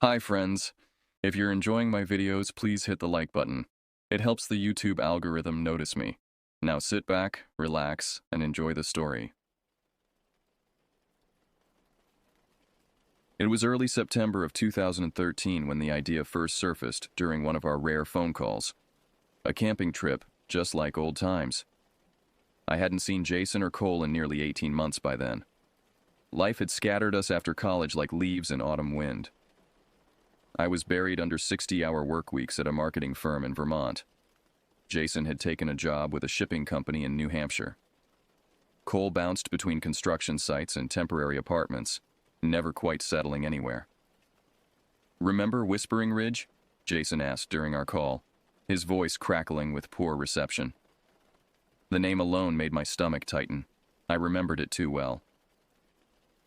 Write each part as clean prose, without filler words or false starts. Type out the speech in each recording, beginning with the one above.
Hi friends. If you're enjoying my videos, please hit the like button. It helps the YouTube algorithm notice me. Now sit back, relax, and enjoy the story. It was early September of 2013 when the idea first surfaced during one of our rare phone calls. A camping trip, just like old times. I hadn't seen Jason or Cole in nearly 18 months by then. Life had scattered us after college like leaves in autumn wind. I was buried under 60-hour work weeks at a marketing firm in Vermont. Jason had taken a job with a shipping company in New Hampshire. Cole bounced between construction sites and temporary apartments, never quite settling anywhere. "Remember Whispering Ridge?" Jason asked during our call, his voice crackling with poor reception. The name alone made my stomach tighten. I remembered it too well.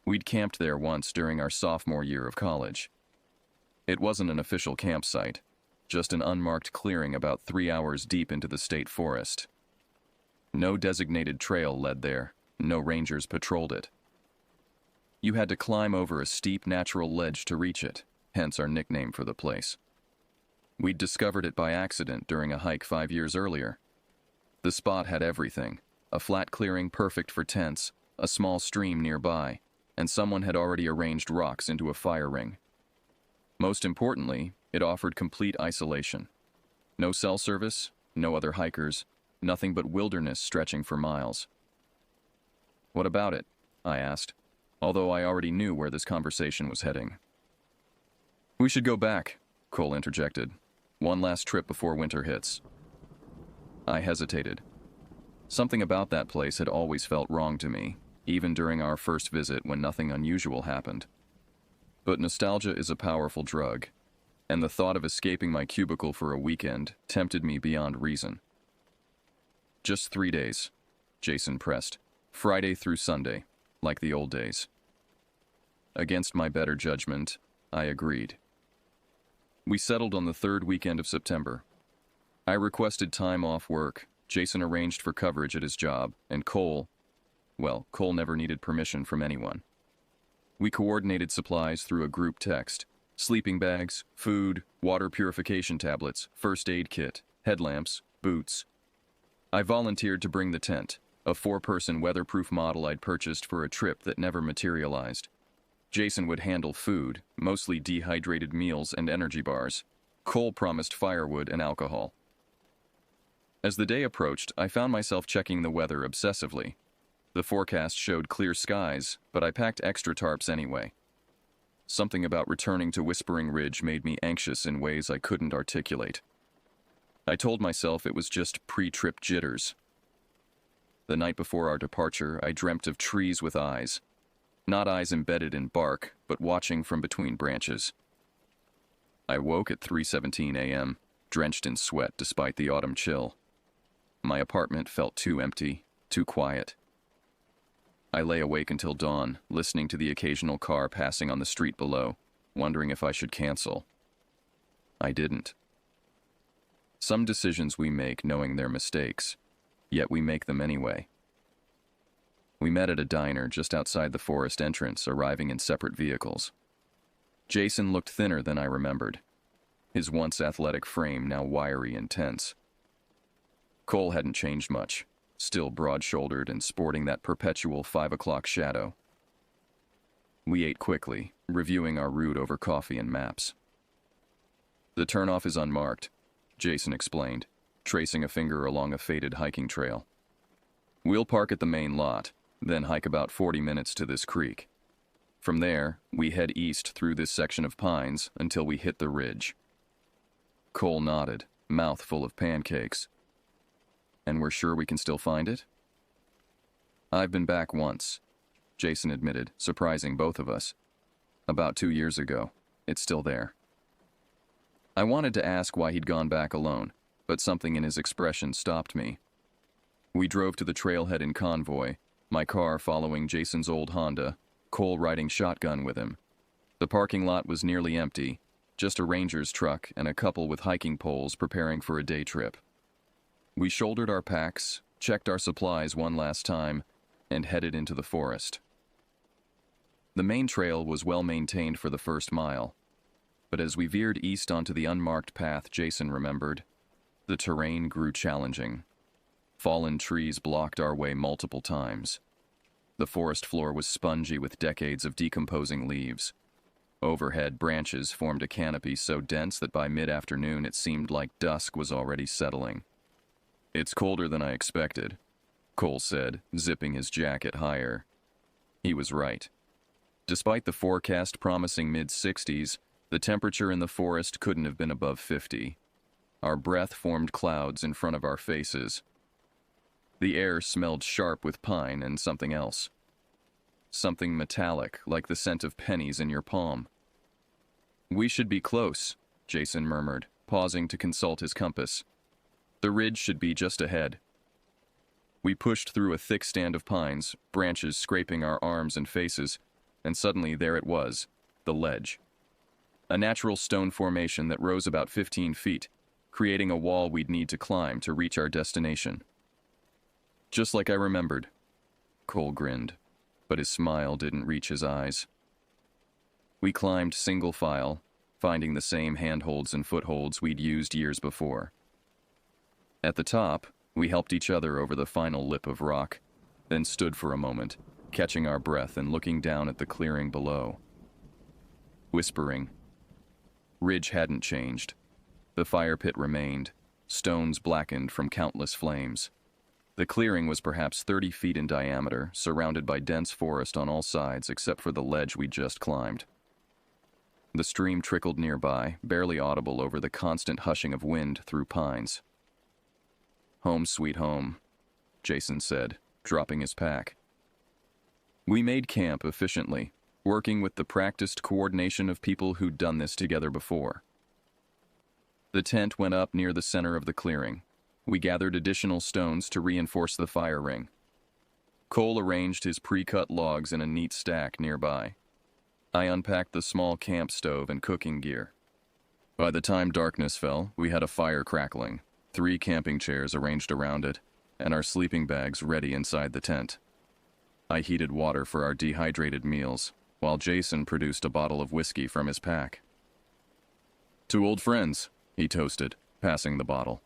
We'd camped there once during our sophomore year of college. It wasn't an official campsite, just an unmarked clearing about 3 hours deep into the state forest. No designated trail led there, no rangers patrolled it. You had to climb over a steep natural ledge to reach it, hence our nickname for the place. We'd discovered it by accident during a hike 5 years earlier. The spot had everything: a flat clearing perfect for tents, a small stream nearby, and someone had already arranged rocks into a fire ring. Most importantly, it offered complete isolation. No cell service, no other hikers, nothing but wilderness stretching for miles. "What about it?" I asked, although I already knew where this conversation was heading. "We should go back," Cole interjected. "One last trip before winter hits." I hesitated. Something about that place had always felt wrong to me, even during our first visit when nothing unusual happened. But nostalgia is a powerful drug, and the thought of escaping my cubicle for a weekend tempted me beyond reason. "Just 3 days," Jason pressed. "Friday through Sunday, like the old days." Against my better judgment, I agreed. We settled on the third weekend of September. I requested time off work, Jason arranged for coverage at his job, and Cole never needed permission from anyone. We coordinated supplies through a group text: sleeping bags, food, water purification tablets, first aid kit, headlamps, boots. I volunteered to bring the tent, a 4-person weatherproof model I'd purchased for a trip that never materialized. Jason would handle food, mostly dehydrated meals and energy bars. Cole promised firewood and alcohol. As the day approached, I found myself checking the weather obsessively. The forecast showed clear skies, but I packed extra tarps anyway. Something about returning to Whispering Ridge made me anxious in ways I couldn't articulate. I told myself it was just pre-trip jitters. The night before our departure, I dreamt of trees with eyes. Not eyes embedded in bark, but watching from between branches. I woke at 3:17 a.m., drenched in sweat despite the autumn chill. My apartment felt too empty, too quiet. I lay awake until dawn, listening to the occasional car passing on the street below, wondering if I should cancel. I didn't. Some decisions we make knowing they're mistakes, yet we make them anyway. We met at a diner just outside the forest entrance, arriving in separate vehicles. Jason looked thinner than I remembered, his once athletic frame now wiry and tense. Cole hadn't changed much, still broad-shouldered and sporting that perpetual 5 o'clock shadow. We ate quickly, reviewing our route over coffee and maps. "The turnoff is unmarked," Jason explained, tracing a finger along a faded hiking trail. "We'll park at the main lot, then hike about 40 minutes to this creek. From there, we head east through this section of pines until we hit the ridge." Cole nodded, mouth full of pancakes. "And we're sure we can still find it?" "I've been back once," Jason admitted, surprising both of us. "About 2 years ago. It's still there." I wanted to ask why he'd gone back alone, but something in his expression stopped me. We drove to the trailhead in convoy, my car following Jason's old Honda, Cole riding shotgun with him. The parking lot was nearly empty, just a ranger's truck and a couple with hiking poles preparing for a day trip. We shouldered our packs, checked our supplies one last time, and headed into the forest. The main trail was well maintained for the first mile. But as we veered east onto the unmarked path Jason remembered, the terrain grew challenging. Fallen trees blocked our way multiple times. The forest floor was spongy with decades of decomposing leaves. Overhead branches formed a canopy so dense that by mid-afternoon it seemed like dusk was already settling. "It's colder than I expected," Cole said, zipping his jacket higher. He was right. Despite the forecast promising mid-60s, the temperature in the forest couldn't have been above 50. Our breath formed clouds in front of our faces. The air smelled sharp with pine and something else. Something metallic, like the scent of pennies in your palm. "We should be close," Jason murmured, pausing to consult his compass. "The ridge should be just ahead." We pushed through a thick stand of pines, branches scraping our arms and faces, and suddenly there it was, the ledge. A natural stone formation that rose about 15 feet, creating a wall we'd need to climb to reach our destination. "Just like I remembered." Cole grinned, but his smile didn't reach his eyes. We climbed single file, finding the same handholds and footholds we'd used years before. At the top, we helped each other over the final lip of rock, then stood for a moment, catching our breath and looking down at the clearing below. Whispering. Ridge hadn't changed. The fire pit remained, stones blackened from countless flames. The clearing was perhaps 30 feet in diameter, surrounded by dense forest on all sides except for the ledge we'd just climbed. The stream trickled nearby, barely audible over the constant hushing of wind through pines. "Home sweet home," Jason said, dropping his pack. We made camp efficiently, working with the practiced coordination of people who'd done this together before. The tent went up near the center of the clearing. We gathered additional stones to reinforce the fire ring. Cole arranged his pre-cut logs in a neat stack nearby. I unpacked the small camp stove and cooking gear. By the time darkness fell, we had a fire crackling, 3 camping chairs arranged around it, and our sleeping bags ready inside the tent. I heated water for our dehydrated meals, while Jason produced a bottle of whiskey from his pack. "Two old friends," he toasted, passing the bottle.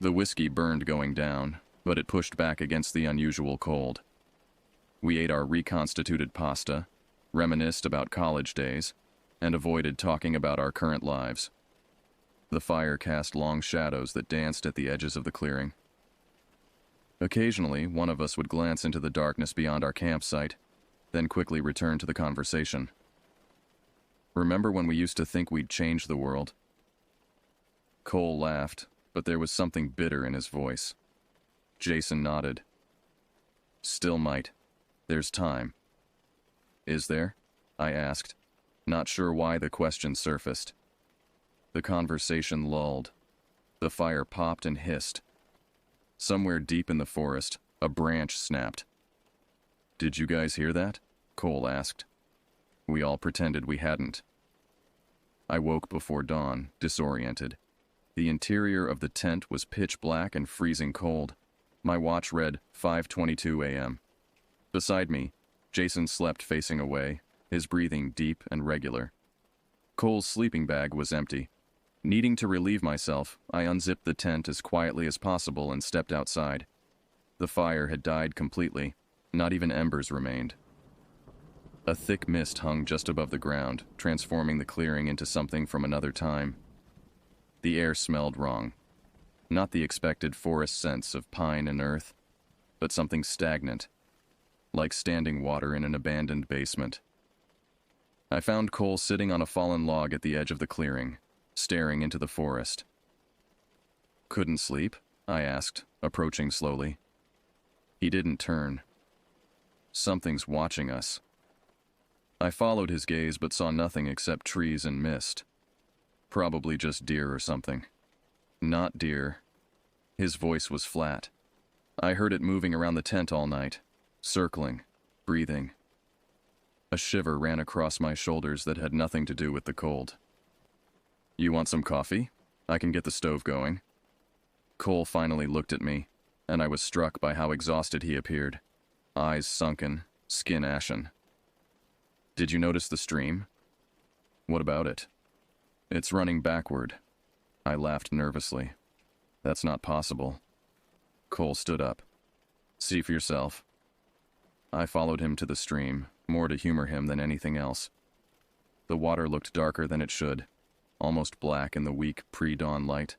The whiskey burned going down, but it pushed back against the unusual cold. We ate our reconstituted pasta, reminisced about college days, and avoided talking about our current lives. The fire cast long shadows that danced at the edges of the clearing. Occasionally, one of us would glance into the darkness beyond our campsite, then quickly return to the conversation. "Remember when we used to think we'd change the world?" Cole laughed, but there was something bitter in his voice. Jason nodded. "Still might. There's time." "Is there?" I asked, not sure why the question surfaced. The conversation lulled. The fire popped and hissed. Somewhere deep in the forest, a branch snapped. "Did you guys hear that?" Cole asked. We all pretended we hadn't. I woke before dawn, disoriented. The interior of the tent was pitch black and freezing cold. My watch read 5:22 a.m. Beside me, Jason slept facing away, his breathing deep and regular. Cole's sleeping bag was empty. Needing to relieve myself, I unzipped the tent as quietly as possible and stepped outside. The fire had died completely. Not even embers remained. A thick mist hung just above the ground, transforming the clearing into something from another time. The air smelled wrong. Not the expected forest scents of pine and earth, but something stagnant, like standing water in an abandoned basement. I found Cole sitting on a fallen log at the edge of the clearing, staring into the forest. "Couldn't sleep?" I asked, approaching slowly. He didn't turn. "Something's watching us." I followed his gaze but saw nothing except trees and mist. Probably just deer or something. Not deer. His voice was flat. I heard it moving around the tent all night, circling, breathing. A shiver ran across my shoulders that had nothing to do with the cold. "You want some coffee? I can get the stove going." Cole finally looked at me, and I was struck by how exhausted he appeared. Eyes sunken, skin ashen. "Did you notice the stream?" What about it? It's running backward. I laughed nervously. That's not possible. Cole stood up. See for yourself. I followed him to the stream, more to humor him than anything else. The water looked darker than it should, almost black in the weak pre-dawn light.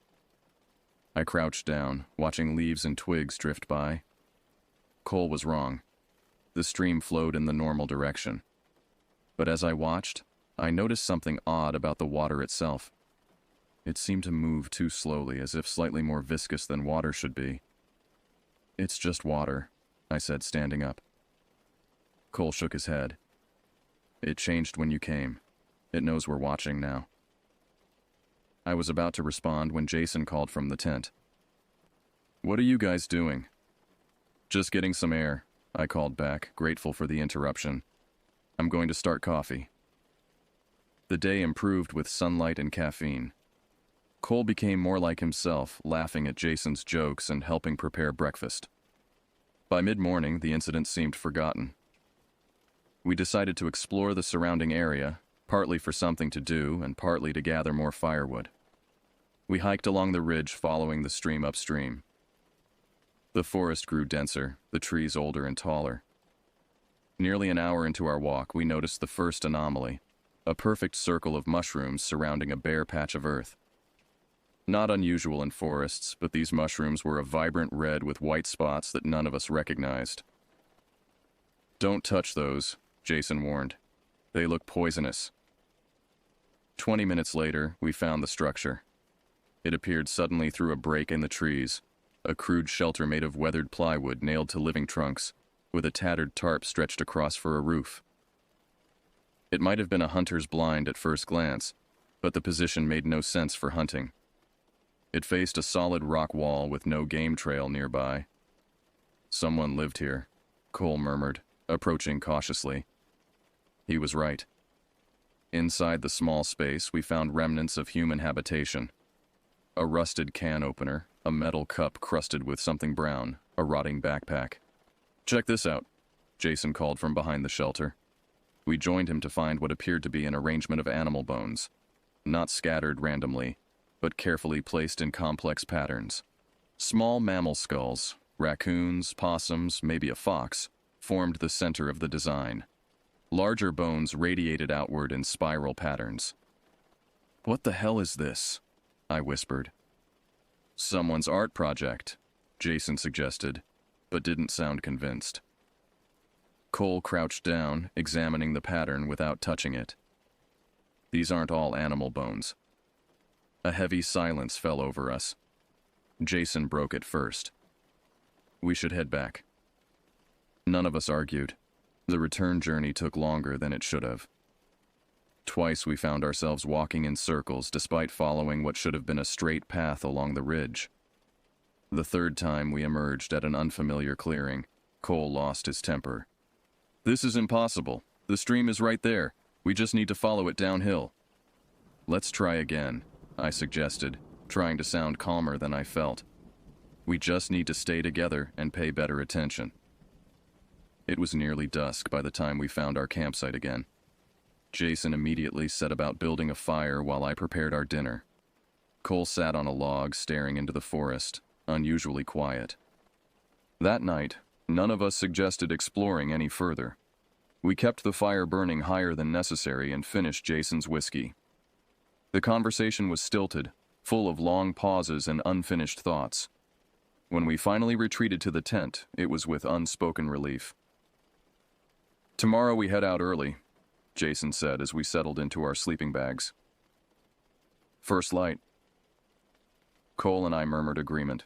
I crouched down, watching leaves and twigs drift by. Cole was wrong. The stream flowed in the normal direction. But as I watched, I noticed something odd about the water itself. It seemed to move too slowly, as if slightly more viscous than water should be. It's just water, I said, standing up. Cole shook his head. It changed when you came. It knows we're watching now. I was about to respond when Jason called from the tent. What are you guys doing? Just getting some air, I called back, grateful for the interruption. I'm going to start coffee. The day improved with sunlight and caffeine. Cole became more like himself, laughing at Jason's jokes and helping prepare breakfast. By mid-morning, the incident seemed forgotten. We decided to explore the surrounding area, partly for something to do and partly to gather more firewood. We hiked along the ridge following the stream upstream. The forest grew denser, the trees older and taller. Nearly an hour into our walk, we noticed the first anomaly, a perfect circle of mushrooms surrounding a bare patch of earth. Not unusual in forests, but these mushrooms were a vibrant red with white spots that none of us recognized. Don't touch those, Jason warned. They look poisonous. 20 minutes later, we found the structure. It appeared suddenly through a break in the trees, a crude shelter made of weathered plywood nailed to living trunks, with a tattered tarp stretched across for a roof. It might have been a hunter's blind at first glance, but the position made no sense for hunting. It faced a solid rock wall with no game trail nearby. Someone lived here, Cole murmured, approaching cautiously. He was right. Inside the small space, we found remnants of human habitation. A rusted can opener, a metal cup crusted with something brown, a rotting backpack. Check this out, Jason called from behind the shelter. We joined him to find what appeared to be an arrangement of animal bones, not scattered randomly, but carefully placed in complex patterns. Small mammal skulls, raccoons, possums, maybe a fox, formed the center of the design. Larger bones radiated outward in spiral patterns. What the hell is this? I whispered. Someone's art project, Jason suggested, but didn't sound convinced. Cole crouched down, examining the pattern without touching it. These aren't all animal bones. A heavy silence fell over us. Jason broke it first. We should head back. None of us argued. The return journey took longer than it should have. Twice we found ourselves walking in circles despite following what should have been a straight path along the ridge. The third time we emerged at an unfamiliar clearing, Cole lost his temper. This is impossible. The stream is right there. We just need to follow it downhill. Let's try again, I suggested, trying to sound calmer than I felt. We just need to stay together and pay better attention. It was nearly dusk by the time we found our campsite again. Jason immediately set about building a fire while I prepared our dinner. Cole sat on a log staring into the forest, unusually quiet. That night, none of us suggested exploring any further. We kept the fire burning higher than necessary and finished Jason's whiskey. The conversation was stilted, full of long pauses and unfinished thoughts. When we finally retreated to the tent, it was with unspoken relief. Tomorrow we head out early, Jason said as we settled into our sleeping bags. First light. Cole and I murmured agreement.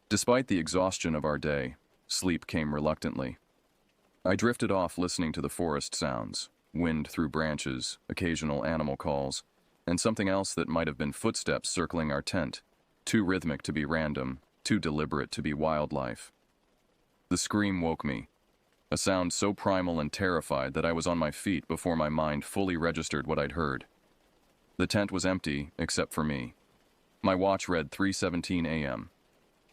Despite the exhaustion of our day, sleep came reluctantly. I drifted off listening to the forest sounds, wind through branches, occasional animal calls, and something else that might have been footsteps circling our tent, too rhythmic to be random, too deliberate to be wildlife. The scream woke me, a sound so primal and terrified that I was on my feet before my mind fully registered what I'd heard. The tent was empty, except for me. My watch read 3:17 a.m.,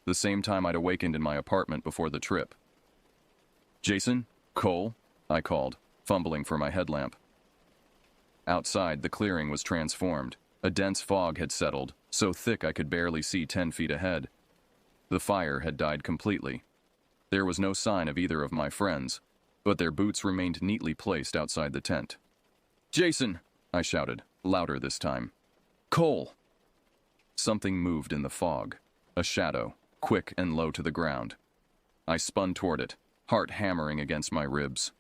the same time I'd awakened in my apartment before the trip. Jason? Cole? I called, fumbling for my headlamp. Outside, the clearing was transformed. A dense fog had settled, so thick I could barely see 10 feet ahead. The fire had died completely. There was no sign of either of my friends, but their boots remained neatly placed outside the tent. "Jason!" I shouted, louder this time. "Cole!" Something moved in the fog. A shadow, quick and low to the ground. I spun toward it, heart hammering against my ribs.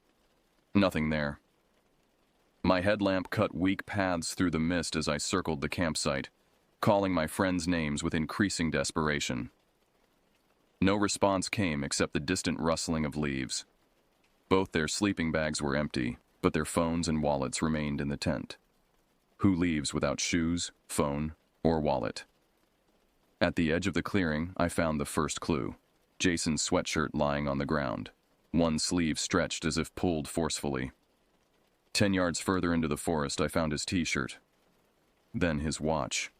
Nothing there. My headlamp cut weak paths through the mist as I circled the campsite, calling my friends' names with increasing desperation. No response came except the distant rustling of leaves. Both their sleeping bags were empty, but their phones and wallets remained in the tent. Who leaves without shoes, phone, or wallet? At the edge of the clearing, I found the first clue. Jason's sweatshirt lying on the ground, one sleeve stretched as if pulled forcefully. 10 yards further into the forest, I found his t-shirt. Then his watch.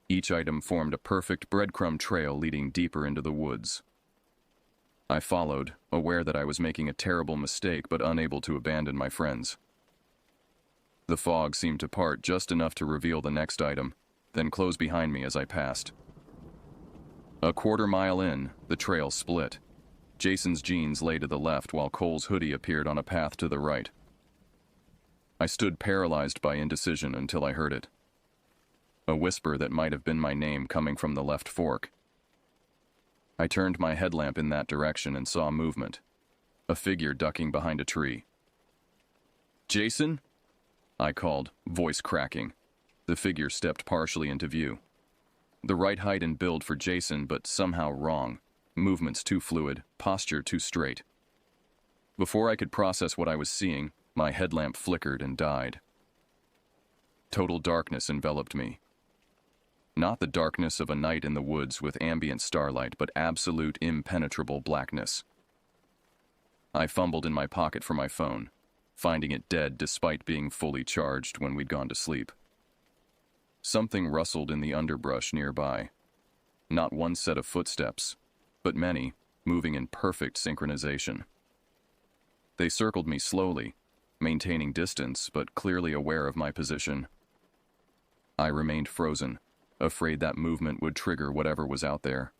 Each item formed a perfect breadcrumb trail leading deeper into the woods. I followed, aware that I was making a terrible mistake but unable to abandon my friends. The fog seemed to part just enough to reveal the next item, then close behind me as I passed. A quarter-mile in, the trail split. Jason's jeans lay to the left while Cole's hoodie appeared on a path to the right. I stood paralyzed by indecision until I heard it. A whisper that might have been my name coming from the left fork. I turned my headlamp in that direction and saw movement. A figure ducking behind a tree. "Jason?" I called, voice cracking. The figure stepped partially into view. The right height and build for Jason, but somehow wrong. Movements too fluid, posture too straight. Before I could process what I was seeing, my headlamp flickered and died. Total darkness enveloped me. Not the darkness of a night in the woods with ambient starlight, but absolute impenetrable blackness. I fumbled in my pocket for my phone, finding it dead despite being fully charged when we'd gone to sleep. Something rustled in the underbrush nearby. Not one set of footsteps, but many, moving in perfect synchronization. They circled me slowly, maintaining distance but clearly aware of my position. I remained frozen, afraid that movement would trigger whatever was out there.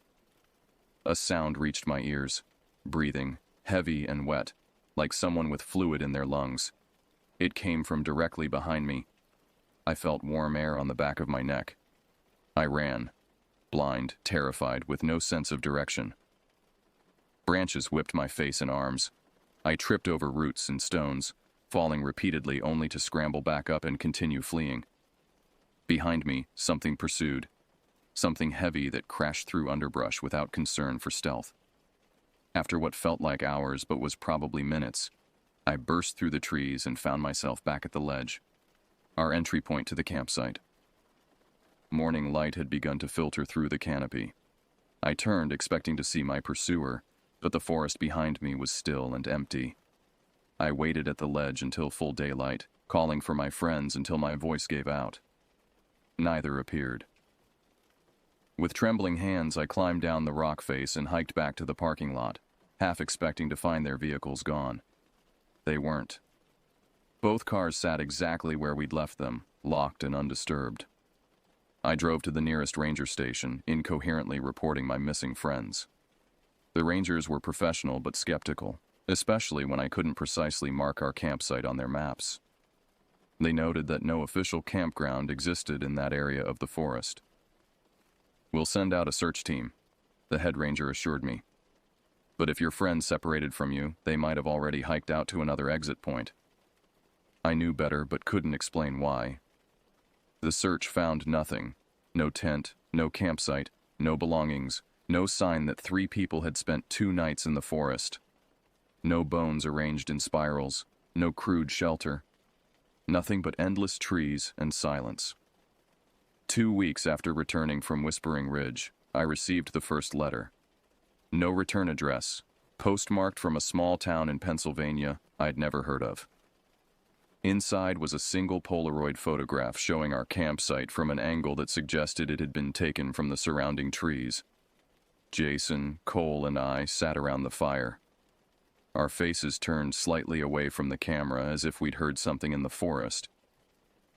A sound reached my ears, breathing, heavy and wet, like someone with fluid in their lungs. It came from directly behind me. I felt warm air on the back of my neck. I ran, blind, terrified, with no sense of direction. Branches whipped my face and arms. I tripped over roots and stones, falling repeatedly only to scramble back up and continue fleeing. Behind me, something pursued. Something heavy that crashed through underbrush without concern for stealth. After what felt like hours but was probably minutes, I burst through the trees and found myself back at the ledge, our entry point to the campsite. Morning light had begun to filter through the canopy. I turned, expecting to see my pursuer, but the forest behind me was still and empty. I waited at the ledge until full daylight, calling for my friends until my voice gave out. Neither appeared. With trembling hands, I climbed down the rock face and hiked back to the parking lot, half expecting to find their vehicles gone. They weren't. Both cars sat exactly where we'd left them, locked and undisturbed. I drove to the nearest ranger station, incoherently reporting my missing friends. The rangers were professional but skeptical, especially when I couldn't precisely mark our campsite on their maps. They noted that no official campground existed in that area of the forest. "We'll send out a search team," the head ranger assured me. "But if your friends separated from you, they might have already hiked out to another exit point." I knew better but couldn't explain why. The search found nothing. No tent, no campsite, no belongings, no sign that 3 people had spent 2 nights in the forest. No bones arranged in spirals, no crude shelter. Nothing but endless trees and silence. 2 weeks after returning from Whispering Ridge, I received the first letter. No return address, postmarked from a small town in Pennsylvania I'd never heard of. Inside was a single Polaroid photograph showing our campsite from an angle that suggested it had been taken from the surrounding trees. Jason, Cole, and I sat around the fire. Our faces turned slightly away from the camera as if we'd heard something in the forest,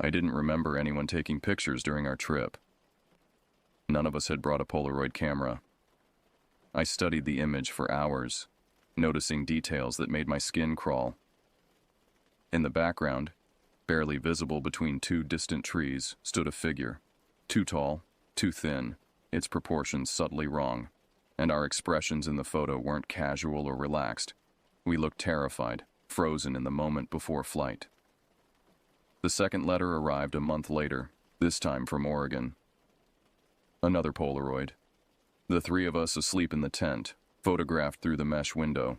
I didn't remember anyone taking pictures during our trip. None of us had brought a Polaroid camera. I studied the image for hours, noticing details that made my skin crawl. In the background, barely visible between two distant trees, stood a figure. Too tall, too thin, its proportions subtly wrong, and our expressions in the photo weren't casual or relaxed. We looked terrified, frozen in the moment before flight. The second letter arrived a month later, this time from Oregon. Another Polaroid. The three of us asleep in the tent, photographed through the mesh window.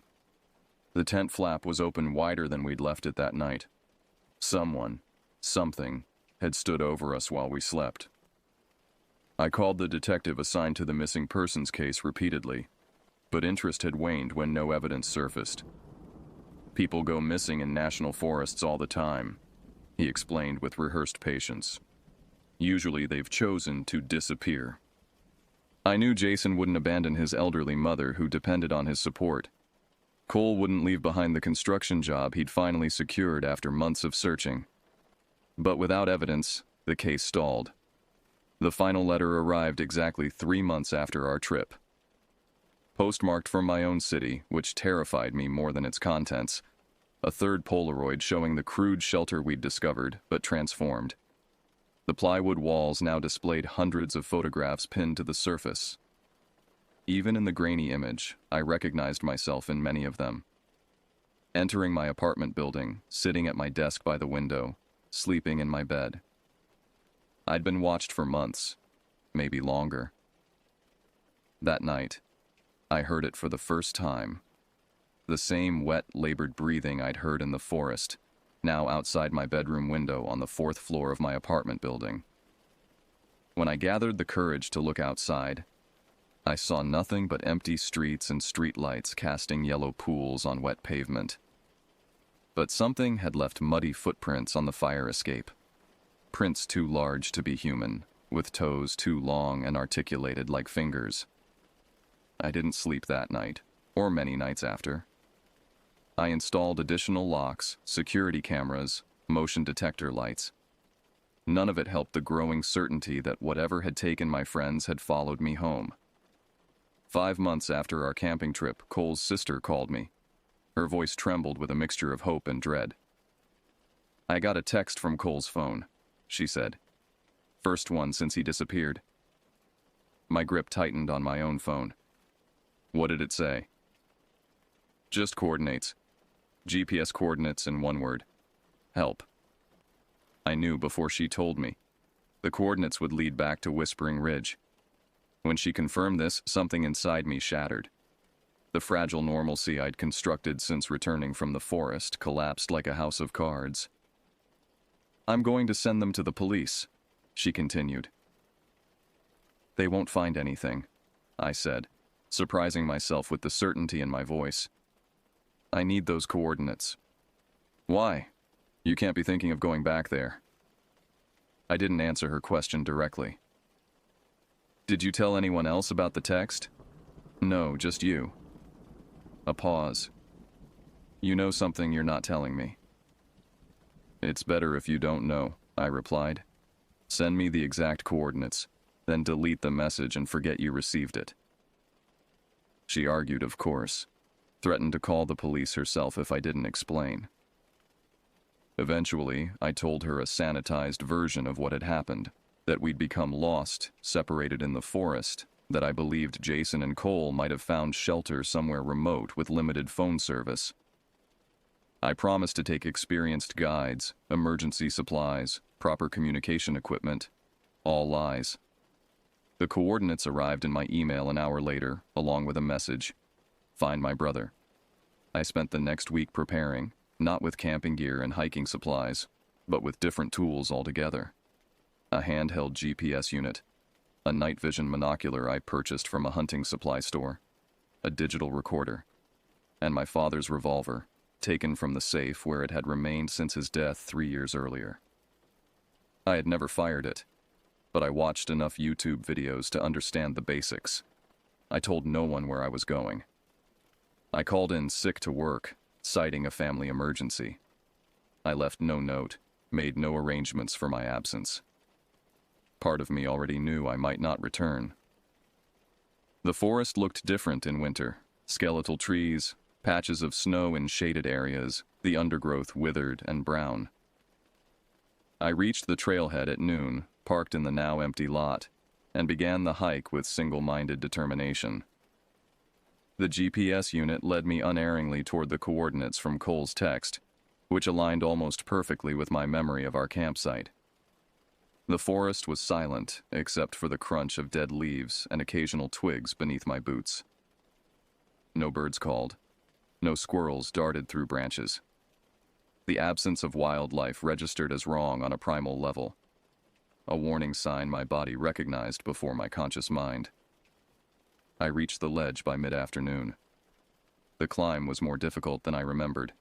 The tent flap was open wider than we'd left it that night. Someone, something, had stood over us while we slept. I called the detective assigned to the missing persons case repeatedly, but interest had waned when no evidence surfaced. People go missing in national forests all the time, he explained with rehearsed patience. Usually they've chosen to disappear. I knew Jason wouldn't abandon his elderly mother who depended on his support. Cole wouldn't leave behind the construction job he'd finally secured after months of searching. But without evidence, the case stalled. The final letter arrived exactly 3 months after our trip. Postmarked from my own city, which terrified me more than its contents, a third Polaroid showing the crude shelter we'd discovered, but transformed. The plywood walls now displayed hundreds of photographs pinned to the surface. Even in the grainy image, I recognized myself in many of them. Entering my apartment building, sitting at my desk by the window, sleeping in my bed. I'd been watched for months, maybe longer. That night, I heard it for the first time. The same wet, labored breathing I'd heard in the forest, now outside my bedroom window on the 4th floor of my apartment building. When I gathered the courage to look outside, I saw nothing but empty streets and streetlights casting yellow pools on wet pavement. But something had left muddy footprints on the fire escape. Prints too large to be human, with toes too long and articulated like fingers. I didn't sleep that night, or many nights after. I installed additional locks, security cameras, motion detector lights. None of it helped the growing certainty that whatever had taken my friends had followed me home. 5 months after our camping trip, Cole's sister called me. Her voice trembled with a mixture of hope and dread. "I got a text from Cole's phone," she said. "First one since he disappeared." My grip tightened on my own phone. What did it say? Just coordinates. GPS coordinates in one word. Help. I knew before she told me. The coordinates would lead back to Whispering Ridge. When she confirmed this, something inside me shattered. The fragile normalcy I'd constructed since returning from the forest collapsed like a house of cards. "I'm going to send them to the police," she continued. "They won't find anything," I said, surprising myself with the certainty in my voice. "I need those coordinates." "Why? You can't be thinking of going back there." I didn't answer her question directly. "Did you tell anyone else about the text?" "No, just you." A pause. "You know something you're not telling me." "It's better if you don't know," I replied. "Send me the exact coordinates, then delete the message and forget you received it." She argued, of course. Threatened to call the police herself if I didn't explain. Eventually, I told her a sanitized version of what had happened, that we'd become lost, separated in the forest, that I believed Jason and Cole might have found shelter somewhere remote with limited phone service. I promised to take experienced guides, emergency supplies, proper communication equipment. All lies. The coordinates arrived in my email an hour later, along with a message. Find my brother. I spent the next week preparing, not with camping gear and hiking supplies, but with different tools altogether. A handheld GPS unit, a night vision monocular I purchased from a hunting supply store, a digital recorder, and my father's revolver, taken from the safe where it had remained since his death 3 years earlier. I had never fired it, but I watched enough YouTube videos to understand the basics. I told no one where I was going. I called in sick to work, citing a family emergency. I left no note, made no arrangements for my absence. Part of me already knew I might not return. The forest looked different in winter. Skeletal trees, patches of snow in shaded areas, the undergrowth withered and brown. I reached the trailhead at noon, parked in the now empty lot, and began the hike with single-minded determination. The GPS unit led me unerringly toward the coordinates from Cole's text, which aligned almost perfectly with my memory of our campsite. The forest was silent, except for the crunch of dead leaves and occasional twigs beneath my boots. No birds called. No squirrels darted through branches. The absence of wildlife registered as wrong on a primal level, a warning sign my body recognized before my conscious mind. I reached the ledge by mid-afternoon. The climb was more difficult than I remembered,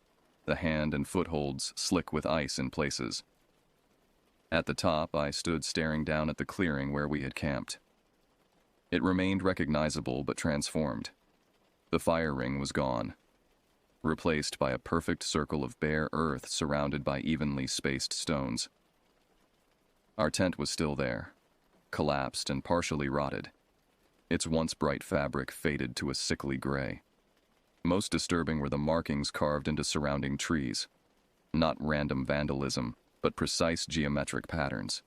the hand and footholds slick with ice in places. At the top, I stood staring down at the clearing where we had camped. It remained recognizable but transformed. The fire ring was gone, replaced by a perfect circle of bare earth surrounded by evenly spaced stones. Our tent was still there, collapsed and partially rotted. Its once bright fabric faded to a sickly gray. Most disturbing were the markings carved into surrounding trees. Not random vandalism, but precise geometric patterns.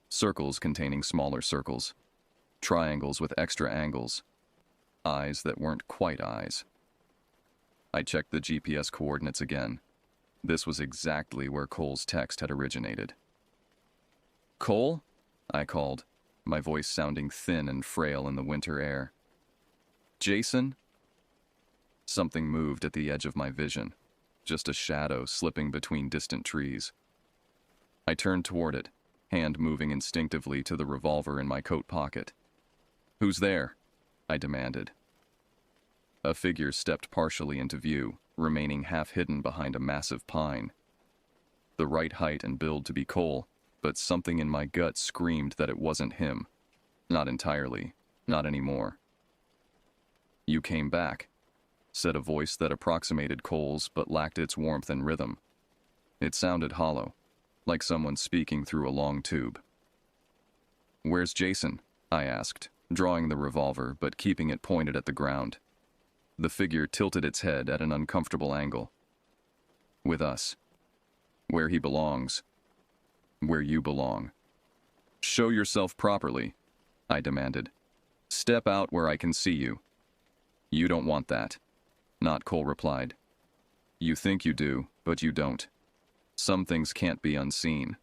Circles containing smaller circles. Triangles with extra angles. Eyes that weren't quite eyes. I checked the GPS coordinates again. This was exactly where Cole's text had originated. "Cole?" I called, my voice sounding thin and frail in the winter air. "Jason?" Something moved at the edge of my vision, just a shadow slipping between distant trees. I turned toward it, hand moving instinctively to the revolver in my coat pocket. "Who's there?" I demanded. A figure stepped partially into view, remaining half hidden behind a massive pine. The right height and build to be Cole, but something in my gut screamed that it wasn't him. Not entirely, not anymore. "You came back," said a voice that approximated Cole's but lacked its warmth and rhythm. It sounded hollow, like someone speaking through a long tube. "Where's Jason?" I asked, drawing the revolver but keeping it pointed at the ground. The figure tilted its head at an uncomfortable angle. "With us. Where he belongs. Where you belong." "Show yourself properly," I demanded. "Step out where I can see you." "You don't want that." Not Cole replied. "You think you do, but you don't. Some things can't be unseen."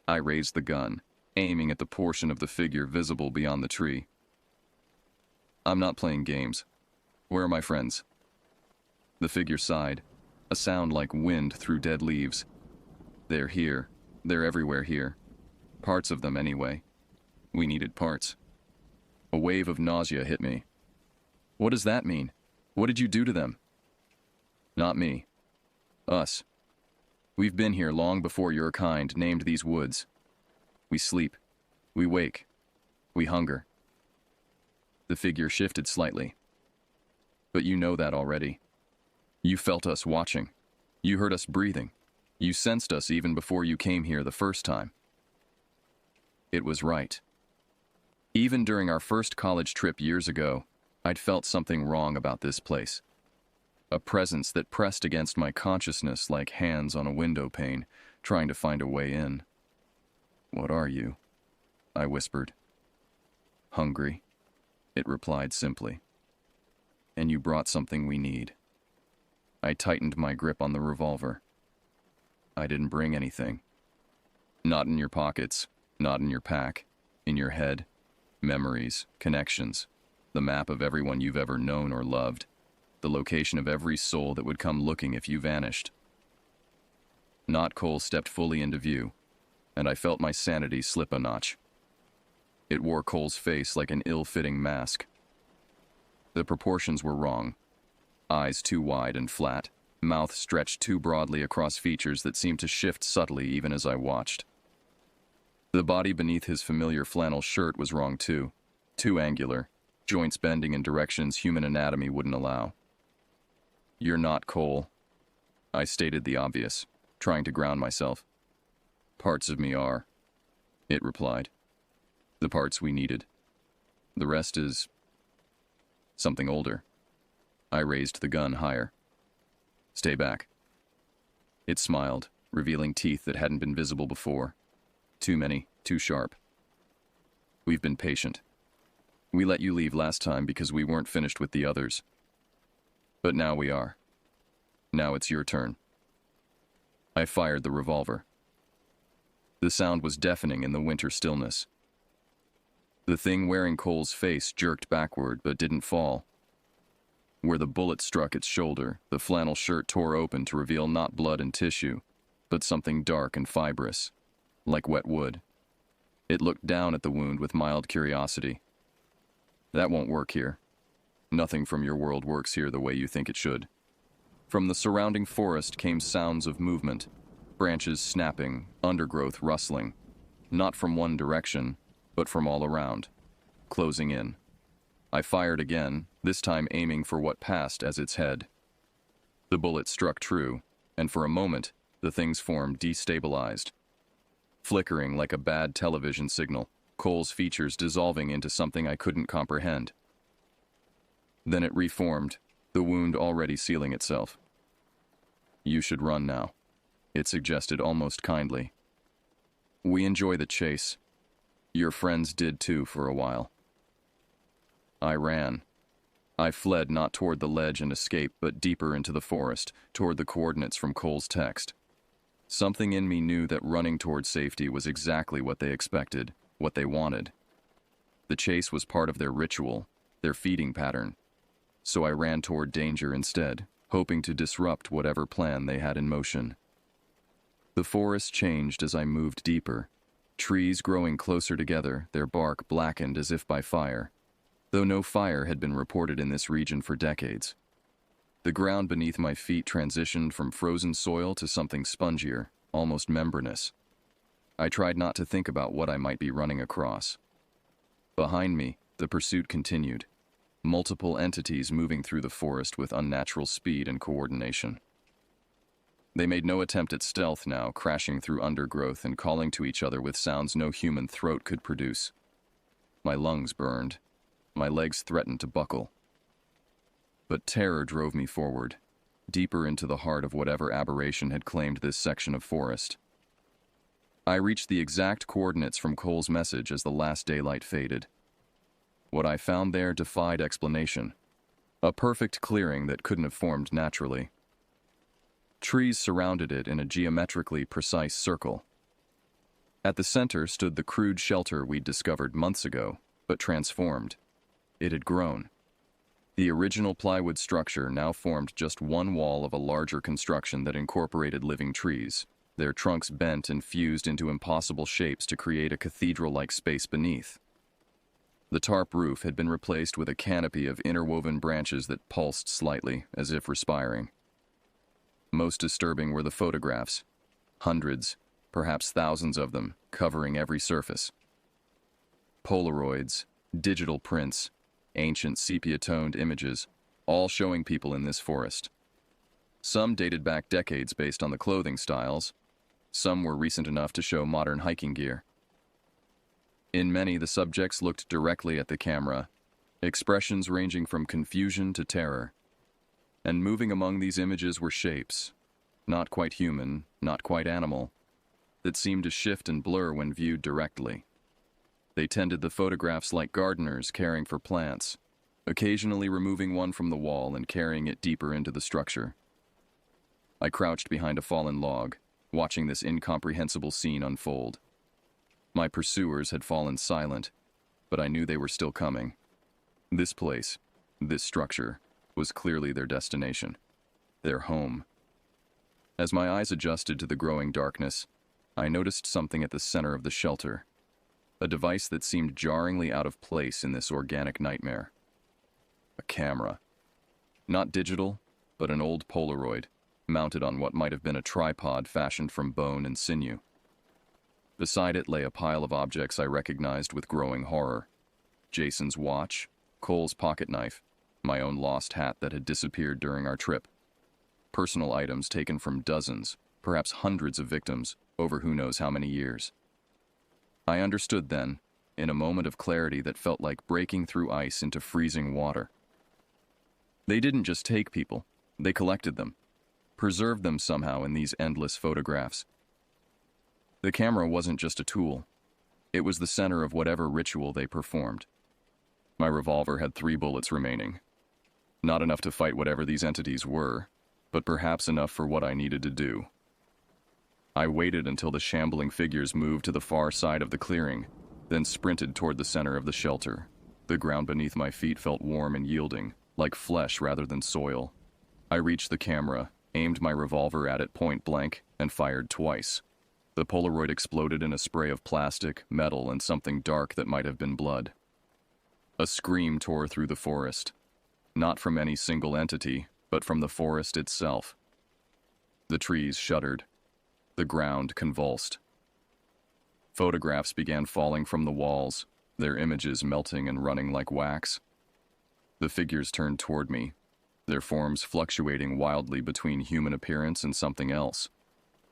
I raised the gun, aiming at the portion of the figure visible beyond the tree. "I'm not playing games. Where are my friends?" The figure sighed, a sound like wind through dead leaves. "They're here. They're everywhere here. Parts of them anyway. We needed parts." A wave of nausea hit me. "What does that mean? What did you do to them?" "Not me. Us. We've been here long before your kind named these woods. We sleep. We wake. We hunger." The figure shifted slightly. "But you know that already. You felt us watching. You heard us breathing. You sensed us even before you came here the first time." It was right. Even during our first college trip years ago, I'd felt something wrong about this place. A presence that pressed against my consciousness like hands on a window pane, trying to find a way in. "What are you?" I whispered. "Hungry," it replied simply. "And you brought something we need." I tightened my grip on the revolver. "I didn't bring anything." "Not in your pockets, not in your pack, in your head. Memories, connections, the map of everyone you've ever known or loved, the location of every soul that would come looking if you vanished." Not Cole stepped fully into view, and I felt my sanity slip a notch. It wore Cole's face like an ill-fitting mask. The proportions were wrong. Eyes too wide and flat, mouth stretched too broadly across features that seemed to shift subtly even as I watched. The body beneath his familiar flannel shirt was wrong too angular, joints bending in directions human anatomy wouldn't allow. "You're not Cole." I stated the obvious, trying to ground myself. Parts of me are, it replied. The parts we needed. The rest is something older. I raised the gun higher. Stay back. It smiled, revealing teeth that hadn't been visible before. Too many, too sharp. We've been patient. We let you leave last time because we weren't finished with the others. But now we are. Now it's your turn. I fired the revolver. The sound was deafening in the winter stillness. The thing wearing Cole's face jerked backward but didn't fall. Where the bullet struck its shoulder, the flannel shirt tore open to reveal not blood and tissue, but something dark and fibrous, like wet wood. It looked down at the wound with mild curiosity. That won't work here. Nothing from your world works here the way you think it should. From the surrounding forest came sounds of movement, branches snapping, undergrowth rustling, not from one direction, but from all around, closing in. I fired again, this time aiming for what passed as its head. The bullet struck true, and for a moment, the thing's form destabilized. Flickering like a bad television signal, Cole's features dissolving into something I couldn't comprehend. Then it reformed, the wound already sealing itself. You should run now, it suggested almost kindly. We enjoy the chase. Your friends did too for a while. I ran. I fled not toward the ledge and escape, but deeper into the forest, toward the coordinates from Cole's text. Something in me knew that running toward safety was exactly what they expected, what they wanted. The chase was part of their ritual, their feeding pattern. So I ran toward danger instead, hoping to disrupt whatever plan they had in motion. The forest changed as I moved deeper, trees growing closer together, their bark blackened as if by fire, though no fire had been reported in this region for decades. The ground beneath my feet transitioned from frozen soil to something spongier, almost membranous. I tried not to think about what I might be running across. Behind me, the pursuit continued, multiple entities moving through the forest with unnatural speed and coordination. They made no attempt at stealth now, crashing through undergrowth and calling to each other with sounds no human throat could produce. My lungs burned. My legs threatened to buckle. But terror drove me forward, deeper into the heart of whatever aberration had claimed this section of forest. I reached the exact coordinates from Cole's message as the last daylight faded. What I found there defied explanation. A perfect clearing that couldn't have formed naturally. Trees surrounded it in a geometrically precise circle. At the center stood the crude shelter we'd discovered months ago, but transformed. It had grown. The original plywood structure now formed just one wall of a larger construction that incorporated living trees, their trunks bent and fused into impossible shapes to create a cathedral-like space beneath. The tarp roof had been replaced with a canopy of interwoven branches that pulsed slightly, as if respiring. Most disturbing were the photographs. Hundreds, perhaps thousands of them, covering every surface. Polaroids, digital prints, ancient sepia-toned images, all showing people in this forest. Some dated back decades based on the clothing styles. Some were recent enough to show modern hiking gear. In many, the subjects looked directly at the camera, expressions ranging from confusion to terror. And moving among these images were shapes, not quite human, not quite animal, that seemed to shift and blur when viewed directly. They tended the photographs like gardeners caring for plants, occasionally removing one from the wall and carrying it deeper into the structure. I crouched behind a fallen log, watching this incomprehensible scene unfold. My pursuers had fallen silent, but I knew they were still coming. This place, this structure, was clearly their destination, their home. As my eyes adjusted to the growing darkness, I noticed something at the center of the shelter, a device that seemed jarringly out of place in this organic nightmare. A camera. Not digital, but an old Polaroid, mounted on what might have been a tripod fashioned from bone and sinew. Beside it lay a pile of objects I recognized with growing horror. Jason's watch, Cole's pocket knife, my own lost hat that had disappeared during our trip. Personal items taken from dozens, perhaps hundreds of victims, over who knows how many years. I understood then, in a moment of clarity that felt like breaking through ice into freezing water. They didn't just take people, they collected them, preserved them somehow in these endless photographs. The camera wasn't just a tool, it was the center of whatever ritual they performed. My revolver had 3 bullets remaining. Not enough to fight whatever these entities were, but perhaps enough for what I needed to do. I waited until the shambling figures moved to the far side of the clearing, then sprinted toward the center of the shelter. The ground beneath my feet felt warm and yielding, like flesh rather than soil. I reached the camera, aimed my revolver at it point blank, and fired twice. The Polaroid exploded in a spray of plastic, metal, and something dark that might have been blood. A scream tore through the forest. Not from any single entity, but from the forest itself. The trees shuddered. The ground convulsed. Photographs began falling from the walls, their images melting and running like wax. The figures turned toward me, their forms fluctuating wildly between human appearance and something else.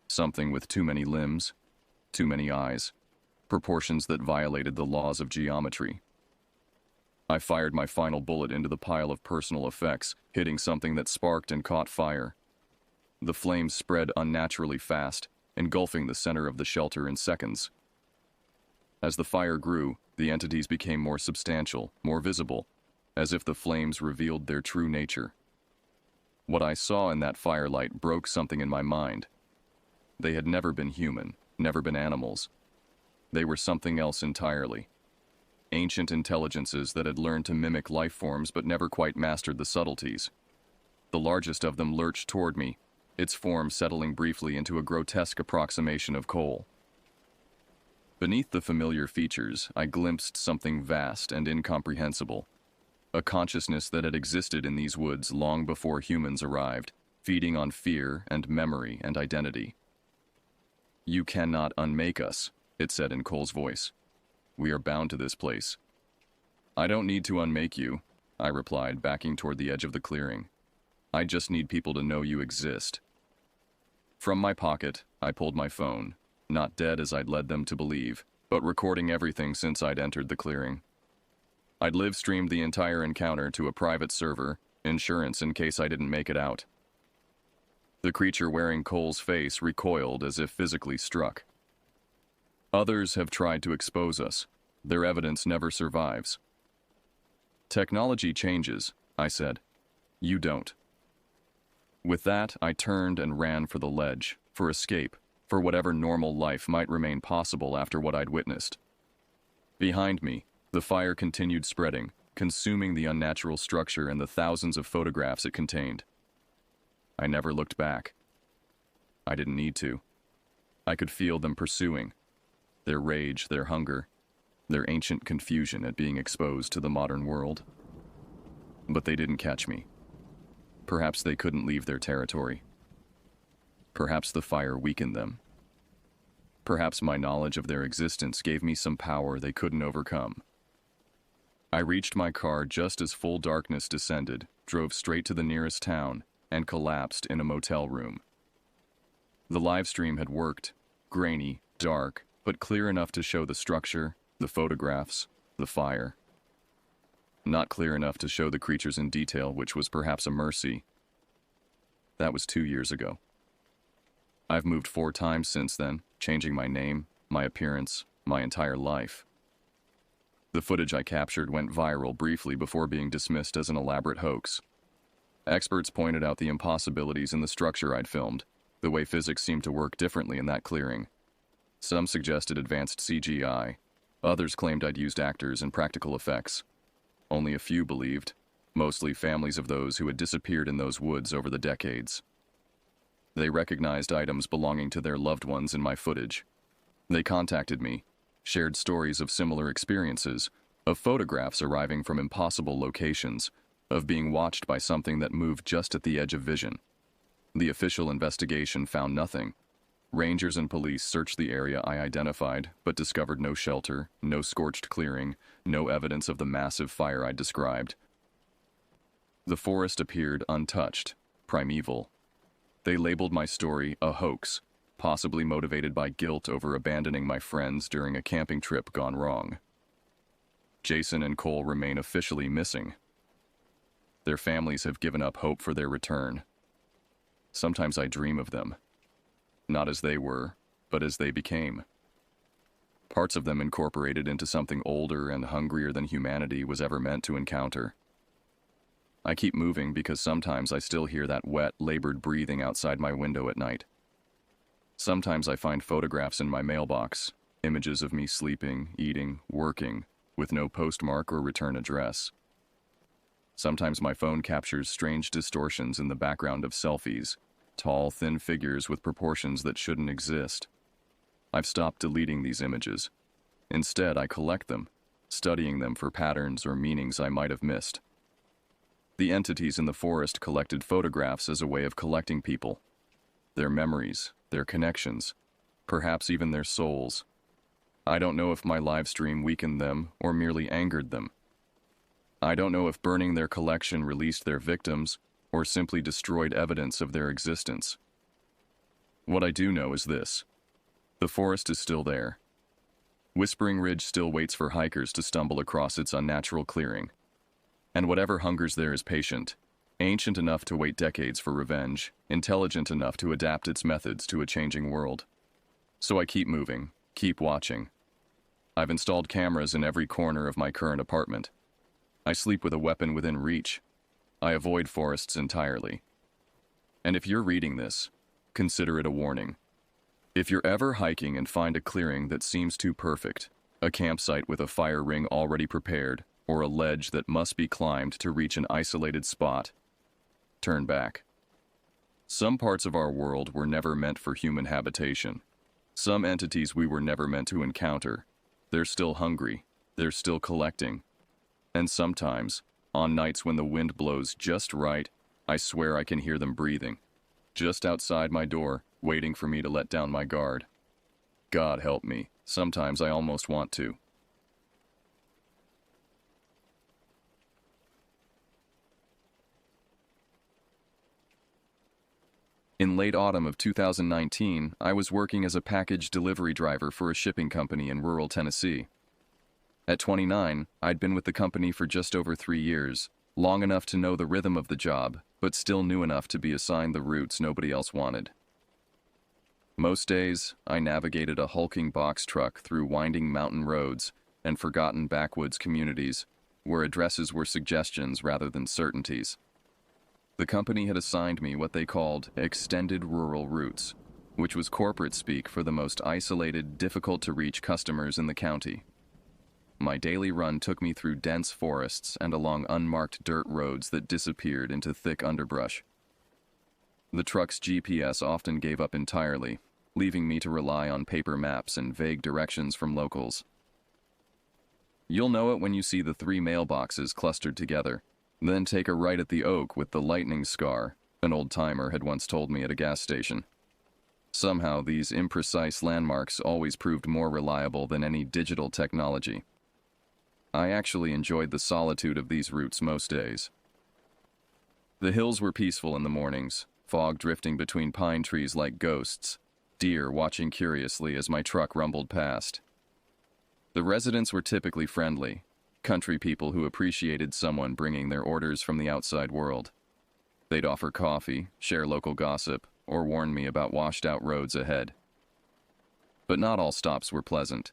Something with too many limbs, too many eyes, proportions that violated the laws of geometry. I fired my final bullet into the pile of personal effects, hitting something that sparked and caught fire. The flames spread unnaturally fast, engulfing the center of the shelter in seconds. As the fire grew, the entities became more substantial, more visible, as if the flames revealed their true nature. What I saw in that firelight broke something in my mind. They had never been human, never been animals. They were something else entirely. Ancient intelligences that had learned to mimic life forms but never quite mastered the subtleties. The largest of them lurched toward me, its form settling briefly into a grotesque approximation of coal. Beneath the familiar features, I glimpsed something vast and incomprehensible. A consciousness that had existed in these woods long before humans arrived, feeding on fear and memory and identity. "You cannot unmake us," it said in Cole's voice. "We are bound to this place." "I don't need to unmake you," I replied, backing toward the edge of the clearing. "I just need people to know you exist." From my pocket, I pulled my phone, not dead as I'd led them to believe, but recording everything since I'd entered the clearing. I'd live-streamed the entire encounter to a private server, insurance in case I didn't make it out. The creature wearing Cole's face recoiled as if physically struck. "Others have tried to expose us. Their evidence never survives." "Technology changes," I said. "You don't." With that, I turned and ran for the ledge, for escape, for whatever normal life might remain possible after what I'd witnessed. Behind me, the fire continued spreading, consuming the unnatural structure and the thousands of photographs it contained. I never looked back. I didn't need to. I could feel them pursuing. Their rage, their hunger, their ancient confusion at being exposed to the modern world. But they didn't catch me. Perhaps they couldn't leave their territory. Perhaps the fire weakened them. Perhaps my knowledge of their existence gave me some power they couldn't overcome. I reached my car just as full darkness descended, drove straight to the nearest town, and collapsed in a motel room. The live stream had worked, grainy, dark, but clear enough to show the structure, the photographs, the fire. Not clear enough to show the creatures in detail, which was perhaps a mercy. That was 2 years ago. I've moved 4 times since then, changing my name, my appearance, my entire life. The footage I captured went viral briefly before being dismissed as an elaborate hoax. Experts pointed out the impossibilities in the structure I'd filmed, the way physics seemed to work differently in that clearing. Some suggested advanced CGI. Others claimed I'd used actors and practical effects. Only a few believed, mostly families of those who had disappeared in those woods over the decades. They recognized items belonging to their loved ones in my footage. They contacted me, shared stories of similar experiences, of photographs arriving from impossible locations, of being watched by something that moved just at the edge of vision. The official investigation found nothing. Rangers and police searched the area I identified, but discovered no shelter, no scorched clearing, no evidence of the massive fire I described. The forest appeared untouched, primeval. They labeled my story a hoax, possibly motivated by guilt over abandoning my friends during a camping trip gone wrong. Jason and Cole remain officially missing. Their families have given up hope for their return. Sometimes I dream of them, not as they were, but as they became. Parts of them incorporated into something older and hungrier than humanity was ever meant to encounter. I keep moving because sometimes I still hear that wet, labored breathing outside my window at night. Sometimes I find photographs in my mailbox, images of me sleeping, eating, working, with no postmark or return address. Sometimes my phone captures strange distortions in the background of selfies, tall, thin figures with proportions that shouldn't exist. I've stopped deleting these images. Instead, I collect them, studying them for patterns or meanings I might have missed. The entities in the forest collected photographs as a way of collecting people, their memories, their connections, perhaps even their souls. I don't know if my live stream weakened them or merely angered them. I don't know if burning their collection released their victims or simply destroyed evidence of their existence. What I do know is this: the forest is still there. Whispering Ridge still waits for hikers to stumble across its unnatural clearing. And whatever hungers there is patient, ancient enough to wait decades for revenge, intelligent enough to adapt its methods to a changing world. So I keep moving, keep watching. I've installed cameras in every corner of my current apartment. I sleep with a weapon within reach. I avoid forests entirely. And if you're reading this, consider it a warning. If you're ever hiking and find a clearing that seems too perfect, a campsite with a fire ring already prepared, or a ledge that must be climbed to reach an isolated spot, turn back. Some parts of our world were never meant for human habitation. Some entities we were never meant to encounter. They're still hungry. They're still collecting. And sometimes, on nights when the wind blows just right, I swear I can hear them breathing, just outside my door, waiting for me to let down my guard. God help me, sometimes I almost want to. In late autumn of 2019, I was working as a package delivery driver for a shipping company in rural Tennessee. At 29, I'd been with the company for just over 3 years, long enough to know the rhythm of the job, but still new enough to be assigned the routes nobody else wanted. Most days, I navigated a hulking box truck through winding mountain roads and forgotten backwoods communities, where addresses were suggestions rather than certainties. The company had assigned me what they called extended rural routes, which was corporate speak for the most isolated, difficult-to-reach customers in the county. My daily run took me through dense forests and along unmarked dirt roads that disappeared into thick underbrush. The truck's GPS often gave up entirely, leaving me to rely on paper maps and vague directions from locals. You'll know it when you see the 3 mailboxes clustered together. Then take a right at the oak with the lightning scar, an old-timer had once told me at a gas station. Somehow, these imprecise landmarks always proved more reliable than any digital technology. I actually enjoyed the solitude of these routes most days. The hills were peaceful in the mornings, fog drifting between pine trees like ghosts, deer watching curiously as my truck rumbled past. The residents were typically friendly, country people who appreciated someone bringing their orders from the outside world. They'd offer coffee, share local gossip, or warn me about washed-out roads ahead. But not all stops were pleasant.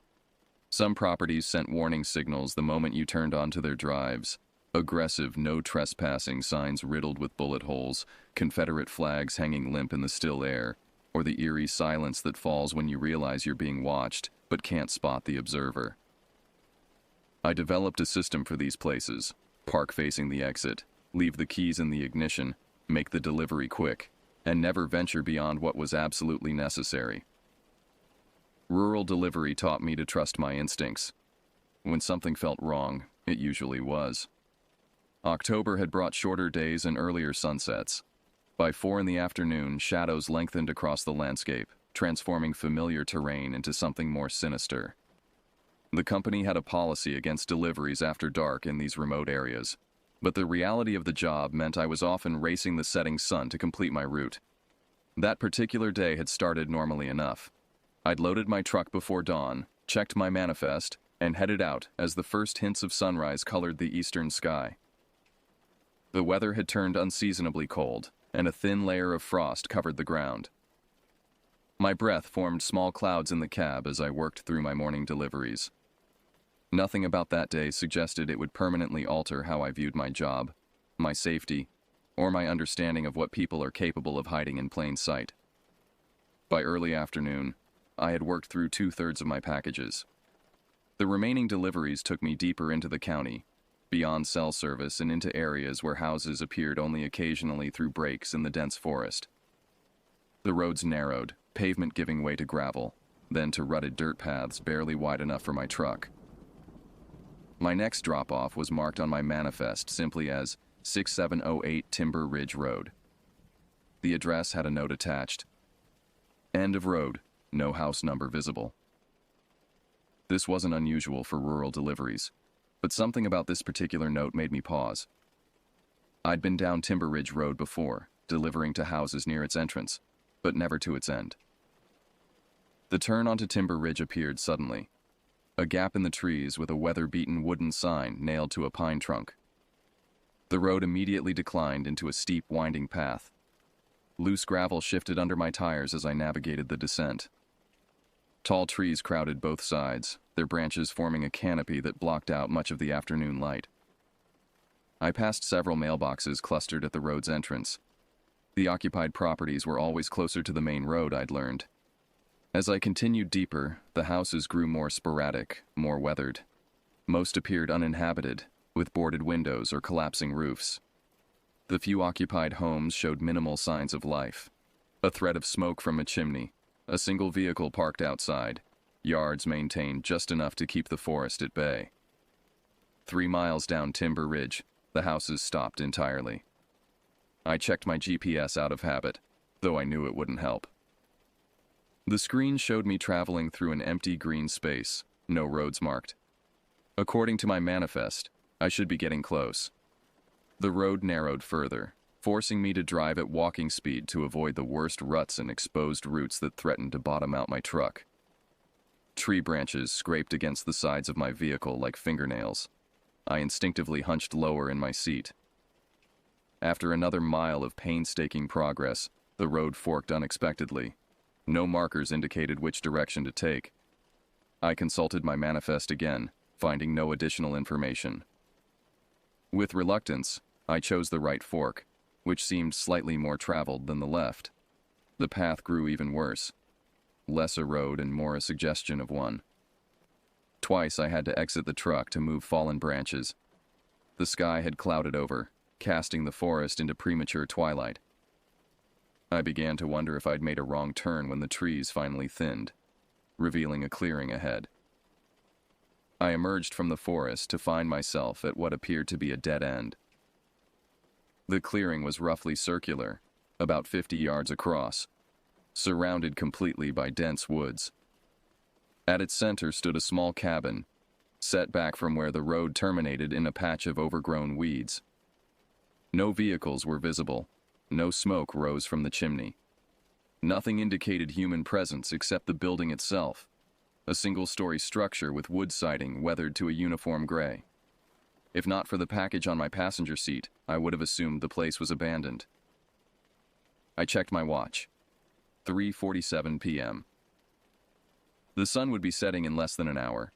Some properties sent warning signals the moment you turned onto their drives. Aggressive no trespassing signs riddled with bullet holes, Confederate flags hanging limp in the still air, or the eerie silence that falls when you realize you're being watched but can't spot the observer. I developed a system for these places: park facing the exit, leave the keys in the ignition, make the delivery quick, and never venture beyond what was absolutely necessary. Rural delivery taught me to trust my instincts. When something felt wrong, it usually was. October had brought shorter days and earlier sunsets. By 4 in the afternoon, shadows lengthened across the landscape, transforming familiar terrain into something more sinister. The company had a policy against deliveries after dark in these remote areas, but the reality of the job meant I was often racing the setting sun to complete my route. That particular day had started normally enough. I'd loaded my truck before dawn, checked my manifest, and headed out as the first hints of sunrise colored the eastern sky. The weather had turned unseasonably cold, and a thin layer of frost covered the ground. My breath formed small clouds in the cab as I worked through my morning deliveries. Nothing about that day suggested it would permanently alter how I viewed my job, my safety, or my understanding of what people are capable of hiding in plain sight. By early afternoon, I had worked through 2/3 of my packages. The remaining deliveries took me deeper into the county, beyond cell service and into areas where houses appeared only occasionally through breaks in the dense forest. The roads narrowed, pavement giving way to gravel, then to rutted dirt paths barely wide enough for my truck. My next drop-off was marked on my manifest simply as 6708 Timber Ridge Road. The address had a note attached. End of road, no house number visible. This wasn't unusual for rural deliveries, but something about this particular note made me pause. I'd been down Timber Ridge Road before, delivering to houses near its entrance, but never to its end. The turn onto Timber Ridge appeared suddenly, a gap in the trees with a weather-beaten wooden sign nailed to a pine trunk. The road immediately declined into a steep, winding path. Loose gravel shifted under my tires as I navigated the descent. Tall trees crowded both sides, their branches forming a canopy that blocked out much of the afternoon light. I passed several mailboxes clustered at the road's entrance. The occupied properties were always closer to the main road, I'd learned. As I continued deeper, the houses grew more sporadic, more weathered. Most appeared uninhabited, with boarded windows or collapsing roofs. The few occupied homes showed minimal signs of life. A thread of smoke from a chimney, a single vehicle parked outside, yards maintained just enough to keep the forest at bay. 3 miles down Timber Ridge, the houses stopped entirely. I checked my GPS out of habit, though I knew it wouldn't help. The screen showed me traveling through an empty green space, no roads marked. According to my manifest, I should be getting close. The road narrowed further, forcing me to drive at walking speed to avoid the worst ruts and exposed roots that threatened to bottom out my truck. Tree branches scraped against the sides of my vehicle like fingernails. I instinctively hunched lower in my seat. After another mile of painstaking progress, the road forked unexpectedly. No markers indicated which direction to take. I consulted my manifest again, finding no additional information. With reluctance, I chose the right fork, which seemed slightly more traveled than the left. The path grew even worse. Less a road and more a suggestion of one. Twice I had to exit the truck to move fallen branches. The sky had clouded over, casting the forest into premature twilight. I began to wonder if I'd made a wrong turn when the trees finally thinned, revealing a clearing ahead. I emerged from the forest to find myself at what appeared to be a dead end. The clearing was roughly circular, about 50 yards across, surrounded completely by dense woods. At its center stood a small cabin, set back from where the road terminated in a patch of overgrown weeds. No vehicles were visible. No smoke rose from the chimney. Nothing indicated human presence except the building itself, a single-story structure with wood siding weathered to a uniform gray. If not for the package on my passenger seat, I would have assumed the place was abandoned. I checked my watch. 3:47 p.m. The sun would be setting in less than an hour.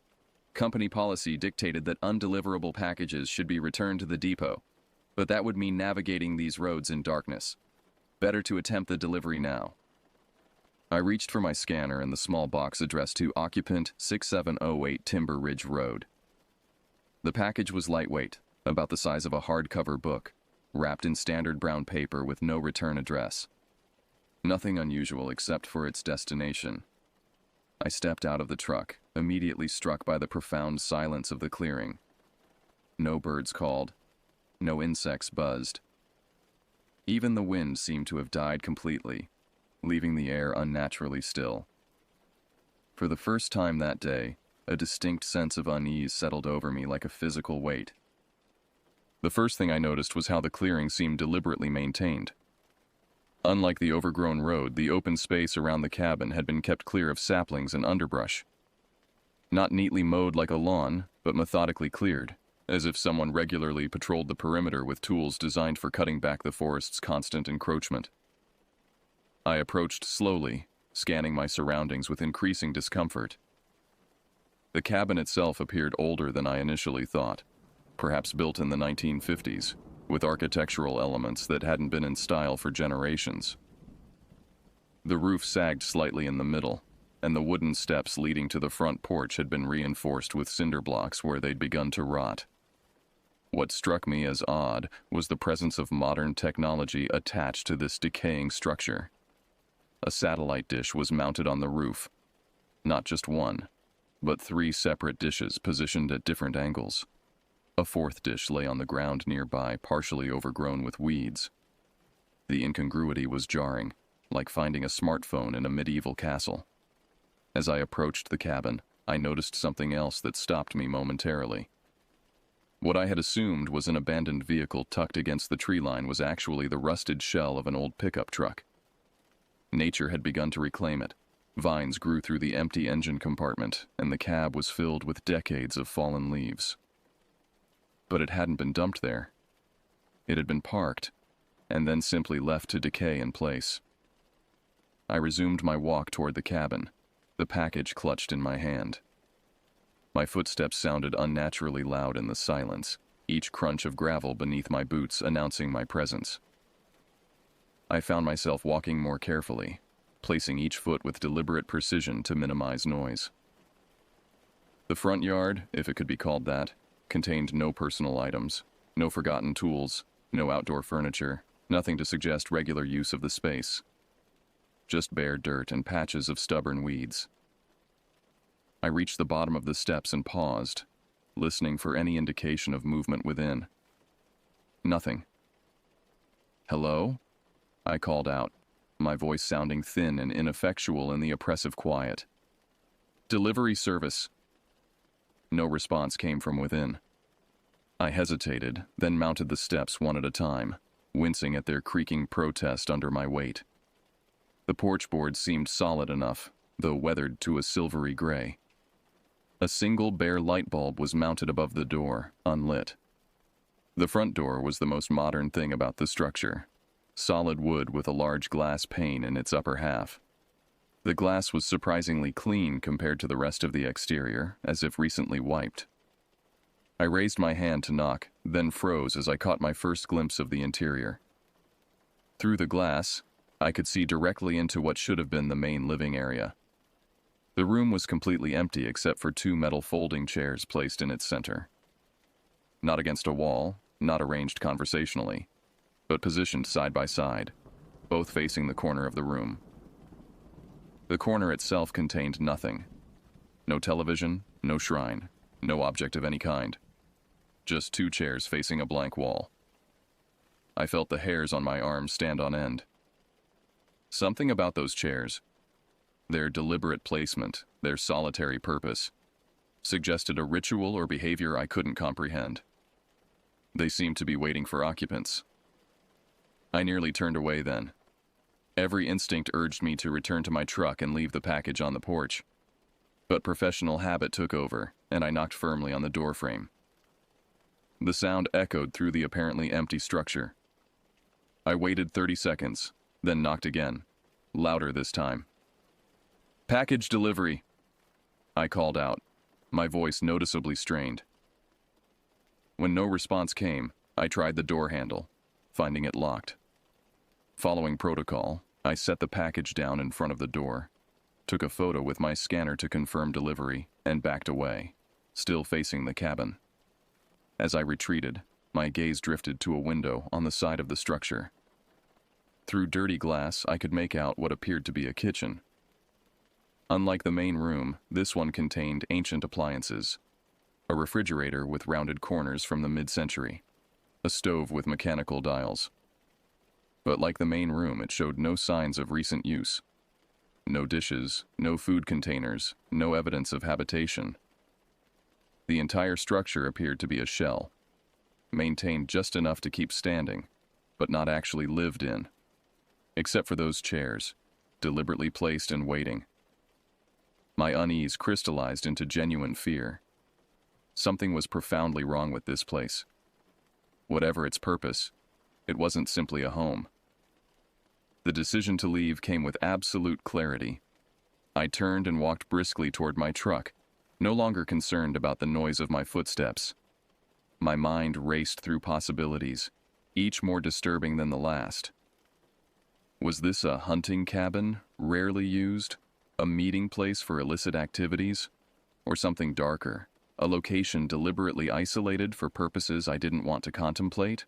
Company policy dictated that undeliverable packages should be returned to the depot, but that would mean navigating these roads in darkness. Better to attempt the delivery now. I reached for my scanner and the small box addressed to occupant 6708 Timber Ridge Road. The package was lightweight, about the size of a hardcover book, wrapped in standard brown paper with no return address. Nothing unusual except for its destination. I stepped out of the truck, immediately struck by the profound silence of the clearing. No birds called. No insects buzzed. Even the wind seemed to have died completely, leaving the air unnaturally still. For the first time that day, a distinct sense of unease settled over me like a physical weight. The first thing I noticed was how the clearing seemed deliberately maintained. Unlike the overgrown road, the open space around the cabin had been kept clear of saplings and underbrush. Not neatly mowed like a lawn, but methodically cleared, as if someone regularly patrolled the perimeter with tools designed for cutting back the forest's constant encroachment. I approached slowly, scanning my surroundings with increasing discomfort. The cabin itself appeared older than I initially thought, perhaps built in the 1950s, with architectural elements that hadn't been in style for generations. The roof sagged slightly in the middle, and the wooden steps leading to the front porch had been reinforced with cinder blocks where they'd begun to rot. What struck me as odd was the presence of modern technology attached to this decaying structure. A satellite dish was mounted on the roof. Not just one, but 3 separate dishes positioned at different angles. A 4th dish lay on the ground nearby, partially overgrown with weeds. The incongruity was jarring, like finding a smartphone in a medieval castle. As I approached the cabin, I noticed something else that stopped me momentarily. What I had assumed was an abandoned vehicle tucked against the tree line was actually the rusted shell of an old pickup truck. Nature had begun to reclaim it. Vines grew through the empty engine compartment, and the cab was filled with decades of fallen leaves. But it hadn't been dumped there. It had been parked, and then simply left to decay in place. I resumed my walk toward the cabin, the package clutched in my hand. My footsteps sounded unnaturally loud in the silence, each crunch of gravel beneath my boots announcing my presence. I found myself walking more carefully, placing each foot with deliberate precision to minimize noise. The front yard, if it could be called that, contained no personal items, no forgotten tools, no outdoor furniture, nothing to suggest regular use of the space. Just bare dirt and patches of stubborn weeds. I reached the bottom of the steps and paused, listening for any indication of movement within. Nothing. "Hello?" I called out, my voice sounding thin and ineffectual in the oppressive quiet. "Delivery service." No response came from within. I hesitated, then mounted the steps one at a time, wincing at their creaking protest under my weight. The porch boards seemed solid enough, though weathered to a silvery gray. A single bare light bulb was mounted above the door, unlit. The front door was the most modern thing about the structure. Solid wood with a large glass pane in its upper half. The glass was surprisingly clean compared to the rest of the exterior, as if recently wiped. I raised my hand to knock, then froze as I caught my first glimpse of the interior. Through the glass, I could see directly into what should have been the main living area. The room was completely empty except for 2 metal folding chairs placed in its center. Not against a wall, not arranged conversationally, but positioned side by side, both facing the corner of the room. The corner itself contained nothing. No television, no shrine, no object of any kind. Just 2 chairs facing a blank wall. I felt the hairs on my arms stand on end. Something about those chairs, their deliberate placement, their solitary purpose, suggested a ritual or behavior I couldn't comprehend. They seemed to be waiting for occupants. I nearly turned away then. Every instinct urged me to return to my truck and leave the package on the porch. But professional habit took over, and I knocked firmly on the door frame. The sound echoed through the apparently empty structure. I waited 30 seconds, then knocked again, louder this time. "Package delivery," I called out, my voice noticeably strained. When no response came, I tried the door handle, finding it locked. Following protocol, I set the package down in front of the door, took a photo with my scanner to confirm delivery, and backed away, still facing the cabin. As I retreated, my gaze drifted to a window on the side of the structure. Through dirty glass, I could make out what appeared to be a kitchen. Unlike the main room, this one contained ancient appliances. A refrigerator with rounded corners from the mid-century. A stove with mechanical dials. But like the main room, it showed no signs of recent use. No dishes, no food containers, no evidence of habitation. The entire structure appeared to be a shell, maintained just enough to keep standing, but not actually lived in. except for those chairs, deliberately placed and waiting. My unease crystallized into genuine fear. Something was profoundly wrong with this place. Whatever its purpose, it wasn't simply a home. The decision to leave came with absolute clarity. I turned and walked briskly toward my truck, no longer concerned about the noise of my footsteps. My mind raced through possibilities, each more disturbing than the last. Was this a hunting cabin, rarely used, a meeting place for illicit activities, or something darker, a location deliberately isolated for purposes I didn't want to contemplate?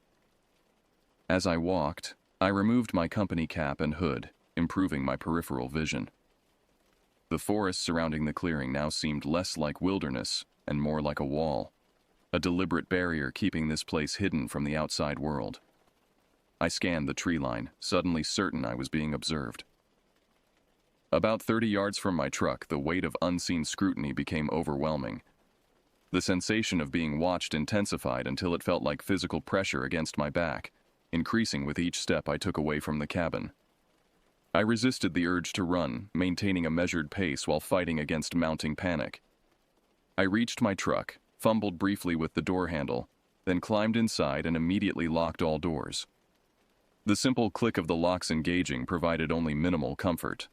As I walked, I removed my company cap and hood, improving my peripheral vision. The forest surrounding the clearing now seemed less like wilderness and more like a wall, a deliberate barrier keeping this place hidden from the outside world. I scanned the tree line, suddenly certain I was being observed. About 30 yards from my truck, the weight of unseen scrutiny became overwhelming. The sensation of being watched intensified until it felt like physical pressure against my back, increasing with each step I took away from the cabin. I resisted the urge to run, maintaining a measured pace while fighting against mounting panic. I reached my truck, fumbled briefly with the door handle, then climbed inside and immediately locked all doors. The simple click of the locks engaging provided only minimal comfort.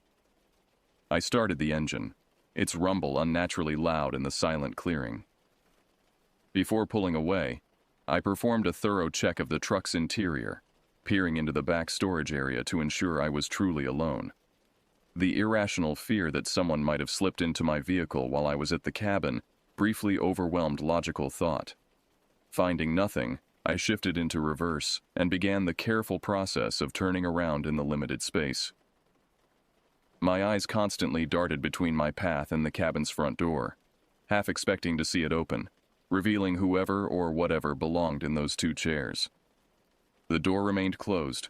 I started the engine, its rumble unnaturally loud in the silent clearing. Before pulling away, I performed a thorough check of the truck's interior, peering into the back storage area to ensure I was truly alone. The irrational fear that someone might have slipped into my vehicle while I was at the cabin briefly overwhelmed logical thought. Finding nothing, I shifted into reverse and began the careful process of turning around in the limited space. My eyes constantly darted between my path and the cabin's front door, half expecting to see it open, revealing whoever or whatever belonged in those two chairs. The door remained closed.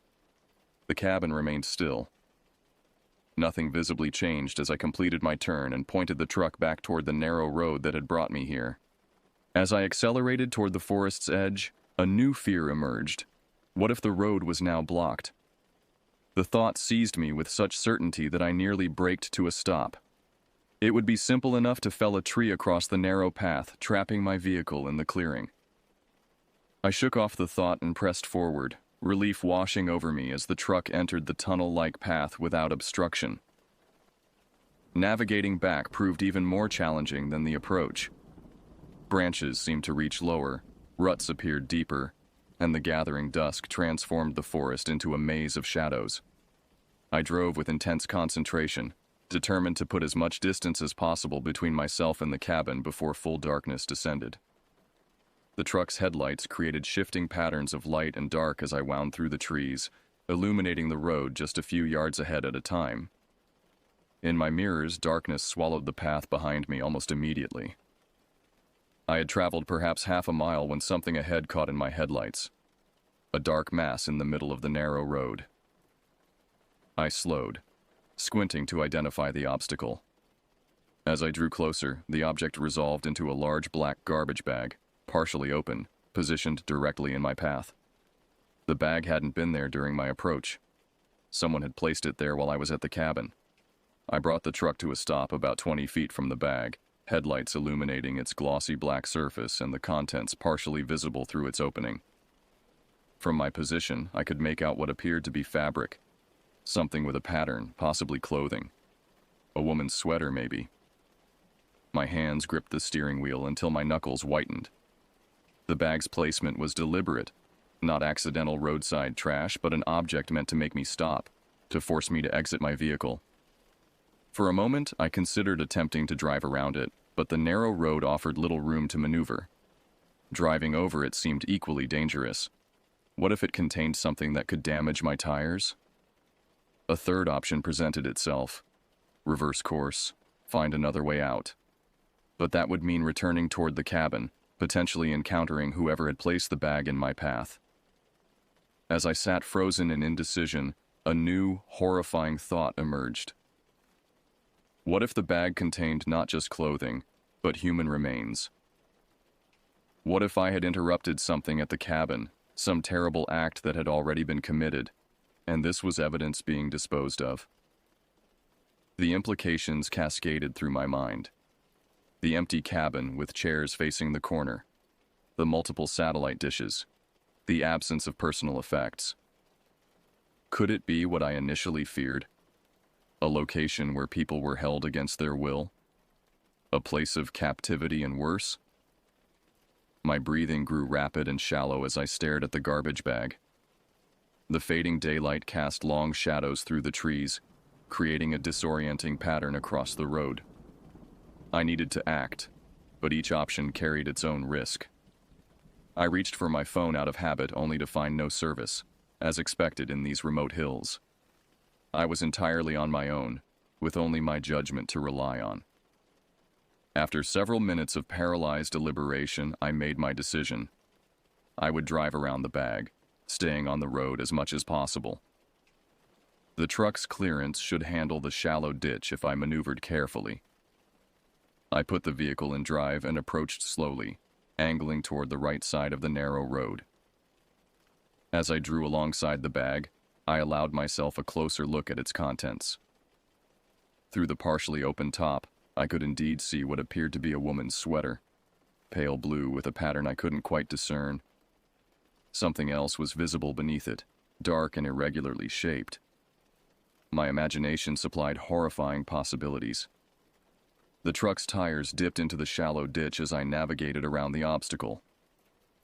The cabin remained still. Nothing visibly changed as I completed my turn and pointed the truck back toward the narrow road that had brought me here. As I accelerated toward the forest's edge, a new fear emerged. What if the road was now blocked? The thought seized me with such certainty that I nearly braked to a stop. It would be simple enough to fell a tree across the narrow path, trapping my vehicle in the clearing. I shook off the thought and pressed forward, relief washing over me as the truck entered the tunnel-like path without obstruction. Navigating back proved even more challenging than the approach. Branches seemed to reach lower, ruts appeared deeper, and the gathering dusk transformed the forest into a maze of shadows. I drove with intense concentration, determined to put as much distance as possible between myself and the cabin before full darkness descended. The truck's headlights created shifting patterns of light and dark as I wound through the trees, illuminating the road just a few yards ahead at a time. In my mirrors, darkness swallowed the path behind me almost immediately. I had traveled perhaps half a mile when something ahead caught in my headlights. A dark mass in the middle of the narrow road. I slowed, squinting to identify the obstacle. As I drew closer, the object resolved into a large black garbage bag, partially open, positioned directly in my path. The bag hadn't been there during my approach. Someone had placed it there while I was at the cabin. I brought the truck to a stop about 20 feet from the bag, headlights illuminating its glossy black surface and the contents partially visible through its opening. From my position, I could make out what appeared to be fabric, something with a pattern, possibly clothing. A woman's sweater, maybe. My hands gripped the steering wheel until my knuckles whitened. The bag's placement was deliberate, not accidental roadside trash, but an object meant to make me stop, to force me to exit my vehicle. For a moment, I considered attempting to drive around it, but the narrow road offered little room to maneuver. Driving over it seemed equally dangerous. What if it contained something that could damage my tires? A third option presented itself. Reverse course, find another way out. But that would mean returning toward the cabin, potentially encountering whoever had placed the bag in my path. As I sat frozen in indecision, a new, horrifying thought emerged. What if the bag contained not just clothing, but human remains? What if I had interrupted something at the cabin, some terrible act that had already been committed, and this was evidence being disposed of. The implications cascaded through my mind. The empty cabin with chairs facing the corner, the multiple satellite dishes, the absence of personal effects. Could it be what I initially feared? A location where people were held against their will? A place of captivity and worse? My breathing grew rapid and shallow as I stared at the garbage bag. The fading daylight cast long shadows through the trees, creating a disorienting pattern across the road. I needed to act, but each option carried its own risk. I reached for my phone out of habit only to find no service, as expected in these remote hills. I was entirely on my own, with only my judgment to rely on. After several minutes of paralyzed deliberation, I made my decision. I would drive around the bag, staying on the road as much as possible. The truck's clearance should handle the shallow ditch if I maneuvered carefully. I put the vehicle in drive and approached slowly, angling toward the right side of the narrow road. As I drew alongside the bag, I allowed myself a closer look at its contents. Through the partially open top, I could indeed see what appeared to be a woman's sweater, pale blue with a pattern I couldn't quite discern. Something else was visible beneath it, dark and irregularly shaped. My imagination supplied horrifying possibilities. The truck's tires dipped into the shallow ditch as I navigated around the obstacle.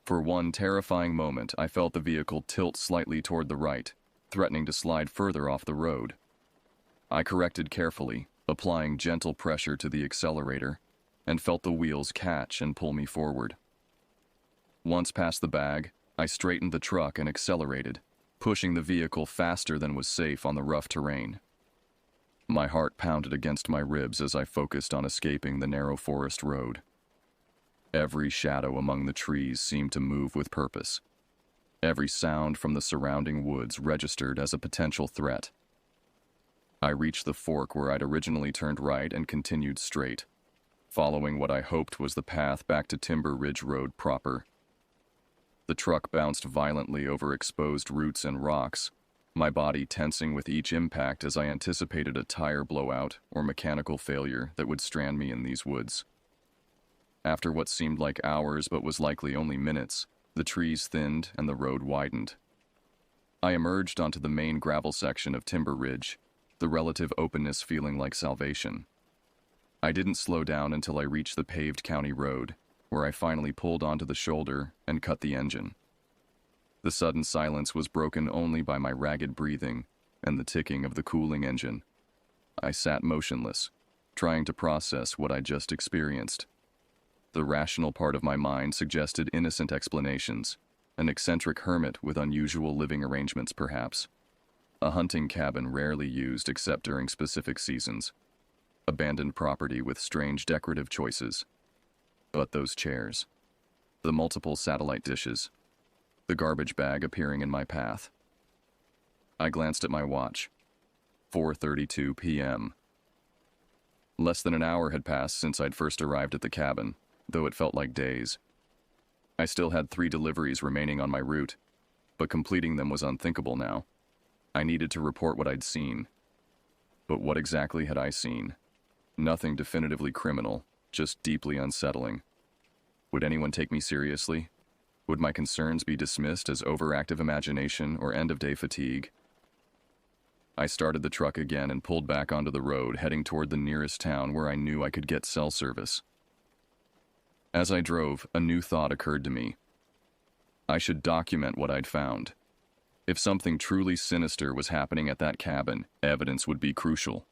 For one terrifying moment, I felt the vehicle tilt slightly toward the right, threatening to slide further off the road. I corrected carefully, applying gentle pressure to the accelerator, and felt the wheels catch and pull me forward. Once past the bag, I straightened the truck and accelerated, pushing the vehicle faster than was safe on the rough terrain. My heart pounded against my ribs as I focused on escaping the narrow forest road. Every shadow among the trees seemed to move with purpose. Every sound from the surrounding woods registered as a potential threat. I reached the fork where I'd originally turned right and continued straight, following what I hoped was the path back to Timber Ridge Road proper. The truck bounced violently over exposed roots and rocks, my body tensing with each impact as I anticipated a tire blowout or mechanical failure that would strand me in these woods. After what seemed like hours but was likely only minutes, the trees thinned and the road widened. I emerged onto the main gravel section of Timber Ridge, the relative openness feeling like salvation. I didn't slow down until I reached the paved county road, where I finally pulled onto the shoulder and cut the engine. The sudden silence was broken only by my ragged breathing and the ticking of the cooling engine. I sat motionless, trying to process what I'd just experienced. The rational part of my mind suggested innocent explanations, an eccentric hermit with unusual living arrangements perhaps, a hunting cabin rarely used except during specific seasons, abandoned property with strange decorative choices. But those chairs, the multiple satellite dishes, the garbage bag appearing in my path. I glanced at my watch. 4:32 p.m. Less than an hour had passed since I'd first arrived at the cabin, though it felt like days. I still had 3 deliveries remaining on my route, but completing them was unthinkable now. I needed to report what I'd seen. But what exactly had I seen? Nothing definitively criminal, just deeply unsettling. Would anyone take me seriously? Would my concerns be dismissed as overactive imagination or end-of-day fatigue? I started the truck again and pulled back onto the road, heading toward the nearest town where I knew I could get cell service. As I drove, a new thought occurred to me. I should document what I'd found. If something truly sinister was happening at that cabin, evidence would be crucial.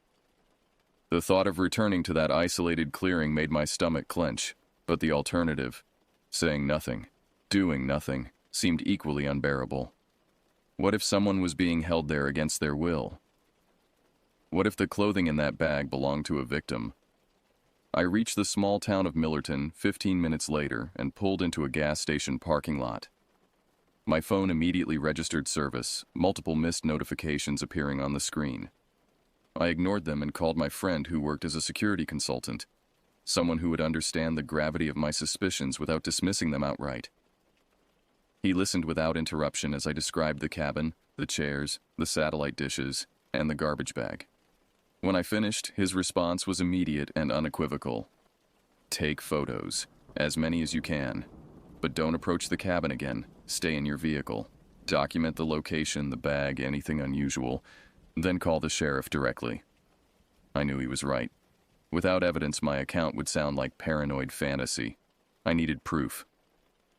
The thought of returning to that isolated clearing made my stomach clench, but the alternative, saying nothing, doing nothing, seemed equally unbearable. What if someone was being held there against their will? What if the clothing in that bag belonged to a victim? I reached the small town of Millerton 15 minutes later and pulled into a gas station parking lot. My phone immediately registered service, multiple missed notifications appearing on the screen. I ignored them and called my friend who worked as a security consultant, someone who would understand the gravity of my suspicions without dismissing them outright. He listened without interruption as I described the cabin, the chairs, the satellite dishes, and the garbage bag. When I finished, his response was immediate and unequivocal. Take photos, as many as you can, but don't approach the cabin again. Stay in your vehicle. Document the location, the bag, anything unusual, then call the sheriff directly. I knew he was right. Without evidence, my account would sound like paranoid fantasy. I needed proof.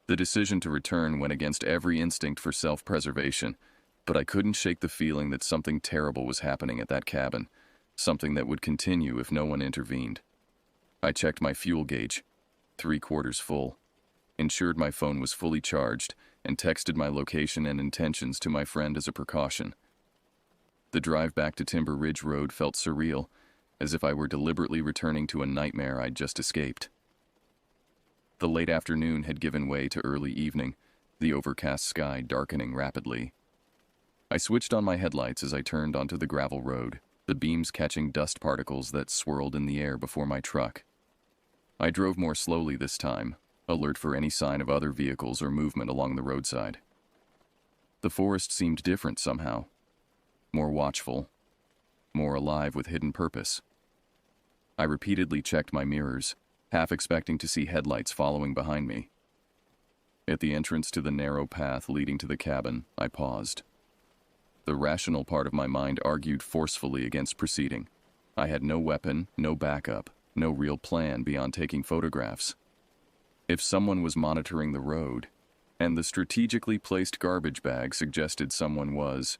The decision to return went against every instinct for self-preservation, but I couldn't shake the feeling that something terrible was happening at that cabin, something that would continue if no one intervened. I checked my fuel gauge, 3/4 full, ensured my phone was fully charged, and texted my location and intentions to my friend as a precaution. The drive back to Timber Ridge Road felt surreal, as if I were deliberately returning to a nightmare I'd just escaped. The late afternoon had given way to early evening, the overcast sky darkening rapidly. I switched on my headlights as I turned onto the gravel road, the beams catching dust particles that swirled in the air before my truck. I drove more slowly this time, alert for any sign of other vehicles or movement along the roadside. The forest seemed different somehow, more watchful, more alive with hidden purpose. I repeatedly checked my mirrors, half expecting to see headlights following behind me. At the entrance to the narrow path leading to the cabin, I paused. The rational part of my mind argued forcefully against proceeding. I had no weapon, no backup, no real plan beyond taking photographs. If someone was monitoring the road, and the strategically placed garbage bag suggested someone was,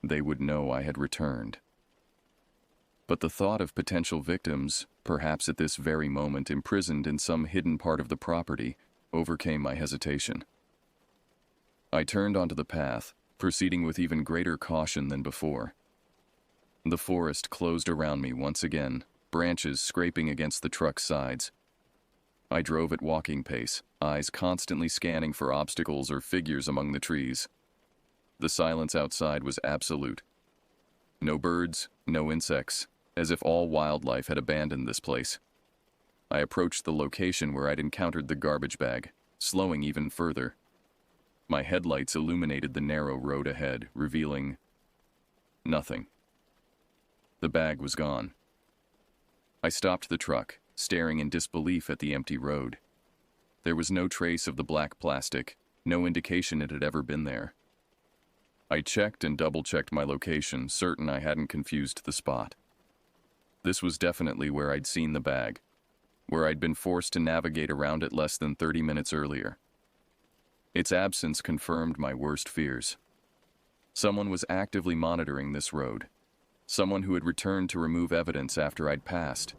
they would know I had returned. But the thought of potential victims, perhaps at this very moment imprisoned in some hidden part of the property, overcame my hesitation. I turned onto the path, proceeding with even greater caution than before. The forest closed around me once again, branches scraping against the truck's sides. I drove at walking pace, eyes constantly scanning for obstacles or figures among the trees. The silence outside was absolute. No birds, no insects, as if all wildlife had abandoned this place. I approached the location where I'd encountered the garbage bag, slowing even further. My headlights illuminated the narrow road ahead, revealing nothing. The bag was gone. I stopped the truck, staring in disbelief at the empty road. There was no trace of the black plastic, no indication it had ever been there. I checked and double-checked my location, certain I hadn't confused the spot. This was definitely where I'd seen the bag, where I'd been forced to navigate around it less than 30 minutes earlier. Its absence confirmed my worst fears. Someone was actively monitoring this road, someone who had returned to remove evidence after I'd passed.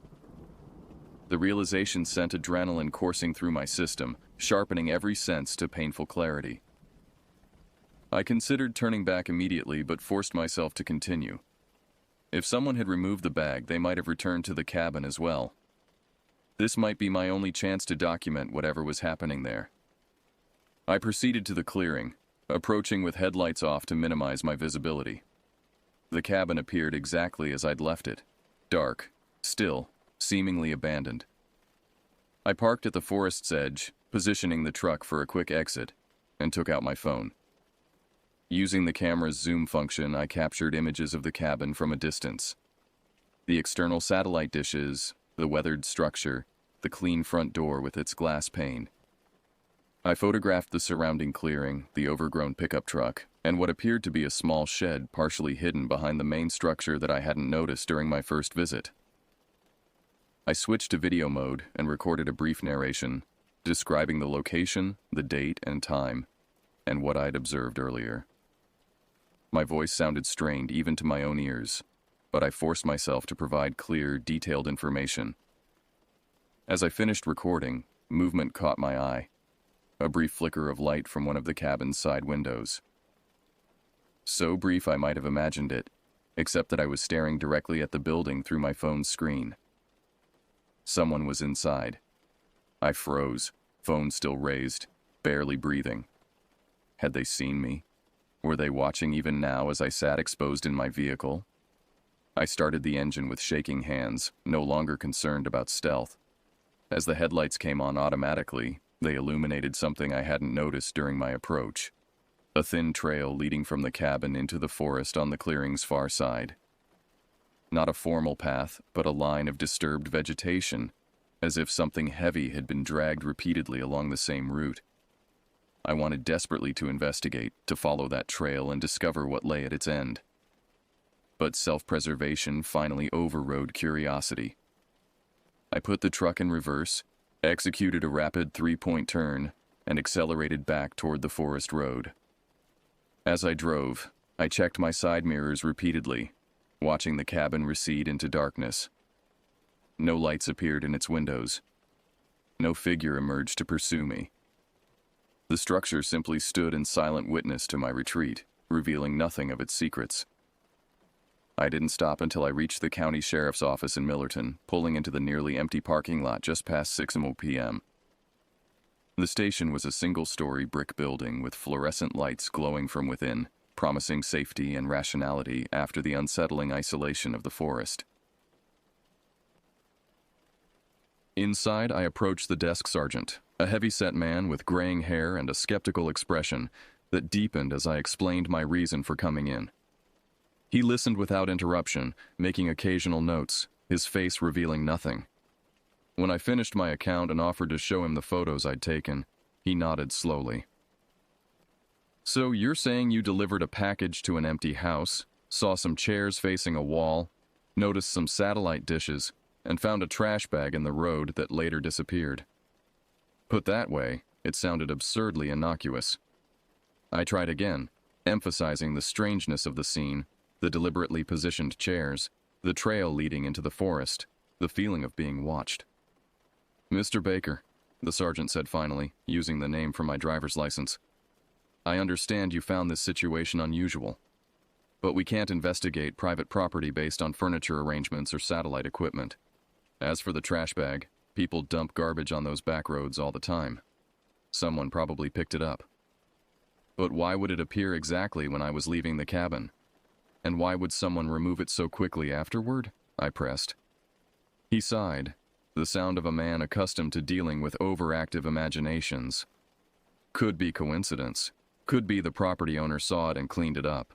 The realization sent adrenaline coursing through my system, sharpening every sense to painful clarity. I considered turning back immediately, but forced myself to continue. If someone had removed the bag, they might have returned to the cabin as well. This might be my only chance to document whatever was happening there. I proceeded to the clearing, approaching with headlights off to minimize my visibility. The cabin appeared exactly as I'd left it, dark, still, seemingly abandoned. I parked at the forest's edge, positioning the truck for a quick exit, and took out my phone. Using the camera's zoom function, I captured images of the cabin from a distance. The external satellite dishes, the weathered structure, the clean front door with its glass pane. I photographed the surrounding clearing, the overgrown pickup truck, and what appeared to be a small shed partially hidden behind the main structure that I hadn't noticed during my first visit. I switched to video mode and recorded a brief narration, describing the location, the date and time, and what I'd observed earlier. My voice sounded strained even to my own ears, but I forced myself to provide clear, detailed information. As I finished recording, movement caught my eye. A brief flicker of light from one of the cabin's side windows. So brief I might have imagined it, except that I was staring directly at the building through my phone's screen. Someone was inside. I froze, phone still raised, barely breathing. Had they seen me? Were they watching even now as I sat exposed in my vehicle? I started the engine with shaking hands, no longer concerned about stealth. As the headlights came on automatically, they illuminated something I hadn't noticed during my approach. a thin trail leading from the cabin into the forest on the clearing's far side. Not a formal path, but a line of disturbed vegetation, as if something heavy had been dragged repeatedly along the same route. I wanted desperately to investigate, to follow that trail and discover what lay at its end. But self-preservation finally overrode curiosity. I put the truck in reverse, executed a rapid three-point turn, and accelerated back toward the forest road. As I drove, I checked my side mirrors repeatedly, watching the cabin recede into darkness. No lights appeared in its windows. No figure emerged to pursue me. The structure simply stood in silent witness to my retreat, revealing nothing of its secrets. I didn't stop until I reached the county sheriff's office in Millerton, pulling into the nearly empty parking lot just past 6 p.m. The station was a single-story brick building with fluorescent lights glowing from within, promising safety and rationality after the unsettling isolation of the forest. Inside, I approached the desk sergeant, a heavy-set man with graying hair and a skeptical expression that deepened as I explained my reason for coming in. He listened without interruption, making occasional notes, his face revealing nothing. When I finished my account and offered to show him the photos I'd taken, he nodded slowly. "So you're saying you delivered a package to an empty house, saw some chairs facing a wall, noticed some satellite dishes, and found a trash bag in the road that later disappeared." Put that way, it sounded absurdly innocuous. I tried again, emphasizing the strangeness of the scene, the deliberately positioned chairs, the trail leading into the forest, the feeling of being watched. "Mr. Baker," the sergeant said finally, using the name from my driver's license, "I understand you found this situation unusual, but we can't investigate private property based on furniture arrangements or satellite equipment. As for the trash bag, people dump garbage on those back roads all the time. Someone probably picked it up. But why would it appear exactly when I was leaving the cabin? And why would someone remove it so quickly afterward?" I pressed. He sighed, the sound of a man accustomed to dealing with overactive imaginations. "Could be coincidence. Could be the property owner saw it and cleaned it up.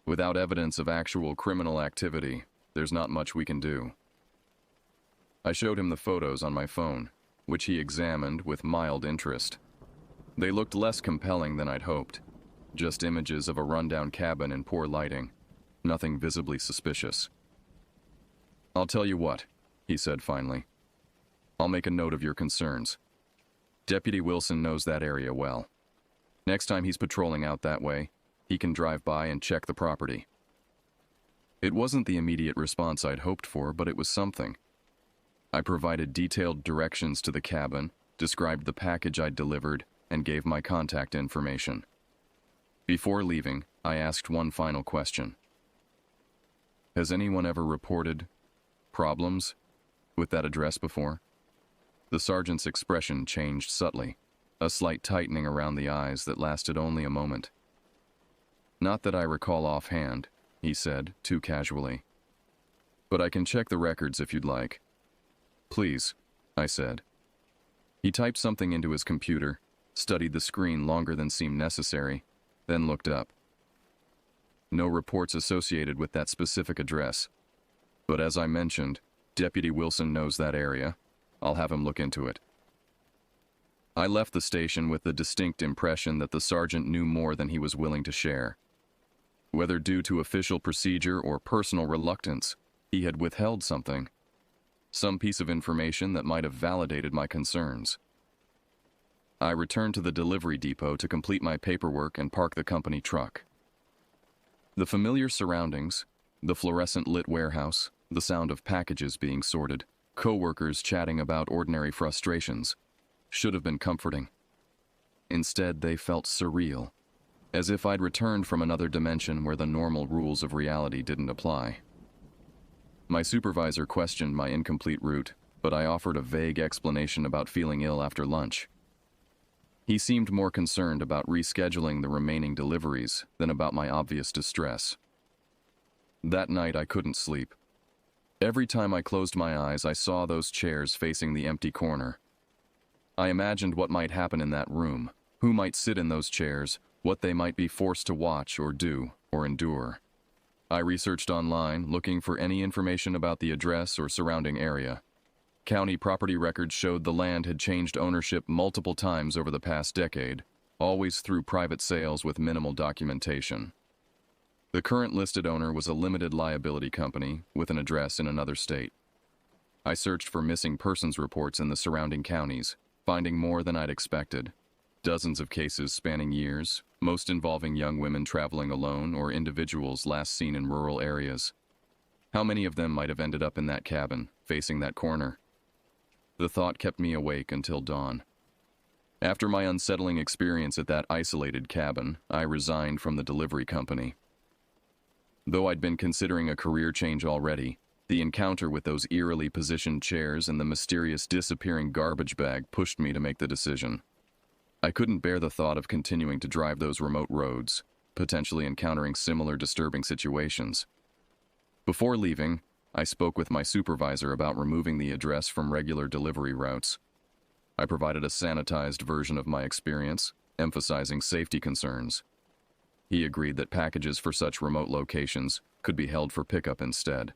Without evidence of actual criminal activity, there's not much we can do." I showed him the photos on my phone, which he examined with mild interest. They looked less compelling than I'd hoped. Just images of a rundown cabin in poor lighting. Nothing visibly suspicious. "I'll tell you what," he said finally. "I'll make a note of your concerns. Deputy Wilson knows that area well. Next time he's patrolling out that way, he can drive by and check the property." It wasn't the immediate response I'd hoped for, but it was something. I provided detailed directions to the cabin, described the package I'd delivered, and gave my contact information. Before leaving, I asked one final question. "Has anyone ever reported problems with that address before?" The sergeant's expression changed subtly, a slight tightening around the eyes that lasted only a moment. "Not that I recall offhand," he said, too casually. "But I can check the records if you'd like." "Please," I said. He typed something into his computer, studied the screen longer than seemed necessary, then looked up. "No reports associated with that specific address. But as I mentioned, Deputy Wilson knows that area. I'll have him look into it." I left the station with the distinct impression that the sergeant knew more than he was willing to share. Whether due to official procedure or personal reluctance, he had withheld something. Some piece of information that might have validated my concerns. I returned to the delivery depot to complete my paperwork and park the company truck. The familiar surroundings, the fluorescent lit warehouse, the sound of packages being sorted, co-workers chatting about ordinary frustrations, should have been comforting. Instead, they felt surreal, as if I'd returned from another dimension where the normal rules of reality didn't apply. My supervisor questioned my incomplete route, but I offered a vague explanation about feeling ill after lunch. He seemed more concerned about rescheduling the remaining deliveries than about my obvious distress. That night I couldn't sleep. Every time I closed my eyes, I saw those chairs facing the empty corner. I imagined what might happen in that room, who might sit in those chairs, what they might be forced to watch or do or endure. I researched online, looking for any information about the address or surrounding area. County property records showed the land had changed ownership multiple times over the past decade, always through private sales with minimal documentation. The current listed owner was a limited liability company with an address in another state. I searched for missing persons reports in the surrounding counties, finding more than I'd expected. Dozens of cases spanning years, most involving young women traveling alone or individuals last seen in rural areas. How many of them might have ended up in that cabin, facing that corner? The thought kept me awake until dawn. After my unsettling experience at that isolated cabin, I resigned from the delivery company. Though I'd been considering a career change already, the encounter with those eerily positioned chairs and the mysterious disappearing garbage bag pushed me to make the decision. I couldn't bear the thought of continuing to drive those remote roads, potentially encountering similar disturbing situations. Before leaving, I spoke with my supervisor about removing the address from regular delivery routes. I provided a sanitized version of my experience, emphasizing safety concerns. He agreed that packages for such remote locations could be held for pickup instead.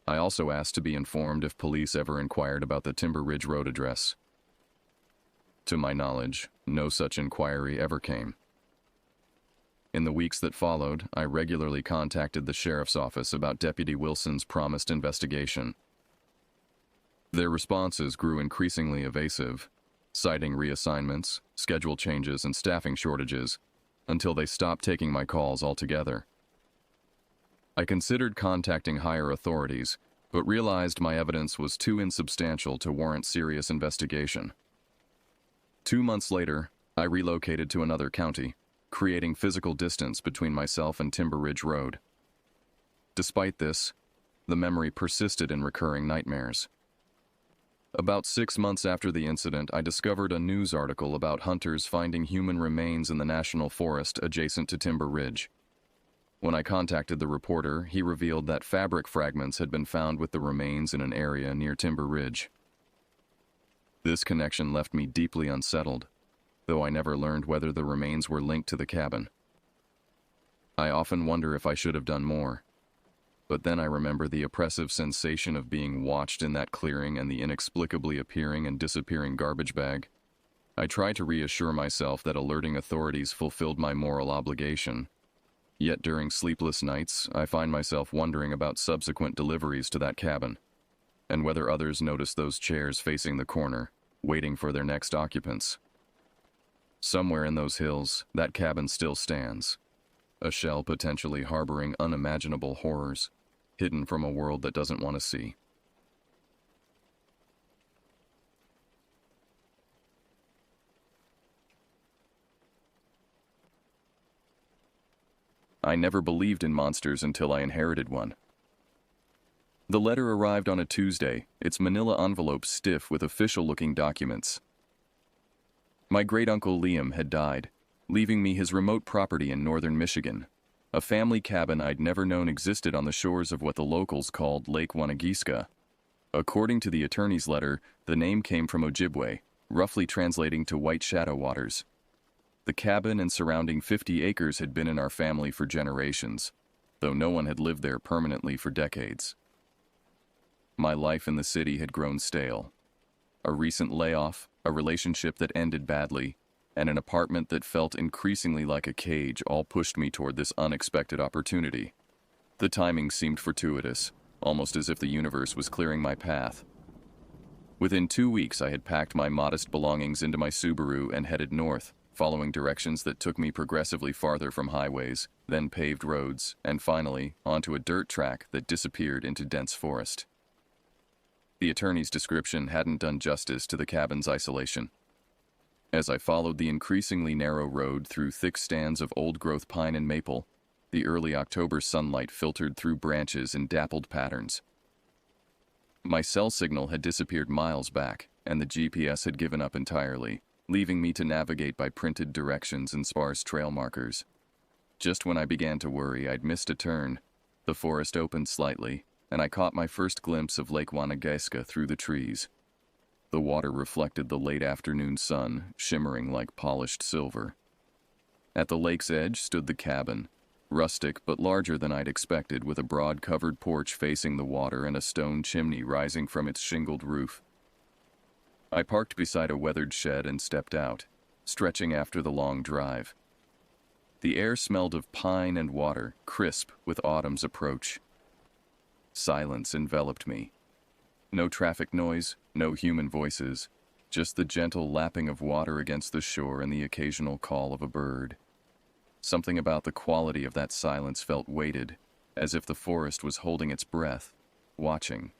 I also asked to be informed if police ever inquired about the Timber Ridge Road address. To my knowledge, no such inquiry ever came. In the weeks that followed, I regularly contacted the sheriff's office about Deputy Wilson's promised investigation. Their responses grew increasingly evasive, citing reassignments, schedule changes, and staffing shortages, until they stopped taking my calls altogether. I considered contacting higher authorities, but realized my evidence was too insubstantial to warrant serious investigation. 2 months later, I relocated to another county, creating physical distance between myself and Timber Ridge Road. Despite this, the memory persisted in recurring nightmares. About 6 months after the incident, I discovered a news article about hunters finding human remains in the national forest adjacent to Timber Ridge. When I contacted the reporter, he revealed that fabric fragments had been found with the remains in an area near Timber Ridge. This connection left me deeply unsettled, though I never learned whether the remains were linked to the cabin. I often wonder if I should have done more. But then I remember the oppressive sensation of being watched in that clearing and the inexplicably appearing and disappearing garbage bag. I try to reassure myself that alerting authorities fulfilled my moral obligation. Yet during sleepless nights, I find myself wondering about subsequent deliveries to that cabin, and whether others notice those chairs facing the corner, waiting for their next occupants. Somewhere in those hills, that cabin still stands, a shell potentially harboring unimaginable horrors, hidden from a world that doesn't want to see. I never believed in monsters until I inherited one. The letter arrived on a Tuesday, its manila envelope stiff with official-looking documents. My great-uncle Liam had died, leaving me his remote property in northern Michigan, a family cabin I'd never known existed on the shores of what the locals called Lake Wanagiska. According to the attorney's letter, the name came from Ojibwe, roughly translating to White Shadow Waters. The cabin and surrounding 50 acres had been in our family for generations, though no one had lived there permanently for decades. My life in the city had grown stale. A recent layoff, a relationship that ended badly, and an apartment that felt increasingly like a cage all pushed me toward this unexpected opportunity. The timing seemed fortuitous, almost as if the universe was clearing my path. Within 2 weeks, I had packed my modest belongings into my Subaru and headed north, following directions that took me progressively farther from highways, then paved roads, and finally onto a dirt track that disappeared into dense forest. The attorney's description hadn't done justice to the cabin's isolation. As I followed the increasingly narrow road through thick stands of old-growth pine and maple, the early October sunlight filtered through branches in dappled patterns. My cell signal had disappeared miles back, and the GPS had given up entirely, leaving me to navigate by printed directions and sparse trail markers. Just when I began to worry I'd missed a turn, the forest opened slightly, and I caught my first glimpse of Lake Wanagiska through the trees. The water reflected the late afternoon sun, shimmering like polished silver. At the lake's edge stood the cabin, rustic but larger than I'd expected, with a broad covered porch facing the water and a stone chimney rising from its shingled roof. I parked beside a weathered shed and stepped out, stretching after the long drive. The air smelled of pine and water, crisp with autumn's approach. Silence enveloped me. No traffic noise, no human voices, just the gentle lapping of water against the shore and the occasional call of a bird. Something about the quality of that silence felt weighted, as if the forest was holding its breath, watching.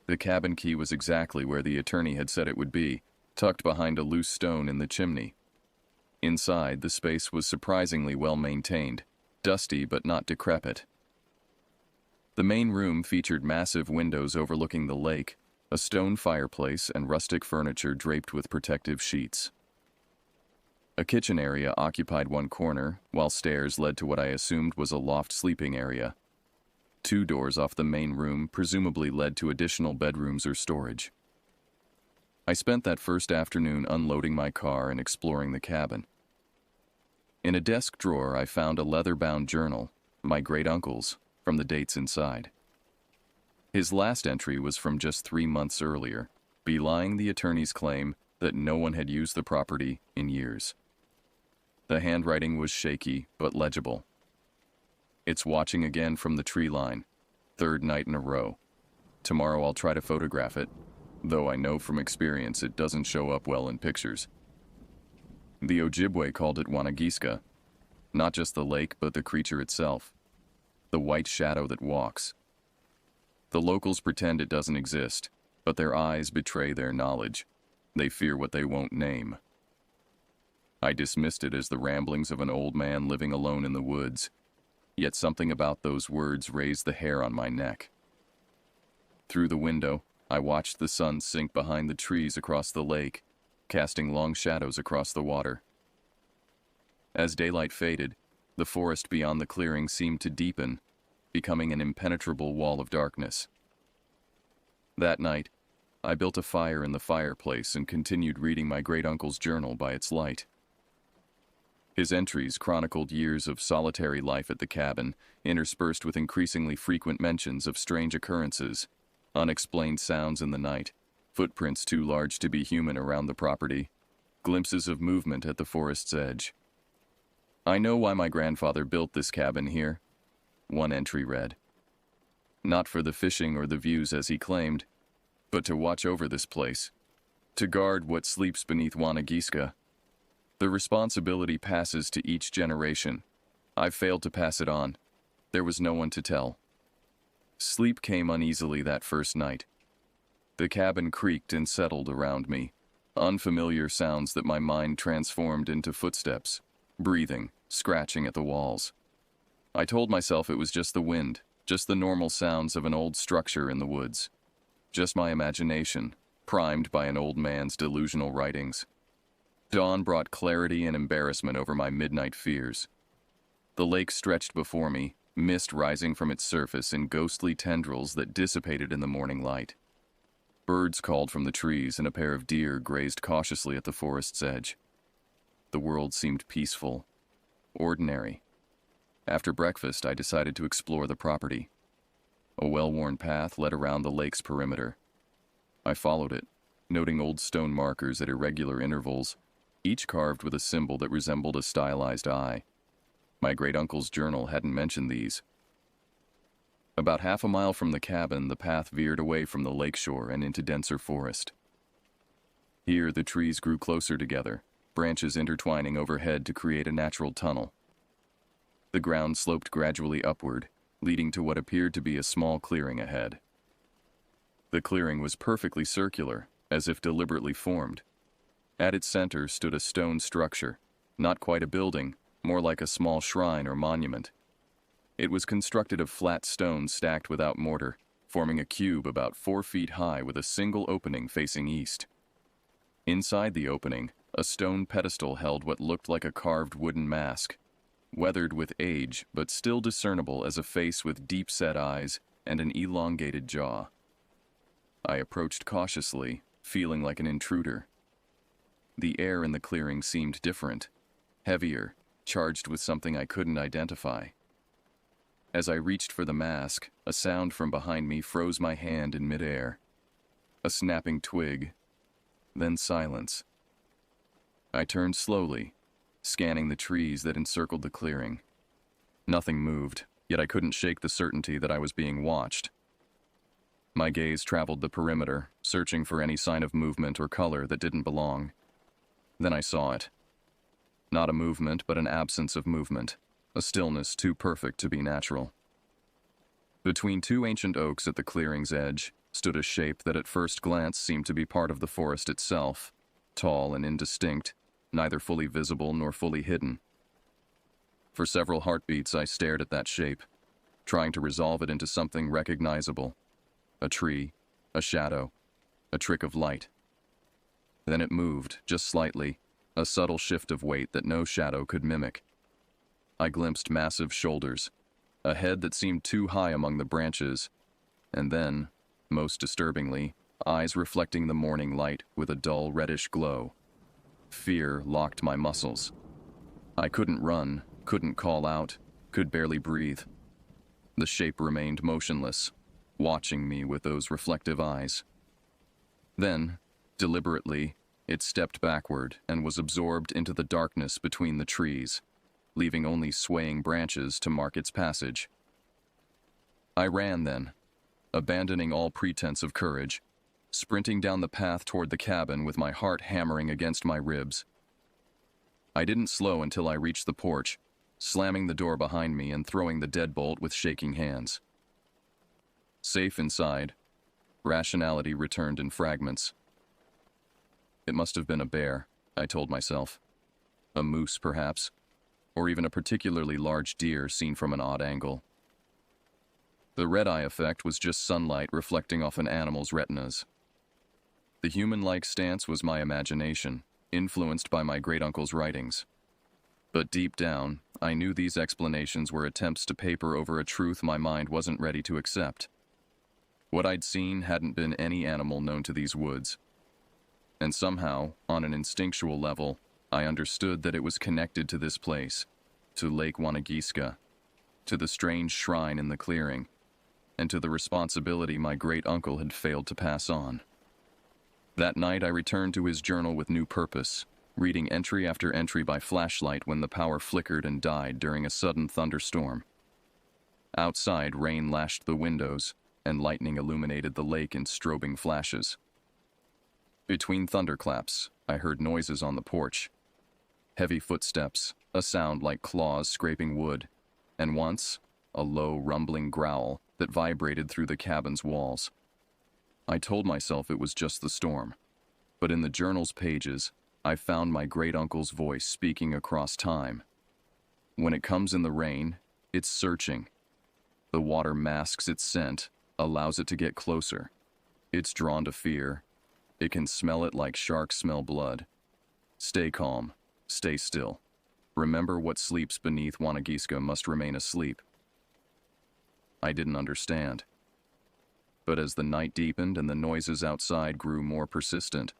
The cabin key was exactly where the attorney had said it would be, tucked behind a loose stone in the chimney. Inside, the space was surprisingly well maintained, dusty but not decrepit. The main room featured massive windows overlooking the lake, a stone fireplace, and rustic furniture draped with protective sheets. A kitchen area occupied one corner, while stairs led to what I assumed was a loft sleeping area. 2 doors off the main room presumably led to additional bedrooms or storage. I spent that first afternoon unloading my car and exploring the cabin. In a desk drawer, I found a leather-bound journal, my great-uncle's, from the dates inside. His last entry was from just 3 months earlier, belying the attorney's claim that no one had used the property in years. The handwriting was shaky but legible. "It's watching again from the tree line. 3rd night in a row. Tomorrow I'll try to photograph it, though I know from experience it doesn't show up well in pictures." The Ojibwe called it Wanagiska, not just the lake but the creature itself, the white shadow that walks. The locals pretend it doesn't exist, but their eyes betray their knowledge. They fear what they won't name. I dismissed it as the ramblings of an old man living alone in the woods, yet something about those words raised the hair on my neck. Through the window, I watched the sun sink behind the trees across the lake, casting long shadows across the water. As daylight faded, the forest beyond the clearing seemed to deepen, becoming an impenetrable wall of darkness. That night, I built a fire in the fireplace and continued reading my great-uncle's journal by its light. His entries chronicled years of solitary life at the cabin, interspersed with increasingly frequent mentions of strange occurrences, unexplained sounds in the night, footprints too large to be human around the property, glimpses of movement at the forest's edge. "I know why my grandfather built this cabin here," one entry read. "Not for the fishing or the views as he claimed, but to watch over this place, to guard what sleeps beneath Wanagiska. The responsibility passes to each generation. I've failed to pass it on. There was no one to tell." Sleep came uneasily that first night. The cabin creaked and settled around me, unfamiliar sounds that my mind transformed into footsteps, breathing, scratching at the walls. I told myself it was just the wind, just the normal sounds of an old structure in the woods. Just my imagination, primed by an old man's delusional writings. Dawn brought clarity and embarrassment over my midnight fears. The lake stretched before me, mist rising from its surface in ghostly tendrils that dissipated in the morning light. Birds called from the trees, and a pair of deer grazed cautiously at the forest's edge. The world seemed peaceful, ordinary. After breakfast, I decided to explore the property. A well-worn path led around the lake's perimeter. I followed it, noting old stone markers at irregular intervals, each carved with a symbol that resembled a stylized eye. My great-uncle's journal hadn't mentioned these. About half a mile from the cabin, the path veered away from the lakeshore and into denser forest. Here, the trees grew closer together, branches intertwining overhead to create a natural tunnel. The ground sloped gradually upward, leading to what appeared to be a small clearing ahead. The clearing was perfectly circular, as if deliberately formed. At its center stood a stone structure, not quite a building, more like a small shrine or monument. It was constructed of flat stone stacked without mortar, forming a cube about 4 feet high with a single opening facing east. Inside the opening, a stone pedestal held what looked like a carved wooden mask, weathered with age but still discernible as a face with deep-set eyes and an elongated jaw. I approached cautiously, feeling like an intruder. The air in the clearing seemed different, heavier, charged with something I couldn't identify. As I reached for the mask, a sound from behind me froze my hand in midair. A snapping twig, then silence. I turned slowly, scanning the trees that encircled the clearing. Nothing moved, yet I couldn't shake the certainty that I was being watched. My gaze traveled the perimeter, searching for any sign of movement or color that didn't belong. Then I saw it. Not a movement, but an absence of movement, a stillness too perfect to be natural. Between two ancient oaks at the clearing's edge stood a shape that at first glance seemed to be part of the forest itself, tall and indistinct, neither fully visible nor fully hidden. For several heartbeats I stared at that shape, trying to resolve it into something recognizable. A tree, a shadow, a trick of light. Then it moved, just slightly, a subtle shift of weight that no shadow could mimic. I glimpsed massive shoulders, a head that seemed too high among the branches, and then, most disturbingly, eyes reflecting the morning light with a dull reddish glow. Fear locked my muscles. I couldn't run, couldn't call out, could barely breathe. The shape remained motionless, watching me with those reflective eyes. Then, deliberately, it stepped backward and was absorbed into the darkness between the trees, leaving only swaying branches to mark its passage. I ran then, abandoning all pretense of courage, sprinting down the path toward the cabin with my heart hammering against my ribs. I didn't slow until I reached the porch, slamming the door behind me and throwing the deadbolt with shaking hands. Safe inside, rationality returned in fragments. It must have been a bear, I told myself. A moose, perhaps, or even a particularly large deer seen from an odd angle. The red-eye effect was just sunlight reflecting off an animal's retinas. The human-like stance was my imagination, influenced by my great-uncle's writings. But deep down, I knew these explanations were attempts to paper over a truth my mind wasn't ready to accept. What I'd seen hadn't been any animal known to these woods. And somehow, on an instinctual level, I understood that it was connected to this place, to Lake Wanagiska, to the strange shrine in the clearing, and to the responsibility my great-uncle had failed to pass on. That night I returned to his journal with new purpose, reading entry after entry by flashlight when the power flickered and died during a sudden thunderstorm. Outside, rain lashed the windows, and lightning illuminated the lake in strobing flashes. Between thunderclaps, I heard noises on the porch. Heavy footsteps, a sound like claws scraping wood, and once, a low, rumbling growl that vibrated through the cabin's walls. I told myself it was just the storm, but in the journal's pages, I found my great-uncle's voice speaking across time. When it comes in the rain, it's searching. The water masks its scent, allows it to get closer. It's drawn to fear. It can smell it like sharks smell blood. Stay calm. Stay still. Remember what sleeps beneath Wanagiska must remain asleep. I didn't understand. But as the night deepened and the noises outside grew more persistent,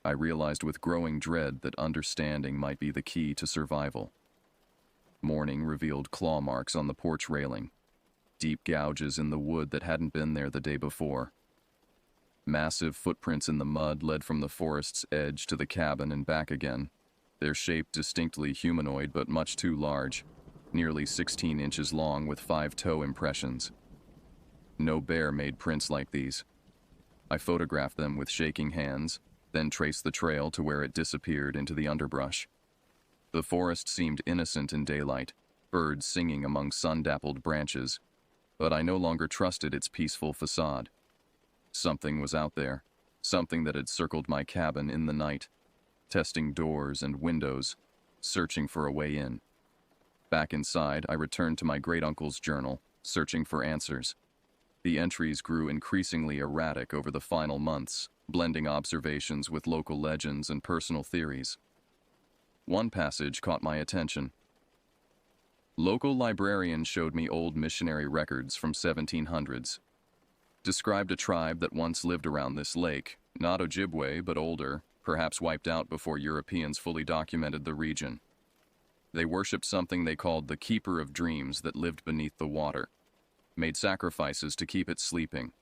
I realized with growing dread that understanding might be the key to survival. Morning revealed claw marks on the porch railing, deep gouges in the wood that hadn't been there the day before. Massive footprints in the mud led from the forest's edge to the cabin and back again, their shape distinctly humanoid but much too large, nearly 16 inches long with 5-toe impressions. No bear made prints like these. I photographed them with shaking hands, then traced the trail to where it disappeared into the underbrush. The forest seemed innocent in daylight, birds singing among sun-dappled branches, but I no longer trusted its peaceful facade. Something was out there, something that had circled my cabin in the night, testing doors and windows, searching for a way in. Back inside, I returned to my great-uncle's journal, searching for answers. The entries grew increasingly erratic over the final months, blending observations with local legends and personal theories. One passage caught my attention. Local librarians showed me old missionary records from 1700s. Described a tribe that once lived around this lake, not Ojibwe but older, perhaps wiped out before Europeans fully documented the region. They worshipped something they called the keeper of dreams that lived beneath the water, made sacrifices to keep it sleeping.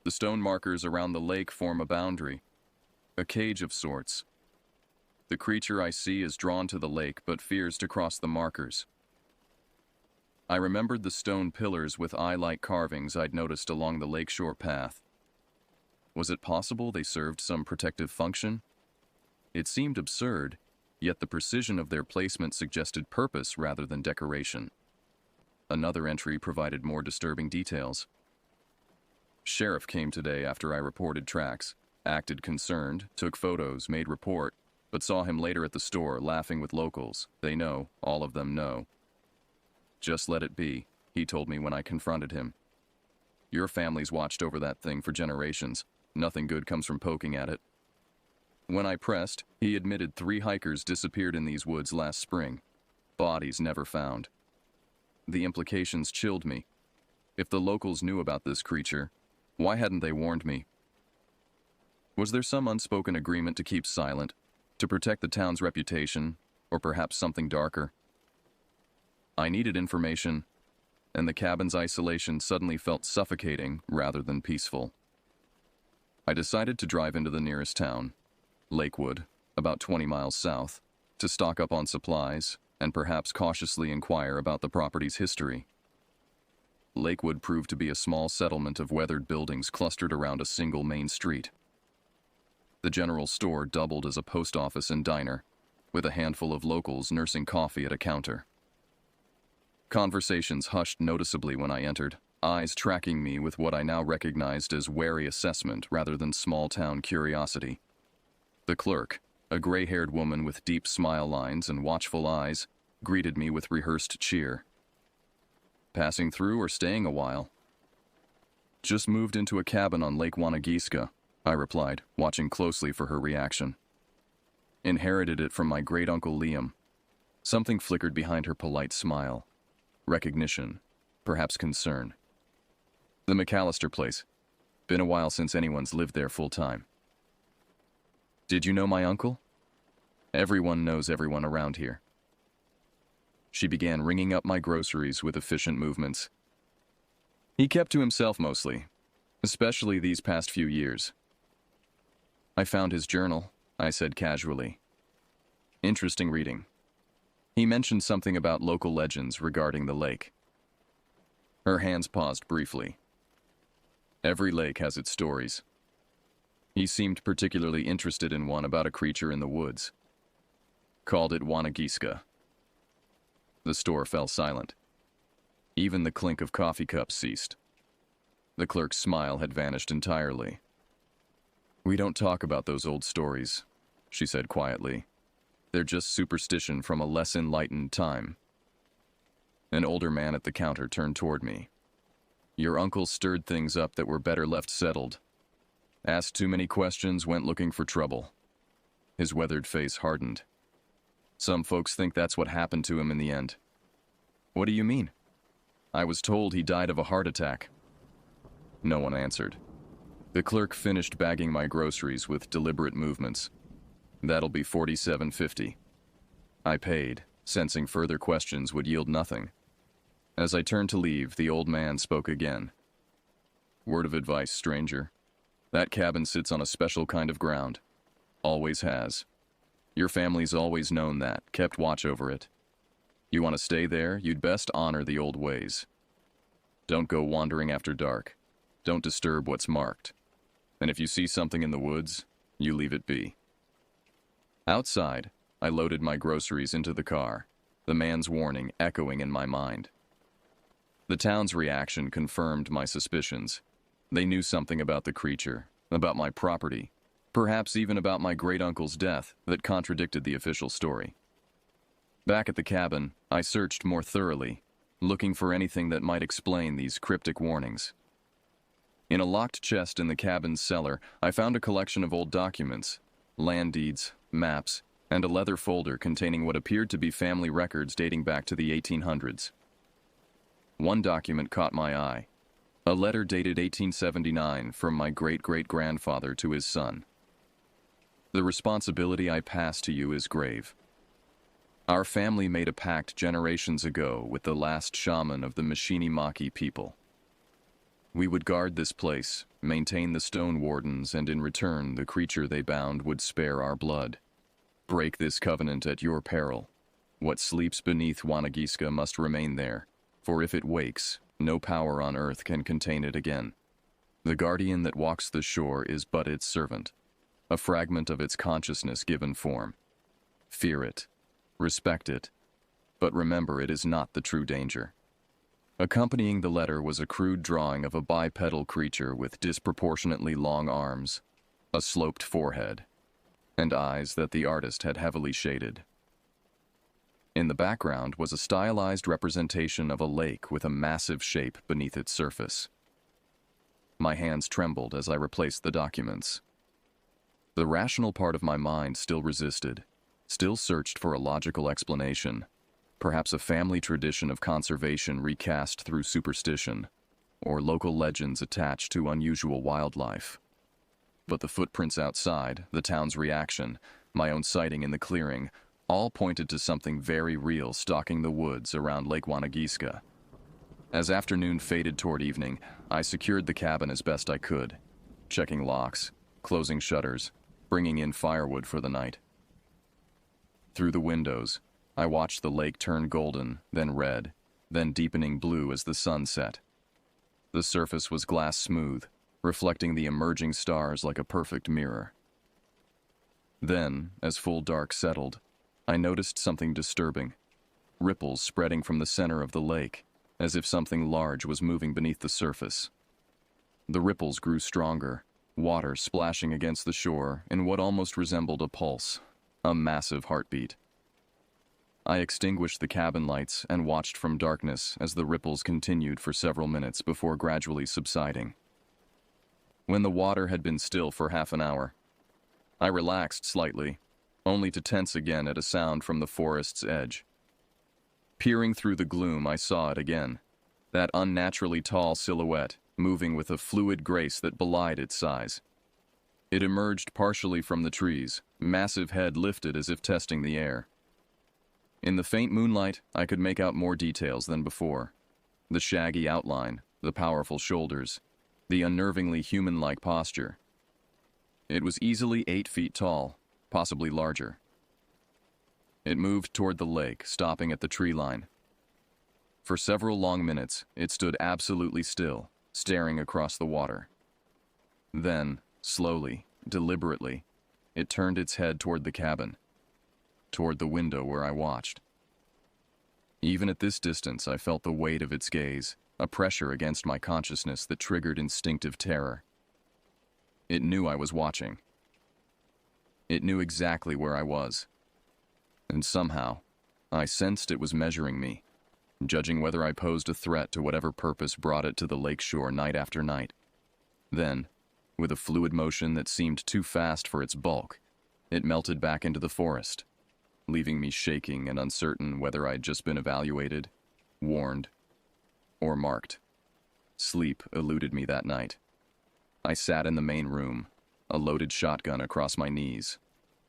The stone markers around the lake form a boundary, a cage of sorts. The creature I see is drawn to the lake but fears to cross the markers. I remembered the stone pillars with eye-like carvings I'd noticed along the lakeshore path. Was it possible they served some protective function? It seemed absurd, yet the precision of their placement suggested purpose rather than decoration. Another entry provided more disturbing details. Sheriff came today after I reported tracks, acted concerned, took photos, made report, but saw him later at the store laughing with locals. They know, all of them know. Just let it be, he told me when I confronted him. Your family's watched over that thing for generations. Nothing good comes from poking at it. When I pressed, he admitted 3 hikers disappeared in these woods last spring. Bodies never found. The implications chilled me. If the locals knew about this creature, why hadn't they warned me? Was there some unspoken agreement to keep silent, to protect the town's reputation, or perhaps something darker? I needed information, and the cabin's isolation suddenly felt suffocating rather than peaceful. I decided to drive into the nearest town, Lakewood, about 20 miles south, to stock up on supplies and perhaps cautiously inquire about the property's history. Lakewood proved to be a small settlement of weathered buildings clustered around a single main street. The general store doubled as a post office and diner, with a handful of locals nursing coffee at a counter. Conversations hushed noticeably when I entered, eyes tracking me with what I now recognized as wary assessment rather than small-town curiosity. The clerk, a gray-haired woman with deep smile lines and watchful eyes, greeted me with rehearsed cheer. Passing through or staying a while? Just moved into a cabin on Lake Wanagiska, I replied, watching closely for her reaction. Inherited it from my great-uncle Liam. Something flickered behind her polite smile. Recognition, perhaps concern. The McAllister place. Been a while since anyone's lived there full-time. Did you know my uncle? Everyone knows everyone around here. She began ringing up my groceries with efficient movements. He kept to himself mostly, especially these past few years. I found his journal, I said casually. Interesting reading. He mentioned something about local legends regarding the lake. Her hands paused briefly. Every lake has its stories. He seemed particularly interested in one about a creature in the woods. Called it Wanagiska. The store fell silent. Even the clink of coffee cups ceased. The clerk's smile had vanished entirely. We don't talk about those old stories, she said quietly. They're just superstition from a less enlightened time. An older man at the counter turned toward me. Your uncle stirred things up that were better left settled. Asked too many questions, went looking for trouble. His weathered face hardened. Some folks think that's what happened to him in the end. What do you mean? I was told he died of a heart attack. No one answered. The clerk finished bagging my groceries with deliberate movements. That'll be $47.50. I paid, sensing further questions would yield nothing. As I turned to leave, the old man spoke again. Word of advice, stranger. That cabin sits on a special kind of ground. Always has. Your family's always known that, kept watch over it. You want to stay there, you'd best honor the old ways. Don't go wandering after dark. Don't disturb what's marked. And if you see something in the woods, you leave it be. Outside, I loaded my groceries into the car, the man's warning echoing in my mind. The town's reaction confirmed my suspicions. They knew something about the creature, about my property, perhaps even about my great-uncle's death that contradicted the official story. Back at the cabin, I searched more thoroughly, looking for anything that might explain these cryptic warnings. In a locked chest in the cabin's cellar, I found a collection of old documents, land deeds, maps, and a leather folder containing what appeared to be family records dating back to the 1800s. One document caught my eye, a letter dated 1879 from my great-great-grandfather to his son. The responsibility I pass to you is grave. Our family made a pact generations ago with the last shaman of the Mishinimaki people. We would guard this place, maintain the stone wardens, and in return the creature they bound would spare our blood. Break this covenant at your peril. What sleeps beneath Wanagiska must remain there, for if it wakes, no power on earth can contain it again. The guardian that walks the shore is but its servant, a fragment of its consciousness given form. Fear it. Respect it. But remember, it is not the true danger. Accompanying the letter was a crude drawing of a bipedal creature with disproportionately long arms, a sloped forehead, and eyes that the artist had heavily shaded. In the background was a stylized representation of a lake with a massive shape beneath its surface. My hands trembled as I replaced the documents. The rational part of my mind still resisted, still searched for a logical explanation, perhaps a family tradition of conservation recast through superstition, or local legends attached to unusual wildlife. But the footprints outside, the town's reaction, my own sighting in the clearing, all pointed to something very real stalking the woods around Lake Wanagiska. As afternoon faded toward evening, I secured the cabin as best I could, checking locks, closing shutters, bringing in firewood for the night. Through the windows, I watched the lake turn golden, then red, then deepening blue as the sun set. The surface was glass smooth, reflecting the emerging stars like a perfect mirror. Then, as full dark settled, I noticed something disturbing. Ripples spreading from the center of the lake, as if something large was moving beneath the surface. The ripples grew stronger, water splashing against the shore in what almost resembled a pulse, a massive heartbeat. I extinguished the cabin lights and watched from darkness as the ripples continued for several minutes before gradually subsiding. When the water had been still for half an hour, I relaxed slightly, only to tense again at a sound from the forest's edge. Peering through the gloom, I saw it again, that unnaturally tall silhouette, moving with a fluid grace that belied its size. It emerged partially from the trees, massive head lifted as if testing the air. In the faint moonlight, I could make out more details than before. The shaggy outline, the powerful shoulders, the unnervingly human-like posture. It was easily 8 feet tall, possibly larger. It moved toward the lake, stopping at the tree line. For several long minutes, it stood absolutely still, staring across the water. Then, slowly, deliberately, it turned its head toward the cabin, toward the window where I watched. Even at this distance, I felt the weight of its gaze, a pressure against my consciousness that triggered instinctive terror. It knew I was watching. It knew exactly where I was. And somehow, I sensed it was measuring me, judging whether I posed a threat to whatever purpose brought it to the lakeshore night after night. Then, with a fluid motion that seemed too fast for its bulk, it melted back into the forest, leaving me shaking and uncertain whether I'd just been evaluated, warned, or marked. Sleep eluded me that night. I sat in the main room, a loaded shotgun across my knees,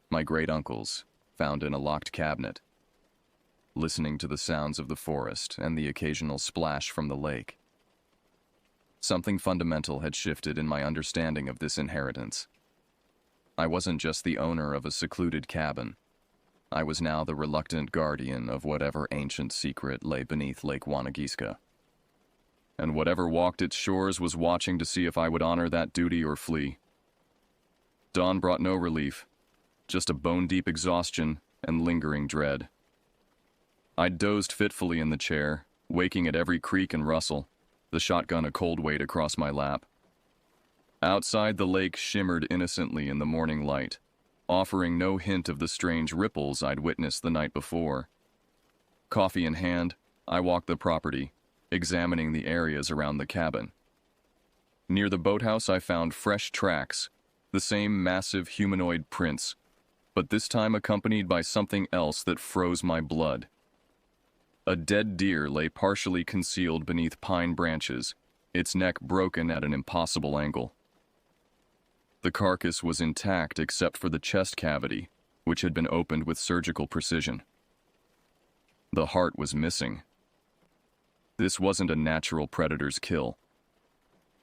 my great uncle's, found in a locked cabinet, listening to the sounds of the forest and the occasional splash from the lake. Something fundamental had shifted in my understanding of this inheritance. I wasn't just the owner of a secluded cabin. I was now the reluctant guardian of whatever ancient secret lay beneath Lake Wanagiska. And whatever walked its shores was watching to see if I would honor that duty or flee. Dawn brought no relief, just a bone-deep exhaustion and lingering dread. I dozed fitfully in the chair, waking at every creak and rustle, the shotgun a cold weight across my lap. Outside, the lake shimmered innocently in the morning light, offering no hint of the strange ripples I'd witnessed the night before. Coffee in hand, I walked the property, examining the areas around the cabin. Near the boathouse, I found fresh tracks, the same massive humanoid prints, but this time accompanied by something else that froze my blood. A dead deer lay partially concealed beneath pine branches, its neck broken at an impossible angle. The carcass was intact except for the chest cavity, which had been opened with surgical precision. The heart was missing. This wasn't a natural predator's kill.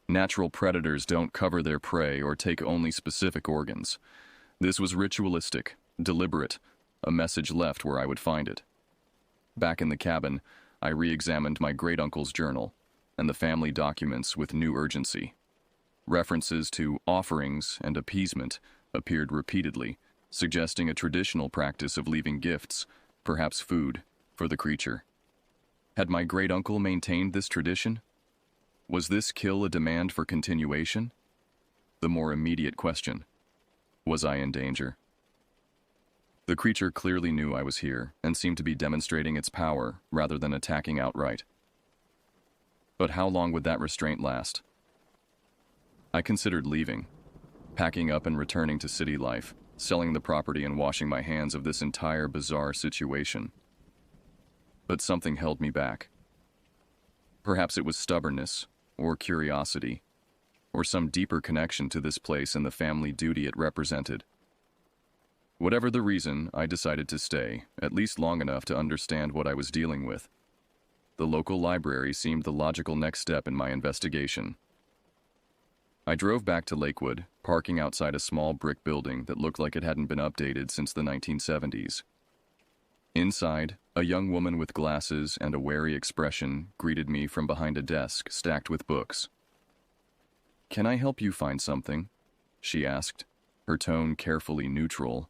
Natural predators don't cover their prey or take only specific organs. This was ritualistic, deliberate, a message left where I would find it. Back in the cabin, I re-examined my great-uncle's journal and the family documents with new urgency. References to offerings and appeasement appeared repeatedly, suggesting a traditional practice of leaving gifts, perhaps food, for the creature. Had my great-uncle maintained this tradition? Was this kill a demand for continuation? The more immediate question: was I in danger? The creature clearly knew I was here and seemed to be demonstrating its power rather than attacking outright. But how long would that restraint last? I considered leaving, packing up and returning to city life, selling the property and washing my hands of this entire bizarre situation. But something held me back. Perhaps it was stubbornness, or curiosity, or some deeper connection to this place and the family duty it represented. Whatever the reason, I decided to stay, at least long enough to understand what I was dealing with. The local library seemed the logical next step in my investigation. I drove back to Lakewood, parking outside a small brick building that looked like it hadn't been updated since the 1970s. Inside, a young woman with glasses and a wary expression greeted me from behind a desk stacked with books. "Can I help you find something?" she asked, her tone carefully neutral.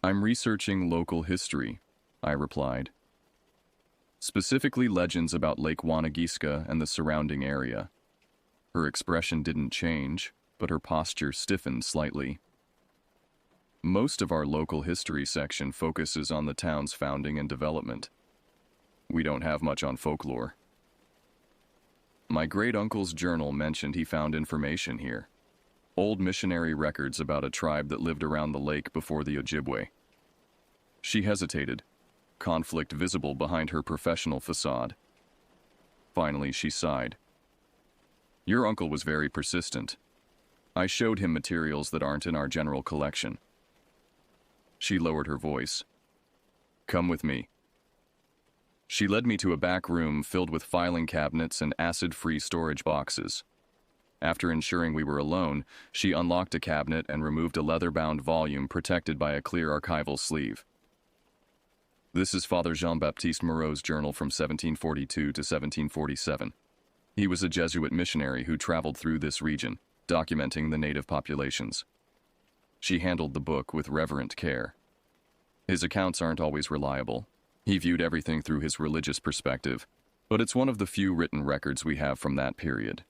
"I'm researching local history," I replied. "Specifically legends about Lake Wanagiska and the surrounding area." Her expression didn't change, but her posture stiffened slightly. "Most of our local history section focuses on the town's founding and development. We don't have much on folklore." My great-uncle's journal mentioned he found information here. Old missionary records about a tribe that lived around the lake before the Ojibwe. She hesitated, conflict visible behind her professional facade. Finally, she sighed. "Your uncle was very persistent. I showed him materials that aren't in our general collection." She lowered her voice. "Come with me." She led me to a back room filled with filing cabinets and acid-free storage boxes. After ensuring we were alone, she unlocked a cabinet and removed a leather-bound volume protected by a clear archival sleeve. "This is Father Jean-Baptiste Moreau's journal from 1742 to 1747. He was a Jesuit missionary who traveled through this region, documenting the native populations." She handled the book with reverent care. His accounts aren't always reliable. He viewed everything through his religious perspective, but it's one of the few written records we have from that period.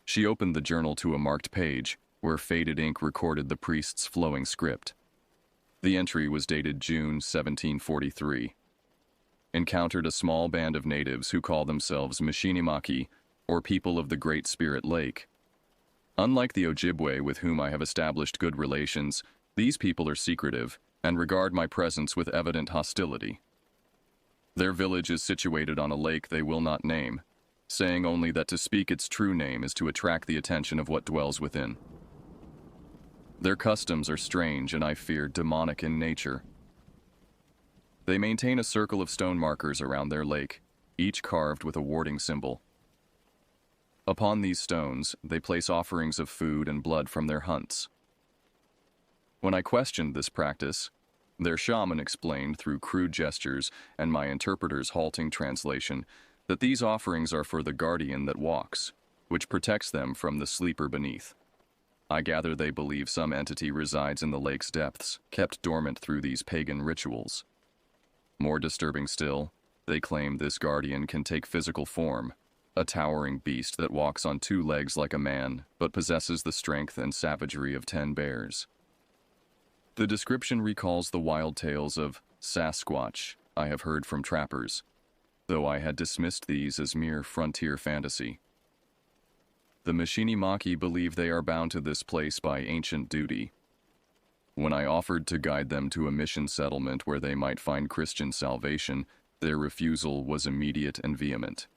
She opened the journal to a marked page, where faded ink recorded the priest's flowing script. The entry was dated June 1743. "Encountered a small band of natives who call themselves Mishinimaki, or People of the Great Spirit Lake. Unlike the Ojibwe with whom I have established good relations, these people are secretive and regard my presence with evident hostility. Their village is situated on a lake they will not name, saying only that to speak its true name is to attract the attention of what dwells within. Their customs are strange and I fear demonic in nature. They maintain a circle of stone markers around their lake, each carved with a warding symbol. Upon these stones, they place offerings of food and blood from their hunts. When I questioned this practice, their shaman explained through crude gestures and my interpreter's halting translation that these offerings are for the guardian that walks, which protects them from the sleeper beneath. I gather they believe some entity resides in the lake's depths, kept dormant through these pagan rituals. More disturbing still, they claim this guardian can take physical form, a towering beast that walks on two legs like a man, but possesses the strength and savagery of 10 bears. The description recalls the wild tales of Sasquatch I have heard from trappers, though I had dismissed these as mere frontier fantasy. The Mishinimaki believe they are bound to this place by ancient duty. When I offered to guide them to a mission settlement where they might find Christian salvation, their refusal was immediate and vehement.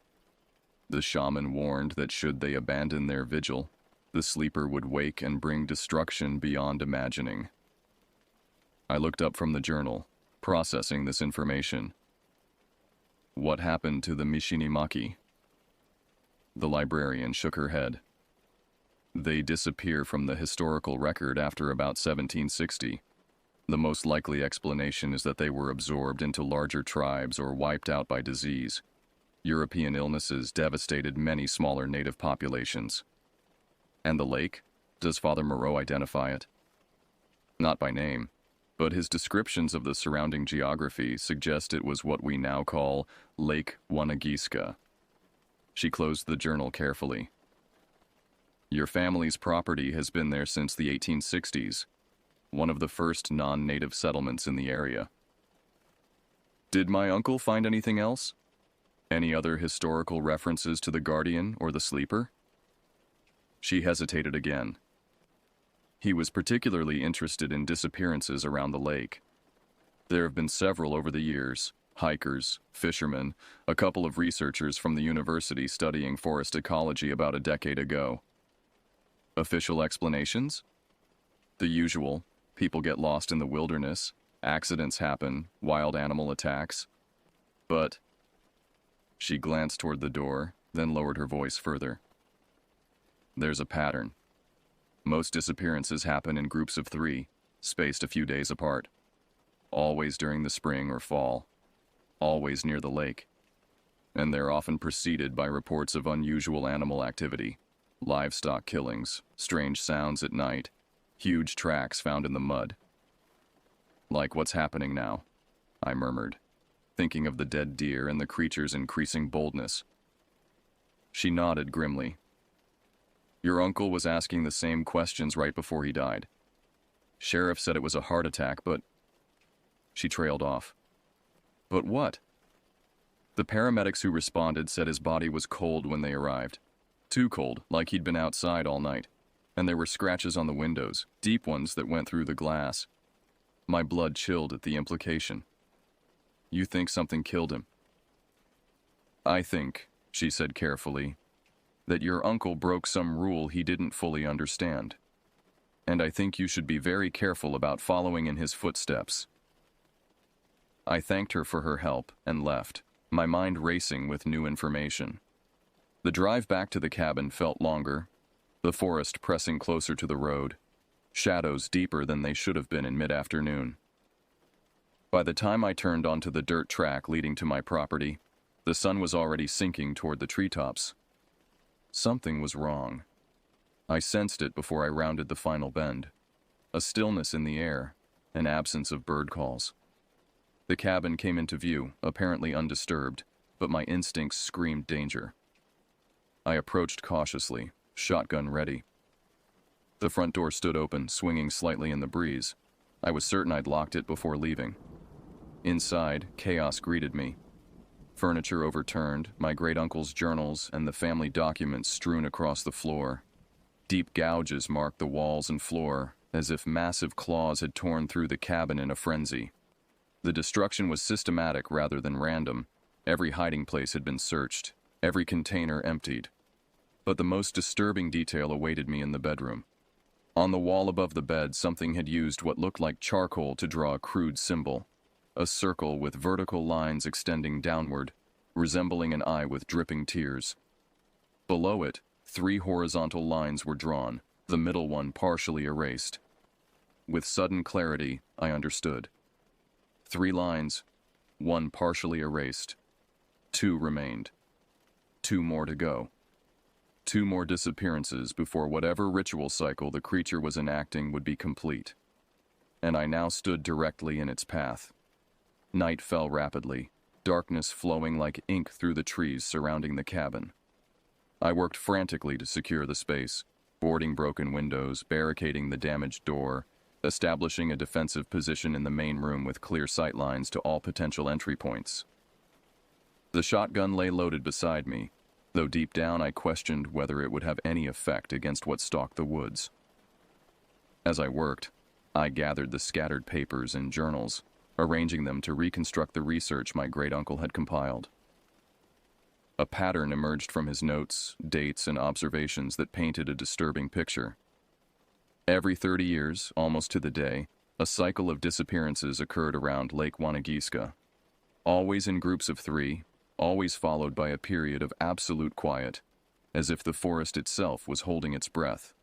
The shaman warned that should they abandon their vigil, the sleeper would wake and bring destruction beyond imagining. I looked up from the journal, processing this information, What happened to the Mishinimaki? The librarian shook her head. They disappear from the historical record after about 1760. The most likely explanation is that they were absorbed into larger tribes or wiped out by disease. European illnesses devastated many smaller native populations. And the lake? Does Father Moreau identify it? Not by name, but his descriptions of the surrounding geography suggest it was what we now call Lake Wanagiska. She closed the journal carefully. Your family's property has been there since the 1860s, one of the first non-native settlements in the area. Did my uncle find anything else? Any other historical references to the Guardian or the Sleeper? She hesitated again. He was particularly interested in disappearances around the lake. There have been several over the years: hikers, fishermen, a couple of researchers from the university studying forest ecology about a decade ago. Official explanations? The usual. People get lost in the wilderness, accidents happen, wild animal attacks. But... She glanced toward the door, then lowered her voice further. There's a pattern. Most disappearances happen in groups of 3, spaced a few days apart. Always during the spring or fall. Always near the lake. And they're often preceded by reports of unusual animal activity. Livestock killings, strange sounds at night, huge tracks found in the mud. Like what's happening now, I murmured, thinking of the dead deer and the creature's increasing boldness. She nodded grimly. Your uncle was asking the same questions right before he died. Sheriff said it was a heart attack, but... She trailed off. But what? The paramedics who responded said his body was cold when they arrived. Too cold, like he'd been outside all night. And there were scratches on the windows, deep ones that went through the glass. My blood chilled at the implication. You think something killed him? I think, she said carefully, that your uncle broke some rule he didn't fully understand. And I think you should be very careful about following in his footsteps. I thanked her for her help and left, my mind racing with new information. The drive back to the cabin felt longer, the forest pressing closer to the road, shadows deeper than they should have been in mid-afternoon. By the time I turned onto the dirt track leading to my property, the sun was already sinking toward the treetops. Something was wrong. I sensed it before I rounded the final bend. A stillness in the air, an absence of bird calls. The cabin came into view, apparently undisturbed, but my instincts screamed danger. I approached cautiously, shotgun ready. The front door stood open, swinging slightly in the breeze. I was certain I'd locked it before leaving. Inside, chaos greeted me. Furniture overturned, my great-uncle's journals and the family documents strewn across the floor. Deep gouges marked the walls and floor, as if massive claws had torn through the cabin in a frenzy. The destruction was systematic rather than random. Every hiding place had been searched, every container emptied. But the most disturbing detail awaited me in the bedroom. On the wall above the bed, something had used what looked like charcoal to draw a crude symbol. A circle with vertical lines extending downward, resembling an eye with dripping tears. Below it, 3 horizontal lines were drawn, the middle one partially erased. With sudden clarity, I understood. 3 lines, 1 partially erased. 2 remained. 2 more to go. 2 more disappearances before whatever ritual cycle the creature was enacting would be complete. And I now stood directly in its path. Night fell rapidly, darkness flowing like ink through the trees surrounding the cabin. I worked frantically to secure the space, boarding broken windows, barricading the damaged door, establishing a defensive position in the main room with clear sight lines to all potential entry points. The shotgun lay loaded beside me, though deep down I questioned whether it would have any effect against what stalked the woods. As I worked, I gathered the scattered papers and journals, arranging them to reconstruct the research my great-uncle had compiled. A pattern emerged from his notes, dates, and observations that painted a disturbing picture. Every 30 years, almost to the day, a cycle of disappearances occurred around Lake Wanagiska. Always in groups of 3, always followed by a period of absolute quiet, as if the forest itself was holding its breath.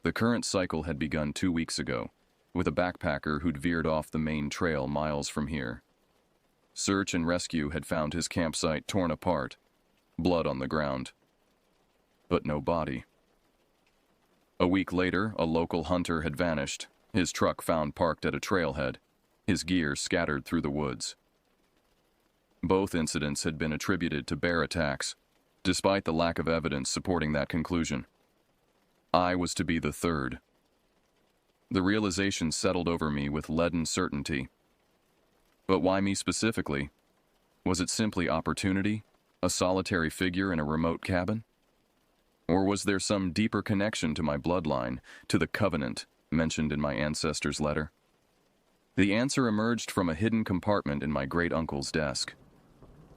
The current cycle had begun 2 weeks ago, with a backpacker who'd veered off the main trail miles from here. Search and rescue had found his campsite torn apart, blood on the ground, but no body. A week later, a local hunter had vanished, his truck found parked at a trailhead, his gear scattered through the woods. Both incidents had been attributed to bear attacks, despite the lack of evidence supporting that conclusion. I was to be the third. The realization settled over me with leaden certainty. But why me specifically? Was it simply opportunity, a solitary figure in a remote cabin? Or was there some deeper connection to my bloodline, to the covenant mentioned in my ancestor's letter? The answer emerged from a hidden compartment in my great-uncle's desk.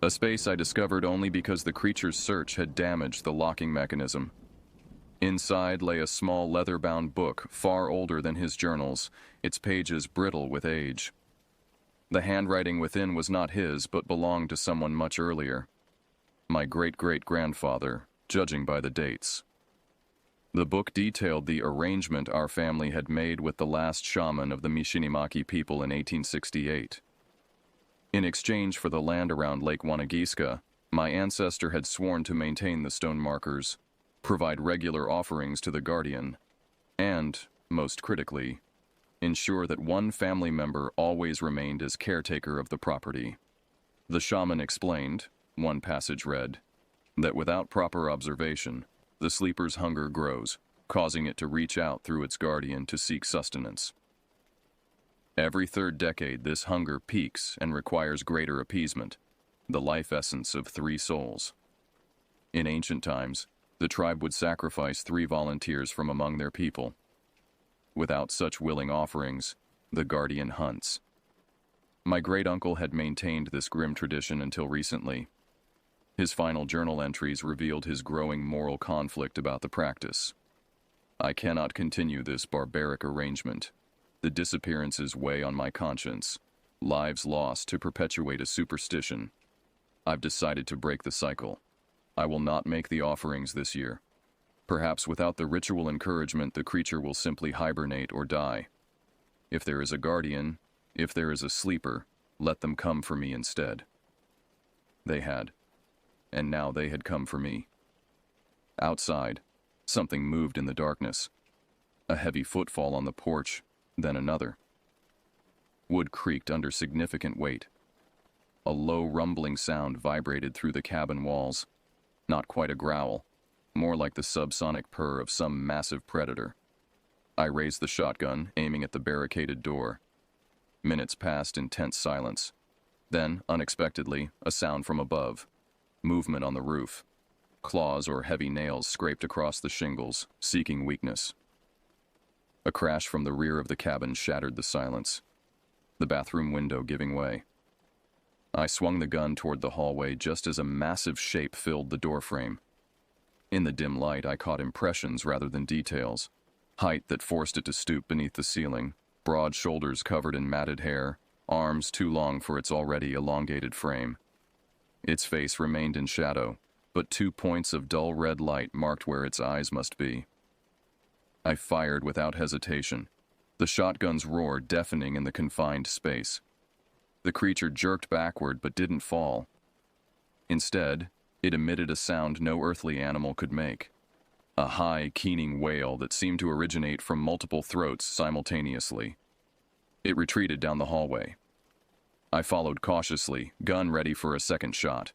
A space I discovered only because the creature's search had damaged the locking mechanism. Inside lay a small leather-bound book far older than his journals, its pages brittle with age. The handwriting within was not his, but belonged to someone much earlier. My great-great-grandfather, judging by the dates. The book detailed the arrangement our family had made with the last shaman of the Mishinimaki people in 1868. In exchange for the land around Lake Wanagiska, my ancestor had sworn to maintain the stone markers, provide regular offerings to the guardian, and, most critically, ensure that one family member always remained as caretaker of the property. The shaman explained, one passage read, that without proper observation, the sleeper's hunger grows, causing it to reach out through its guardian to seek sustenance. Every third decade, this hunger peaks and requires greater appeasement, the life essence of 3 souls. In ancient times, the tribe would sacrifice 3 volunteers from among their people. Without such willing offerings, the guardian hunts. My great-uncle had maintained this grim tradition until recently. His final journal entries revealed his growing moral conflict about the practice. I cannot continue this barbaric arrangement. The disappearances weigh on my conscience, lives lost to perpetuate a superstition. I've decided to break the cycle. I will not make the offerings this year. Perhaps without the ritual encouragement, the creature will simply hibernate or die. If there is a guardian, if there is a sleeper, let them come for me instead. They had. And now they had come for me. Outside, something moved in the darkness. A heavy footfall on the porch, then another. Wood creaked under significant weight. A low rumbling sound vibrated through the cabin walls. Not quite a growl, more like the subsonic purr of some massive predator. I raised the shotgun, aiming at the barricaded door. Minutes passed in tense silence. Then, unexpectedly, a sound from above. Movement on the roof. Claws or heavy nails scraped across the shingles, seeking weakness. A crash from the rear of the cabin shattered the silence, the bathroom window giving way. I swung the gun toward the hallway just as a massive shape filled the doorframe. In the dim light, I caught impressions rather than details. Height that forced it to stoop beneath the ceiling, broad shoulders covered in matted hair, arms too long for its already elongated frame. Its face remained in shadow, but 2 points of dull red light marked where its eyes must be. I fired without hesitation, the shotgun's roar deafening in the confined space. The creature jerked backward but didn't fall. Instead, it emitted a sound no earthly animal could make. A high, keening wail that seemed to originate from multiple throats simultaneously. It retreated down the hallway. I followed cautiously, gun ready for a second shot.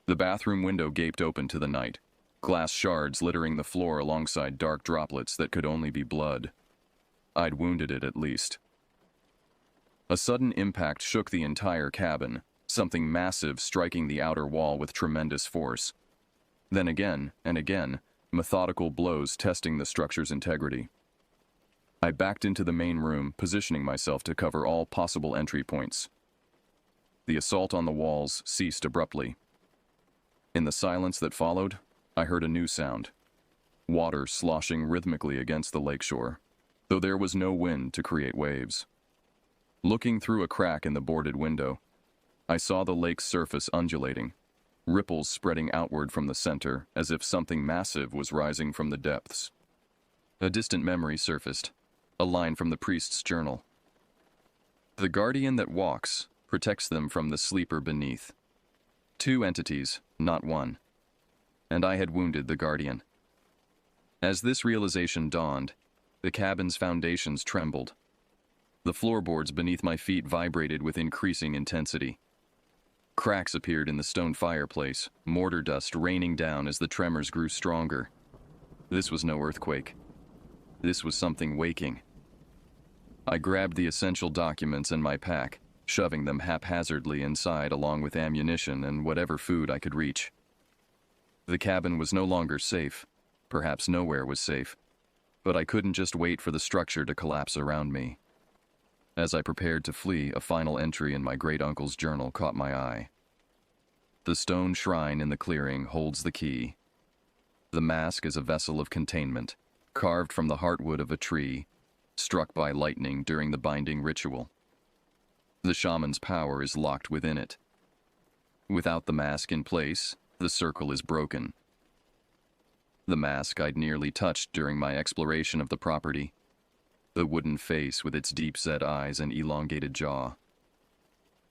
The bathroom window gaped open to the night, glass shards littering the floor alongside dark droplets that could only be blood. I'd wounded it at least. A sudden impact shook the entire cabin, something massive striking the outer wall with tremendous force. Then again and again, methodical blows testing the structure's integrity. I backed into the main room, positioning myself to cover all possible entry points. The assault on the walls ceased abruptly. In the silence that followed, I heard a new sound. Water sloshing rhythmically against the lakeshore, though there was no wind to create waves. Looking through a crack in the boarded window, I saw the lake's surface undulating, ripples spreading outward from the center as if something massive was rising from the depths. A distant memory surfaced, a line from the priest's journal. The guardian that walks protects them from the sleeper beneath. Two entities, not one. And I had wounded the guardian. As this realization dawned, the cabin's foundations trembled. The floorboards beneath my feet vibrated with increasing intensity. Cracks appeared in the stone fireplace, mortar dust raining down as the tremors grew stronger. This was no earthquake. This was something waking. I grabbed the essential documents in my pack, shoving them haphazardly inside along with ammunition and whatever food I could reach. The cabin was no longer safe. Perhaps nowhere was safe. But I couldn't just wait for the structure to collapse around me. As I prepared to flee, a final entry in my great-uncle's journal caught my eye. The stone shrine in the clearing holds the key. The mask is a vessel of containment, carved from the heartwood of a tree, struck by lightning during the binding ritual. The shaman's power is locked within it. Without the mask in place, the circle is broken. The mask I'd nearly touched during my exploration of the property. The wooden face with its deep-set eyes and elongated jaw.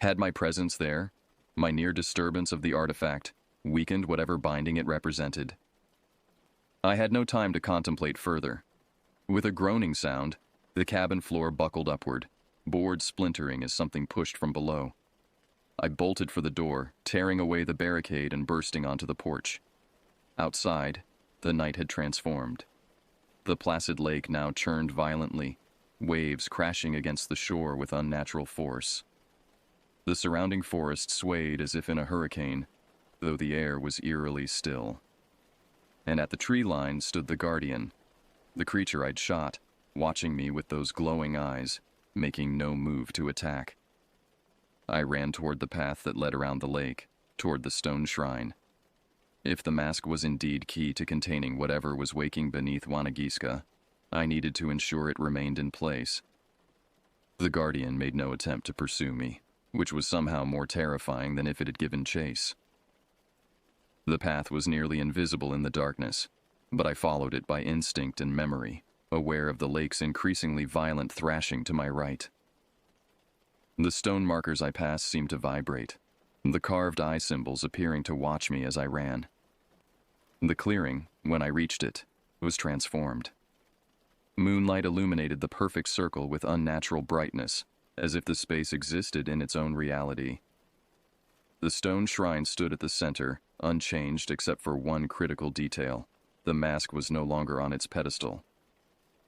Had my presence there, my near disturbance of the artifact, weakened whatever binding it represented? I had no time to contemplate further. With a groaning sound, the cabin floor buckled upward, boards splintering as something pushed from below. I bolted for the door, tearing away the barricade and bursting onto the porch. Outside, the night had transformed. The placid lake now churned violently, waves crashing against the shore with unnatural force. The surrounding forest swayed as if in a hurricane, though the air was eerily still. And at the tree line stood the guardian, the creature I'd shot, watching me with those glowing eyes, making no move to attack. I ran toward the path that led around the lake, toward the stone shrine. If the mask was indeed key to containing whatever was waking beneath Wanagiska, I needed to ensure it remained in place. The guardian made no attempt to pursue me, which was somehow more terrifying than if it had given chase. The path was nearly invisible in the darkness, but I followed it by instinct and memory, aware of the lake's increasingly violent thrashing to my right. The stone markers I passed seemed to vibrate, the carved eye symbols appearing to watch me as I ran. The clearing, when I reached it, was transformed. Moonlight illuminated the perfect circle with unnatural brightness, as if the space existed in its own reality. The stone shrine stood at the center, unchanged except for one critical detail. The mask was no longer on its pedestal.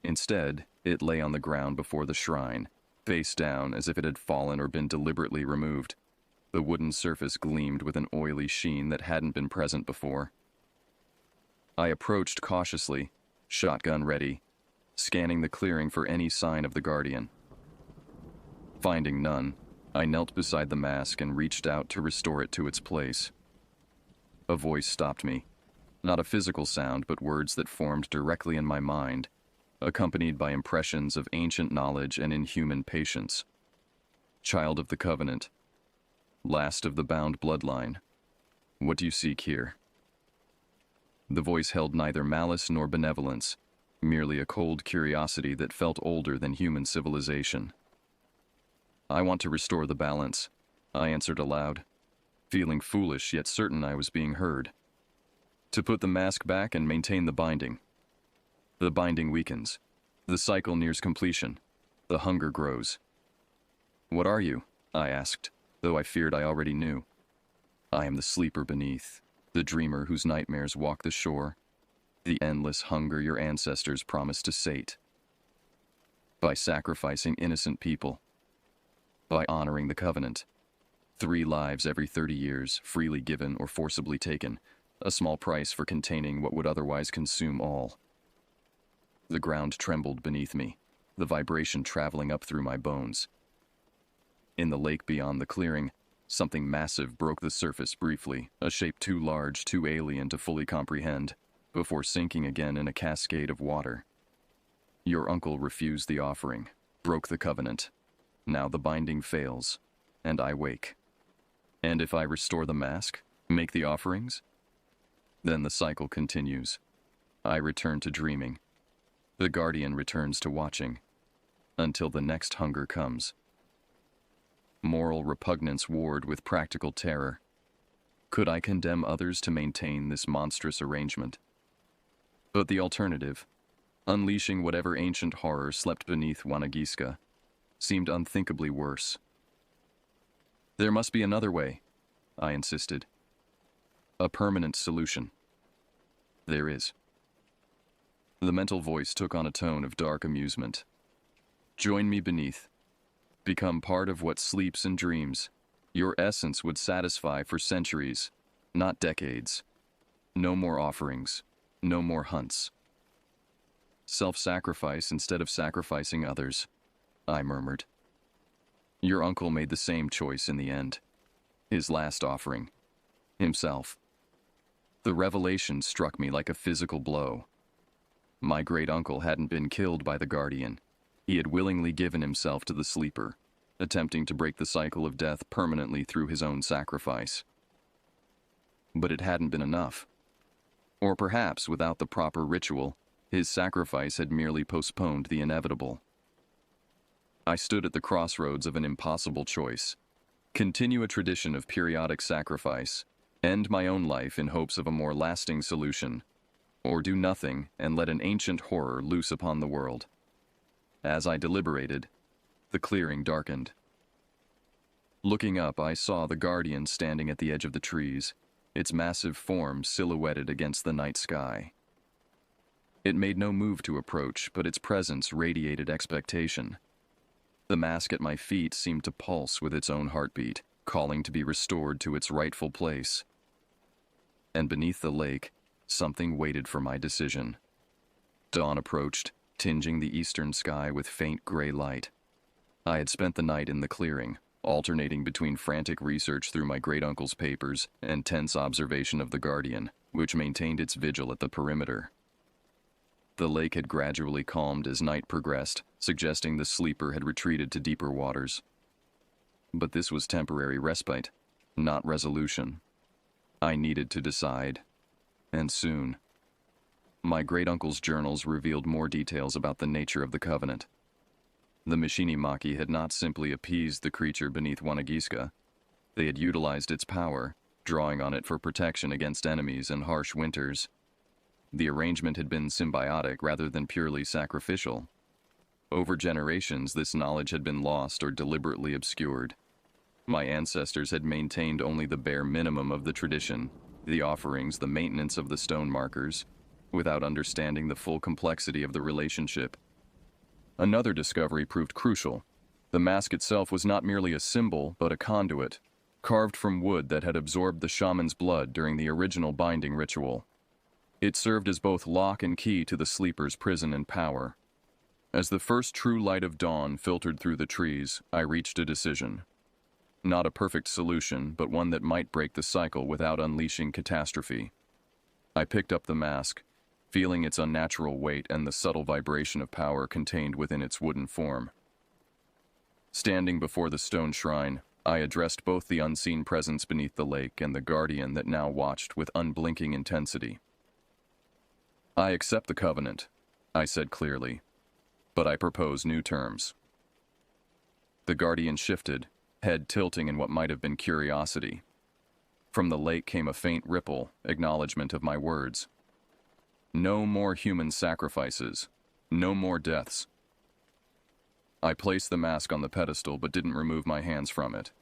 Instead, it lay on the ground before the shrine, face down as if it had fallen or been deliberately removed. The wooden surface gleamed with an oily sheen that hadn't been present before. I approached cautiously, shotgun ready, scanning the clearing for any sign of the guardian. Finding none, I knelt beside the mask and reached out to restore it to its place. A voice stopped me. Not a physical sound, but words that formed directly in my mind, accompanied by impressions of ancient knowledge and inhuman patience. Child of the Covenant. Last of the bound bloodline. What do you seek here? The voice held neither malice nor benevolence, merely a cold curiosity that felt older than human civilization. I want to restore the balance, I answered aloud, feeling foolish yet certain I was being heard. To put the mask back and maintain the binding. The binding weakens. The cycle nears completion. The hunger grows. What are you? I asked, though I feared I already knew. I am the sleeper beneath, the dreamer whose nightmares walk the shore, the endless hunger your ancestors promised to sate. By sacrificing innocent people, by honoring the covenant, 3 lives every 30 years, freely given or forcibly taken, a small price for containing what would otherwise consume all. The ground trembled beneath me, the vibration traveling up through my bones. In the lake beyond the clearing, something massive broke the surface briefly, a shape too large, too alien to fully comprehend, before sinking again in a cascade of water. Your uncle refused the offering, broke the covenant. Now the binding fails, and I wake. And if I restore the mask, make the offerings? Then the cycle continues. I return to dreaming. The guardian returns to watching, until the next hunger comes. Moral repugnance warred with practical terror. Could I condemn others to maintain this monstrous arrangement? But the alternative, unleashing whatever ancient horror slept beneath Wanagiska, seemed unthinkably worse. There must be another way, I insisted. A permanent solution. There is. The mental voice took on a tone of dark amusement. Join me beneath. Become part of what sleeps and dreams. Your essence would satisfy for centuries, not decades. No more offerings, no more hunts. Self-sacrifice instead of sacrificing others, I murmured. Your uncle made the same choice in the end. His last offering. Himself. The revelation struck me like a physical blow. My great-uncle hadn't been killed by the guardian. He had willingly given himself to the sleeper, attempting to break the cycle of death permanently through his own sacrifice. But it hadn't been enough. Or perhaps, without the proper ritual, his sacrifice had merely postponed the inevitable. I stood at the crossroads of an impossible choice. Continue a tradition of periodic sacrifice, end my own life in hopes of a more lasting solution, or do nothing and let an ancient horror loose upon the world. As I deliberated, the clearing darkened. Looking up, I saw the guardian standing at the edge of the trees, its massive form silhouetted against the night sky. It made no move to approach, but its presence radiated expectation. The mask at my feet seemed to pulse with its own heartbeat, calling to be restored to its rightful place. And beneath the lake, something waited for my decision. Dawn approached, tinging the eastern sky with faint gray light. I had spent the night in the clearing, alternating between frantic research through my great-uncle's papers and tense observation of the guardian, which maintained its vigil at the perimeter. The lake had gradually calmed as night progressed, suggesting the sleeper had retreated to deeper waters. But this was temporary respite, not resolution. I needed to decide, and soon. My great-uncle's journals revealed more details about the nature of the covenant. The Maki had not simply appeased the creature beneath Wanagiska. They had utilized its power, drawing on it for protection against enemies and harsh winters. The arrangement had been symbiotic rather than purely sacrificial. Over generations, this knowledge had been lost or deliberately obscured. My ancestors had maintained only the bare minimum of the tradition, the offerings, the maintenance of the stone markers, without understanding the full complexity of the relationship. Another discovery proved crucial. The mask itself was not merely a symbol, but a conduit, carved from wood that had absorbed the shaman's blood during the original binding ritual. It served as both lock and key to the sleeper's prison and power. As the first true light of dawn filtered through the trees, I reached a decision. Not a perfect solution, but one that might break the cycle without unleashing catastrophe. I picked up the mask, feeling its unnatural weight and the subtle vibration of power contained within its wooden form. Standing before the stone shrine, I addressed both the unseen presence beneath the lake and the guardian that now watched with unblinking intensity. I accept the covenant, I said clearly, but I propose new terms. The guardian shifted, head tilting in what might have been curiosity. From the lake came a faint ripple, acknowledgement of my words. No more human sacrifices. No more deaths. I placed the mask on the pedestal but didn't remove my hands from it.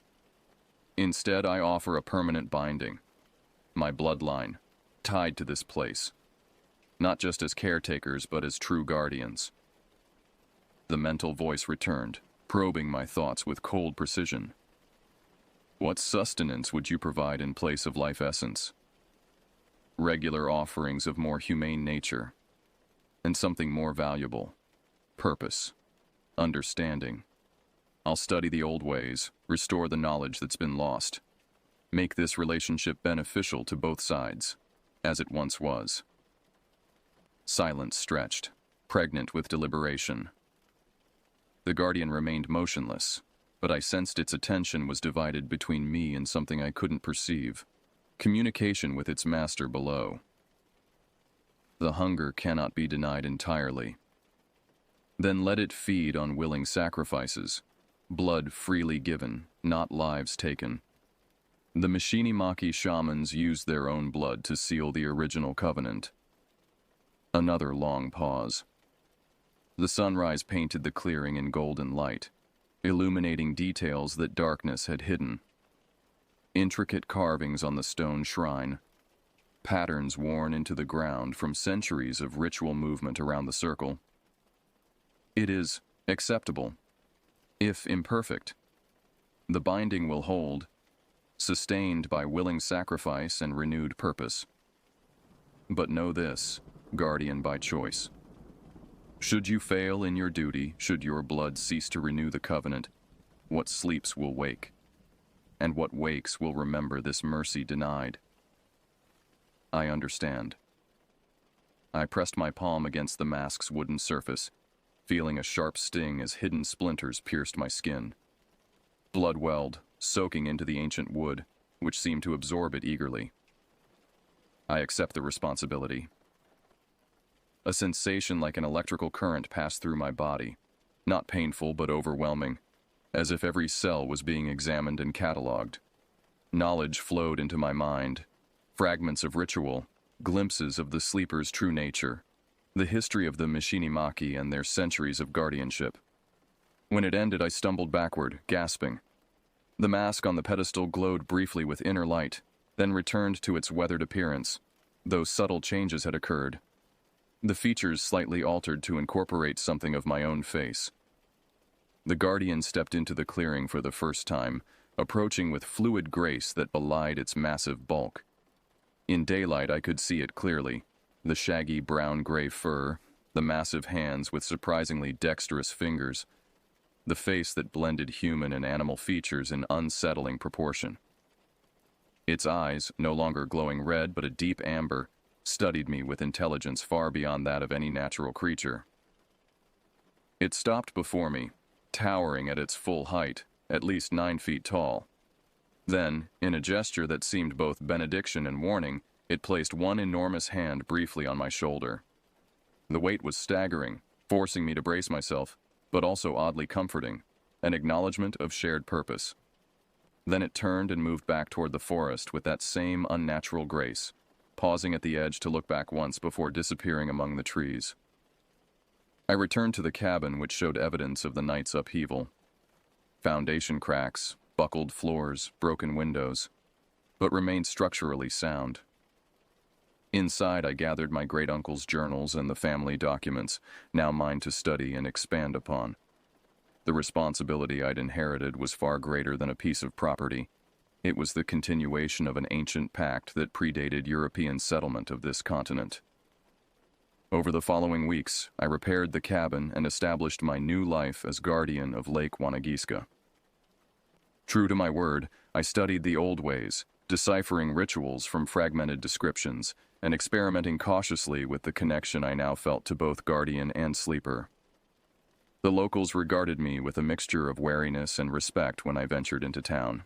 Instead, I offer a permanent binding. My bloodline, tied to this place. Not just as caretakers, but as true guardians. The mental voice returned, probing my thoughts with cold precision. What sustenance would you provide in place of life essence? Regular offerings of more humane nature, and something more valuable. Purpose. Understanding. I'll study the old ways, restore the knowledge that's been lost. Make this relationship beneficial to both sides, as it once was. Silence stretched, pregnant with deliberation. The guardian remained motionless, but I sensed its attention was divided between me and something I couldn't perceive. Communication with its master below. The hunger cannot be denied entirely. Then let it feed on willing sacrifices, blood freely given, not lives taken. The Mishinimaki shamans used their own blood to seal the original covenant. Another long pause. The sunrise painted the clearing in golden light, illuminating details that darkness had hidden. Intricate carvings on the stone shrine, patterns worn into the ground from centuries of ritual movement around the circle. It is acceptable, if imperfect. The binding will hold, sustained by willing sacrifice and renewed purpose. But know this, guardian by choice. Should you fail in your duty, should your blood cease to renew the covenant, what sleeps will wake, and what wakes will remember this mercy denied. I understand. I pressed my palm against the mask's wooden surface, feeling a sharp sting as hidden splinters pierced my skin. Blood welled, soaking into the ancient wood, which seemed to absorb it eagerly. I accept the responsibility. A sensation like an electrical current passed through my body, not painful but overwhelming, as if every cell was being examined and catalogued. Knowledge flowed into my mind, fragments of ritual, glimpses of the sleeper's true nature, the history of the Mishinimaki and their centuries of guardianship. When it ended, I stumbled backward, gasping. The mask on the pedestal glowed briefly with inner light, then returned to its weathered appearance, though subtle changes had occurred. The features slightly altered to incorporate something of my own face. The guardian stepped into the clearing for the first time, approaching with fluid grace that belied its massive bulk. In daylight I could see it clearly, the shaggy brown-gray fur, the massive hands with surprisingly dexterous fingers, the face that blended human and animal features in unsettling proportion. Its eyes, no longer glowing red but a deep amber, studied me with intelligence far beyond that of any natural creature. It stopped before me, towering at its full height, at least 9 feet tall. Then, in a gesture that seemed both benediction and warning, it placed one enormous hand briefly on my shoulder. The weight was staggering, forcing me to brace myself, but also oddly comforting, an acknowledgement of shared purpose. Then it turned and moved back toward the forest with that same unnatural grace, pausing at the edge to look back once before disappearing among the trees. I returned to the cabin, which showed evidence of the night's upheaval. Foundation cracks, buckled floors, broken windows, but remained structurally sound. Inside, I gathered my great-uncle's journals and the family documents, now mine to study and expand upon. The responsibility I'd inherited was far greater than a piece of property. It was the continuation of an ancient pact that predated European settlement of this continent. Over the following weeks, I repaired the cabin and established my new life as guardian of Lake Wanagiska. True to my word, I studied the old ways, deciphering rituals from fragmented descriptions, and experimenting cautiously with the connection I now felt to both guardian and sleeper. The locals regarded me with a mixture of wariness and respect when I ventured into town.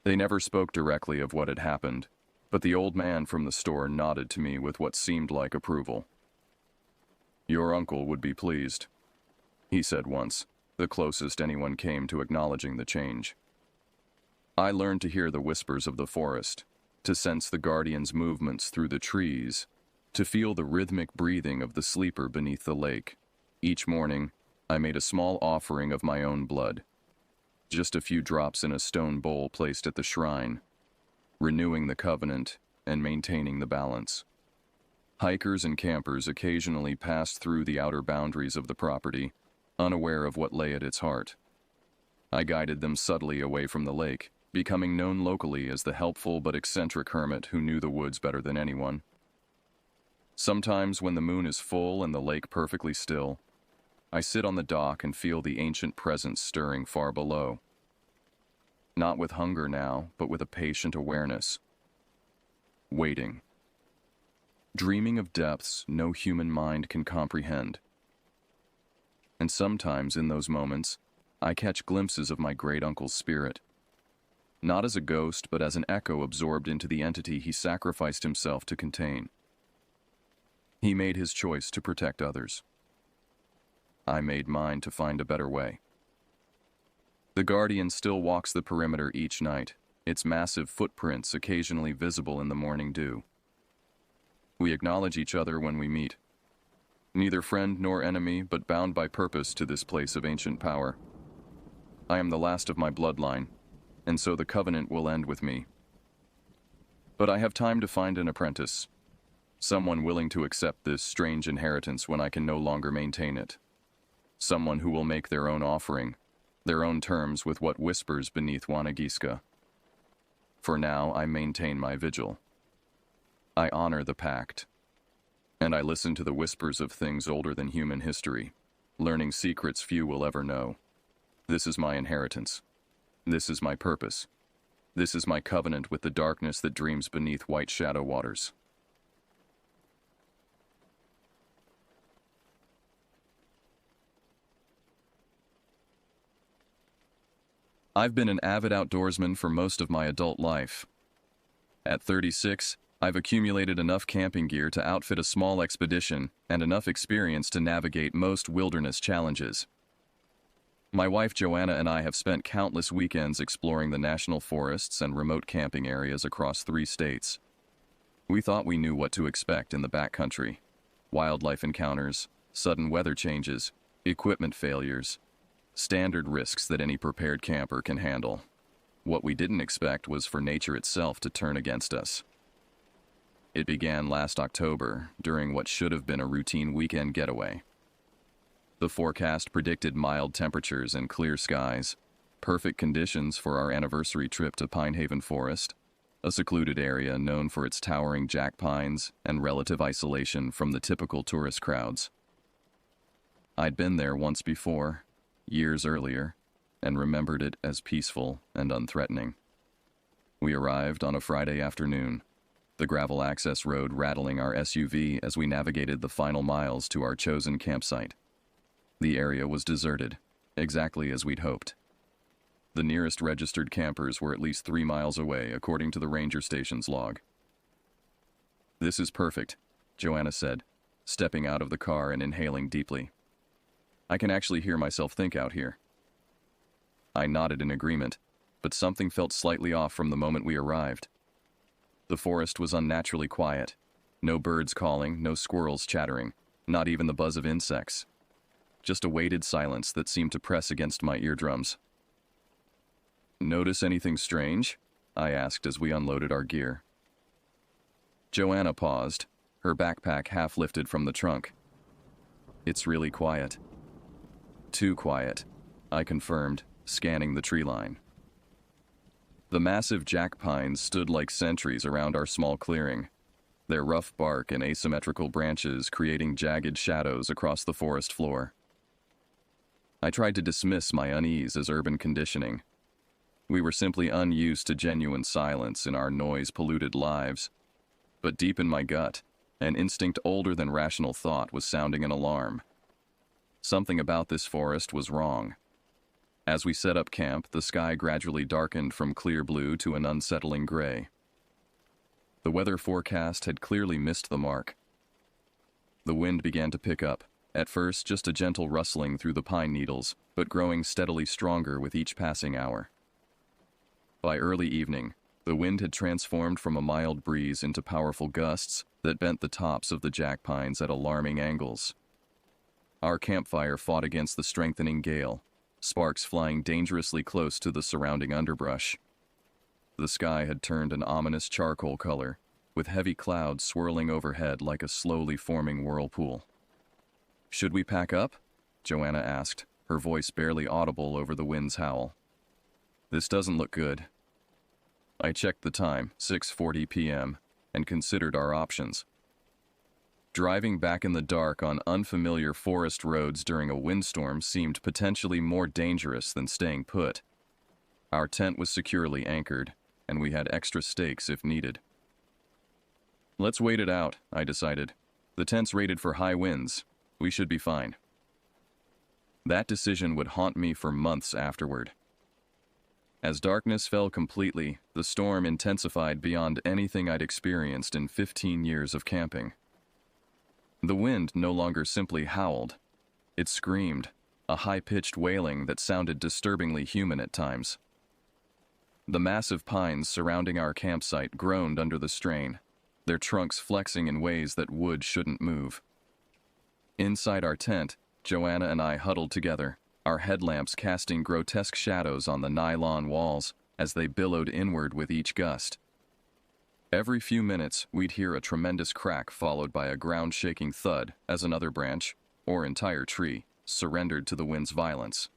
They never spoke directly of what had happened, but the old man from the store nodded to me with what seemed like approval. "Your uncle would be pleased," he said once, the closest anyone came to acknowledging the change. I learned to hear the whispers of the forest, to sense the guardian's movements through the trees, to feel the rhythmic breathing of the sleeper beneath the lake. Each morning, I made a small offering of my own blood, just a few drops in a stone bowl placed at the shrine, renewing the covenant and maintaining the balance. Hikers and campers occasionally passed through the outer boundaries of the property, unaware of what lay at its heart. I guided them subtly away from the lake, becoming known locally as the helpful but eccentric hermit who knew the woods better than anyone. Sometimes when the moon is full and the lake perfectly still, I sit on the dock and feel the ancient presence stirring far below. Not with hunger now, but with a patient awareness. Waiting. Dreaming of depths no human mind can comprehend. And sometimes in those moments, I catch glimpses of my great-uncle's spirit. Not as a ghost, but as an echo absorbed into the entity he sacrificed himself to contain. He made his choice to protect others. I made mine to find a better way. The Guardian still walks the perimeter each night, its massive footprints occasionally visible in the morning dew. We acknowledge each other when we meet. Neither friend nor enemy, but bound by purpose to this place of ancient power. I am the last of my bloodline, and so the covenant will end with me. But I have time to find an apprentice, someone willing to accept this strange inheritance when I can no longer maintain it. Someone who will make their own offering, their own terms with what whispers beneath Wanagiska. For now, I maintain my vigil. I honor the pact, and I listen to the whispers of things older than human history, learning secrets few will ever know. This is my inheritance. This is my purpose. This is my covenant with the darkness that dreams beneath white shadow waters. I've been an avid outdoorsman for most of my adult life. At 36, I've accumulated enough camping gear to outfit a small expedition and enough experience to navigate most wilderness challenges. My wife Joanna and I have spent countless weekends exploring the national forests and remote camping areas across 3 states. We thought we knew what to expect in the backcountry: wildlife encounters, sudden weather changes, equipment failures, standard risks that any prepared camper can handle. What we didn't expect was for nature itself to turn against us. It began last October, during what should have been a routine weekend getaway. The forecast predicted mild temperatures and clear skies, perfect conditions for our anniversary trip to Pine Haven Forest, a secluded area known for its towering jack pines and relative isolation from the typical tourist crowds. I'd been there once before, years earlier, and remembered it as peaceful and unthreatening. We arrived on a Friday afternoon, the gravel access road rattling our SUV as we navigated the final miles to our chosen campsite. The area was deserted, exactly as we'd hoped. The nearest registered campers were at least 3 miles away, according to the ranger station's log. "This is perfect," Joanna said, stepping out of the car and inhaling deeply. "I can actually hear myself think out here." I nodded in agreement, but something felt slightly off from the moment we arrived. The forest was unnaturally quiet. No birds calling, no squirrels chattering, not even the buzz of insects. Just a weighted silence that seemed to press against my eardrums. "Notice anything strange?" I asked as we unloaded our gear. Joanna paused, her backpack half lifted from the trunk. "It's really quiet." "Too quiet," I confirmed, scanning the tree line. The massive jack pines stood like sentries around our small clearing, their rough bark and asymmetrical branches creating jagged shadows across the forest floor. I tried to dismiss my unease as urban conditioning. We were simply unused to genuine silence in our noise-polluted lives. But deep in my gut, an instinct older than rational thought was sounding an alarm. Something about this forest was wrong. As we set up camp, the sky gradually darkened from clear blue to an unsettling gray. The weather forecast had clearly missed the mark. The wind began to pick up, at first just a gentle rustling through the pine needles, but growing steadily stronger with each passing hour. By early evening, the wind had transformed from a mild breeze into powerful gusts that bent the tops of the jack pines at alarming angles. Our campfire fought against the strengthening gale, sparks flying dangerously close to the surrounding underbrush. The sky had turned an ominous charcoal color, with heavy clouds swirling overhead like a slowly forming whirlpool. "Should we pack up?" Joanna asked, her voice barely audible over the wind's howl. "This doesn't look good." I checked the time, 6:40 p.m., and considered our options. Driving back in the dark on unfamiliar forest roads during a windstorm seemed potentially more dangerous than staying put. Our tent was securely anchored, and we had extra stakes if needed. "Let's wait it out," I decided. "The tent's rated for high winds. We should be fine." That decision would haunt me for months afterward. As darkness fell completely, the storm intensified beyond anything I'd experienced in 15 years of camping. The wind no longer simply howled. It screamed, a high-pitched wailing that sounded disturbingly human at times. The massive pines surrounding our campsite groaned under the strain, their trunks flexing in ways that wood shouldn't move. Inside our tent, Joanna and I huddled together, our headlamps casting grotesque shadows on the nylon walls as they billowed inward with each gust. Every few minutes, we'd hear a tremendous crack followed by a ground-shaking thud as another branch, or entire tree, surrendered to the wind's violence.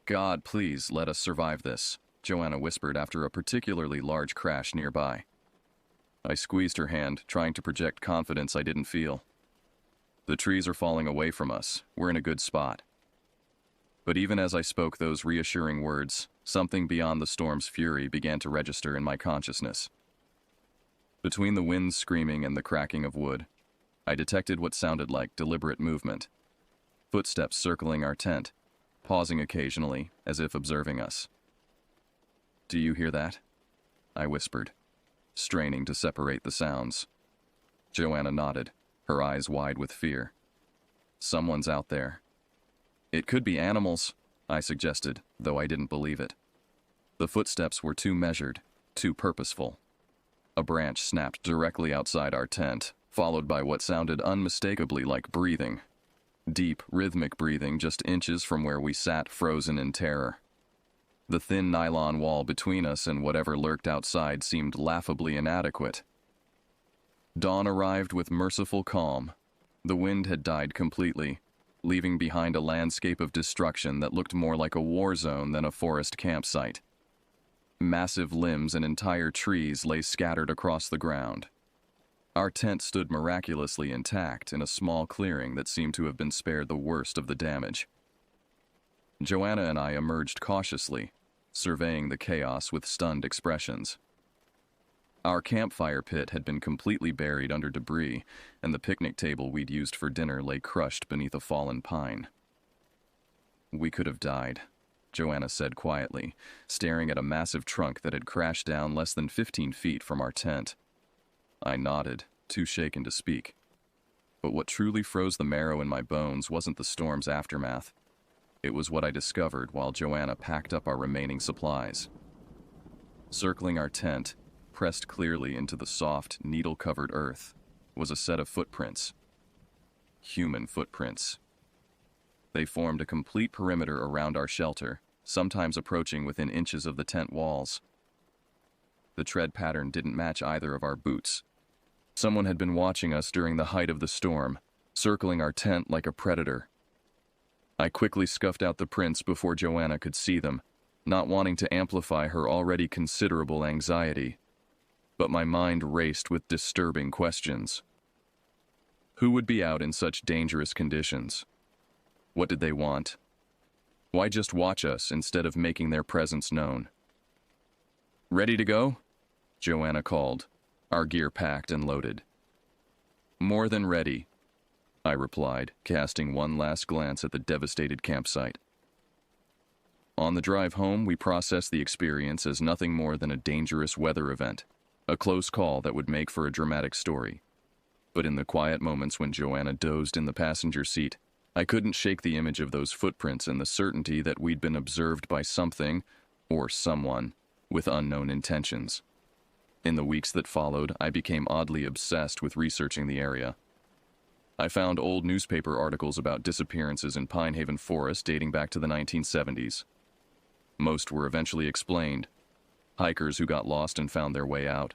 "God, please let us survive this," Joanna whispered after a particularly large crash nearby. I squeezed her hand, trying to project confidence I didn't feel. "The trees are falling away from us. We're in a good spot." But even as I spoke those reassuring words, something beyond the storm's fury began to register in my consciousness. Between the wind screaming and the cracking of wood, I detected what sounded like deliberate movement. Footsteps circling our tent, pausing occasionally as if observing us. "Do you hear that?" I whispered, straining to separate the sounds. Joanna nodded, her eyes wide with fear. "Someone's out there." "It could be animals," I suggested, though I didn't believe it. The footsteps were too measured, too purposeful. A branch snapped directly outside our tent, followed by what sounded unmistakably like breathing. Deep, rhythmic breathing just inches from where we sat frozen in terror. The thin nylon wall between us and whatever lurked outside seemed laughably inadequate. Dawn arrived with merciful calm. The wind had died completely, leaving behind a landscape of destruction that looked more like a war zone than a forest campsite. Massive limbs and entire trees lay scattered across the ground. Our tent stood miraculously intact in a small clearing that seemed to have been spared the worst of the damage. Joanna and I emerged cautiously, surveying the chaos with stunned expressions. Our campfire pit had been completely buried under debris, and the picnic table we'd used for dinner lay crushed beneath a fallen pine. "We could have died," Joanna said quietly, staring at a massive trunk that had crashed down less than 15 feet from our tent. I nodded, too shaken to speak. But what truly froze the marrow in my bones wasn't the storm's aftermath. It was what I discovered while Joanna packed up our remaining supplies. Circling our tent, pressed clearly into the soft, needle-covered earth, was a set of footprints. Human footprints. They formed a complete perimeter around our shelter, sometimes approaching within inches of the tent walls. The tread pattern didn't match either of our boots. Someone had been watching us during the height of the storm, circling our tent like a predator. I quickly scuffed out the prints before Joanna could see them, not wanting to amplify her already considerable anxiety. But my mind raced with disturbing questions. Who would be out in such dangerous conditions? What did they want? Why just watch us instead of making their presence known? "Ready to go?" Joanna called, our gear packed and loaded. "More than ready," I replied, casting one last glance at the devastated campsite. On the drive home, we processed the experience as nothing more than a dangerous weather event, a close call that would make for a dramatic story. But in the quiet moments when Joanna dozed in the passenger seat, I couldn't shake the image of those footprints and the certainty that we'd been observed by something, or someone, with unknown intentions. In the weeks that followed, I became oddly obsessed with researching the area. I found old newspaper articles about disappearances in Pine Haven Forest dating back to the 1970s. Most were eventually explained. Hikers who got lost and found their way out.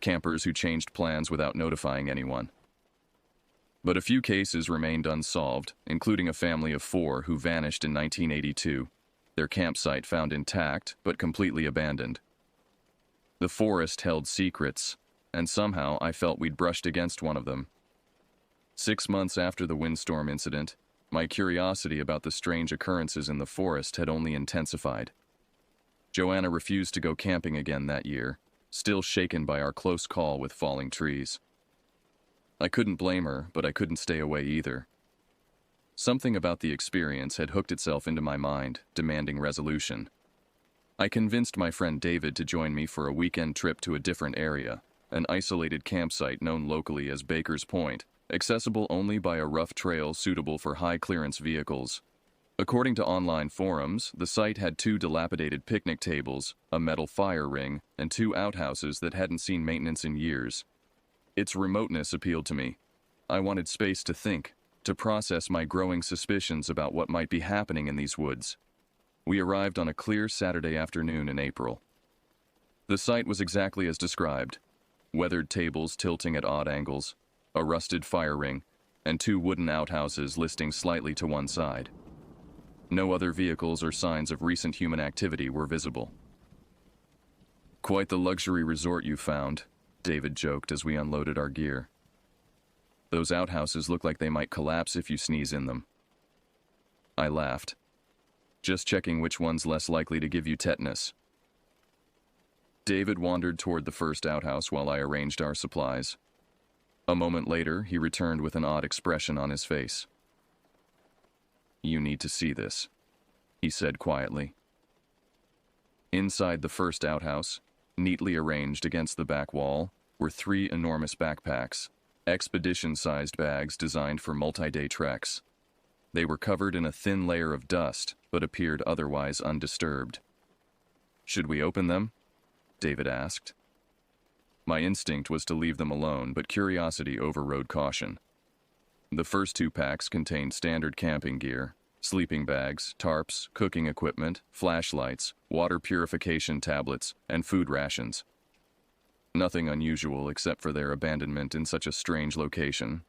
Campers who changed plans without notifying anyone. But a few cases remained unsolved, including a family of 4 who vanished in 1982, their campsite found intact but completely abandoned. The forest held secrets, and somehow I felt we'd brushed against one of them. 6 months after the windstorm incident, my curiosity about the strange occurrences in the forest had only intensified. Joanna refused to go camping again that year, still shaken by our close call with falling trees. I couldn't blame her, but I couldn't stay away either. Something about the experience had hooked itself into my mind, demanding resolution. I convinced my friend David to join me for a weekend trip to a different area, an isolated campsite known locally as Baker's Point, accessible only by a rough trail suitable for high-clearance vehicles. According to online forums, the site had 2 dilapidated picnic tables, a metal fire ring, and 2 outhouses that hadn't seen maintenance in years. Its remoteness appealed to me. I wanted space to think, to process my growing suspicions about what might be happening in these woods. We arrived on a clear Saturday afternoon in April. The site was exactly as described: weathered tables tilting at odd angles, a rusted fire ring, and 2 wooden outhouses listing slightly to one side. No other vehicles or signs of recent human activity were visible. "Quite the luxury resort you found," David joked as we unloaded our gear. "Those outhouses look like they might collapse if you sneeze in them." I laughed. "Just checking which one's less likely to give you tetanus." David wandered toward the first outhouse while I arranged our supplies. A moment later, he returned with an odd expression on his face. "You need to see this," he said quietly. Inside the first outhouse, neatly arranged against the back wall, were 3 enormous backpacks, expedition-sized bags designed for multi-day treks. They were covered in a thin layer of dust, but appeared otherwise undisturbed. "Should we open them?" David asked. My instinct was to leave them alone, but curiosity overrode caution. The first 2 packs contained standard camping gear, sleeping bags, tarps, cooking equipment, flashlights, water purification tablets, and food rations. Nothing unusual except for their abandonment in such a strange location.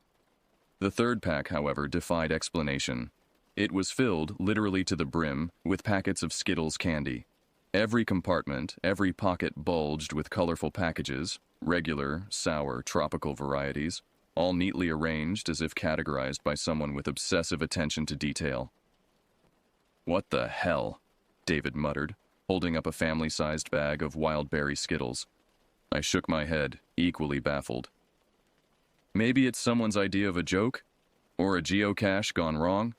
The third pack, however, defied explanation. It was filled, literally to the brim, with packets of Skittles candy. Every compartment, every pocket bulged with colorful packages, regular, sour, tropical varieties, all neatly arranged as if categorized by someone with obsessive attention to detail. "What the hell?" David muttered, holding up a family-sized bag of wild berry Skittles. I shook my head, equally baffled. Maybe it's someone's idea of a joke? Or a geocache gone wrong?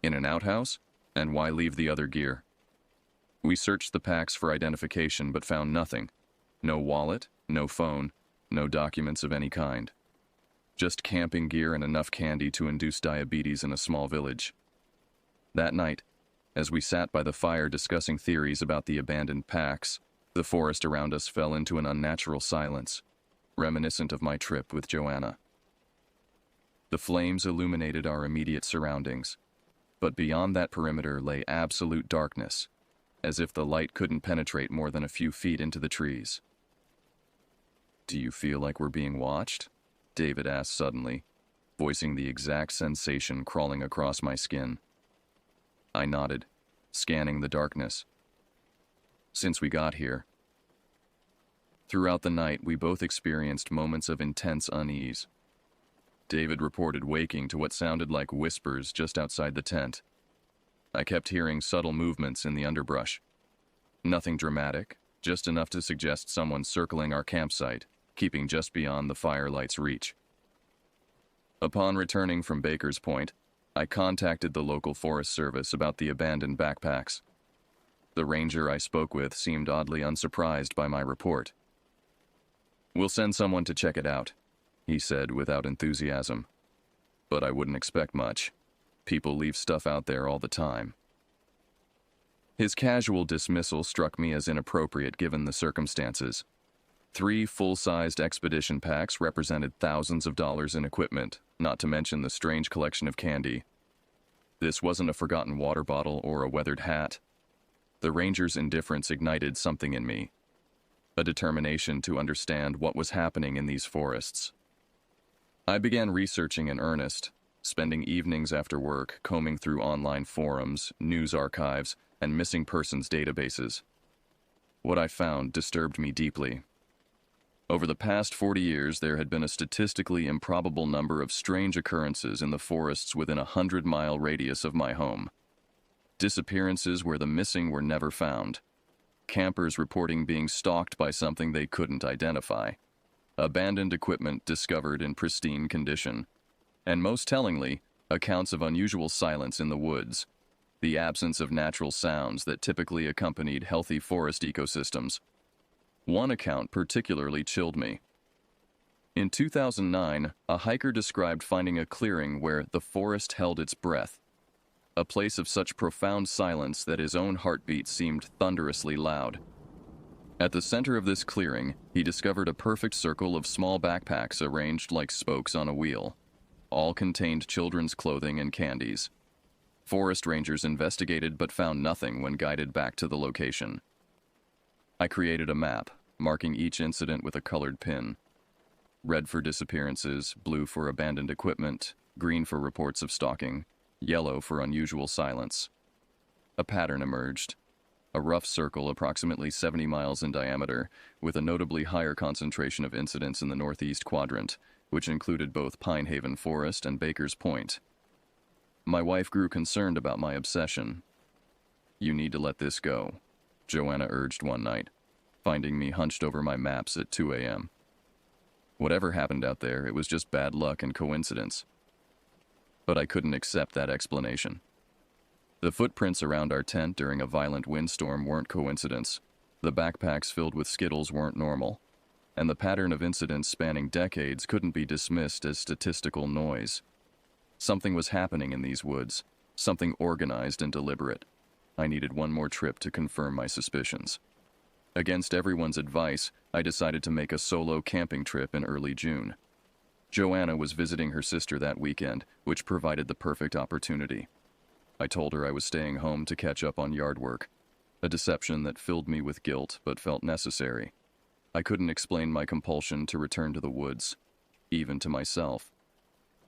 In an outhouse? And why leave the other gear? We searched the packs for identification but found nothing. No wallet, no phone, no documents of any kind. Just camping gear and enough candy to induce diabetes in a small village. That night, as we sat by the fire discussing theories about the abandoned packs, the forest around us fell into an unnatural silence, reminiscent of my trip with Joanna. The flames illuminated our immediate surroundings, but beyond that perimeter lay absolute darkness, as if the light couldn't penetrate more than a few feet into the trees. "Do you feel like we're being watched?" David asked suddenly, voicing the exact sensation crawling across my skin. I nodded, scanning the darkness. "Since we got here." Throughout the night, we both experienced moments of intense unease. David reported waking to what sounded like whispers just outside the tent. I kept hearing subtle movements in the underbrush. Nothing dramatic, just enough to suggest someone circling our campsite, keeping just beyond the firelight's reach. Upon returning from Baker's Point, I contacted the local Forest Service about the abandoned backpacks. The ranger I spoke with seemed oddly unsurprised by my report. "We'll send someone to check it out," he said without enthusiasm. But I wouldn't expect much. People leave stuff out there all the time. His casual dismissal struck me as inappropriate given the circumstances. 3 full-sized expedition packs represented thousands of dollars in equipment, not to mention the strange collection of candy. This wasn't a forgotten water bottle or a weathered hat. The ranger's indifference ignited something in me, a determination to understand what was happening in these forests. I began researching in earnest, spending evenings after work combing through online forums, news archives, and missing persons databases. What I found disturbed me deeply. Over the past 40 years, there had been a statistically improbable number of strange occurrences in the forests within a 100-mile radius of my home. Disappearances where the missing were never found. Campers reporting being stalked by something they couldn't identify. Abandoned equipment discovered in pristine condition. And most tellingly, accounts of unusual silence in the woods, the absence of natural sounds that typically accompanied healthy forest ecosystems. One account particularly chilled me. In 2009, a hiker described finding a clearing where the forest held its breath, a place of such profound silence that his own heartbeat seemed thunderously loud. At the center of this clearing, he discovered a perfect circle of small backpacks arranged like spokes on a wheel. All contained children's clothing and candies. Forest rangers investigated but found nothing when guided back to the location. I created a map, marking each incident with a colored pin. Red for disappearances, blue for abandoned equipment, green for reports of stalking, yellow for unusual silence. A pattern emerged. A rough circle approximately 70 miles in diameter, with a notably higher concentration of incidents in the northeast quadrant, which included both Pine Haven Forest and Baker's Point. My wife grew concerned about my obsession. "You need to let this go," Joanna urged one night, finding me hunched over my maps at 2 a.m. Whatever happened out there, it was just bad luck and coincidence. But I couldn't accept that explanation. The footprints around our tent during a violent windstorm weren't coincidence. The backpacks filled with Skittles weren't normal. And the pattern of incidents spanning decades couldn't be dismissed as statistical noise. Something was happening in these woods, something organized and deliberate. I needed one more trip to confirm my suspicions. Against everyone's advice, I decided to make a solo camping trip in early June. Joanna was visiting her sister that weekend, which provided the perfect opportunity. I told her I was staying home to catch up on yard work, a deception that filled me with guilt but felt necessary. I couldn't explain my compulsion to return to the woods, even to myself.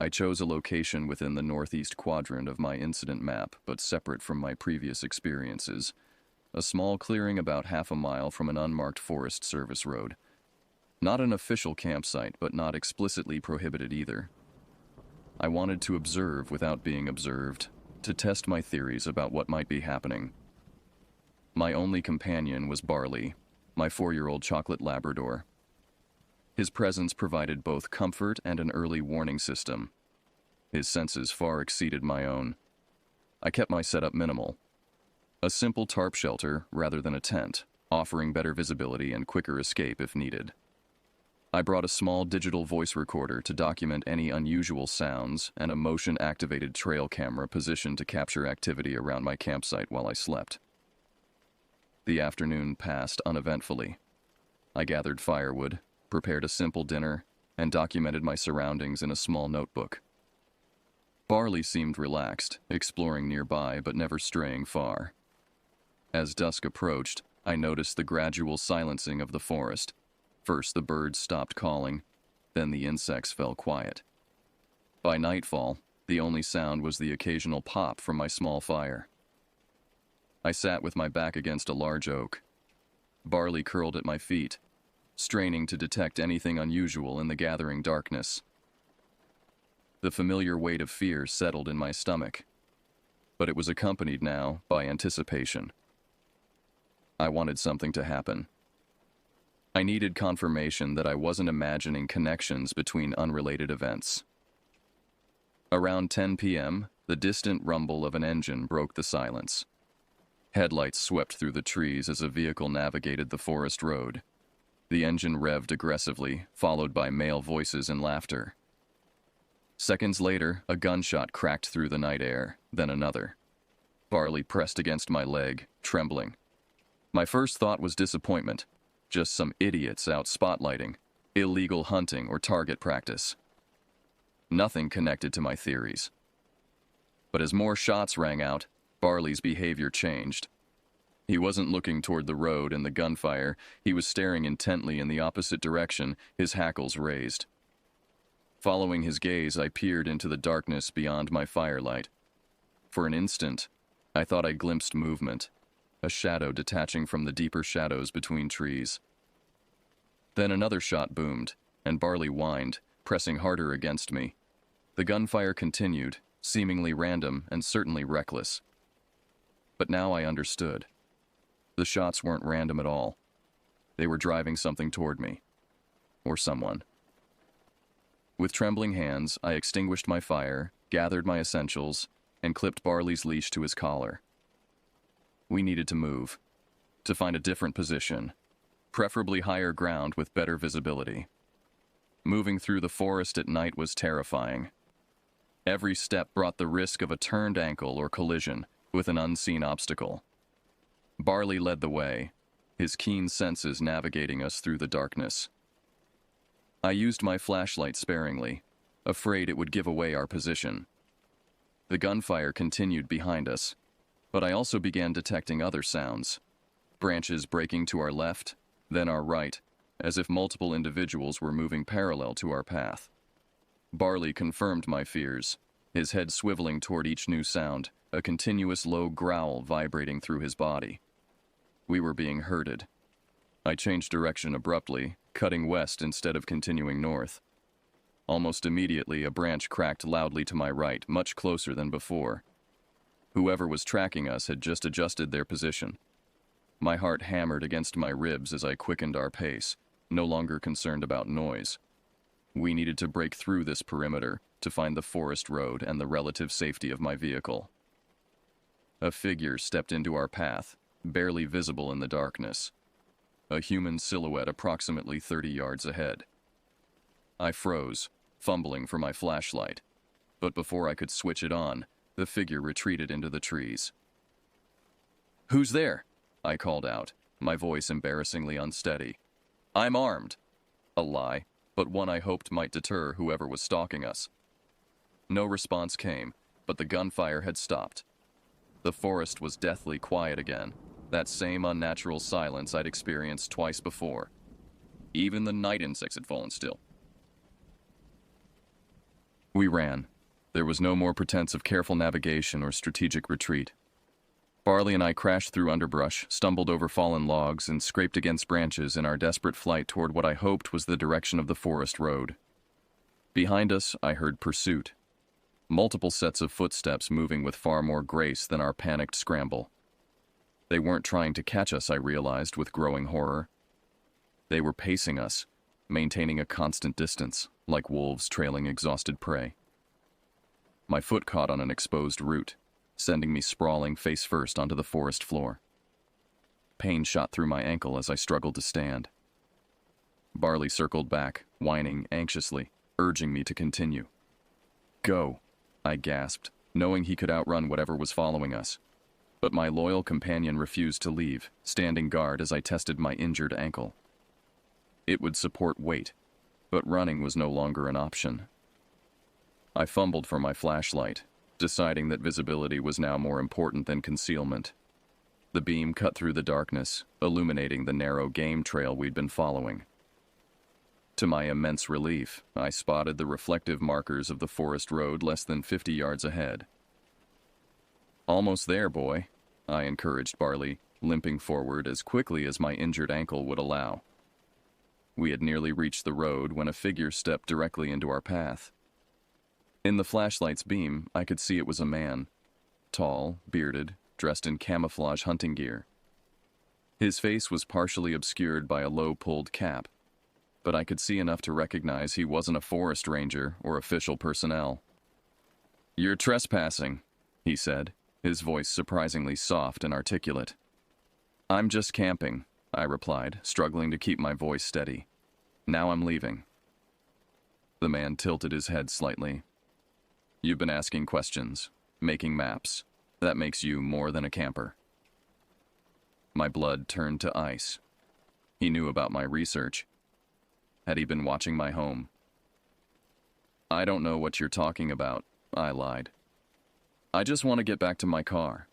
I chose a location within the northeast quadrant of my incident map, but separate from my previous experiences. A small clearing about half a mile from an unmarked Forest Service road. Not an official campsite, but not explicitly prohibited either. I wanted to observe without being observed, to test my theories about what might be happening. My only companion was Barley, my 4-year-old chocolate Labrador. His presence provided both comfort and an early warning system. His senses far exceeded my own. I kept my setup minimal. A simple tarp shelter rather than a tent, offering better visibility and quicker escape if needed. I brought a small digital voice recorder to document any unusual sounds and a motion-activated trail camera positioned to capture activity around my campsite while I slept. The afternoon passed uneventfully. I gathered firewood, prepared a simple dinner, and documented my surroundings in a small notebook. Barley seemed relaxed, exploring nearby but never straying far. As dusk approached, I noticed the gradual silencing of the forest. First the birds stopped calling, then the insects fell quiet. By nightfall, the only sound was the occasional pop from my small fire. I sat with my back against a large oak. Barley curled at my feet, straining to detect anything unusual in the gathering darkness. The familiar weight of fear settled in my stomach, but it was accompanied now by anticipation. I wanted something to happen. I needed confirmation that I wasn't imagining connections between unrelated events. Around 10 p.m., the distant rumble of an engine broke the silence. Headlights swept through the trees as a vehicle navigated the forest road. The engine revved aggressively, followed by male voices and laughter. Seconds later, a gunshot cracked through the night air, then another. Barley pressed against my leg, trembling. My first thought was disappointment. Just some idiots out spotlighting, illegal hunting or target practice. Nothing connected to my theories. But as more shots rang out, Barley's behavior changed. He wasn't looking toward the road and the gunfire. He was staring intently in the opposite direction, his hackles raised. Following his gaze, I peered into the darkness beyond my firelight. For an instant, I thought I glimpsed movement, a shadow detaching from the deeper shadows between trees. Then another shot boomed, and Barley whined, pressing harder against me. The gunfire continued, seemingly random and certainly reckless. But now I understood. The shots weren't random at all. They were driving something toward me. Or someone. With trembling hands, I extinguished my fire, gathered my essentials, and clipped Barley's leash to his collar. We needed to move, to find a different position, preferably higher ground with better visibility. Moving through the forest at night was terrifying. Every step brought the risk of a turned ankle or collision with an unseen obstacle. Barley led the way, his keen senses navigating us through the darkness. I used my flashlight sparingly, afraid it would give away our position. The gunfire continued behind us, but I also began detecting other sounds. Branches breaking to our left, then our right, as if multiple individuals were moving parallel to our path. Barley confirmed my fears, his head swiveling toward each new sound, a continuous low growl vibrating through his body. We were being herded. I changed direction abruptly, cutting west instead of continuing north. Almost immediately, a branch cracked loudly to my right, much closer than before. Whoever was tracking us had just adjusted their position. My heart hammered against my ribs as I quickened our pace, no longer concerned about noise. We needed to break through this perimeter to find the forest road and the relative safety of my vehicle. A figure stepped into our path, barely visible in the darkness. A human silhouette approximately 30 yards ahead. I froze, fumbling for my flashlight, but before I could switch it on, the figure retreated into the trees. "Who's there?" I called out, my voice embarrassingly unsteady. "I'm armed." A lie, but one I hoped might deter whoever was stalking us. No response came, but the gunfire had stopped. The forest was deathly quiet again, that same unnatural silence I'd experienced twice before. Even the night insects had fallen still. We ran. There was no more pretense of careful navigation or strategic retreat. Barley and I crashed through underbrush, stumbled over fallen logs, and scraped against branches in our desperate flight toward what I hoped was the direction of the forest road. Behind us, I heard pursuit. Multiple sets of footsteps moving with far more grace than our panicked scramble. They weren't trying to catch us, I realized with growing horror. They were pacing us, maintaining a constant distance, like wolves trailing exhausted prey. My foot caught on an exposed root, sending me sprawling face first onto the forest floor. Pain shot through my ankle as I struggled to stand. Barley circled back, whining anxiously, urging me to continue. "Go," I gasped, knowing he could outrun whatever was following us. But my loyal companion refused to leave, standing guard as I tested my injured ankle. It would support weight, but running was no longer an option. I fumbled for my flashlight, deciding that visibility was now more important than concealment. The beam cut through the darkness, illuminating the narrow game trail we'd been following. To my immense relief, I spotted the reflective markers of the forest road less than 50 yards ahead. "Almost there, boy," I encouraged Barley, limping forward as quickly as my injured ankle would allow. We had nearly reached the road when a figure stepped directly into our path. In the flashlight's beam, I could see it was a man, tall, bearded, dressed in camouflage hunting gear. His face was partially obscured by a low-pulled cap, but I could see enough to recognize he wasn't a forest ranger or official personnel. "You're trespassing," he said, his voice surprisingly soft and articulate. "I'm just camping," I replied, struggling to keep my voice steady. "Now I'm leaving." The man tilted his head slightly. "You've been asking questions, making maps. That makes you more than a camper." My blood turned to ice. He knew about my research. Had he been watching my home? "I don't know what you're talking about," I lied. "I just want to get back to my car."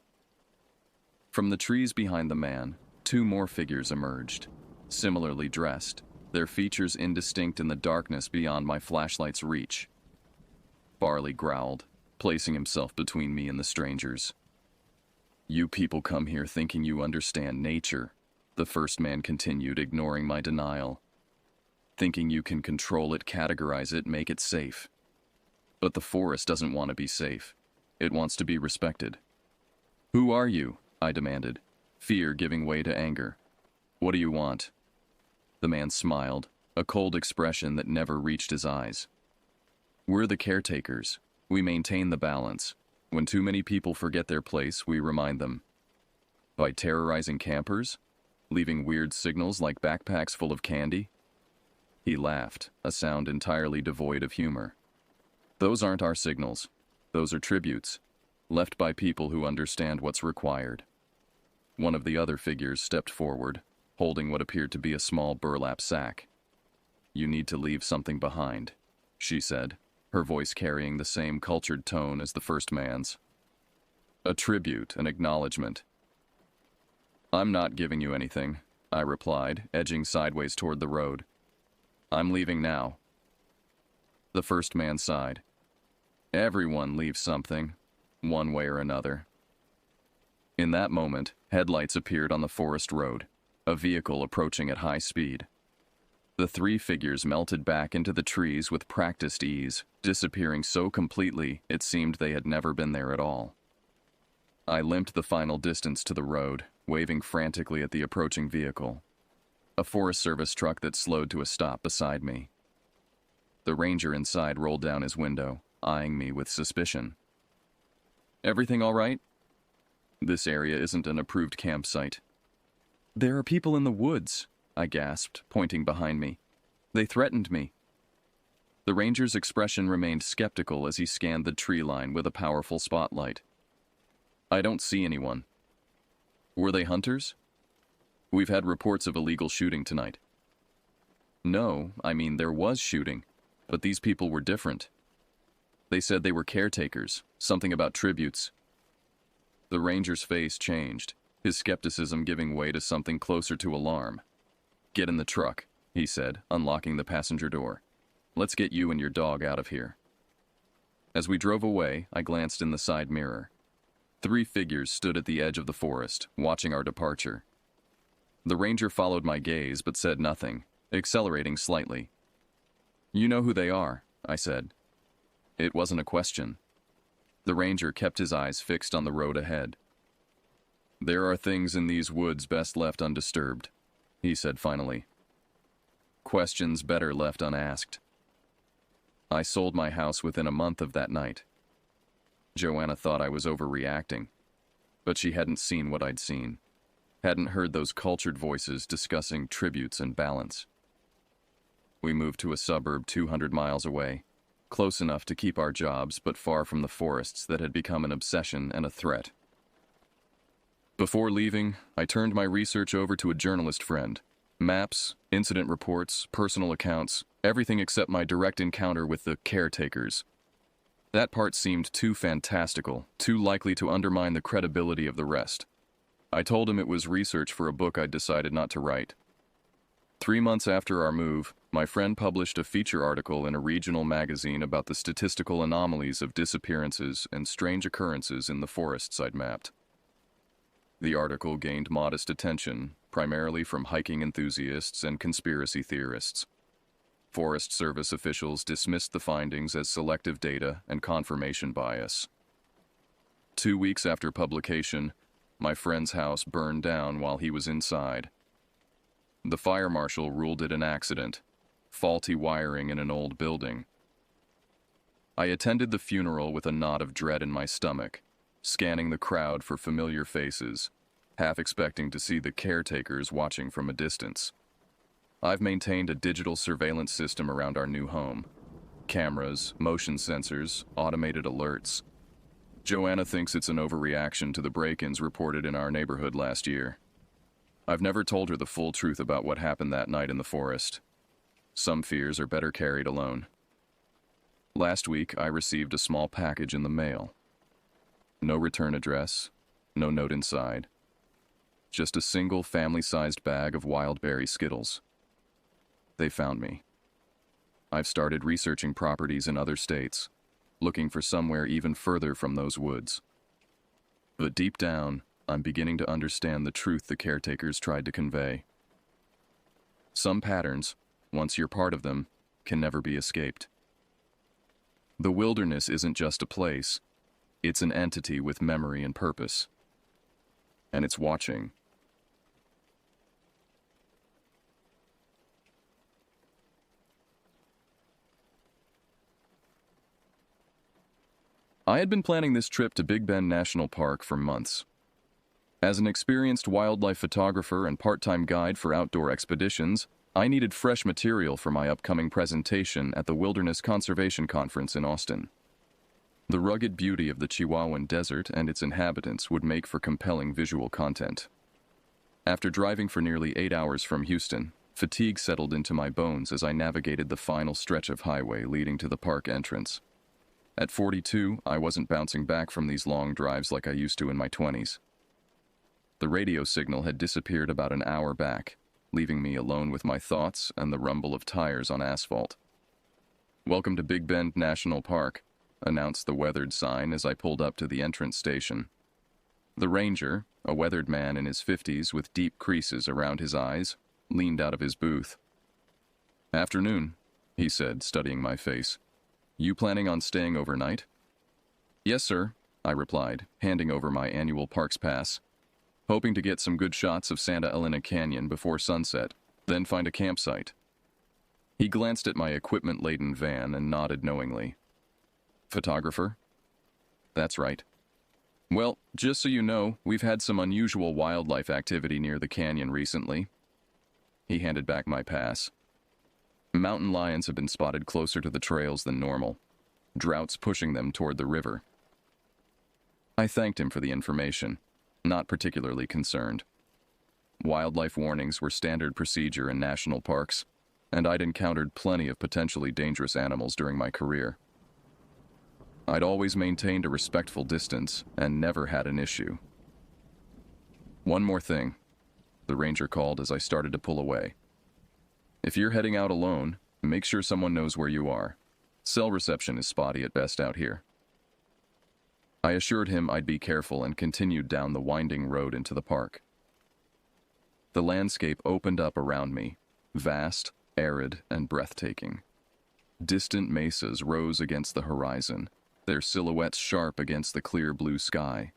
From the trees behind the man, two more figures emerged, similarly dressed, their features indistinct in the darkness beyond my flashlight's reach. Barley growled, placing himself between me and the strangers. "You people come here thinking you understand nature," the first man continued, ignoring my denial. "Thinking you can control it, categorize it, make it safe. But the forest doesn't want to be safe. It wants to be respected." "Who are you?" I demanded, fear giving way to anger. "What do you want?" The man smiled, a cold expression that never reached his eyes. "We're the caretakers. We maintain the balance. When too many people forget their place, we remind them. By terrorizing campers? Leaving weird signals like backpacks full of candy? He laughed, a sound entirely devoid of humor. Those aren't our signals. Those are tributes, left by people who understand what's required. One of the other figures stepped forward, holding what appeared to be a small burlap sack. You need to leave something behind, she said, her voice carrying the same cultured tone as the first man's. A tribute, an acknowledgement. I'm not giving you anything, I replied, edging sideways toward the road. I'm leaving now. The first man sighed. Everyone leaves something, one way or another. In that moment, headlights appeared on the forest road, a vehicle approaching at high speed. The three figures melted back into the trees with practiced ease, disappearing so completely it seemed they had never been there at all. I limped the final distance to the road, waving frantically at the approaching vehicle. A Forest Service truck that slowed to a stop beside me. The ranger inside rolled down his window, eyeing me with suspicion. Everything all right? This area isn't an approved campsite. There are people in the woods, I gasped, pointing behind me. They threatened me. The ranger's expression remained skeptical as he scanned the tree line with a powerful spotlight. I don't see anyone. Were they hunters? We've had reports of illegal shooting tonight. No, I mean there was shooting, but these people were different. They said they were caretakers, something about tributes. The ranger's face changed, his skepticism giving way to something closer to alarm. Get in the truck, he said, unlocking the passenger door. Let's get you and your dog out of here. As we drove away, I glanced in the side mirror. Three figures stood at the edge of the forest, watching our departure. The ranger followed my gaze but said nothing, accelerating slightly. You know who they are, I said. It wasn't a question. The ranger kept his eyes fixed on the road ahead. There are things in these woods best left undisturbed, he said finally. Questions better left unasked. I sold my house within a month of that night. Joanna thought I was overreacting, but she hadn't seen what I'd seen, hadn't heard those cultured voices discussing tributes and balance. We moved to a suburb 200 miles away, close enough to keep our jobs but far from the forests that had become an obsession and a threat. Before leaving, I turned my research over to a journalist friend. Maps, incident reports, personal accounts, everything except my direct encounter with the caretakers. That part seemed too fantastical, too likely to undermine the credibility of the rest. I told him it was research for a book I'd decided not to write. 3 months after our move, my friend published a feature article in a regional magazine about the statistical anomalies of disappearances and strange occurrences in the forests I'd mapped. The article gained modest attention, primarily from hiking enthusiasts and conspiracy theorists. Forest Service officials dismissed the findings as selective data and confirmation bias. 2 weeks after publication, my friend's house burned down while he was inside. The fire marshal ruled it an accident, faulty wiring in an old building. I attended the funeral with a knot of dread in my stomach, scanning the crowd for familiar faces, half expecting to see the caretakers watching from a distance. I've maintained a digital surveillance system around our new home. Cameras, motion sensors, automated alerts. Joanna thinks it's an overreaction to the break-ins reported in our neighborhood last year. I've never told her the full truth about what happened that night in the forest. Some fears are better carried alone. Last week, I received a small package in the mail. No return address, no note inside. Just a single family-sized bag of wild berry Skittles. They found me. I've started researching properties in other states, looking for somewhere even further from those woods. But deep down, I'm beginning to understand the truth the caretakers tried to convey. Some patterns, once you're part of them, can never be escaped. The wilderness isn't just a place, it's an entity with memory and purpose. And it's watching. I had been planning this trip to Big Bend National Park for months. As an experienced wildlife photographer and part-time guide for outdoor expeditions, I needed fresh material for my upcoming presentation at the Wilderness Conservation Conference in Austin. The rugged beauty of the Chihuahuan Desert and its inhabitants would make for compelling visual content. After driving for nearly 8 hours from Houston, fatigue settled into my bones as I navigated the final stretch of highway leading to the park entrance. At 42, I wasn't bouncing back from these long drives like I used to in my 20s. The radio signal had disappeared about an hour back, leaving me alone with my thoughts and the rumble of tires on asphalt. "Welcome to Big Bend National Park," announced the weathered sign as I pulled up to the entrance station. The ranger, a weathered man in his 50s with deep creases around his eyes, leaned out of his booth. "Afternoon," he said, studying my face. "You planning on staying overnight?" "Yes, sir," I replied, handing over my annual parks pass. "Hoping to get some good shots of Santa Elena Canyon before sunset, then find a campsite." He glanced at my equipment-laden van and nodded knowingly. "Photographer?" "That's right." "Well, just so you know, we've had some unusual wildlife activity near the canyon recently." He handed back my pass. "Mountain lions have been spotted closer to the trails than normal, droughts pushing them toward the river." I thanked him for the information, not particularly concerned. Wildlife warnings were standard procedure in national parks, and I'd encountered plenty of potentially dangerous animals during my career. I'd always maintained a respectful distance and never had an issue. "One more thing," the ranger called as I started to pull away. "If you're heading out alone, make sure someone knows where you are. Cell reception is spotty at best out here." I assured him I'd be careful and continued down the winding road into the park. The landscape opened up around me, vast, arid, and breathtaking. Distant mesas rose against the horizon, their silhouettes sharp against the clear blue sky.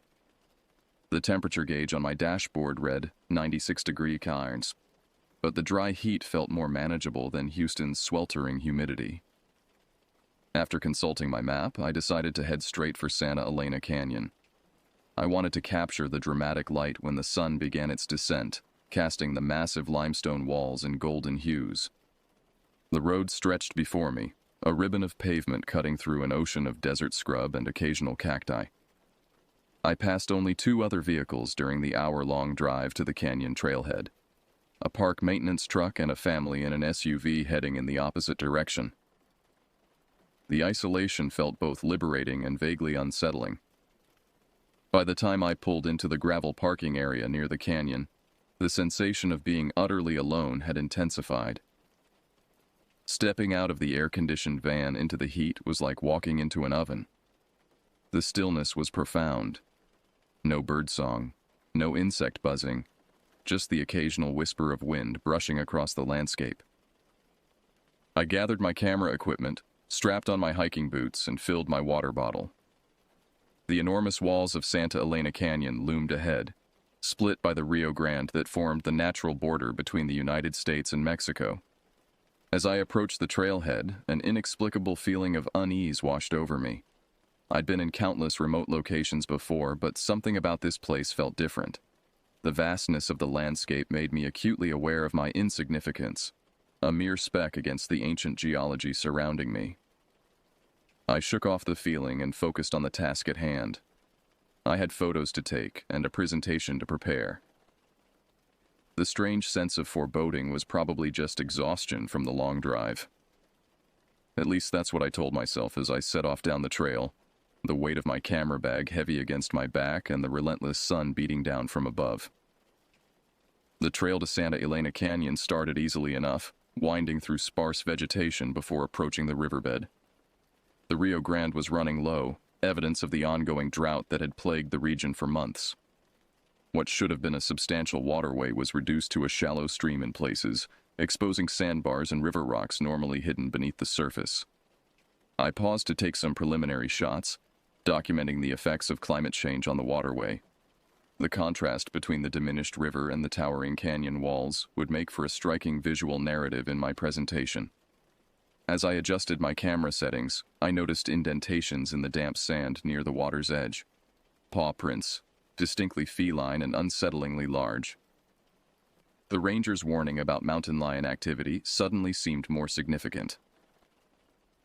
The temperature gauge on my dashboard read 96-degree Kelvins, but the dry heat felt more manageable than Houston's sweltering humidity. After consulting my map, I decided to head straight for Santa Elena Canyon. I wanted to capture the dramatic light when the sun began its descent, casting the massive limestone walls in golden hues. The road stretched before me, a ribbon of pavement cutting through an ocean of desert scrub and occasional cacti. I passed only 2 other vehicles during the hour-long drive to the canyon trailhead: a park maintenance truck and a family in an SUV heading in the opposite direction. The isolation felt both liberating and vaguely unsettling. By the time I pulled into the gravel parking area near the canyon, the sensation of being utterly alone had intensified. Stepping out of the air-conditioned van into the heat was like walking into an oven. The stillness was profound. No birdsong, no insect buzzing, just the occasional whisper of wind brushing across the landscape. I gathered my camera equipment, strapped on my hiking boots, and filled my water bottle. The enormous walls of Santa Elena Canyon loomed ahead, split by the Rio Grande that formed the natural border between the United States and Mexico. As I approached the trailhead, an inexplicable feeling of unease washed over me. I'd been in countless remote locations before, but something about this place felt different. The vastness of the landscape made me acutely aware of my insignificance, a mere speck against the ancient geology surrounding me. I shook off the feeling and focused on the task at hand. I had photos to take and a presentation to prepare. The strange sense of foreboding was probably just exhaustion from the long drive. At least that's what I told myself as I set off down the trail, the weight of my camera bag heavy against my back and the relentless sun beating down from above. The trail to Santa Elena Canyon started easily enough, winding through sparse vegetation before approaching the riverbed. The Rio Grande was running low, evidence of the ongoing drought that had plagued the region for months. What should have been a substantial waterway was reduced to a shallow stream in places, exposing sandbars and river rocks normally hidden beneath the surface. I paused to take some preliminary shots, documenting the effects of climate change on the waterway. The contrast between the diminished river and the towering canyon walls would make for a striking visual narrative in my presentation. As I adjusted my camera settings, I noticed indentations in the damp sand near the water's edge. Paw prints, distinctly feline and unsettlingly large. The ranger's warning about mountain lion activity suddenly seemed more significant.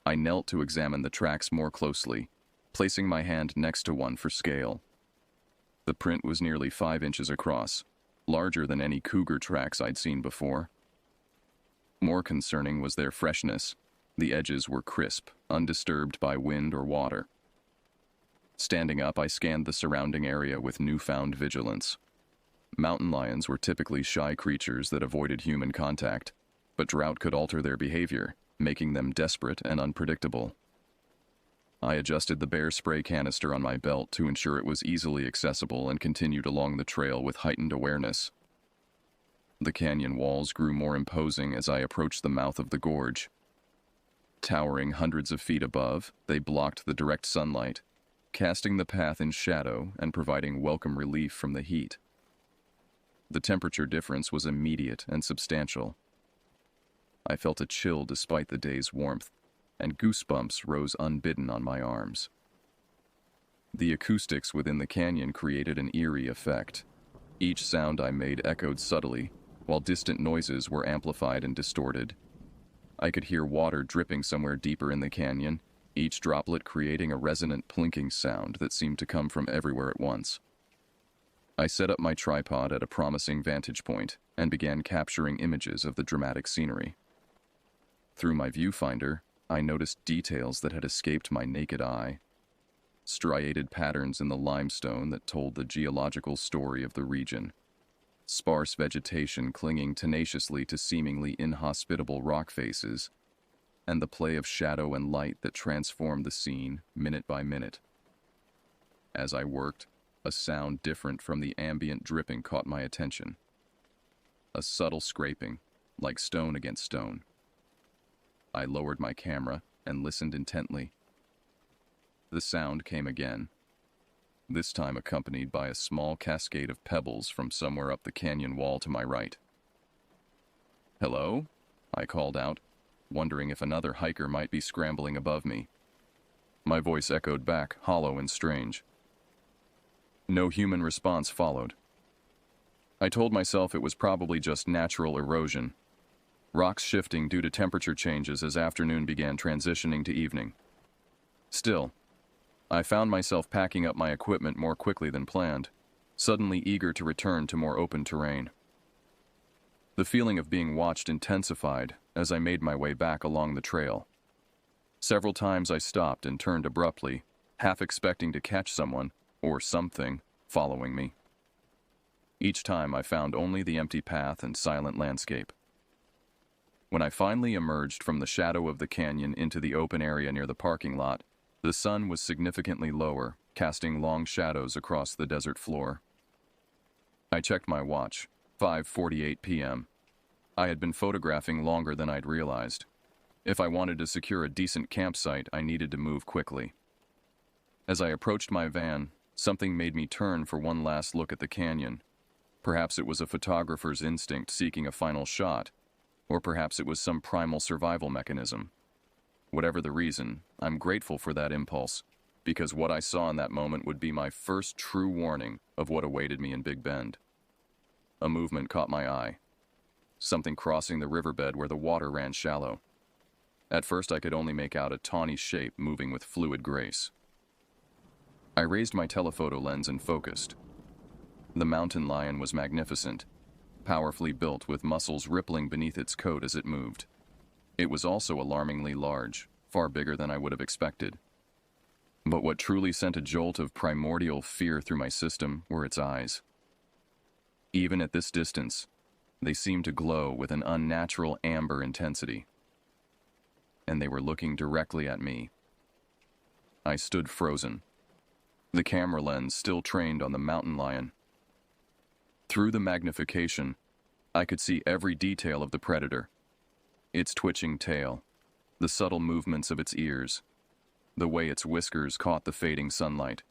I knelt to examine the tracks more closely, placing my hand next to one for scale. The print was nearly 5 inches across, larger than any cougar tracks I'd seen before. More concerning was their freshness. The edges were crisp, undisturbed by wind or water. Standing up, I scanned the surrounding area with newfound vigilance. Mountain lions were typically shy creatures that avoided human contact, but drought could alter their behavior, making them desperate and unpredictable. I adjusted the bear spray canister on my belt to ensure it was easily accessible and continued along the trail with heightened awareness. The canyon walls grew more imposing as I approached the mouth of the gorge. Towering hundreds of feet above, they blocked the direct sunlight, casting the path in shadow and providing welcome relief from the heat. The temperature difference was immediate and substantial. I felt a chill despite the day's warmth, and goosebumps rose unbidden on my arms. The acoustics within the canyon created an eerie effect. Each sound I made echoed subtly, while distant noises were amplified and distorted. I could hear water dripping somewhere deeper in the canyon, each droplet creating a resonant plinking sound that seemed to come from everywhere at once. I set up my tripod at a promising vantage point and began capturing images of the dramatic scenery. Through my viewfinder, I noticed details that had escaped my naked eye. Striated patterns in the limestone that told the geological story of the region. Sparse vegetation clinging tenaciously to seemingly inhospitable rock faces, and the play of shadow and light that transformed the scene minute by minute. As I worked, a sound different from the ambient dripping caught my attention. A subtle scraping, like stone against stone. I lowered my camera and listened intently. The sound came again, this time accompanied by a small cascade of pebbles from somewhere up the canyon wall to my right. "Hello?" I called out, wondering if another hiker might be scrambling above me. My voice echoed back, hollow and strange. No human response followed. I told myself it was probably just natural erosion, rocks shifting due to temperature changes as afternoon began transitioning to evening. Still, I found myself packing up my equipment more quickly than planned, suddenly eager to return to more open terrain. The feeling of being watched intensified as I made my way back along the trail. Several times I stopped and turned abruptly, half expecting to catch someone, or something, following me. Each time I found only the empty path and silent landscape. When I finally emerged from the shadow of the canyon into the open area near the parking lot, the sun was significantly lower, casting long shadows across the desert floor. I checked my watch, 5:48 p.m. I had been photographing longer than I'd realized. If I wanted to secure a decent campsite, I needed to move quickly. As I approached my van, something made me turn for one last look at the canyon. Perhaps it was a photographer's instinct seeking a final shot, or perhaps it was some primal survival mechanism. Whatever the reason, I'm grateful for that impulse, because what I saw in that moment would be my first true warning of what awaited me in Big Bend. A movement caught my eye. Something crossing the riverbed where the water ran shallow. At first I could only make out a tawny shape moving with fluid grace. I raised my telephoto lens and focused. The mountain lion was magnificent, powerfully built with muscles rippling beneath its coat as it moved. It was also alarmingly large, far bigger than I would have expected. But what truly sent a jolt of primordial fear through my system were its eyes. Even at this distance, they seemed to glow with an unnatural amber intensity. And they were looking directly at me. I stood frozen, the camera lens still trained on the mountain lion. Through the magnification, I could see every detail of the predator. Its twitching tail, the subtle movements of its ears, the way its whiskers caught the fading sunlight.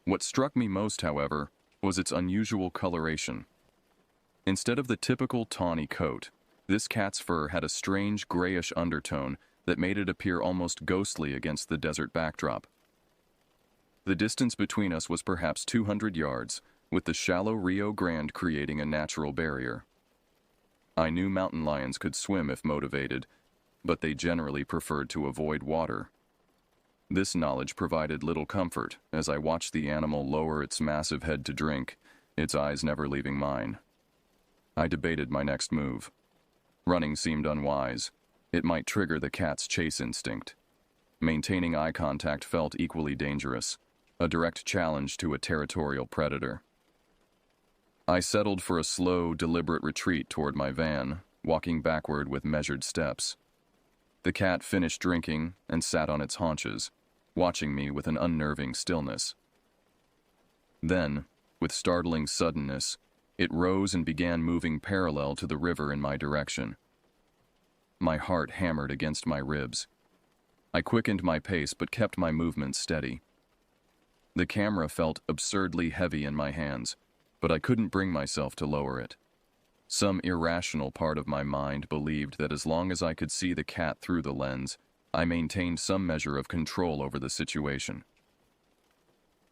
What struck me most, however, was its unusual coloration. Instead of the typical tawny coat, This cat's fur had a strange grayish undertone that made it appear almost ghostly against the desert backdrop. The distance between us was perhaps 200 yards, with the shallow Rio Grande creating a natural barrier. I knew mountain lions could swim if motivated, but they generally preferred to avoid water. This knowledge provided little comfort as I watched the animal lower its massive head to drink, its eyes never leaving mine. I debated my next move. Running seemed unwise. It might trigger the cat's chase instinct. Maintaining eye contact felt equally dangerous, a direct challenge to a territorial predator. I settled for a slow, deliberate retreat toward my van, walking backward with measured steps. The cat finished drinking and sat on its haunches, watching me with an unnerving stillness. Then, with startling suddenness, it rose and began moving parallel to the river in my direction. My heart hammered against my ribs. I quickened my pace but kept my movements steady. The camera felt absurdly heavy in my hands, but I couldn't bring myself to lower it. Some irrational part of my mind believed that as long as I could see the cat through the lens, I maintained some measure of control over the situation.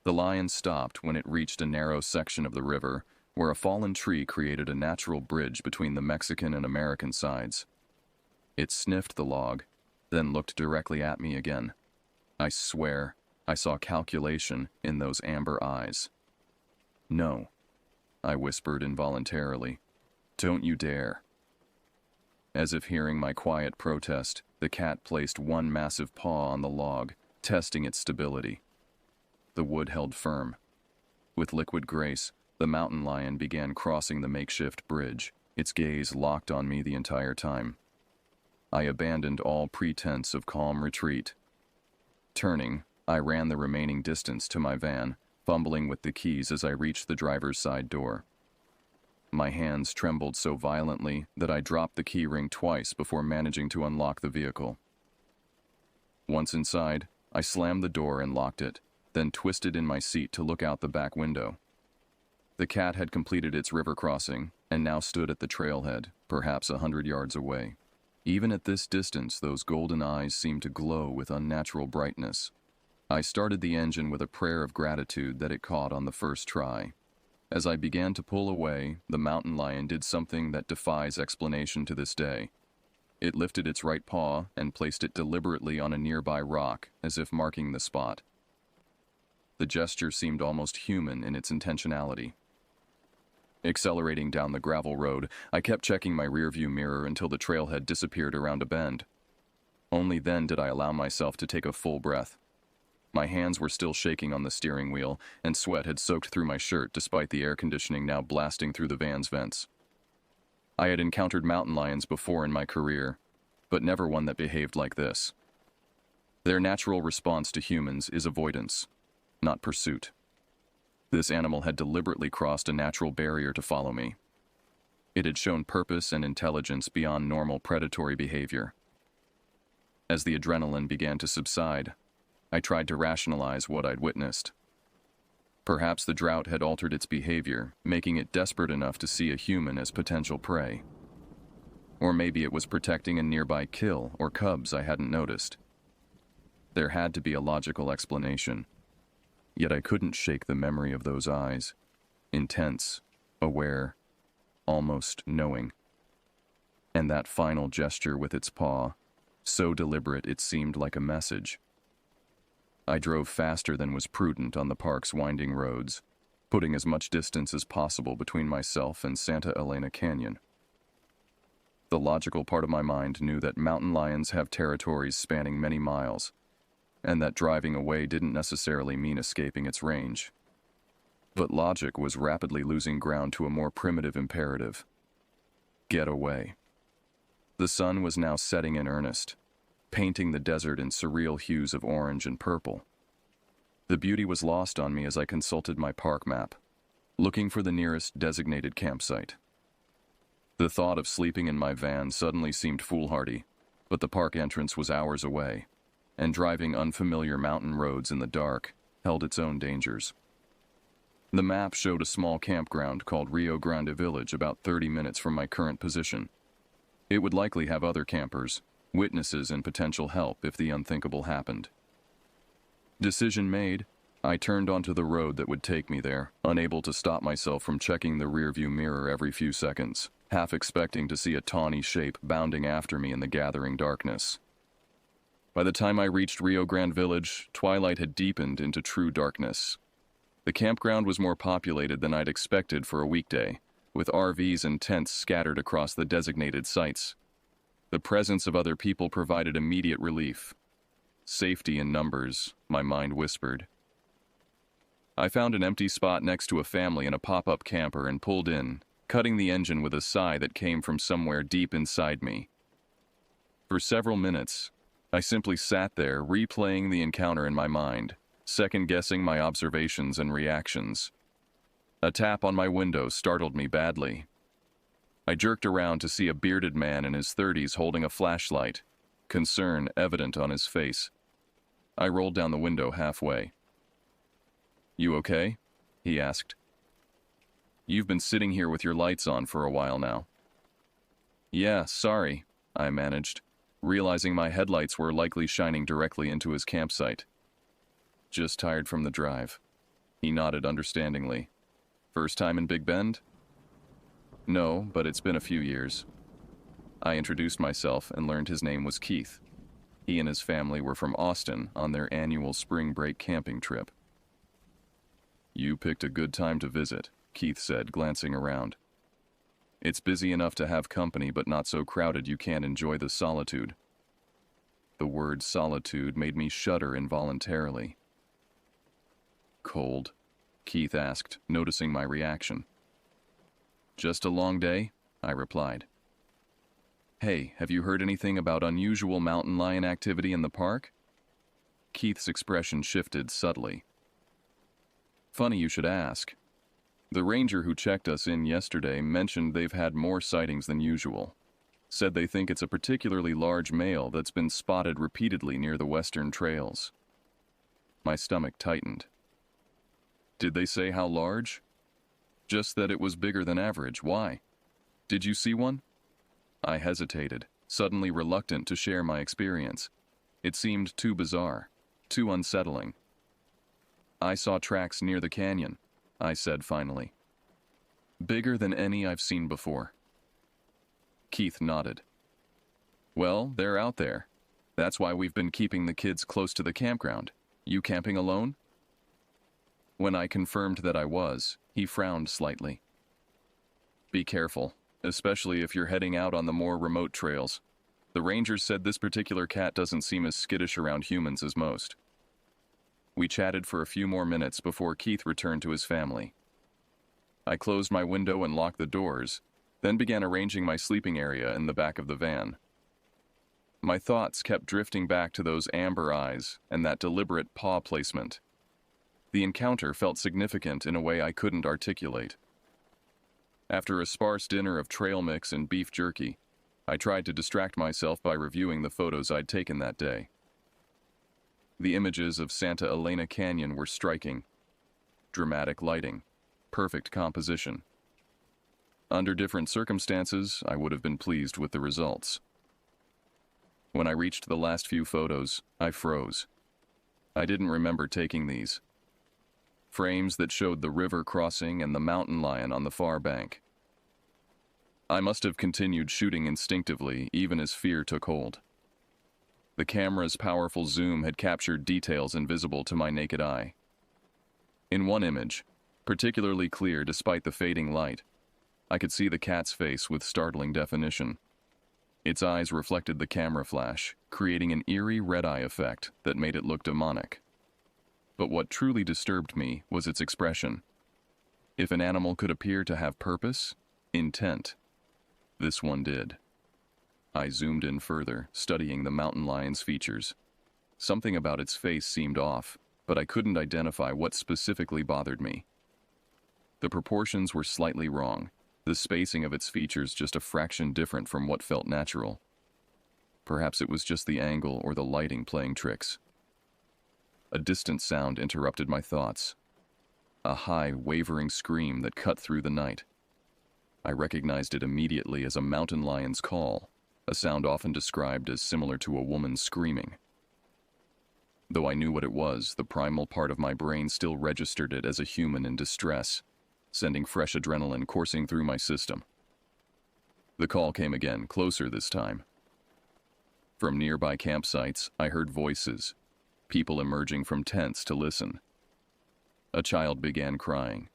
The lion stopped when it reached a narrow section of the river where a fallen tree created a natural bridge between the Mexican and American sides. It sniffed the log, then looked directly at me again. I swear, I saw calculation in those amber eyes. "No," I whispered involuntarily. "Don't you dare." As if hearing my quiet protest, the cat placed one massive paw on the log, testing its stability. The wood held firm. With liquid grace, the mountain lion began crossing the makeshift bridge, its gaze locked on me the entire time. I abandoned all pretense of calm retreat. Turning, I ran the remaining distance to my van, fumbling with the keys as I reached the driver's side door. My hands trembled so violently that I dropped the key ring twice before managing to unlock the vehicle. Once inside, I slammed the door and locked it, then twisted in my seat to look out the back window. The cat had completed its river crossing and now stood at the trailhead, perhaps 100 yards away. Even at this distance, those golden eyes seemed to glow with unnatural brightness. I started the engine with a prayer of gratitude that it caught on the first try. As I began to pull away, the mountain lion did something that defies explanation to this day. It lifted its right paw and placed it deliberately on a nearby rock, as if marking the spot. The gesture seemed almost human in its intentionality. Accelerating down the gravel road, I kept checking my rearview mirror until the trailhead disappeared around a bend. Only then did I allow myself to take a full breath. My hands were still shaking on the steering wheel, and sweat had soaked through my shirt despite the air conditioning now blasting through the van's vents. I had encountered mountain lions before in my career, but never one that behaved like this. Their natural response to humans is avoidance, not pursuit. This animal had deliberately crossed a natural barrier to follow me. It had shown purpose and intelligence beyond normal predatory behavior. As the adrenaline began to subside, I tried to rationalize what I'd witnessed. Perhaps the drought had altered its behavior, making it desperate enough to see a human as potential prey. Or maybe it was protecting a nearby kill or cubs I hadn't noticed. There had to be a logical explanation. Yet I couldn't shake the memory of those eyes, intense, aware, almost knowing. And that final gesture with its paw, so deliberate it seemed like a message. I drove faster than was prudent on the park's winding roads, putting as much distance as possible between myself and Santa Elena Canyon. The logical part of my mind knew that mountain lions have territories spanning many miles, and that driving away didn't necessarily mean escaping its range. But logic was rapidly losing ground to a more primitive imperative. Get away. The sun was now setting in earnest, painting the desert in surreal hues of orange and purple. The beauty was lost on me as I consulted my park map, looking for the nearest designated campsite. The thought of sleeping in my van suddenly seemed foolhardy, but the park entrance was hours away, and driving unfamiliar mountain roads in the dark held its own dangers. The map showed a small campground called Rio Grande Village about 30 minutes from my current position. It would likely have other campers, witnesses, and potential help if the unthinkable happened. Decision made, I turned onto the road that would take me there, unable to stop myself from checking the rearview mirror every few seconds, half expecting to see a tawny shape bounding after me in the gathering darkness. By the time I reached Rio Grande Village, twilight had deepened into true darkness. The campground was more populated than I'd expected for a weekday, with RVs and tents scattered across the designated sites. The presence of other people provided immediate relief. Safety in numbers, my mind whispered. I found an empty spot next to a family in a pop-up camper and pulled in, cutting the engine with a sigh that came from somewhere deep inside me. For several minutes, I simply sat there, replaying the encounter in my mind, second-guessing my observations and reactions. A tap on my window startled me badly. I jerked around to see a bearded man in his 30s holding a flashlight, concern evident on his face. I rolled down the window halfway. "You okay?" he asked. "You've been sitting here with your lights on for a while now." "Yeah, sorry," I managed, realizing my headlights were likely shining directly into his campsite. "Just tired from the drive." He nodded understandingly. "First time in Big Bend?" "No, but it's been a few years." I introduced myself and learned his name was Keith. He and his family were from Austin on their annual spring break camping trip. "You picked a good time to visit," Keith said, glancing around. "It's busy enough to have company, but not so crowded you can't enjoy the solitude." The word solitude made me shudder involuntarily. "Cold?" Keith asked, noticing my reaction. "Just a long day," I replied. "Hey, have you heard anything about unusual mountain lion activity in the park?" Keith's expression shifted subtly. "Funny you should ask. The ranger who checked us in yesterday mentioned they've had more sightings than usual. Said they think it's a particularly large male that's been spotted repeatedly near the western trails." My stomach tightened. "Did they say how large?" "Just that it was bigger than average. Why? Did you see one?" I hesitated, suddenly reluctant to share my experience. It seemed too bizarre, too unsettling. "I saw tracks near the canyon," I said finally. "Bigger than any I've seen before." Keith nodded. "Well, they're out there. That's why we've been keeping the kids close to the campground. You camping alone?" When I confirmed that I was, he frowned slightly. "Be careful, especially if you're heading out on the more remote trails. The rangers said this particular cat doesn't seem as skittish around humans as most." We chatted for a few more minutes before Keith returned to his family. I closed my window and locked the doors, then began arranging my sleeping area in the back of the van. My thoughts kept drifting back to those amber eyes and that deliberate paw placement. The encounter felt significant in a way I couldn't articulate. After a sparse dinner of trail mix and beef jerky, I tried to distract myself by reviewing the photos I'd taken that day. The images of Santa Elena Canyon were striking. Dramatic lighting, perfect composition. Under different circumstances, I would have been pleased with the results. When I reached the last few photos, I froze. I didn't remember taking these. Frames that showed the river crossing and the mountain lion on the far bank. I must have continued shooting instinctively, even as fear took hold. The camera's powerful zoom had captured details invisible to my naked eye. In one image, particularly clear despite the fading light, I could see the cat's face with startling definition. Its eyes reflected the camera flash, creating an eerie red-eye effect that made it look demonic. But what truly disturbed me was its expression. If an animal could appear to have purpose, intent, this one did. I zoomed in further, studying the mountain lion's features. Something about its face seemed off, but I couldn't identify what specifically bothered me. The proportions were slightly wrong, the spacing of its features just a fraction different from what felt natural. Perhaps it was just the angle or the lighting playing tricks. A distant sound interrupted my thoughts. A high, wavering scream that cut through the night. I recognized it immediately as a mountain lion's call, a sound often described as similar to a woman screaming. Though I knew what it was, the primal part of my brain still registered it as a human in distress, sending fresh adrenaline coursing through my system. The call came again, closer this time. From nearby campsites, I heard voices, people emerging from tents to listen. A child began crying.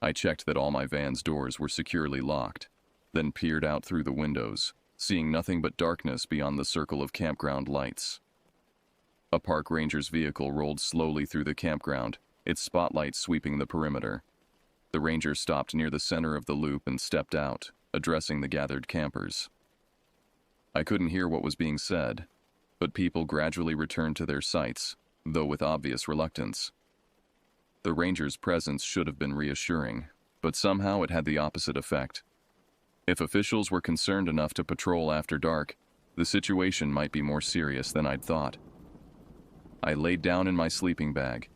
I checked that all my van's doors were securely locked, then peered out through the windows, seeing nothing but darkness beyond the circle of campground lights. A park ranger's vehicle rolled slowly through the campground, its spotlight sweeping the perimeter. The ranger stopped near the center of the loop and stepped out, addressing the gathered campers. I couldn't hear what was being said, but people gradually returned to their sites, though with obvious reluctance. The ranger's presence should have been reassuring, but somehow it had the opposite effect. If officials were concerned enough to patrol after dark, the situation might be more serious than I'd thought. I laid down in my sleeping bag,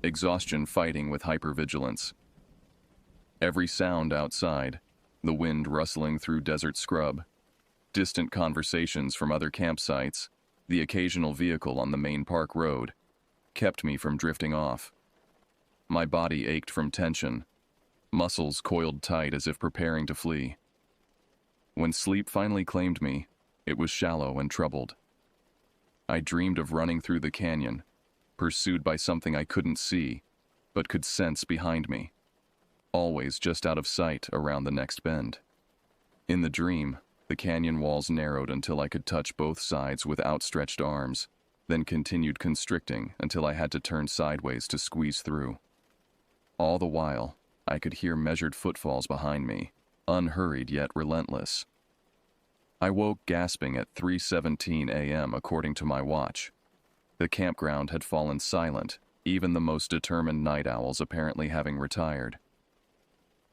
exhaustion fighting with hypervigilance. Every sound outside, the wind rustling through desert scrub, distant conversations from other campsites, the occasional vehicle on the main park road, kept me from drifting off. My body ached from tension, muscles coiled tight as if preparing to flee. When sleep finally claimed me, it was shallow and troubled. I dreamed of running through the canyon, pursued by something I couldn't see, but could sense behind me, always just out of sight around the next bend. In the dream, the canyon walls narrowed until I could touch both sides with outstretched arms, then continued constricting until I had to turn sideways to squeeze through. All the while, I could hear measured footfalls behind me, unhurried yet relentless. I woke gasping at 3:17 a.m. according to my watch. The campground had fallen silent, even the most determined night owls apparently having retired.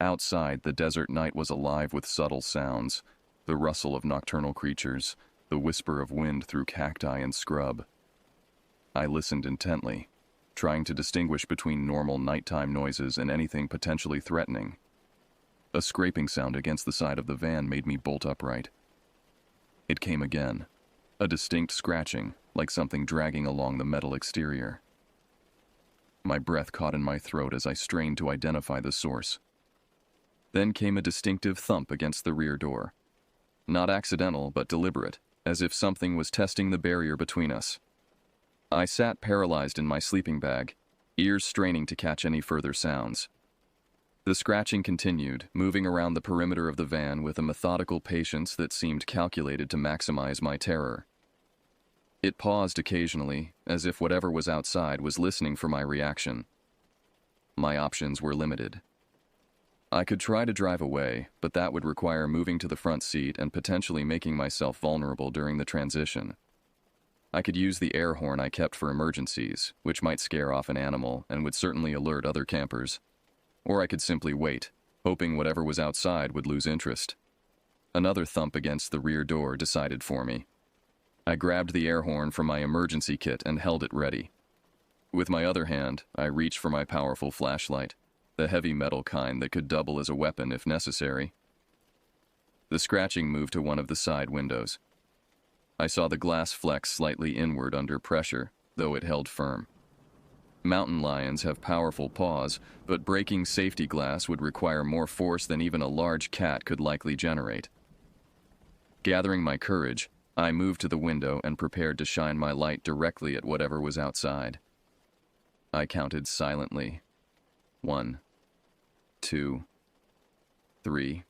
Outside, the desert night was alive with subtle sounds, the rustle of nocturnal creatures, the whisper of wind through cacti and scrub. I listened intently, trying to distinguish between normal nighttime noises and anything potentially threatening. A scraping sound against the side of the van made me bolt upright. It came again, a distinct scratching, like something dragging along the metal exterior. My breath caught in my throat as I strained to identify the source. Then came a distinctive thump against the rear door. Not accidental, but deliberate, as if something was testing the barrier between us. I sat paralyzed in my sleeping bag, ears straining to catch any further sounds. The scratching continued, moving around the perimeter of the van with a methodical patience that seemed calculated to maximize my terror. It paused occasionally, as if whatever was outside was listening for my reaction. My options were limited. I could try to drive away, but that would require moving to the front seat and potentially making myself vulnerable during the transition. I could use the air horn I kept for emergencies, which might scare off an animal and would certainly alert other campers. Or I could simply wait, hoping whatever was outside would lose interest. Another thump against the rear door decided for me. I grabbed the air horn from my emergency kit and held it ready. With my other hand, I reached for my powerful flashlight, the heavy metal kind that could double as a weapon if necessary. The scratching moved to one of the side windows. I saw the glass flex slightly inward under pressure, though it held firm. Mountain lions have powerful paws, but breaking safety glass would require more force than even a large cat could likely generate. Gathering my courage, I moved to the window and prepared to shine my light directly at whatever was outside. I counted silently. 1, 2, 3.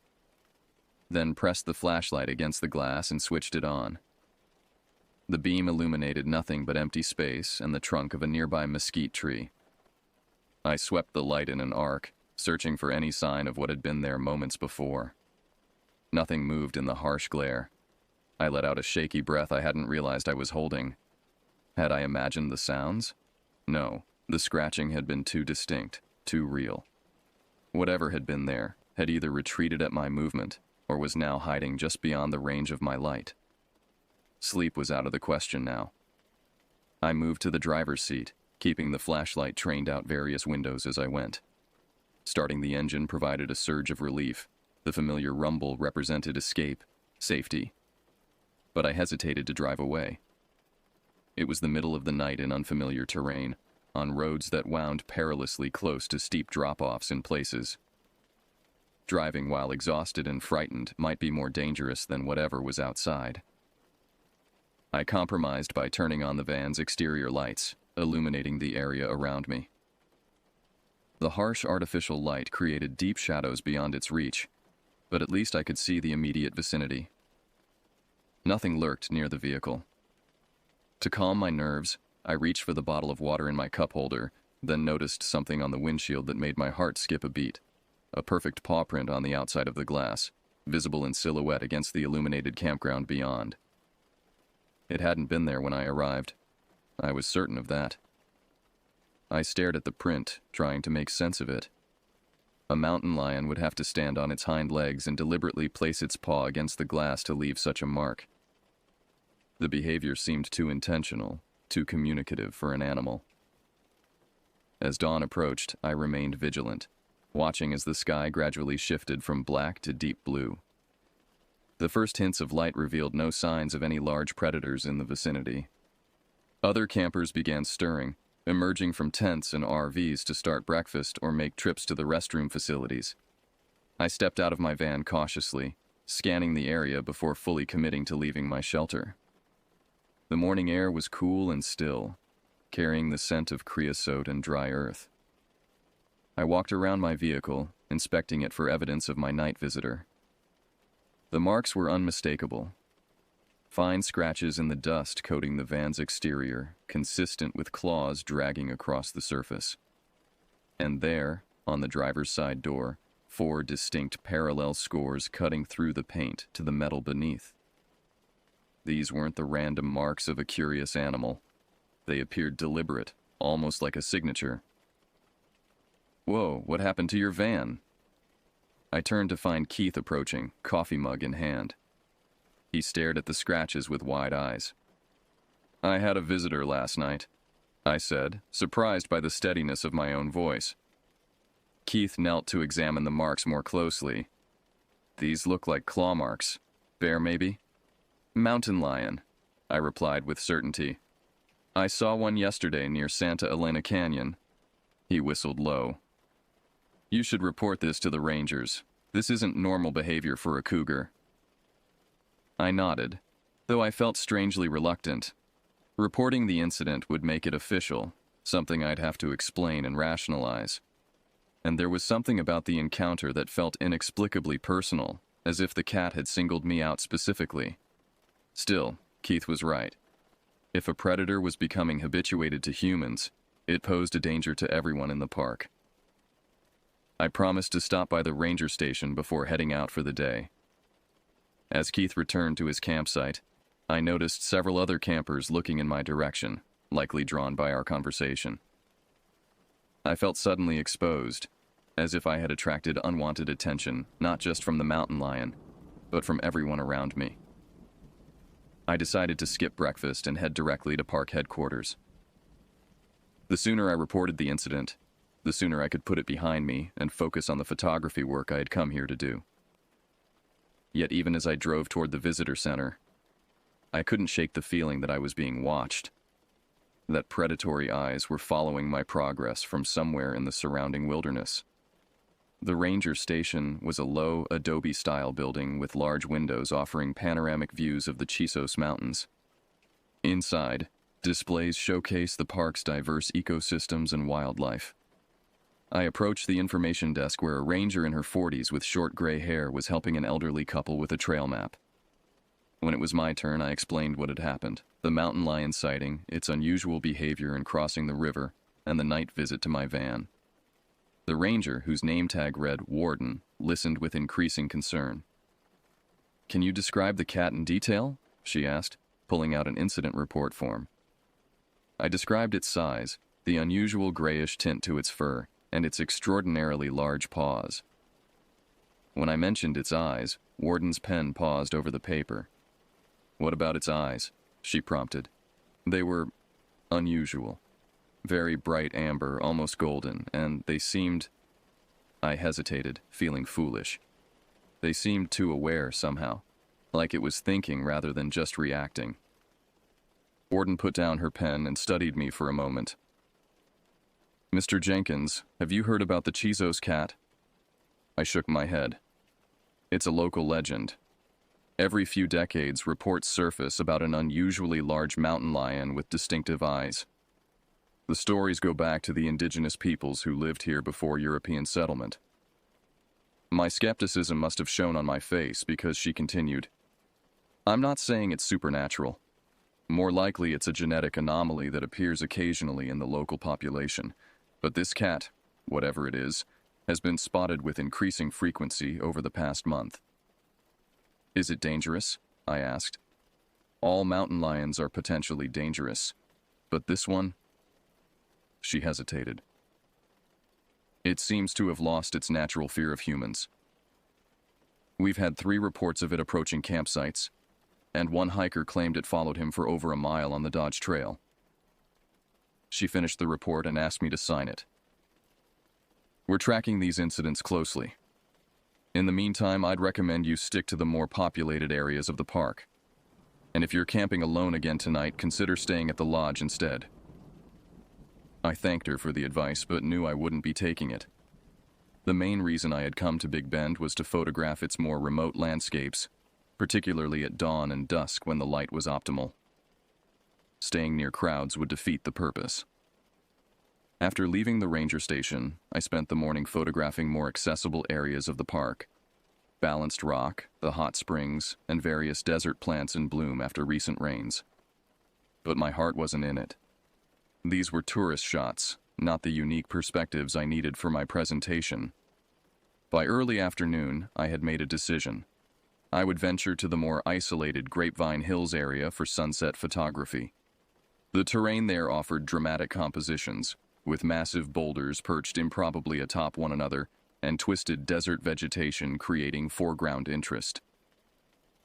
Then pressed the flashlight against the glass and switched it on. The beam illuminated nothing but empty space and the trunk of a nearby mesquite tree. I swept the light in an arc, searching for any sign of what had been there moments before. Nothing moved in the harsh glare. I let out a shaky breath I hadn't realized I was holding. Had I imagined the sounds? No, the scratching had been too distinct, too real. Whatever had been there had either retreated at my movement or was now hiding just beyond the range of my light. Sleep was out of the question now. I moved to the driver's seat, keeping the flashlight trained out various windows as I went. Starting the engine provided a surge of relief. The familiar rumble represented escape, safety. but I hesitated to drive away. It was the middle of the night in unfamiliar terrain, on roads that wound perilously close to steep drop-offs in places. Driving while exhausted and frightened might be more dangerous than whatever was outside. I compromised by turning on the van's exterior lights, illuminating the area around me. The harsh artificial light created deep shadows beyond its reach, but at least I could see the immediate vicinity. Nothing lurked near the vehicle. To calm my nerves, I reached for the bottle of water in my cup holder, then noticed something on the windshield that made my heart skip a beat. A perfect paw print on the outside of the glass, visible in silhouette against the illuminated campground beyond. It hadn't been there when I arrived. I was certain of that. I stared at the print, trying to make sense of it. A mountain lion would have to stand on its hind legs and deliberately place its paw against the glass to leave such a mark. The behavior seemed too intentional, too communicative for an animal. As dawn approached, I remained vigilant, watching as the sky gradually shifted from black to deep blue. The first hints of light revealed no signs of any large predators in the vicinity. Other campers began stirring, emerging from tents and RVs to start breakfast or make trips to the restroom facilities. I stepped out of my van cautiously, scanning the area before fully committing to leaving my shelter. The morning air was cool and still, carrying the scent of creosote and dry earth. I walked around my vehicle, inspecting it for evidence of my night visitor. The marks were unmistakable. Fine scratches in the dust coating the van's exterior, consistent with claws dragging across the surface. And there, on the driver's side door, 4 distinct parallel scores cutting through the paint to the metal beneath. These weren't the random marks of a curious animal. They appeared deliberate, almost like a signature. "Whoa, what happened to your van?" I turned to find Keith approaching, coffee mug in hand. He stared at the scratches with wide eyes. "I had a visitor last night," I said, surprised by the steadiness of my own voice. Keith knelt to examine the marks more closely. "These look like claw marks. Bear, maybe?" "Mountain lion," I replied with certainty. "I saw one yesterday near Santa Elena Canyon." He whistled low. "You should report this to the rangers. This isn't normal behavior for a cougar." I nodded, though I felt strangely reluctant. Reporting the incident would make it official, something I'd have to explain and rationalize. And there was something about the encounter that felt inexplicably personal, as if the cat had singled me out specifically. Still, Keith was right. If a predator was becoming habituated to humans, it posed a danger to everyone in the park. I promised to stop by the ranger station before heading out for the day. As Keith returned to his campsite, I noticed several other campers looking in my direction, likely drawn by our conversation. I felt suddenly exposed, as if I had attracted unwanted attention, not just from the mountain lion, but from everyone around me. I decided to skip breakfast and head directly to park headquarters. The sooner I reported the incident, the sooner I could put it behind me and focus on the photography work I had come here to do. Yet even as I drove toward the visitor center, I couldn't shake the feeling that I was being watched, that predatory eyes were following my progress from somewhere in the surrounding wilderness. The ranger station was a low, adobe-style building with large windows offering panoramic views of the Chisos Mountains. Inside, displays showcase the park's diverse ecosystems and wildlife. I approached the information desk where a ranger in her 40s with short gray hair was helping an elderly couple with a trail map. When it was my turn, I explained what had happened: the mountain lion sighting, its unusual behavior in crossing the river, and the night visit to my van. The ranger, whose name tag read Warden, listened with increasing concern. "Can you describe the cat in detail?" she asked, pulling out an incident report form. I described its size, the unusual grayish tint to its fur, and its extraordinarily large paws. When I mentioned its eyes, Warden's pen paused over the paper. "What about its eyes?" she prompted. "They were unusual. Very bright amber, almost golden, and they seemed—" I hesitated, feeling foolish. "They seemed too aware somehow. like it was thinking rather than just reacting. Warden put down her pen and studied me for a moment. "Mr. Jenkins, have you heard about the Chisos cat?" I shook my head. "It's a local legend. Every few decades, reports surface about an unusually large mountain lion with distinctive eyes. The stories go back to the indigenous peoples who lived here before European settlement." My skepticism must have shown on my face because she continued, "I'm not saying it's supernatural. More likely it's a genetic anomaly that appears occasionally in the local population. But this cat, whatever it is, has been spotted with increasing frequency over the past month." "Is it dangerous?" I asked. "All mountain lions are potentially dangerous, but this one?" She hesitated. "It seems to have lost its natural fear of humans. We've had 3 reports of it approaching campsites, and one hiker claimed it followed him for over a mile on the Dodge Trail." She finished the report and asked me to sign it. "We're tracking these incidents closely. In the meantime, I'd recommend you stick to the more populated areas of the park. And if you're camping alone again tonight, consider staying at the lodge instead." I thanked her for the advice, but knew I wouldn't be taking it. The main reason I had come to Big Bend was to photograph its more remote landscapes, particularly at dawn and dusk when the light was optimal. Staying near crowds would defeat the purpose. After leaving the ranger station, I spent the morning photographing more accessible areas of the park: balanced rock, the hot springs, and various desert plants in bloom after recent rains. But my heart wasn't in it. These were tourist shots, not the unique perspectives I needed for my presentation. By early afternoon, I had made a decision. I would venture to the more isolated Grapevine Hills area for sunset photography. The terrain there offered dramatic compositions, with massive boulders perched improbably atop one another and twisted desert vegetation creating foreground interest.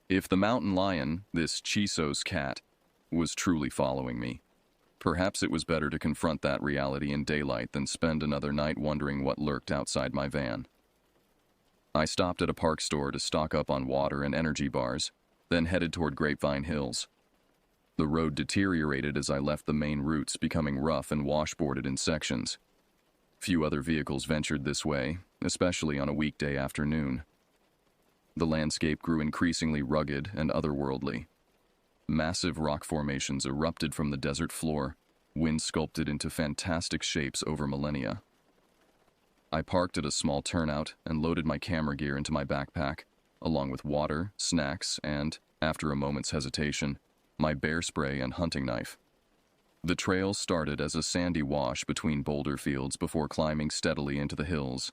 If the mountain lion, this Chisos cat, was truly following me, perhaps it was better to confront that reality in daylight than spend another night wondering what lurked outside my van. I stopped at a park store to stock up on water and energy bars, then headed toward Grapevine Hills. The road deteriorated as I left the main routes, becoming rough and washboarded in sections. Few other vehicles ventured this way, especially on a weekday afternoon. The landscape grew increasingly rugged and otherworldly. Massive rock formations erupted from the desert floor, wind sculpted into fantastic shapes over millennia. I parked at a small turnout and loaded my camera gear into my backpack, along with water, snacks, and, after a moment's hesitation, my bear spray and hunting knife. The trail started as a sandy wash between boulder fields before climbing steadily into the hills.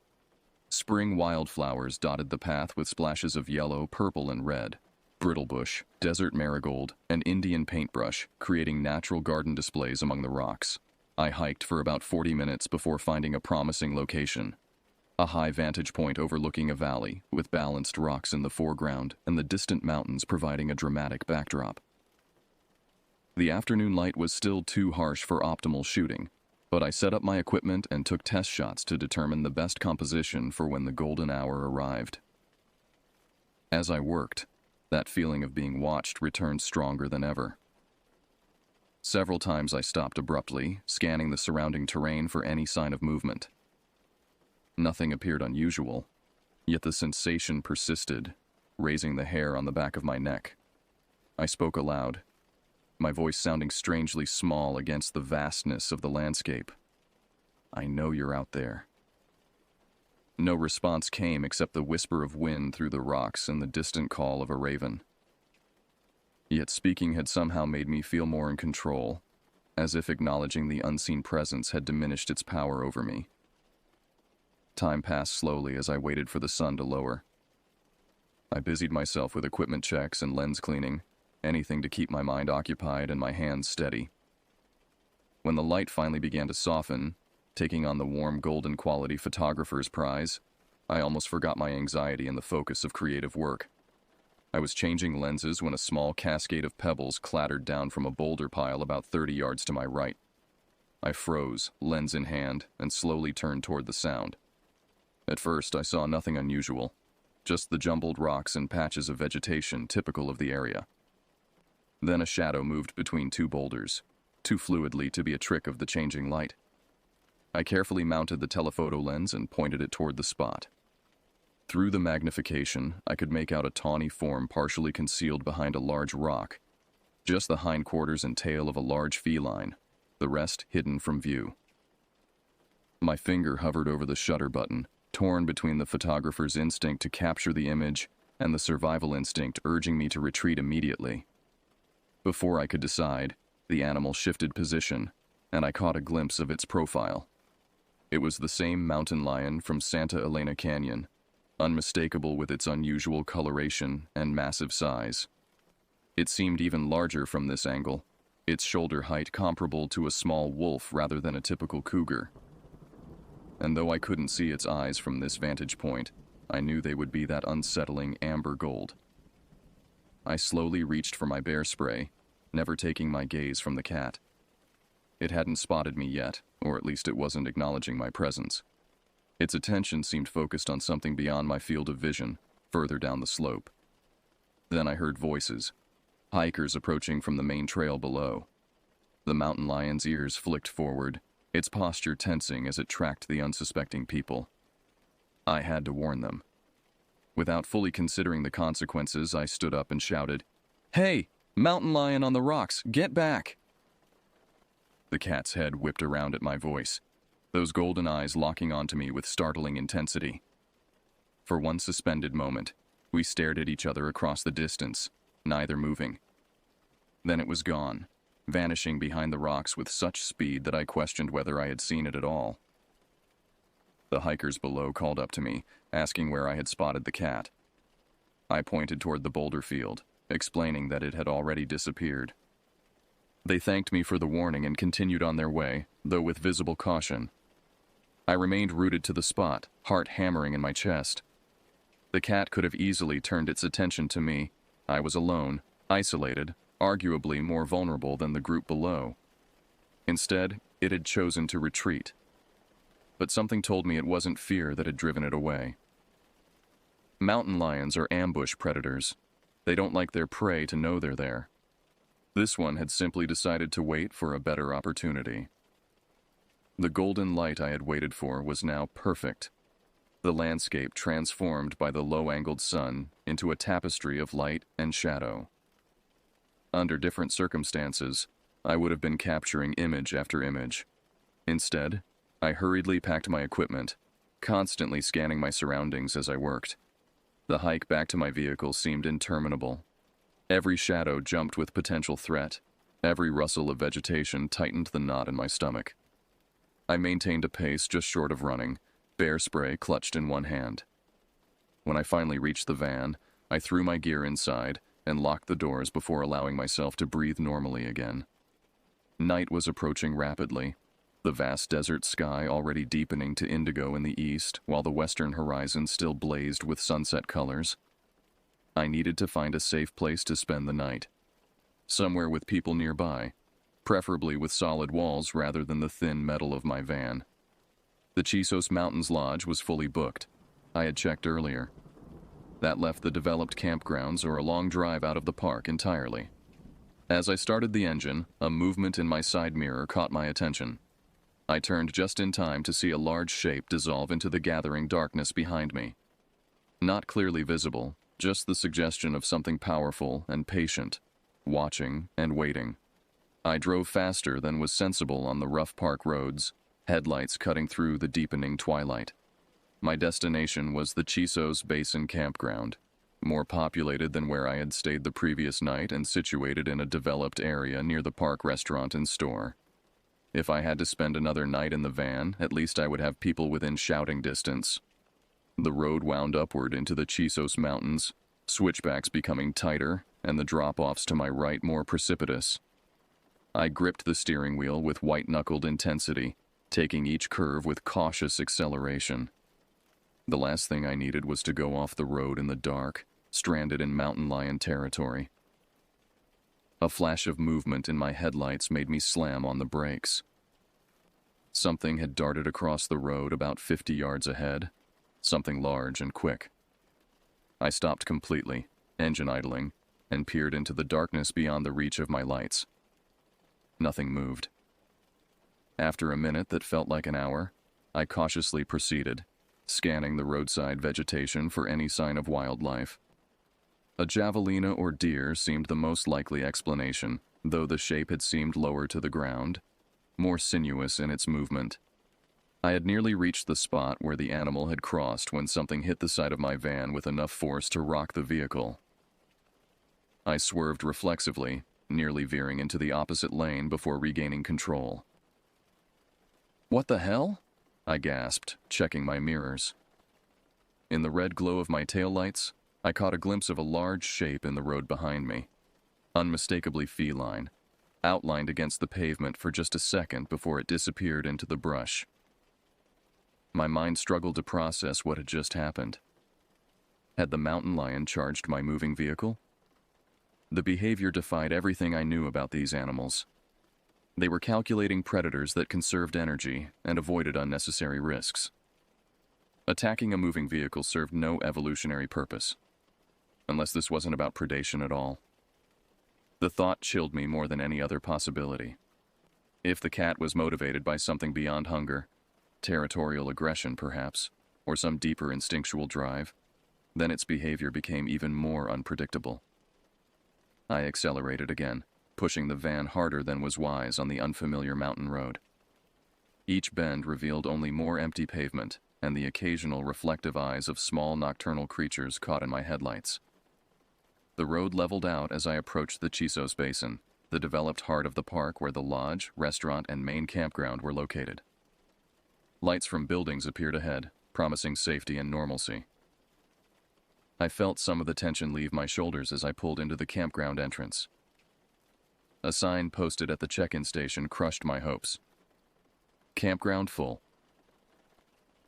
Spring wildflowers dotted the path with splashes of yellow, purple, and red. Brittlebush, desert marigold, and Indian paintbrush, creating natural garden displays among the rocks. I hiked for about 40 minutes before finding a promising location. A high vantage point overlooking a valley, with balanced rocks in the foreground and the distant mountains providing a dramatic backdrop. The afternoon light was still too harsh for optimal shooting, but I set up my equipment and took test shots to determine the best composition for when the golden hour arrived. As I worked, that feeling of being watched returned stronger than ever. Several times I stopped abruptly, scanning the surrounding terrain for any sign of movement. Nothing appeared unusual, yet the sensation persisted, raising the hair on the back of my neck. I spoke aloud, my voice sounding strangely small against the vastness of the landscape. "I know you're out there." No response came except the whisper of wind through the rocks and the distant call of a raven. Yet speaking had somehow made me feel more in control, as if acknowledging the unseen presence had diminished its power over me. Time passed slowly as I waited for the sun to lower. I busied myself with equipment checks and lens cleaning, anything to keep my mind occupied and my hands steady. When the light finally began to soften, taking on the warm golden quality photographer's prize, I almost forgot my anxiety in the focus of creative work. I was changing lenses when a small cascade of pebbles clattered down from a boulder pile about 30 yards to my right. I froze, lens in hand, and slowly turned toward the sound. At first, I saw nothing unusual, just the jumbled rocks and patches of vegetation typical of the area. Then a shadow moved between two boulders, too fluidly to be a trick of the changing light. I carefully mounted the telephoto lens and pointed it toward the spot. Through the magnification, I could make out a tawny form partially concealed behind a large rock, just the hindquarters and tail of a large feline, the rest hidden from view. My finger hovered over the shutter button, torn between the photographer's instinct to capture the image and the survival instinct urging me to retreat immediately. Before I could decide, the animal shifted position, and I caught a glimpse of its profile. It was the same mountain lion from Santa Elena Canyon, unmistakable with its unusual coloration and massive size. It seemed even larger from this angle, its shoulder height comparable to a small wolf rather than a typical cougar. And though I couldn't see its eyes from this vantage point, I knew they would be that unsettling amber gold. I slowly reached for my bear spray, never taking my gaze from the cat. It hadn't spotted me yet, or at least it wasn't acknowledging my presence. Its attention seemed focused on something beyond my field of vision, further down the slope. Then I heard voices, hikers approaching from the main trail below. The mountain lion's ears flicked forward, its posture tensing as it tracked the unsuspecting people. I had to warn them. Without fully considering the consequences, I stood up and shouted, "Hey, mountain lion on the rocks, get back!" The cat's head whipped around at my voice, those golden eyes locking onto me with startling intensity. For one suspended moment, we stared at each other across the distance, neither moving. Then it was gone, vanishing behind the rocks with such speed that I questioned whether I had seen it at all. The hikers below called up to me, asking where I had spotted the cat. I pointed toward the boulder field, explaining that it had already disappeared. They thanked me for the warning and continued on their way, though with visible caution. I remained rooted to the spot, heart hammering in my chest. The cat could have easily turned its attention to me. I was alone, isolated, arguably more vulnerable than the group below. Instead, it had chosen to retreat. But something told me it wasn't fear that had driven it away. Mountain lions are ambush predators. They don't like their prey to know they're there. This one had simply decided to wait for a better opportunity. The golden light I had waited for was now perfect. The landscape transformed by the low-angled sun into a tapestry of light and shadow. Under different circumstances, I would have been capturing image after image. Instead, I hurriedly packed my equipment, constantly scanning my surroundings as I worked. The hike back to my vehicle seemed interminable. Every shadow jumped with potential threat. Every rustle of vegetation tightened the knot in my stomach. I maintained a pace just short of running, bear spray clutched in one hand. When I finally reached the van, I threw my gear inside and locked the doors before allowing myself to breathe normally again. Night was approaching rapidly, the vast desert sky already deepening to indigo in the east, while the western horizon still blazed with sunset colors. I needed to find a safe place to spend the night. Somewhere with people nearby, preferably with solid walls rather than the thin metal of my van. The Chisos Mountains Lodge was fully booked. I had checked earlier. That left the developed campgrounds or a long drive out of the park entirely. As I started the engine, a movement in my side mirror caught my attention. I turned just in time to see a large shape dissolve into the gathering darkness behind me. Not clearly visible, just the suggestion of something powerful and patient, watching and waiting. I drove faster than was sensible on the rough park roads, headlights cutting through the deepening twilight. My destination was the Chisos Basin Campground, more populated than where I had stayed the previous night and situated in a developed area near the park restaurant and store. If I had to spend another night in the van, at least I would have people within shouting distance. The road wound upward into the Chisos Mountains, switchbacks becoming tighter and the drop-offs to my right more precipitous. I gripped the steering wheel with white-knuckled intensity, taking each curve with cautious acceleration. The last thing I needed was to go off the road in the dark, stranded in mountain lion territory. A flash of movement in my headlights made me slam on the brakes. Something had darted across the road about 50 yards ahead, something large and quick. I stopped completely, engine idling, and peered into the darkness beyond the reach of my lights. Nothing moved. After a minute that felt like an hour, I cautiously proceeded, scanning the roadside vegetation for any sign of wildlife. A javelina or deer seemed the most likely explanation, though the shape had seemed lower to the ground, more sinuous in its movement. I had nearly reached the spot where the animal had crossed when something hit the side of my van with enough force to rock the vehicle. I swerved reflexively, nearly veering into the opposite lane before regaining control. "What the hell?" I gasped, checking my mirrors. In the red glow of my taillights, I caught a glimpse of a large shape in the road behind me, unmistakably feline, outlined against the pavement for just a second before it disappeared into the brush. My mind struggled to process what had just happened. Had the mountain lion charged my moving vehicle? The behavior defied everything I knew about these animals. They were calculating predators that conserved energy and avoided unnecessary risks. Attacking a moving vehicle served no evolutionary purpose, unless this wasn't about predation at all. The thought chilled me more than any other possibility. If the cat was motivated by something beyond hunger, territorial aggression perhaps, or some deeper instinctual drive, then its behavior became even more unpredictable. I accelerated again, pushing the van harder than was wise on the unfamiliar mountain road. Each bend revealed only more empty pavement and the occasional reflective eyes of small nocturnal creatures caught in my headlights. The road leveled out as I approached the Chisos Basin, the developed heart of the park where the lodge, restaurant, and main campground were located. Lights from buildings appeared ahead, promising safety and normalcy. I felt some of the tension leave my shoulders as I pulled into the campground entrance. A sign posted at the check-in station crushed my hopes. Campground full.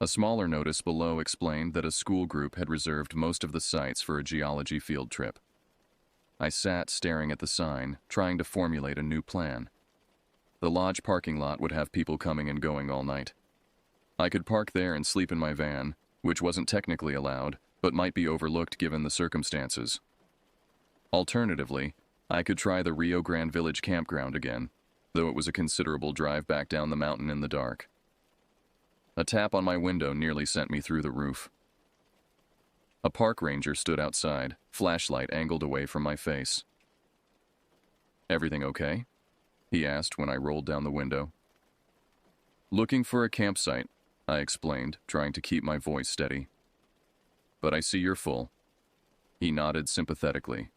A smaller notice below explained that a school group had reserved most of the sites for a geology field trip. I sat staring at the sign, trying to formulate a new plan. The lodge parking lot would have people coming and going all night. I could park there and sleep in my van, which wasn't technically allowed, but might be overlooked given the circumstances. Alternatively, I could try the Rio Grande Village campground again, though it was a considerable drive back down the mountain in the dark. A tap on my window nearly sent me through the roof. A park ranger stood outside, flashlight angled away from my face. "Everything okay?" he asked when I rolled down the window. "Looking for a campsite," I explained, trying to keep my voice steady. "But I see you're full." He nodded sympathetically.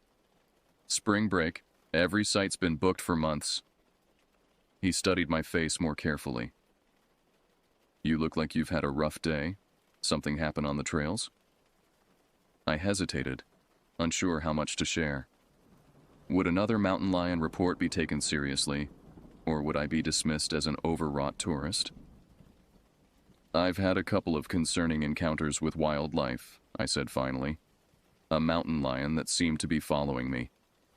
"Spring break. Every site's been booked for months." He studied my face more carefully. "You look like you've had a rough day. Something happened on the trails?" I hesitated, unsure how much to share. Would another mountain lion report be taken seriously, or would I be dismissed as an overwrought tourist? "I've had a couple of concerning encounters with wildlife," I said finally. "A mountain lion that seemed to be following me.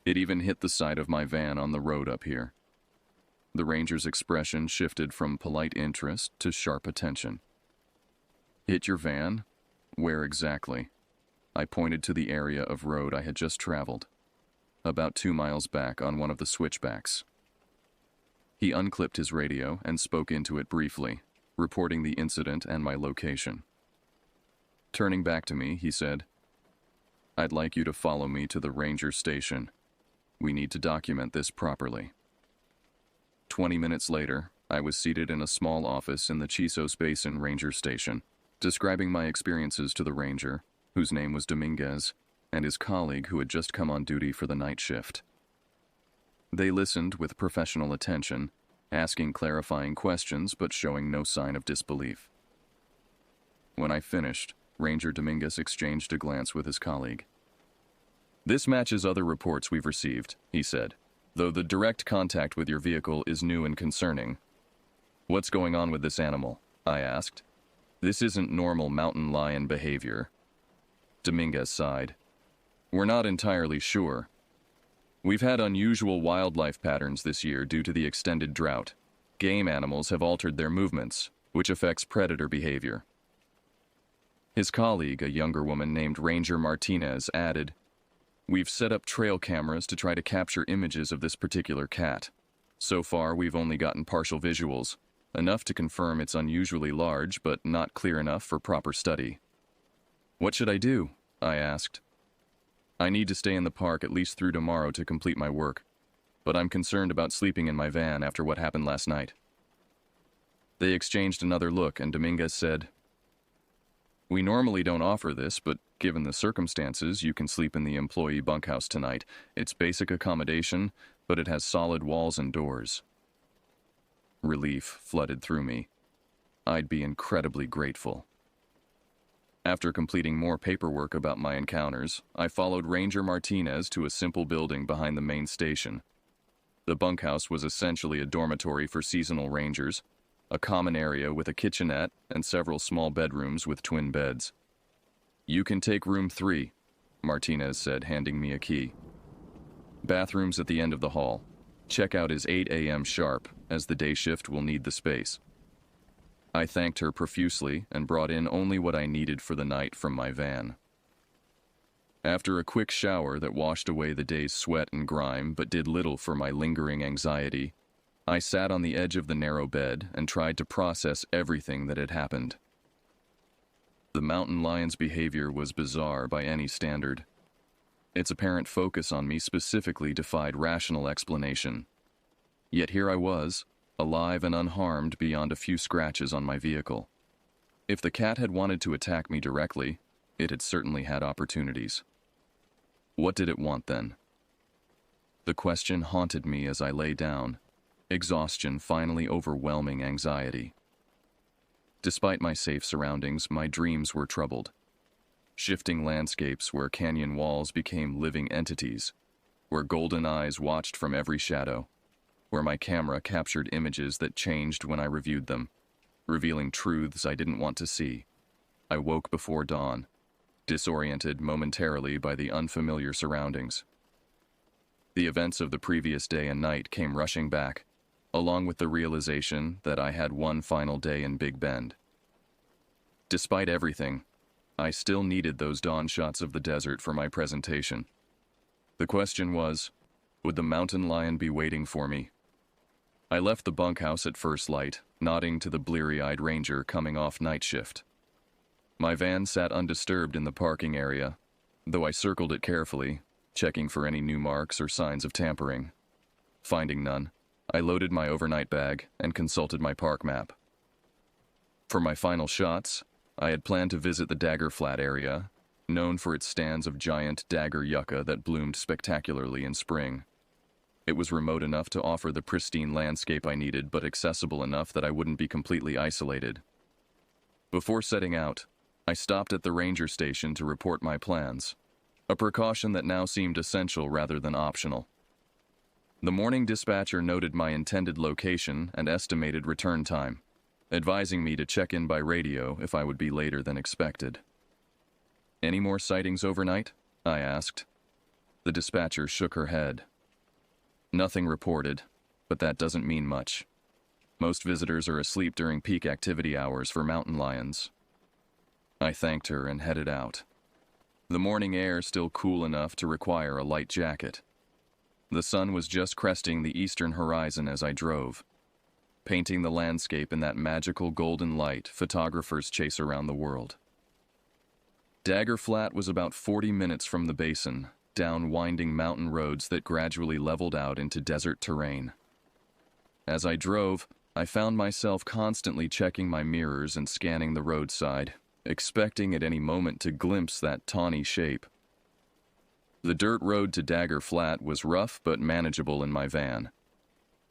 It even hit the side of my van on the road up here." The ranger's expression shifted from polite interest to sharp attention. "Hit your van? Where exactly?" I pointed to the area of road I had just traveled, about 2 miles back on one of the switchbacks. He unclipped his radio and spoke into it briefly, reporting the incident and my location. Turning back to me, he said, "I'd like you to follow me to the ranger station. We need to document this properly." 20 minutes later, I was seated in a small office in the Chisos Basin Ranger Station, describing my experiences to the ranger, whose name was Dominguez, and his colleague who had just come on duty for the night shift. They listened with professional attention, asking clarifying questions but showing no sign of disbelief. When I finished, Ranger Dominguez exchanged a glance with his colleague. "This matches other reports we've received," he said, "though the direct contact with your vehicle is new and concerning." "What's going on with this animal?" I asked. "This isn't normal mountain lion behavior." Dominguez sighed. "We're not entirely sure. We've had unusual wildlife patterns this year due to the extended drought. Game animals have altered their movements, which affects predator behavior." His colleague, a younger woman named Ranger Martinez, added, "We've set up trail cameras to try to capture images of this particular cat. So far, we've only gotten partial visuals, enough to confirm it's unusually large, but not clear enough for proper study." "What should I do?" I asked. "I need to stay in the park at least through tomorrow to complete my work, but I'm concerned about sleeping in my van after what happened last night." They exchanged another look, and Dominguez said, "We normally don't offer this, but given the circumstances, you can sleep in the employee bunkhouse tonight. It's basic accommodation, but it has solid walls and doors." Relief flooded through me. I'd be incredibly grateful. After completing more paperwork about my encounters, I followed Ranger Martinez to a simple building behind the main station. The bunkhouse was essentially a dormitory for seasonal rangers, a common area with a kitchenette and several small bedrooms with twin beds. "You can take room 3, Martinez said, handing me a key. "Bathrooms at the end of the hall. Checkout is 8 a.m. sharp, as the day shift will need the space." I thanked her profusely and brought in only what I needed for the night from my van. After a quick shower that washed away the day's sweat and grime but did little for my lingering anxiety, I sat on the edge of the narrow bed and tried to process everything that had happened. The mountain lion's behavior was bizarre by any standard. Its apparent focus on me specifically defied rational explanation. Yet here I was, alive and unharmed beyond a few scratches on my vehicle. If the cat had wanted to attack me directly, it had certainly had opportunities. What did it want then? The question haunted me as I lay down, exhaustion finally overwhelming anxiety. Despite my safe surroundings, my dreams were troubled. Shifting landscapes where canyon walls became living entities, where golden eyes watched from every shadow, where my camera captured images that changed when I reviewed them, revealing truths I didn't want to see. I woke before dawn, disoriented momentarily by the unfamiliar surroundings. The events of the previous day and night came rushing back, along with the realization that I had one final day in Big Bend. Despite everything, I still needed those dawn shots of the desert for my presentation. The question was, would the mountain lion be waiting for me? I left the bunkhouse at first light, nodding to the bleary-eyed ranger coming off night shift. My van sat undisturbed in the parking area, though I circled it carefully, checking for any new marks or signs of tampering. Finding none, I loaded my overnight bag and consulted my park map. For my final shots, I had planned to visit the Dagger Flat area, known for its stands of giant dagger yucca that bloomed spectacularly in spring. It was remote enough to offer the pristine landscape I needed, but accessible enough that I wouldn't be completely isolated. Before setting out, I stopped at the ranger station to report my plans, a precaution that now seemed essential rather than optional. The morning dispatcher noted my intended location and estimated return time, advising me to check in by radio if I would be later than expected. "Any more sightings overnight?" I asked. The dispatcher shook her head. "Nothing reported, but that doesn't mean much. Most visitors are asleep during peak activity hours for mountain lions." I thanked her and headed out. The morning air still cool enough to require a light jacket. The sun was just cresting the eastern horizon as I drove, painting the landscape in that magical golden light photographers chase around the world. Dagger Flat was about 40 minutes from the basin, down winding mountain roads that gradually leveled out into desert terrain. As I drove, I found myself constantly checking my mirrors and scanning the roadside, expecting at any moment to glimpse that tawny shape. The dirt road to Dagger Flat was rough but manageable in my van.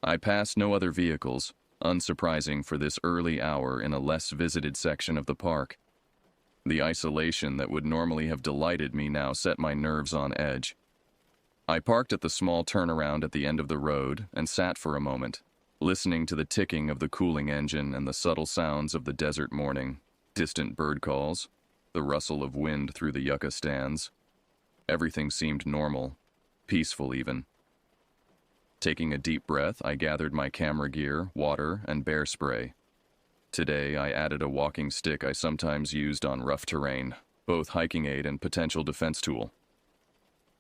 I passed no other vehicles, unsurprising for this early hour in a less visited section of the park. The isolation that would normally have delighted me now set my nerves on edge. I parked at the small turnaround at the end of the road and sat for a moment, listening to the ticking of the cooling engine and the subtle sounds of the desert morning, distant bird calls, the rustle of wind through the yucca stands. Everything seemed normal, peaceful even. Taking a deep breath, I gathered my camera gear, water, and bear spray. Today, I added a walking stick I sometimes used on rough terrain, both hiking aid and potential defense tool.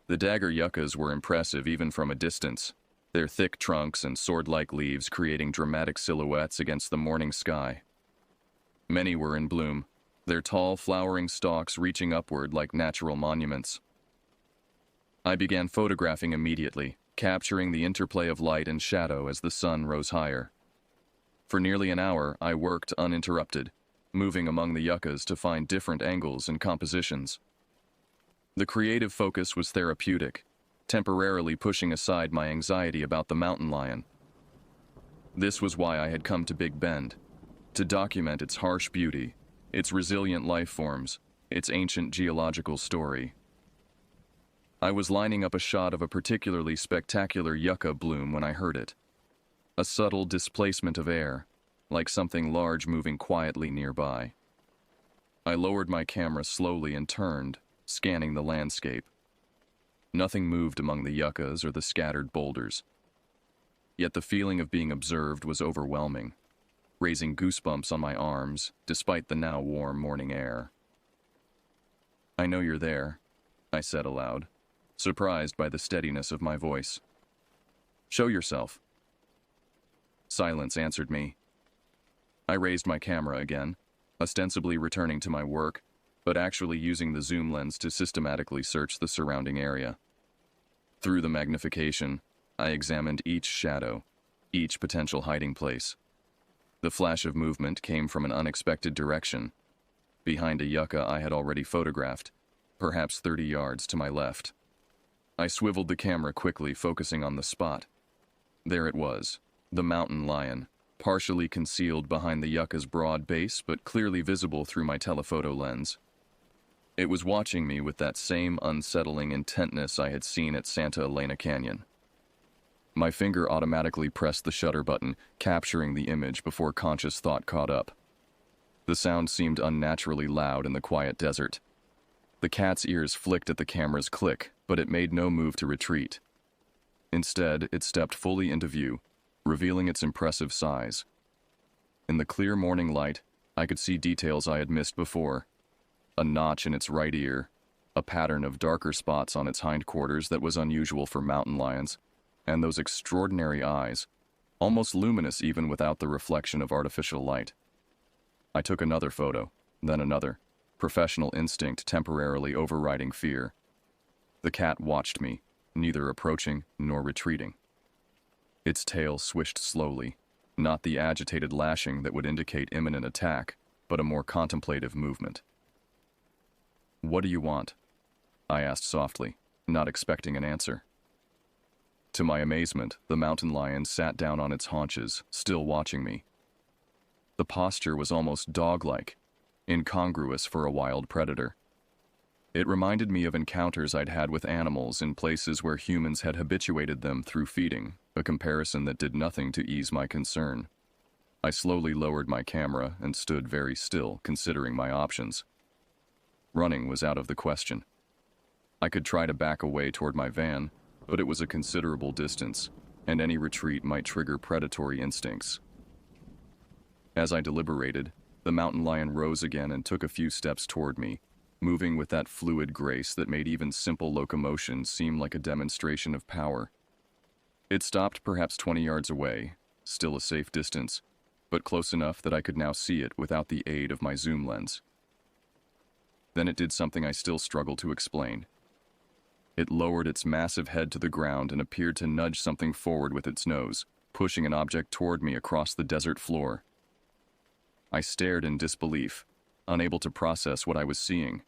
The dagger yuccas were impressive even from a distance, their thick trunks and sword-like leaves creating dramatic silhouettes against the morning sky. Many were in bloom, their tall, flowering stalks reaching upward like natural monuments. I began photographing immediately, capturing the interplay of light and shadow as the sun rose higher. For nearly an hour, I worked uninterrupted, moving among the yuccas to find different angles and compositions. The creative focus was therapeutic, temporarily pushing aside my anxiety about the mountain lion. This was why I had come to Big Bend, to document its harsh beauty, its resilient life forms, its ancient geological story. I was lining up a shot of a particularly spectacular yucca bloom when I heard it. A subtle displacement of air, like something large moving quietly nearby. I lowered my camera slowly and turned, scanning the landscape. Nothing moved among the yuccas or the scattered boulders. Yet the feeling of being observed was overwhelming, raising goosebumps on my arms, despite the now warm morning air. "I know you're there," I said aloud, surprised by the steadiness of my voice. "Show yourself." Silence answered me. I raised my camera again, ostensibly returning to my work, but actually using the zoom lens to systematically search the surrounding area. Through the magnification, I examined each shadow, each potential hiding place. The flash of movement came from an unexpected direction, behind a yucca I had already photographed, perhaps 30 yards to my left. I swiveled the camera quickly, focusing on the spot. There it was, the mountain lion, partially concealed behind the yucca's broad base but clearly visible through my telephoto lens. It was watching me with that same unsettling intentness I had seen at Santa Elena Canyon. My finger automatically pressed the shutter button, capturing the image before conscious thought caught up. The sound seemed unnaturally loud in the quiet desert. The cat's ears flicked at the camera's click, but it made no move to retreat. Instead, it stepped fully into view, revealing its impressive size. In the clear morning light, I could see details I had missed before. A notch in its right ear, a pattern of darker spots on its hindquarters that was unusual for mountain lions, and those extraordinary eyes, almost luminous even without the reflection of artificial light. I took another photo, then another, professional instinct temporarily overriding fear. The cat watched me, neither approaching nor retreating. Its tail swished slowly, not the agitated lashing that would indicate imminent attack, but a more contemplative movement. "What do you want?" I asked softly, not expecting an answer. To my amazement, the mountain lion sat down on its haunches, still watching me. The posture was almost dog-like, incongruous for a wild predator. It reminded me of encounters I'd had with animals in places where humans had habituated them through feeding, a comparison that did nothing to ease my concern. I slowly lowered my camera and stood very still, considering my options. Running was out of the question. I could try to back away toward my van, but it was a considerable distance, and any retreat might trigger predatory instincts. As I deliberated, the mountain lion rose again and took a few steps toward me, moving with that fluid grace that made even simple locomotion seem like a demonstration of power. It stopped perhaps 20 yards away, still a safe distance, but close enough that I could now see it without the aid of my zoom lens. Then it did something I still struggle to explain. It lowered its massive head to the ground and appeared to nudge something forward with its nose, pushing an object toward me across the desert floor. I stared in disbelief, unable to process what I was seeing.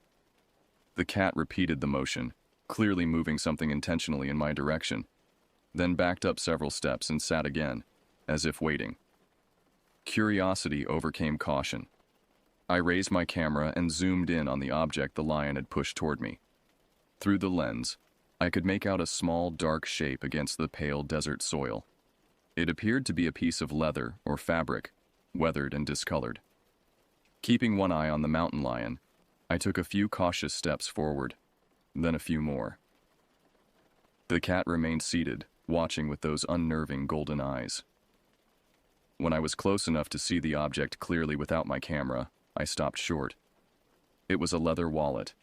The cat repeated the motion, clearly moving something intentionally in my direction, then backed up several steps and sat again, as if waiting. Curiosity overcame caution. I raised my camera and zoomed in on the object the lion had pushed toward me. Through the lens, I could make out a small, dark shape against the pale desert soil. It appeared to be a piece of leather or fabric, weathered and discolored. Keeping one eye on the mountain lion, I took a few cautious steps forward, then a few more. The cat remained seated, watching with those unnerving golden eyes. When I was close enough to see the object clearly without my camera, I stopped short. It was a leather wallet,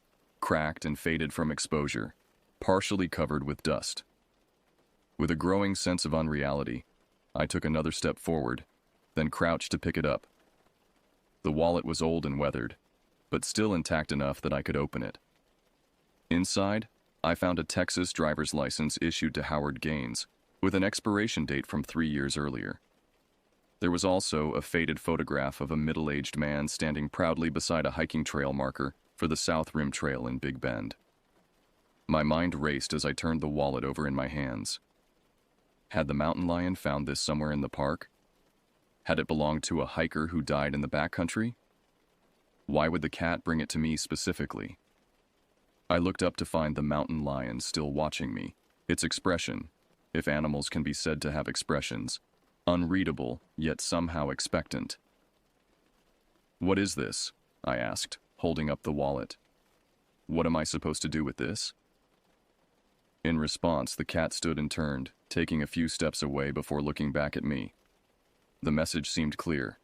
cracked and faded from exposure, partially covered with dust. With a growing sense of unreality, I took another step forward, then crouched to pick it up. The wallet was old and weathered, but still intact enough that I could open it. Inside, I found a Texas driver's license issued to Howard Gaines, with an expiration date from 3 years earlier. There was also a faded photograph of a middle-aged man standing proudly beside a hiking trail marker for the South Rim Trail in Big Bend. My mind raced as I turned the wallet over in my hands. Had the mountain lion found this somewhere in the park? Had it belonged to a hiker who died in the backcountry? Why would the cat bring it to me specifically? I looked up to find the mountain lion still watching me, its expression, if animals can be said to have expressions, unreadable yet somehow expectant. "What is this?" I asked, holding up the wallet. "What am I supposed to do with this?" In response, the cat stood and turned, taking a few steps away before looking back at me. The message seemed clear.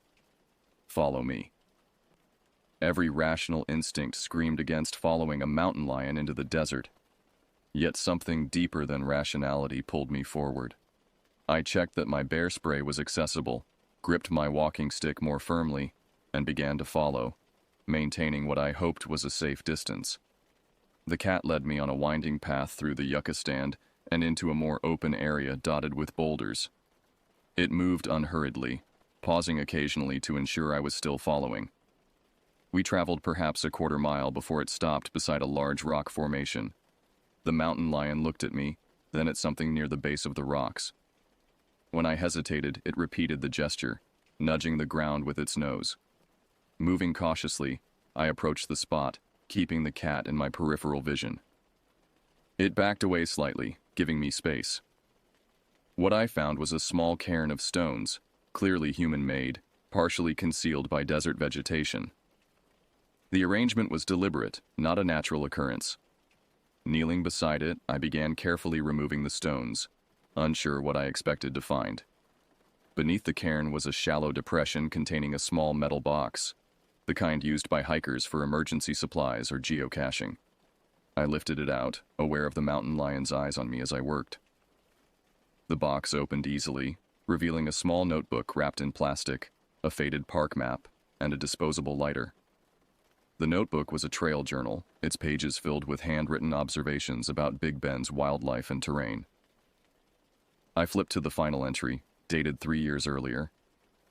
Follow me. Every rational instinct screamed against following a mountain lion into the desert. Yet something deeper than rationality pulled me forward. I checked that my bear spray was accessible, gripped my walking stick more firmly, and began to follow, maintaining what I hoped was a safe distance. The cat led me on a winding path through the yucca stand and into a more open area dotted with boulders. It moved unhurriedly, pausing occasionally to ensure I was still following. We traveled perhaps a quarter mile before it stopped beside a large rock formation. The mountain lion looked at me, then at something near the base of the rocks. When I hesitated, it repeated the gesture, nudging the ground with its nose. Moving cautiously, I approached the spot, keeping the cat in my peripheral vision. It backed away slightly, giving me space. What I found was a small cairn of stones, clearly human-made, partially concealed by desert vegetation. The arrangement was deliberate, not a natural occurrence. Kneeling beside it, I began carefully removing the stones, unsure what I expected to find. Beneath the cairn was a shallow depression containing a small metal box, the kind used by hikers for emergency supplies or geocaching. I lifted it out, aware of the mountain lion's eyes on me as I worked. The box opened easily, revealing a small notebook wrapped in plastic, a faded park map, and a disposable lighter. The notebook was a trail journal, its pages filled with handwritten observations about Big Bend's wildlife and terrain. I flipped to the final entry, dated 3 years earlier,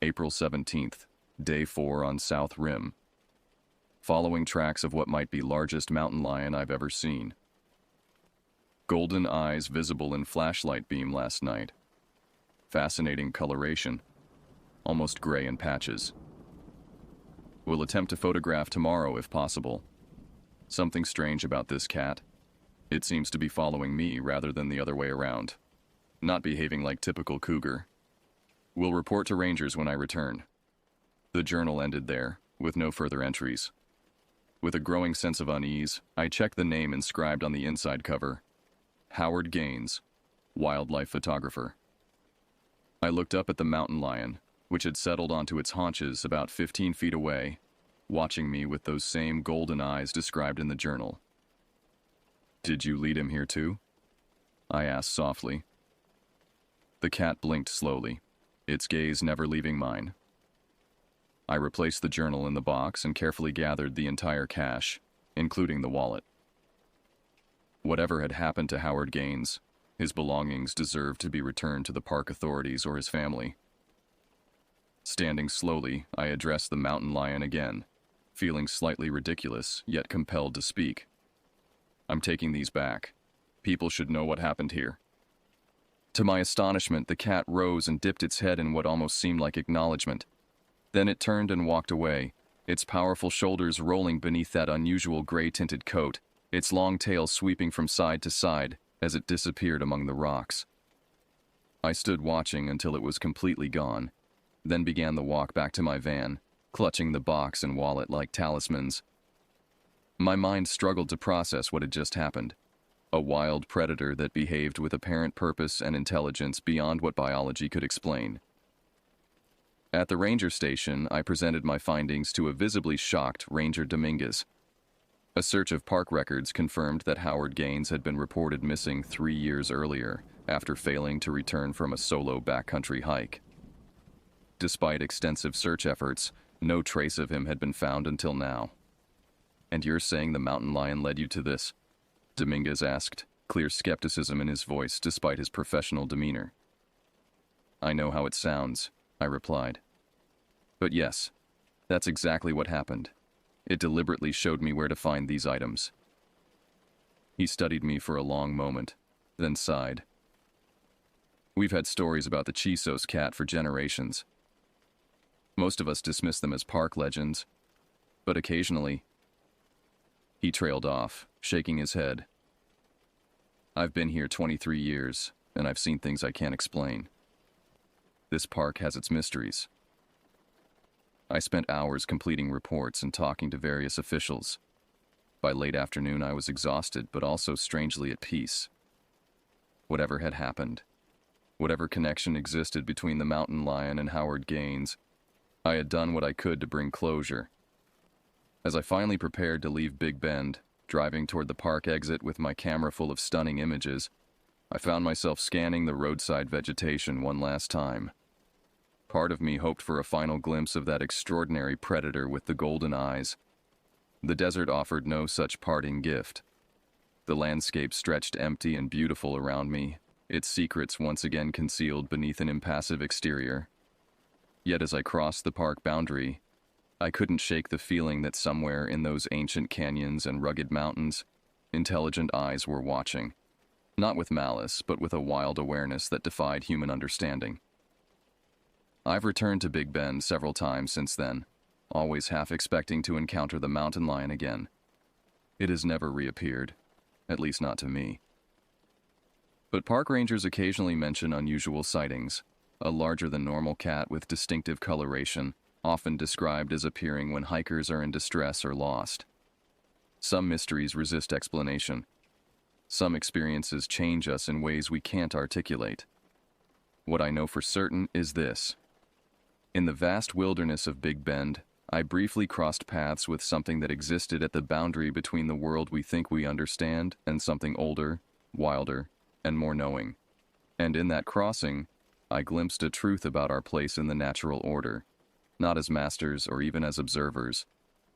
April 17th, Day 4 on South Rim. Following tracks of what might be largest mountain lion I've ever seen. Golden eyes visible in flashlight beam last night. Fascinating coloration, almost gray in patches. Will attempt to photograph tomorrow if possible. Something strange about this cat. It seems to be following me rather than the other way around. Not behaving like typical cougar. Will report to rangers when I return. The journal ended there, with no further entries. With a growing sense of unease, I checked the name inscribed on the inside cover. Howard Gaines, wildlife photographer. I looked up at the mountain lion, which had settled onto its haunches about 15 feet away, watching me with those same golden eyes described in the journal. "Did you lead him here too?" I asked softly. The cat blinked slowly, its gaze never leaving mine. I replaced the journal in the box and carefully gathered the entire cache, including the wallet. Whatever had happened to Howard Gaines, his belongings deserved to be returned to the park authorities or his family. Standing slowly, I addressed the mountain lion again, feeling slightly ridiculous, yet compelled to speak. "I'm taking these back. People should know what happened here." To my astonishment, the cat rose and dipped its head in what almost seemed like acknowledgement. Then it turned and walked away, its powerful shoulders rolling beneath that unusual gray-tinted coat, its long tail sweeping from side to side as it disappeared among the rocks. I stood watching until it was completely gone, then began the walk back to my van, clutching the box and wallet like talismans. My mind struggled to process what had just happened. A wild predator that behaved with apparent purpose and intelligence beyond what biology could explain. At the ranger station, I presented my findings to a visibly shocked Ranger Dominguez. A search of park records confirmed that Howard Gaines had been reported missing 3 years earlier after failing to return from a solo backcountry hike. Despite extensive search efforts, no trace of him had been found until now. "And you're saying the mountain lion led you to this?" Dominguez asked, clear skepticism in his voice despite his professional demeanor. "I know how it sounds," I replied. "But yes, that's exactly what happened. It deliberately showed me where to find these items." He studied me for a long moment, then sighed. "We've had stories about the Chisos cat for generations. Most of us dismiss them as park legends, but occasionally..." He trailed off, shaking his head. "I've been here 23 years, and I've seen things I can't explain. This park has its mysteries." I spent hours completing reports and talking to various officials. By late afternoon, I was exhausted, but also strangely at peace. Whatever had happened, whatever connection existed between the mountain lion and Howard Gaines, I had done what I could to bring closure. As I finally prepared to leave Big Bend, driving toward the park exit with my camera full of stunning images, I found myself scanning the roadside vegetation one last time. Part of me hoped for a final glimpse of that extraordinary predator with the golden eyes. The desert offered no such parting gift. The landscape stretched empty and beautiful around me, its secrets once again concealed beneath an impassive exterior. Yet as I crossed the park boundary, I couldn't shake the feeling that somewhere in those ancient canyons and rugged mountains, intelligent eyes were watching. Not with malice, but with a wild awareness that defied human understanding. I've returned to Big Bend several times since then, always half expecting to encounter the mountain lion again. It has never reappeared, at least not to me. But park rangers occasionally mention unusual sightings, a larger-than-normal cat with distinctive coloration, often described as appearing when hikers are in distress or lost. Some mysteries resist explanation. Some experiences change us in ways we can't articulate. What I know for certain is this. In the vast wilderness of Big Bend, I briefly crossed paths with something that existed at the boundary between the world we think we understand and something older, wilder, and more knowing. And in that crossing, I glimpsed a truth about our place in the natural order, not as masters or even as observers,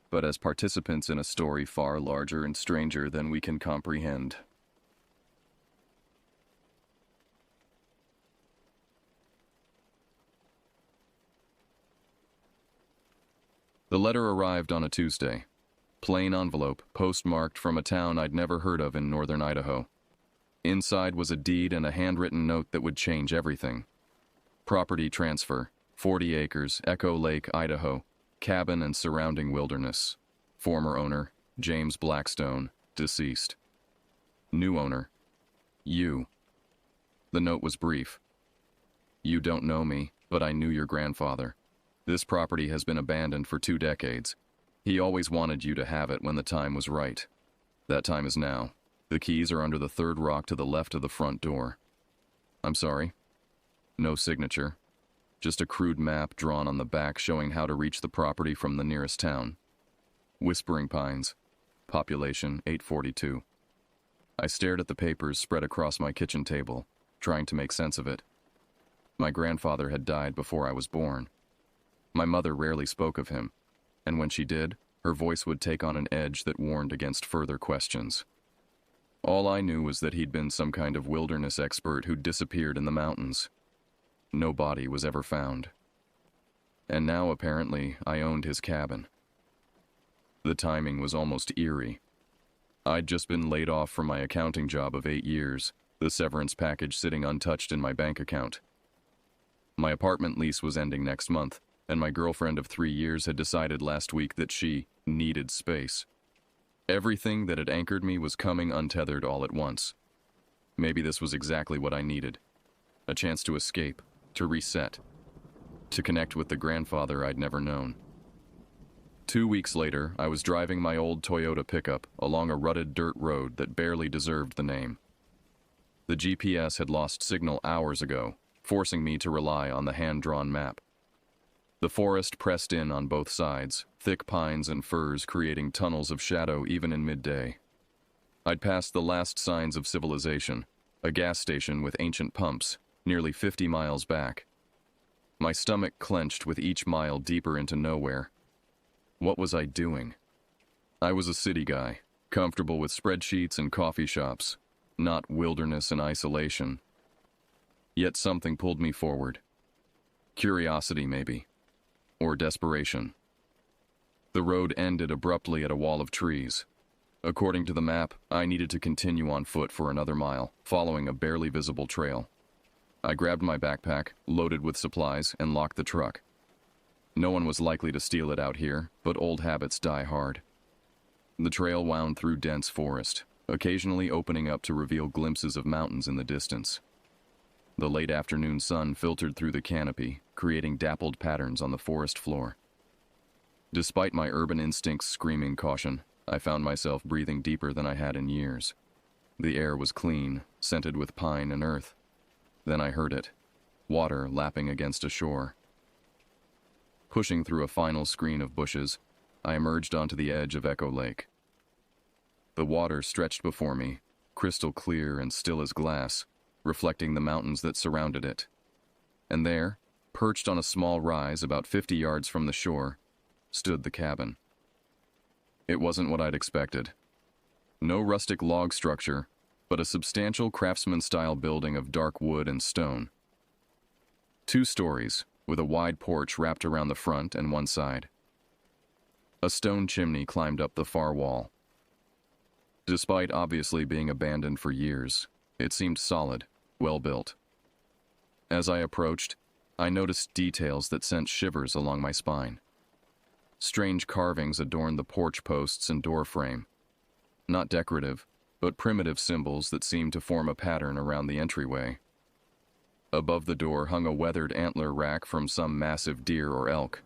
but as participants in a story far larger and stranger than we can comprehend. The letter arrived on a Tuesday. Plain envelope, postmarked from a town I'd never heard of in northern Idaho. Inside was a deed and a handwritten note that would change everything. Property transfer, 40 acres, Echo Lake, Idaho, cabin and surrounding wilderness. Former owner, James Blackstone, deceased. New owner, you. The note was brief. You don't know me, but I knew your grandfather. This property has been abandoned for 2 decades. He always wanted you to have it when the time was right. That time is now. The keys are under the 3rd rock to the left of the front door. I'm sorry. No signature. Just a crude map drawn on the back showing how to reach the property from the nearest town. Whispering Pines. Population 842. I stared at the papers spread across my kitchen table, trying to make sense of it. My grandfather had died before I was born. My mother rarely spoke of him, and when she did, her voice would take on an edge that warned against further questions. All I knew was that he'd been some kind of wilderness expert who'd disappeared in the mountains. No body was ever found. And now, apparently, I owned his cabin. The timing was almost eerie. I'd just been laid off from my accounting job of 8 years, the severance package sitting untouched in my bank account. My apartment lease was ending next month, and my girlfriend of 3 years had decided last week that she needed space. Everything that had anchored me was coming untethered all at once. Maybe this was exactly what I needed. A chance to escape, to reset, to connect with the grandfather I'd never known. 2 weeks later, I was driving my old Toyota pickup along a rutted dirt road that barely deserved the name. The GPS had lost signal hours ago, forcing me to rely on the hand-drawn map. The forest pressed in on both sides, thick pines and firs creating tunnels of shadow even in midday. I'd passed the last signs of civilization, a gas station with ancient pumps, nearly 50 miles back. My stomach clenched with each mile deeper into nowhere. What was I doing? I was a city guy, comfortable with spreadsheets and coffee shops, not wilderness and isolation. Yet something pulled me forward. Curiosity, maybe. Or desperation. The road ended abruptly at a wall of trees. According to the map, I needed to continue on foot for another mile, following a barely visible trail. I grabbed my backpack, loaded with supplies, and locked the truck. No one was likely to steal it out here, but old habits die hard. The trail wound through dense forest, occasionally opening up to reveal glimpses of mountains in the distance. The late afternoon sun filtered through the canopy, creating dappled patterns on the forest floor. Despite my urban instincts screaming caution, I found myself breathing deeper than I had in years. The air was clean, scented with pine and earth. Then I heard it, water lapping against a shore. Pushing through a final screen of bushes, I emerged onto the edge of Echo Lake. The water stretched before me, crystal clear and still as glass, reflecting the mountains that surrounded it. And there, perched on a small rise about 50 yards from the shore, stood the cabin. It wasn't what I'd expected. No rustic log structure, but a substantial craftsman-style building of dark wood and stone. 2 stories, with a wide porch wrapped around the front and one side. A stone chimney climbed up the far wall. Despite obviously being abandoned for years, it seemed solid, well-built. As I approached, I noticed details that sent shivers along my spine. Strange carvings adorned the porch posts and door frame. Not decorative, but primitive symbols that seemed to form a pattern around the entryway. Above the door hung a weathered antler rack from some massive deer or elk.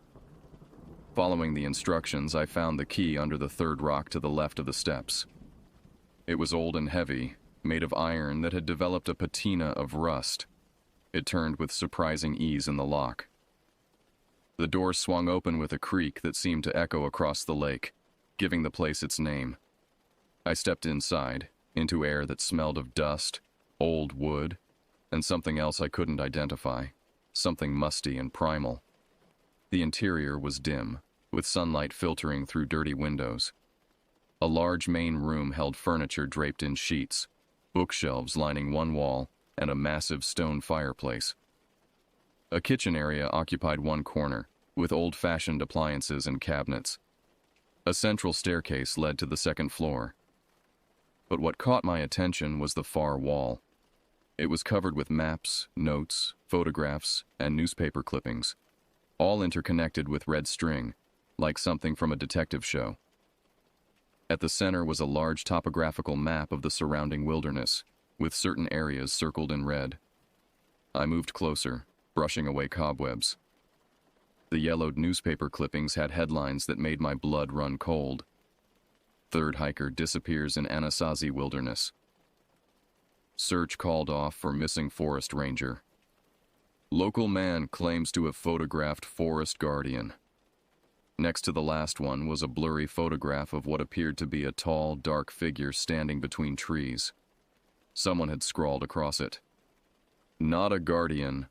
Following the instructions, I found the key under the third rock to the left of the steps. It was old and heavy, made of iron that had developed a patina of rust. It turned with surprising ease in the lock. The door swung open with a creak that seemed to echo across the lake, giving the place its name. I stepped inside, into air that smelled of dust, old wood, and something else I couldn't identify, something musty and primal. The interior was dim, with sunlight filtering through dirty windows. A large main room held furniture draped in sheets, bookshelves lining one wall, and a massive stone fireplace. A kitchen area occupied one corner, with old-fashioned appliances and cabinets. A central staircase led to the second floor. But what caught my attention was the far wall. It was covered with maps, notes, photographs, and newspaper clippings, all interconnected with red string, like something from a detective show. At the center was a large topographical map of the surrounding wilderness, with certain areas circled in red. I moved closer, brushing away cobwebs. The yellowed newspaper clippings had headlines that made my blood run cold. Third hiker disappears in Anasazi wilderness. Search called off for missing forest ranger. Local man claims to have photographed forest guardian. Next to the last one was a blurry photograph of what appeared to be a tall, dark figure standing between trees. Someone had scrawled across it. Not a guardian,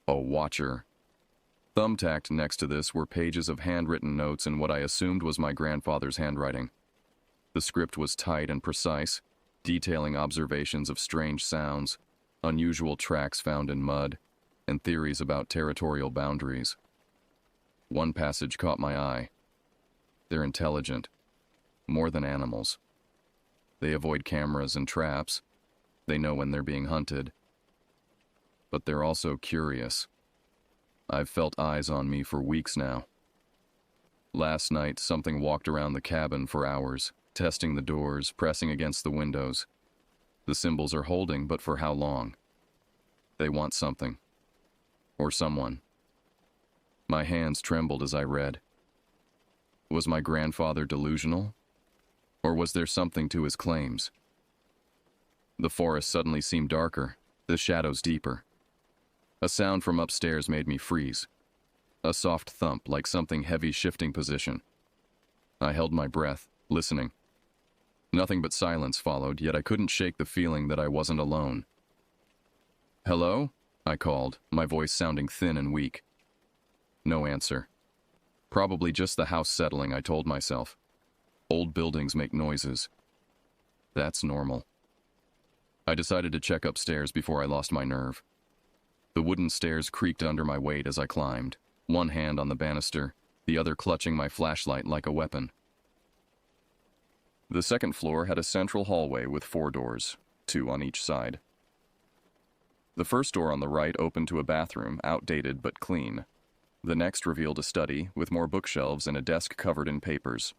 a watcher. Thumbtacked next to this were pages of handwritten notes in what I assumed was my grandfather's handwriting. The script was tight and precise, detailing observations of strange sounds, unusual tracks found in mud, and theories about territorial boundaries. One passage caught my eye. They're intelligent, more than animals. They avoid cameras and traps. They know when they're being hunted. But they're also curious. I've felt eyes on me for weeks now. Last night, something walked around the cabin for hours, testing the doors, pressing against the windows. The symbols are holding, but for how long? They want something. Or someone. My hands trembled as I read. Was my grandfather delusional? Or was there something to his claims? The forest suddenly seemed darker, the shadows deeper. A sound from upstairs made me freeze. A soft thump like something heavy shifting position. I held my breath, listening. Nothing but silence followed, yet I couldn't shake the feeling that I wasn't alone. "Hello?" I called, my voice sounding thin and weak. No answer. Probably just the house settling, I told myself. Old buildings make noises. That's normal. I decided to check upstairs before I lost my nerve. The wooden stairs creaked under my weight as I climbed, one hand on the banister, the other clutching my flashlight like a weapon. The second floor had a central hallway with 4 doors, 2 on each side. The first door on the right opened to a bathroom, outdated but clean. The next revealed a study with more bookshelves and a desk covered in papers.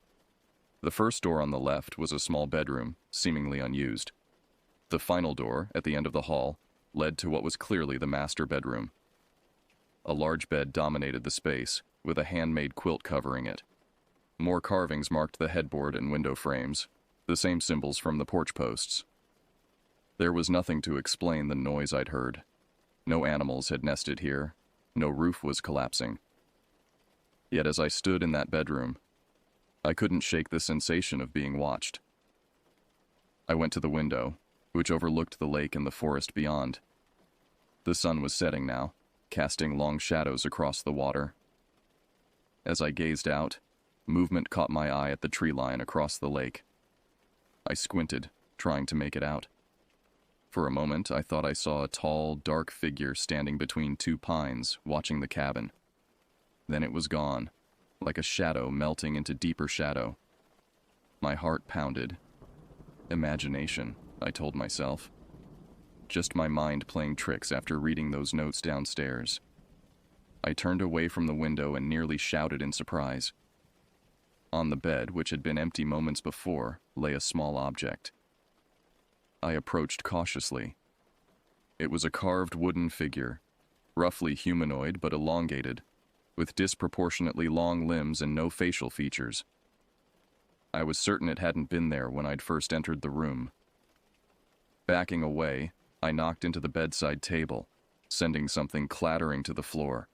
The first door on the left was a small bedroom, seemingly unused. The final door, at the end of the hall, led to what was clearly the master bedroom. A large bed dominated the space, with a handmade quilt covering it. More carvings marked the headboard and window frames, the same symbols from the porch posts. There was nothing to explain the noise I'd heard. No animals had nested here. No roof was collapsing. Yet as I stood in that bedroom, I couldn't shake the sensation of being watched. I went to the window, which overlooked the lake and the forest beyond. The sun was setting now, casting long shadows across the water. As I gazed out, movement caught my eye at the tree line across the lake. I squinted, trying to make it out. For a moment, I thought I saw a tall, dark figure standing between 2 pines, watching the cabin. Then it was gone, like a shadow melting into deeper shadow. My heart pounded. Imagination, I told myself. Just my mind playing tricks after reading those notes downstairs. I turned away from the window and nearly shouted in surprise. On the bed, which had been empty moments before, lay a small object. I approached cautiously. It was a carved wooden figure, roughly humanoid but elongated, with disproportionately long limbs and no facial features. I was certain it hadn't been there when I'd first entered the room. Backing away, I knocked into the bedside table, sending something clattering to the floor.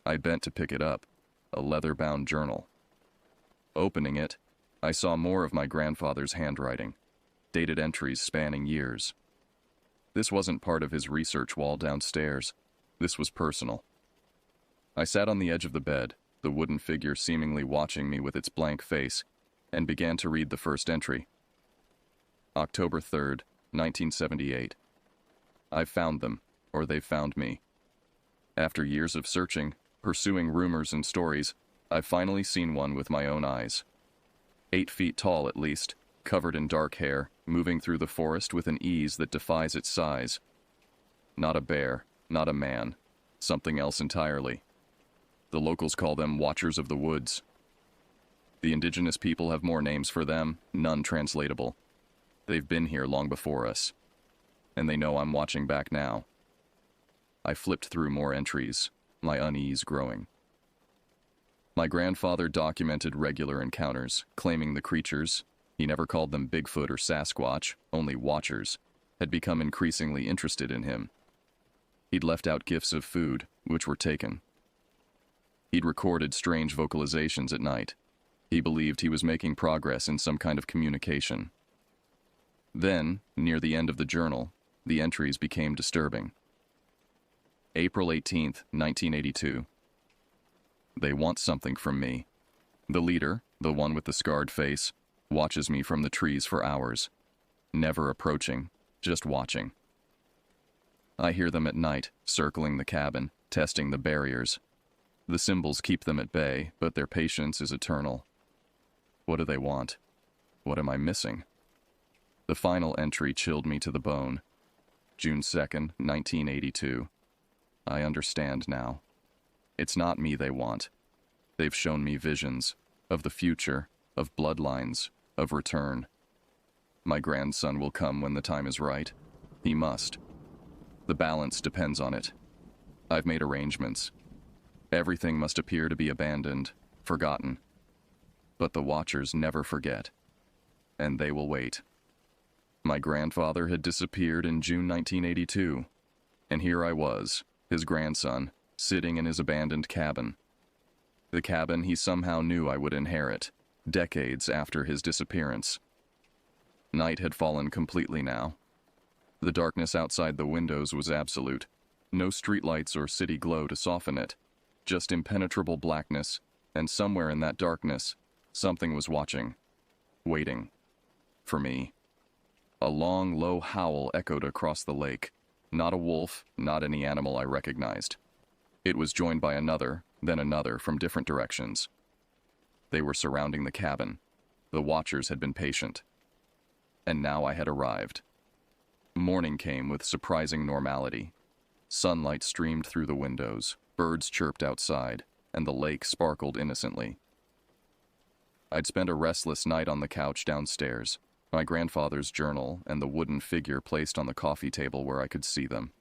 I bent to pick it up, a leather-bound journal. Opening it, I saw more of my grandfather's handwriting, dated entries spanning years. This wasn't part of his research wall downstairs. This was personal. I sat on the edge of the bed, the wooden figure seemingly watching me with its blank face, and began to read the first entry. October 3rd, 1978. I've found them, or they've found me. After years of searching, pursuing rumors and stories, I've finally seen one with my own eyes. 8 feet tall at least, covered in dark hair, moving through the forest with an ease that defies its size. Not a bear, not a man, something else entirely. The locals call them Watchers of the Woods. The indigenous people have more names for them, none translatable. They've been here long before us, and they know I'm watching back now. I flipped through more entries, my unease growing. My grandfather documented regular encounters, claiming the creatures, he never called them Bigfoot or Sasquatch, only Watchers, had become increasingly interested in him. He'd left out gifts of food, which were taken. He'd recorded strange vocalizations at night. He believed he was making progress in some kind of communication. Then, near the end of the journal, the entries became disturbing. April 18th, 1982. They want something from me. The leader, the one with the scarred face, watches me from the trees for hours, never approaching, just watching. I hear them at night, circling the cabin, testing the barriers. The symbols keep them at bay, but their patience is eternal. What do they want? What am I missing? The final entry chilled me to the bone. June 2nd, 1982. I understand now. It's not me they want. They've shown me visions of the future, of bloodlines, of return. My grandson will come when the time is right. He must. The balance depends on it. I've made arrangements. Everything must appear to be abandoned, forgotten. But the Watchers never forget, and they will wait. My grandfather had disappeared in June 1982, and here I was, his grandson, sitting in his abandoned cabin. The cabin he somehow knew I would inherit, decades after his disappearance. Night had fallen completely now. The darkness outside the windows was absolute. No streetlights or city glow to soften it, just impenetrable blackness, and somewhere in that darkness, something was watching, waiting, for me. A long, low howl echoed across the lake. Not a wolf, not any animal I recognized. It was joined by another, then another from different directions. They were surrounding the cabin. The watchers had been patient. And now I had arrived. Morning came with surprising normality. Sunlight streamed through the windows, birds chirped outside, and the lake sparkled innocently. I'd spent a restless night on the couch downstairs, my grandfather's journal and the wooden figure placed on the coffee table where I could see them.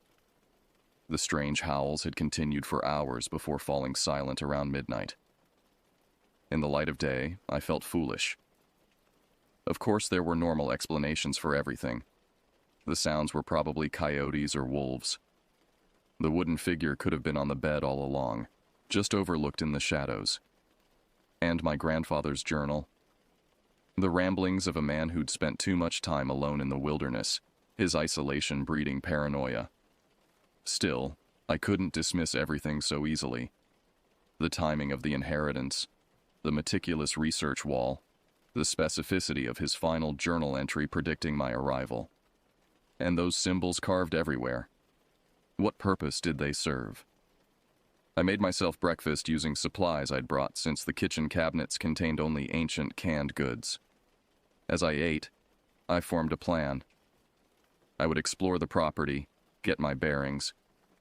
The strange howls had continued for hours before falling silent around midnight. In the light of day, I felt foolish. Of course, there were normal explanations for everything. The sounds were probably coyotes or wolves. The wooden figure could have been on the bed all along, just overlooked in the shadows. And my grandfather's journal. The ramblings of a man who'd spent too much time alone in the wilderness, his isolation breeding paranoia. Still, I couldn't dismiss everything so easily. The timing of the inheritance, the meticulous research wall, the specificity of his final journal entry predicting my arrival. And those symbols carved everywhere. What purpose did they serve? I made myself breakfast using supplies I'd brought since the kitchen cabinets contained only ancient canned goods. As I ate, I formed a plan. I would explore the property, get my bearings,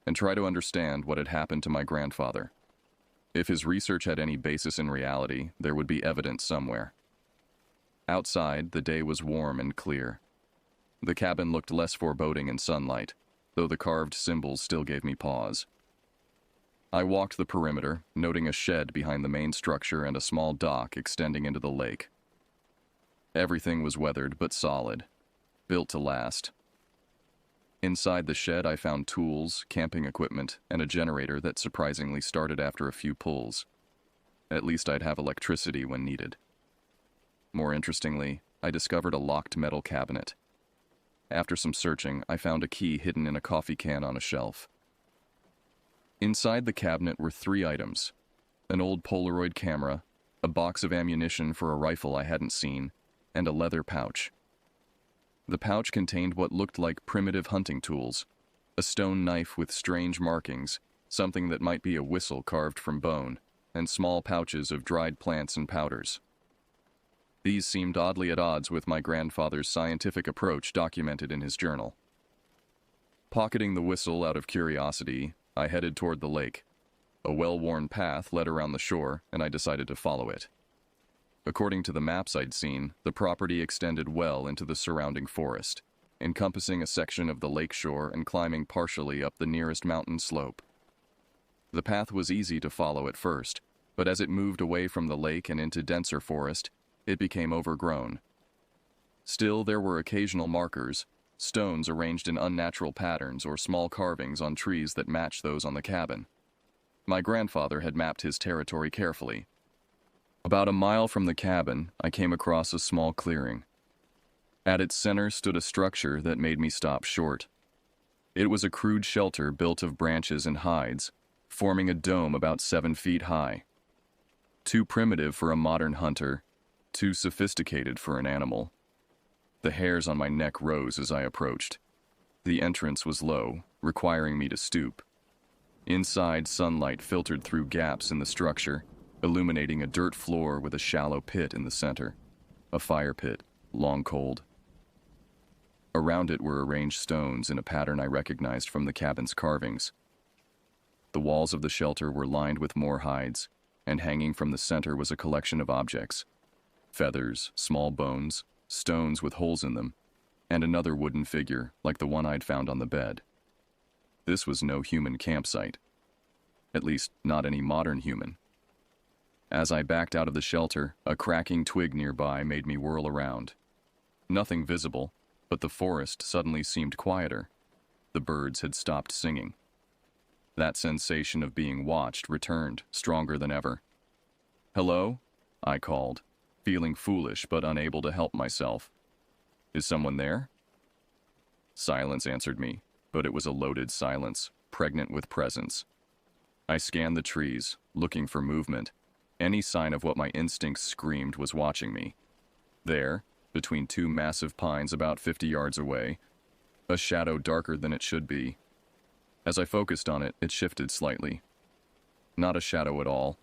and try to understand what had happened to my grandfather. If his research had any basis in reality, there would be evidence somewhere. Outside, the day was warm and clear. The cabin looked less foreboding in sunlight, though the carved symbols still gave me pause. I walked the perimeter, noting a shed behind the main structure and a small dock extending into the lake. Everything was weathered but solid, built to last. Inside the shed, I found tools, camping equipment, and a generator that surprisingly started after a few pulls. At least I'd have electricity when needed. More interestingly, I discovered a locked metal cabinet. After some searching, I found a key hidden in a coffee can on a shelf. Inside the cabinet were 3 items: an old Polaroid camera, a box of ammunition for a rifle I hadn't seen, and a leather pouch. The pouch contained what looked like primitive hunting tools, a stone knife with strange markings, something that might be a whistle carved from bone, and small pouches of dried plants and powders. These seemed oddly at odds with my grandfather's scientific approach documented in his journal. Pocketing the whistle out of curiosity, I headed toward the lake. A well-worn path led around the shore, and I decided to follow it. According to the maps I'd seen, the property extended well into the surrounding forest, encompassing a section of the lake shore and climbing partially up the nearest mountain slope. The path was easy to follow at first, but as it moved away from the lake and into denser forest, it became overgrown. Still, there were occasional markers, stones arranged in unnatural patterns or small carvings on trees that matched those on the cabin. My grandfather had mapped his territory carefully. About a mile from the cabin, I came across a small clearing. At its center stood a structure that made me stop short. It was a crude shelter built of branches and hides, forming a dome about 7 feet high. Too primitive for a modern hunter, too sophisticated for an animal. The hairs on my neck rose as I approached. The entrance was low, requiring me to stoop. Inside, sunlight filtered through gaps in the structure, illuminating a dirt floor with a shallow pit in the center. A fire pit, long cold. Around it were arranged stones in a pattern I recognized from the cabin's carvings. The walls of the shelter were lined with more hides, and hanging from the center was a collection of objects. Feathers, small bones, stones with holes in them, and another wooden figure like the one I'd found on the bed. This was no human campsite. At least, not any modern human. As I backed out of the shelter, a cracking twig nearby made me whirl around. Nothing visible, but the forest suddenly seemed quieter. The birds had stopped singing. That sensation of being watched returned, stronger than ever. "Hello?" I called, feeling foolish but unable to help myself. "Is someone there?" Silence answered me, but it was a loaded silence, pregnant with presence. I scanned the trees, looking for movement. Any sign of what my instincts screamed was watching me. There, between two massive pines about 50 yards away, a shadow darker than it should be. As I focused on it, it shifted slightly. Not a shadow at all,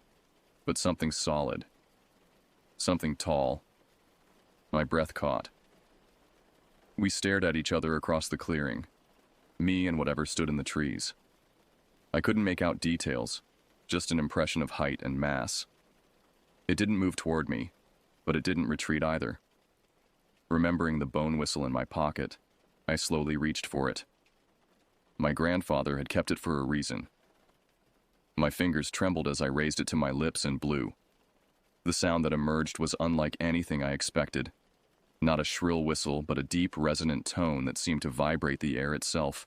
but something solid. Something tall. My breath caught. We stared at each other across the clearing, me and whatever stood in the trees. I couldn't make out details, just an impression of height and mass. It didn't move toward me, but it didn't retreat either. Remembering the bone whistle in my pocket, I slowly reached for it. My grandfather had kept it for a reason. My fingers trembled as I raised it to my lips and blew. The sound that emerged was unlike anything I expected. Not a shrill whistle, but a deep, resonant tone that seemed to vibrate the air itself.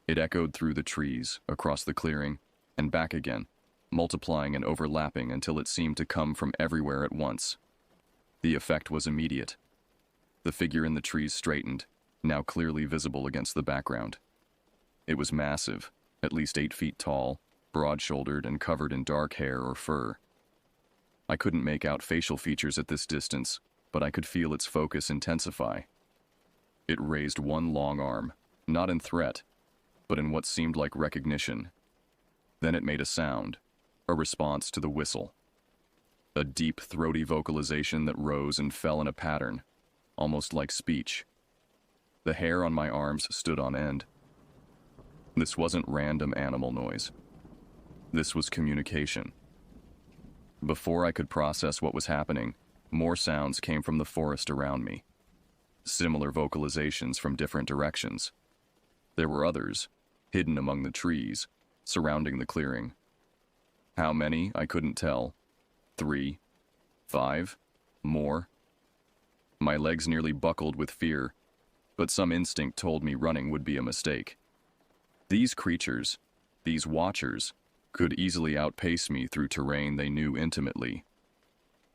It echoed through the trees, across the clearing, and back again, multiplying and overlapping until it seemed to come from everywhere at once. The effect was immediate. The figure in the trees straightened, now clearly visible against the background. It was massive, at least 8 feet tall, broad-shouldered and covered in dark hair or fur. I couldn't make out facial features at this distance, but I could feel its focus intensify. It raised one long arm, not in threat, but in what seemed like recognition. Then it made a sound, a response to the whistle. A deep, throaty vocalization that rose and fell in a pattern, almost like speech. The hair on my arms stood on end. This wasn't random animal noise. This was communication. Before I could process what was happening, more sounds came from the forest around me. Similar vocalizations from different directions. There were others, hidden among the trees, surrounding the clearing. How many, I couldn't tell. 3, 5, more. My legs nearly buckled with fear, but some instinct told me running would be a mistake. These creatures, these watchers, could easily outpace me through terrain they knew intimately.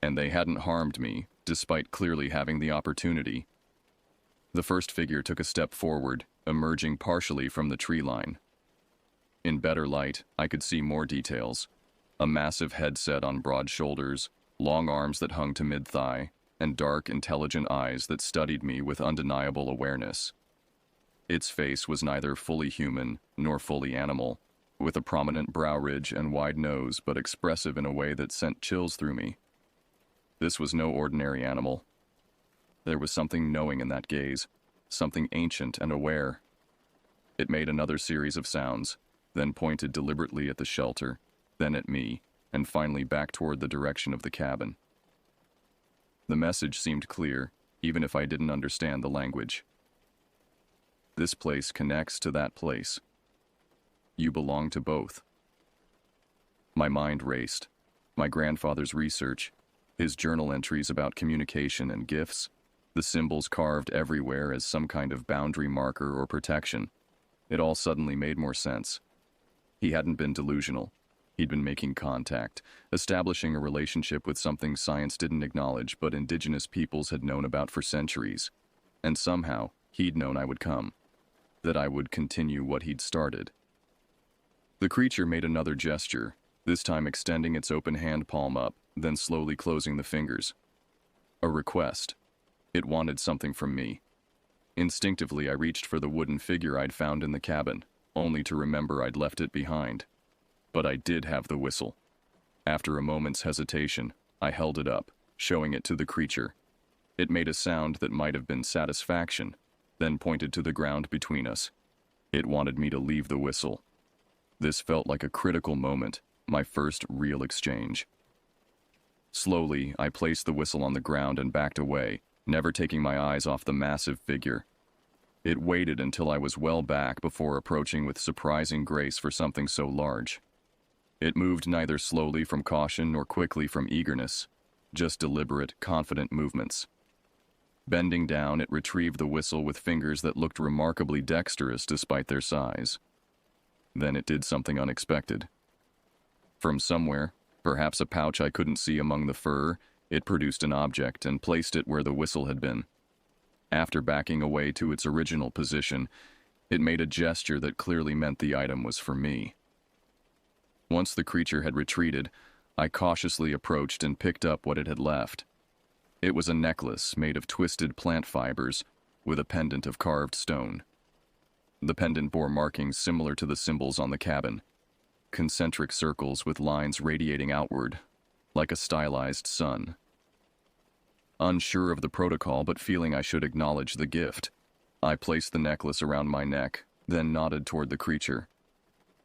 And they hadn't harmed me, despite clearly having the opportunity. The first figure took a step forward, emerging partially from the tree line. In better light, I could see more details. A massive headset on broad shoulders, long arms that hung to mid-thigh, and dark, intelligent eyes that studied me with undeniable awareness. Its face was neither fully human nor fully animal, with a prominent brow ridge and wide nose, but expressive in a way that sent chills through me. This was no ordinary animal. There was something knowing in that gaze, something ancient and aware. It made another series of sounds, then pointed deliberately at the shelter, then at me, and finally back toward the direction of the cabin. The message seemed clear, even if I didn't understand the language. This place connects to that place. You belong to both. My mind raced. My grandfather's research, his journal entries about communication and gifts, the symbols carved everywhere as some kind of boundary marker or protection. It all suddenly made more sense. He hadn't been delusional. He'd been making contact, establishing a relationship with something science didn't acknowledge but indigenous peoples had known about for centuries. And somehow, he'd known I would come. That I would continue what he'd started. The creature made another gesture, this time extending its open hand palm up, then slowly closing the fingers. A request. It wanted something from me. Instinctively, I reached for the wooden figure I'd found in the cabin, only to remember I'd left it behind. But I did have the whistle. After a moment's hesitation, I held it up, showing it to the creature. It made a sound that might have been satisfaction, then pointed to the ground between us. It wanted me to leave the whistle. This felt like a critical moment, my first real exchange. Slowly, I placed the whistle on the ground and backed away, never taking my eyes off the massive figure. It waited until I was well back before approaching with surprising grace for something so large. It moved neither slowly from caution nor quickly from eagerness, just deliberate, confident movements. Bending down, it retrieved the whistle with fingers that looked remarkably dexterous despite their size. Then it did something unexpected. From somewhere, perhaps a pouch I couldn't see among the fur, it produced an object and placed it where the whistle had been. After backing away to its original position, it made a gesture that clearly meant the item was for me. Once the creature had retreated, I cautiously approached and picked up what it had left. It was a necklace made of twisted plant fibers with a pendant of carved stone. The pendant bore markings similar to the symbols on the cabin, concentric circles with lines radiating outward, like a stylized sun. Unsure of the protocol but feeling I should acknowledge the gift, I placed the necklace around my neck, then nodded toward the creature.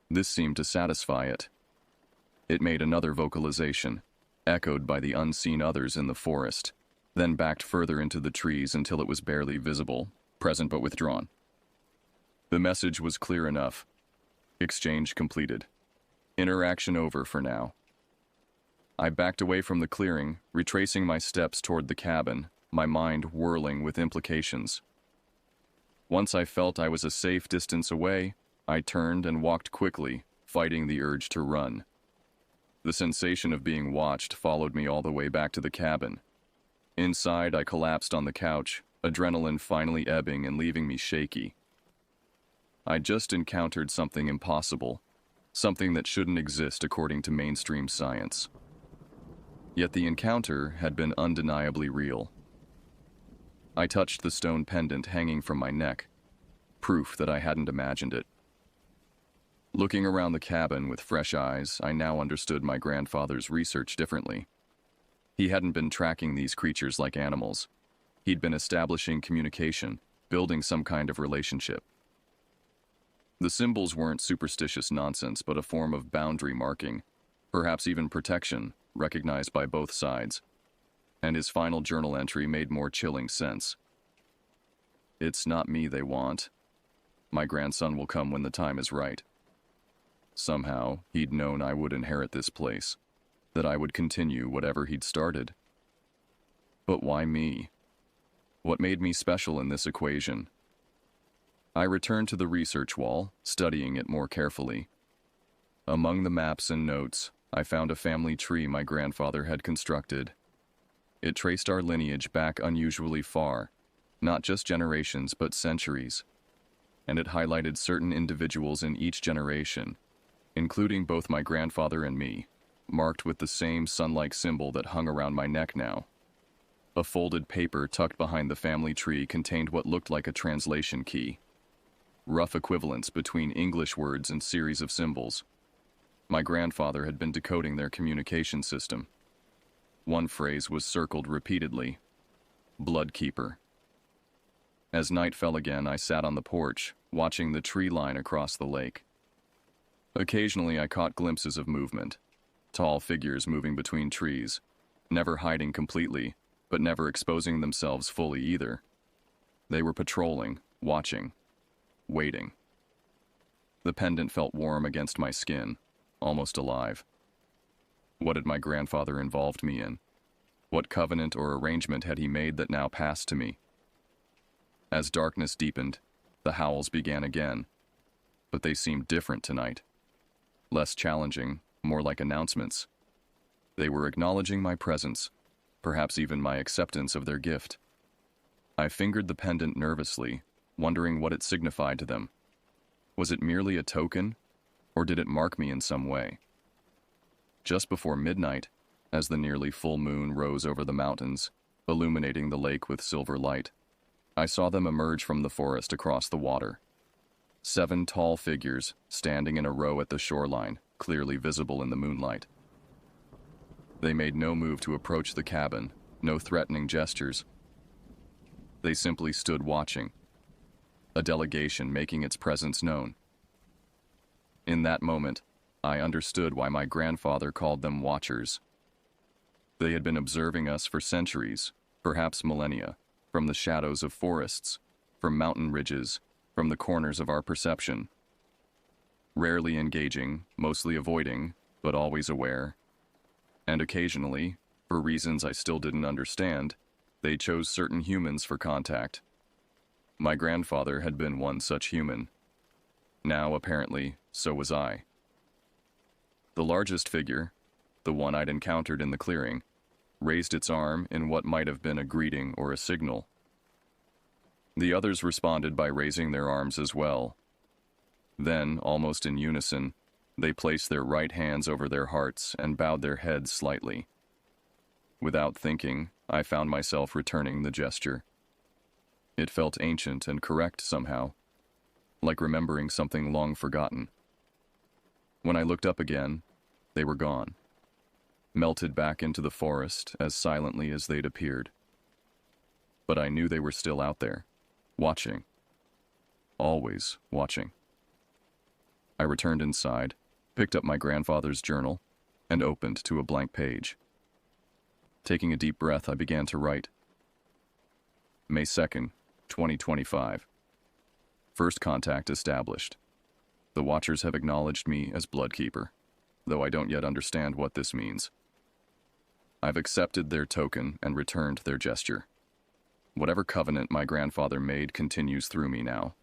This seemed to satisfy it. It made another vocalization, echoed by the unseen others in the forest, then backed further into the trees until it was barely visible, present but withdrawn. The message was clear enough. Exchange completed. Interaction over for now. I backed away from the clearing, retracing my steps toward the cabin, my mind whirling with implications. Once I felt I was a safe distance away, I turned and walked quickly, fighting the urge to run. The sensation of being watched followed me all the way back to the cabin. Inside, I collapsed on the couch, adrenaline finally ebbing and leaving me shaky. I just encountered something impossible, something that shouldn't exist according to mainstream science. Yet the encounter had been undeniably real. I touched the stone pendant hanging from my neck, proof that I hadn't imagined it. Looking around the cabin with fresh eyes, I now understood my grandfather's research differently. He hadn't been tracking these creatures like animals. He'd been establishing communication, building some kind of relationship. The symbols weren't superstitious nonsense, but a form of boundary marking, perhaps even protection, recognized by both sides. And his final journal entry made more chilling sense. It's not me they want. My grandson will come when the time is right. Somehow, he'd known I would inherit this place, that I would continue whatever he'd started. But why me? What made me special in this equation? I returned to the research wall, studying it more carefully. Among the maps and notes, I found a family tree my grandfather had constructed. It traced our lineage back unusually far, not just generations but centuries, and it highlighted certain individuals in each generation, including both my grandfather and me, marked with the same sun-like symbol that hung around my neck now. A folded paper tucked behind the family tree contained what looked like a translation key, rough equivalents between English words and series of symbols. My grandfather had been decoding their communication system. One phrase was circled repeatedly: Bloodkeeper. As night fell again, I sat on the porch, watching the tree line across the lake. Occasionally, I caught glimpses of movement, tall figures moving between trees, never hiding completely, but never exposing themselves fully either. They were patrolling, watching, waiting. The pendant felt warm against my skin, almost alive. What had my grandfather involved me in? What covenant or arrangement had he made that now passed to me? As darkness deepened, the howls began again, but they seemed different tonight. Less challenging, more like announcements. They were acknowledging my presence, perhaps even my acceptance of their gift. I fingered the pendant nervously, wondering what it signified to them. Was it merely a token, or did it mark me in some way? Just before midnight, as the nearly full moon rose over the mountains, illuminating the lake with silver light, I saw them emerge from the forest across the water. 7 tall figures standing in a row at the shoreline, clearly visible in the moonlight. They made no move to approach the cabin, no threatening gestures. They simply stood watching, a delegation making its presence known. In that moment, I understood why my grandfather called them watchers. They had been observing us for centuries, perhaps millennia, from the shadows of forests, from mountain ridges, from the corners of our perception. Rarely engaging, mostly avoiding, but always aware. And occasionally, for reasons I still didn't understand, they chose certain humans for contact. My grandfather had been one such human. Now, apparently, so was I. The largest figure, the one I'd encountered in the clearing, raised its arm in what might have been a greeting or a signal. The others responded by raising their arms as well. Then, almost in unison, they placed their right hands over their hearts and bowed their heads slightly. Without thinking, I found myself returning the gesture. It felt ancient and correct somehow, like remembering something long forgotten. When I looked up again, they were gone, melted back into the forest as silently as they'd appeared. But I knew they were still out there, watching. Always watching. I returned inside, picked up my grandfather's journal, and opened to a blank page. Taking a deep breath, I began to write. May 2nd, 2025. First contact established. The Watchers have acknowledged me as Bloodkeeper, though I don't yet understand what this means. I've accepted their token and returned their gesture. Whatever covenant my grandfather made continues through me now.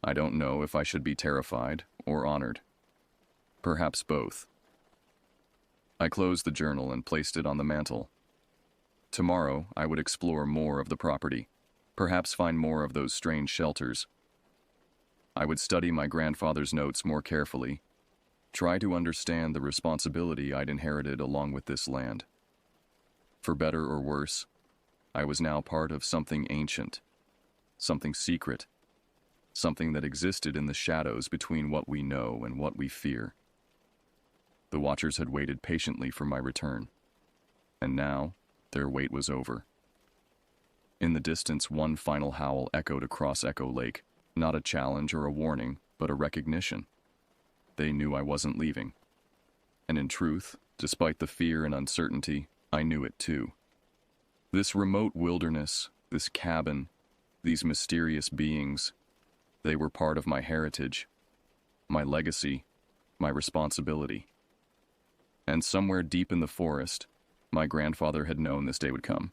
I don't know if I should be terrified or honored. Perhaps both. I closed the journal and placed it on the mantel. Tomorrow, I would explore more of the property, perhaps find more of those strange shelters. I would study my grandfather's notes more carefully, try to understand the responsibility I'd inherited along with this land. For better or worse, I was now part of something ancient, something secret, something that existed in the shadows between what we know and what we fear. The Watchers had waited patiently for my return, and now their wait was over. In the distance, one final howl echoed across Echo Lake, not a challenge or a warning, but a recognition. They knew I wasn't leaving. And in truth, despite the fear and uncertainty, I knew it too. This remote wilderness, this cabin, these mysterious beings, they were part of my heritage, my legacy, my responsibility. And somewhere deep in the forest, my grandfather had known this day would come.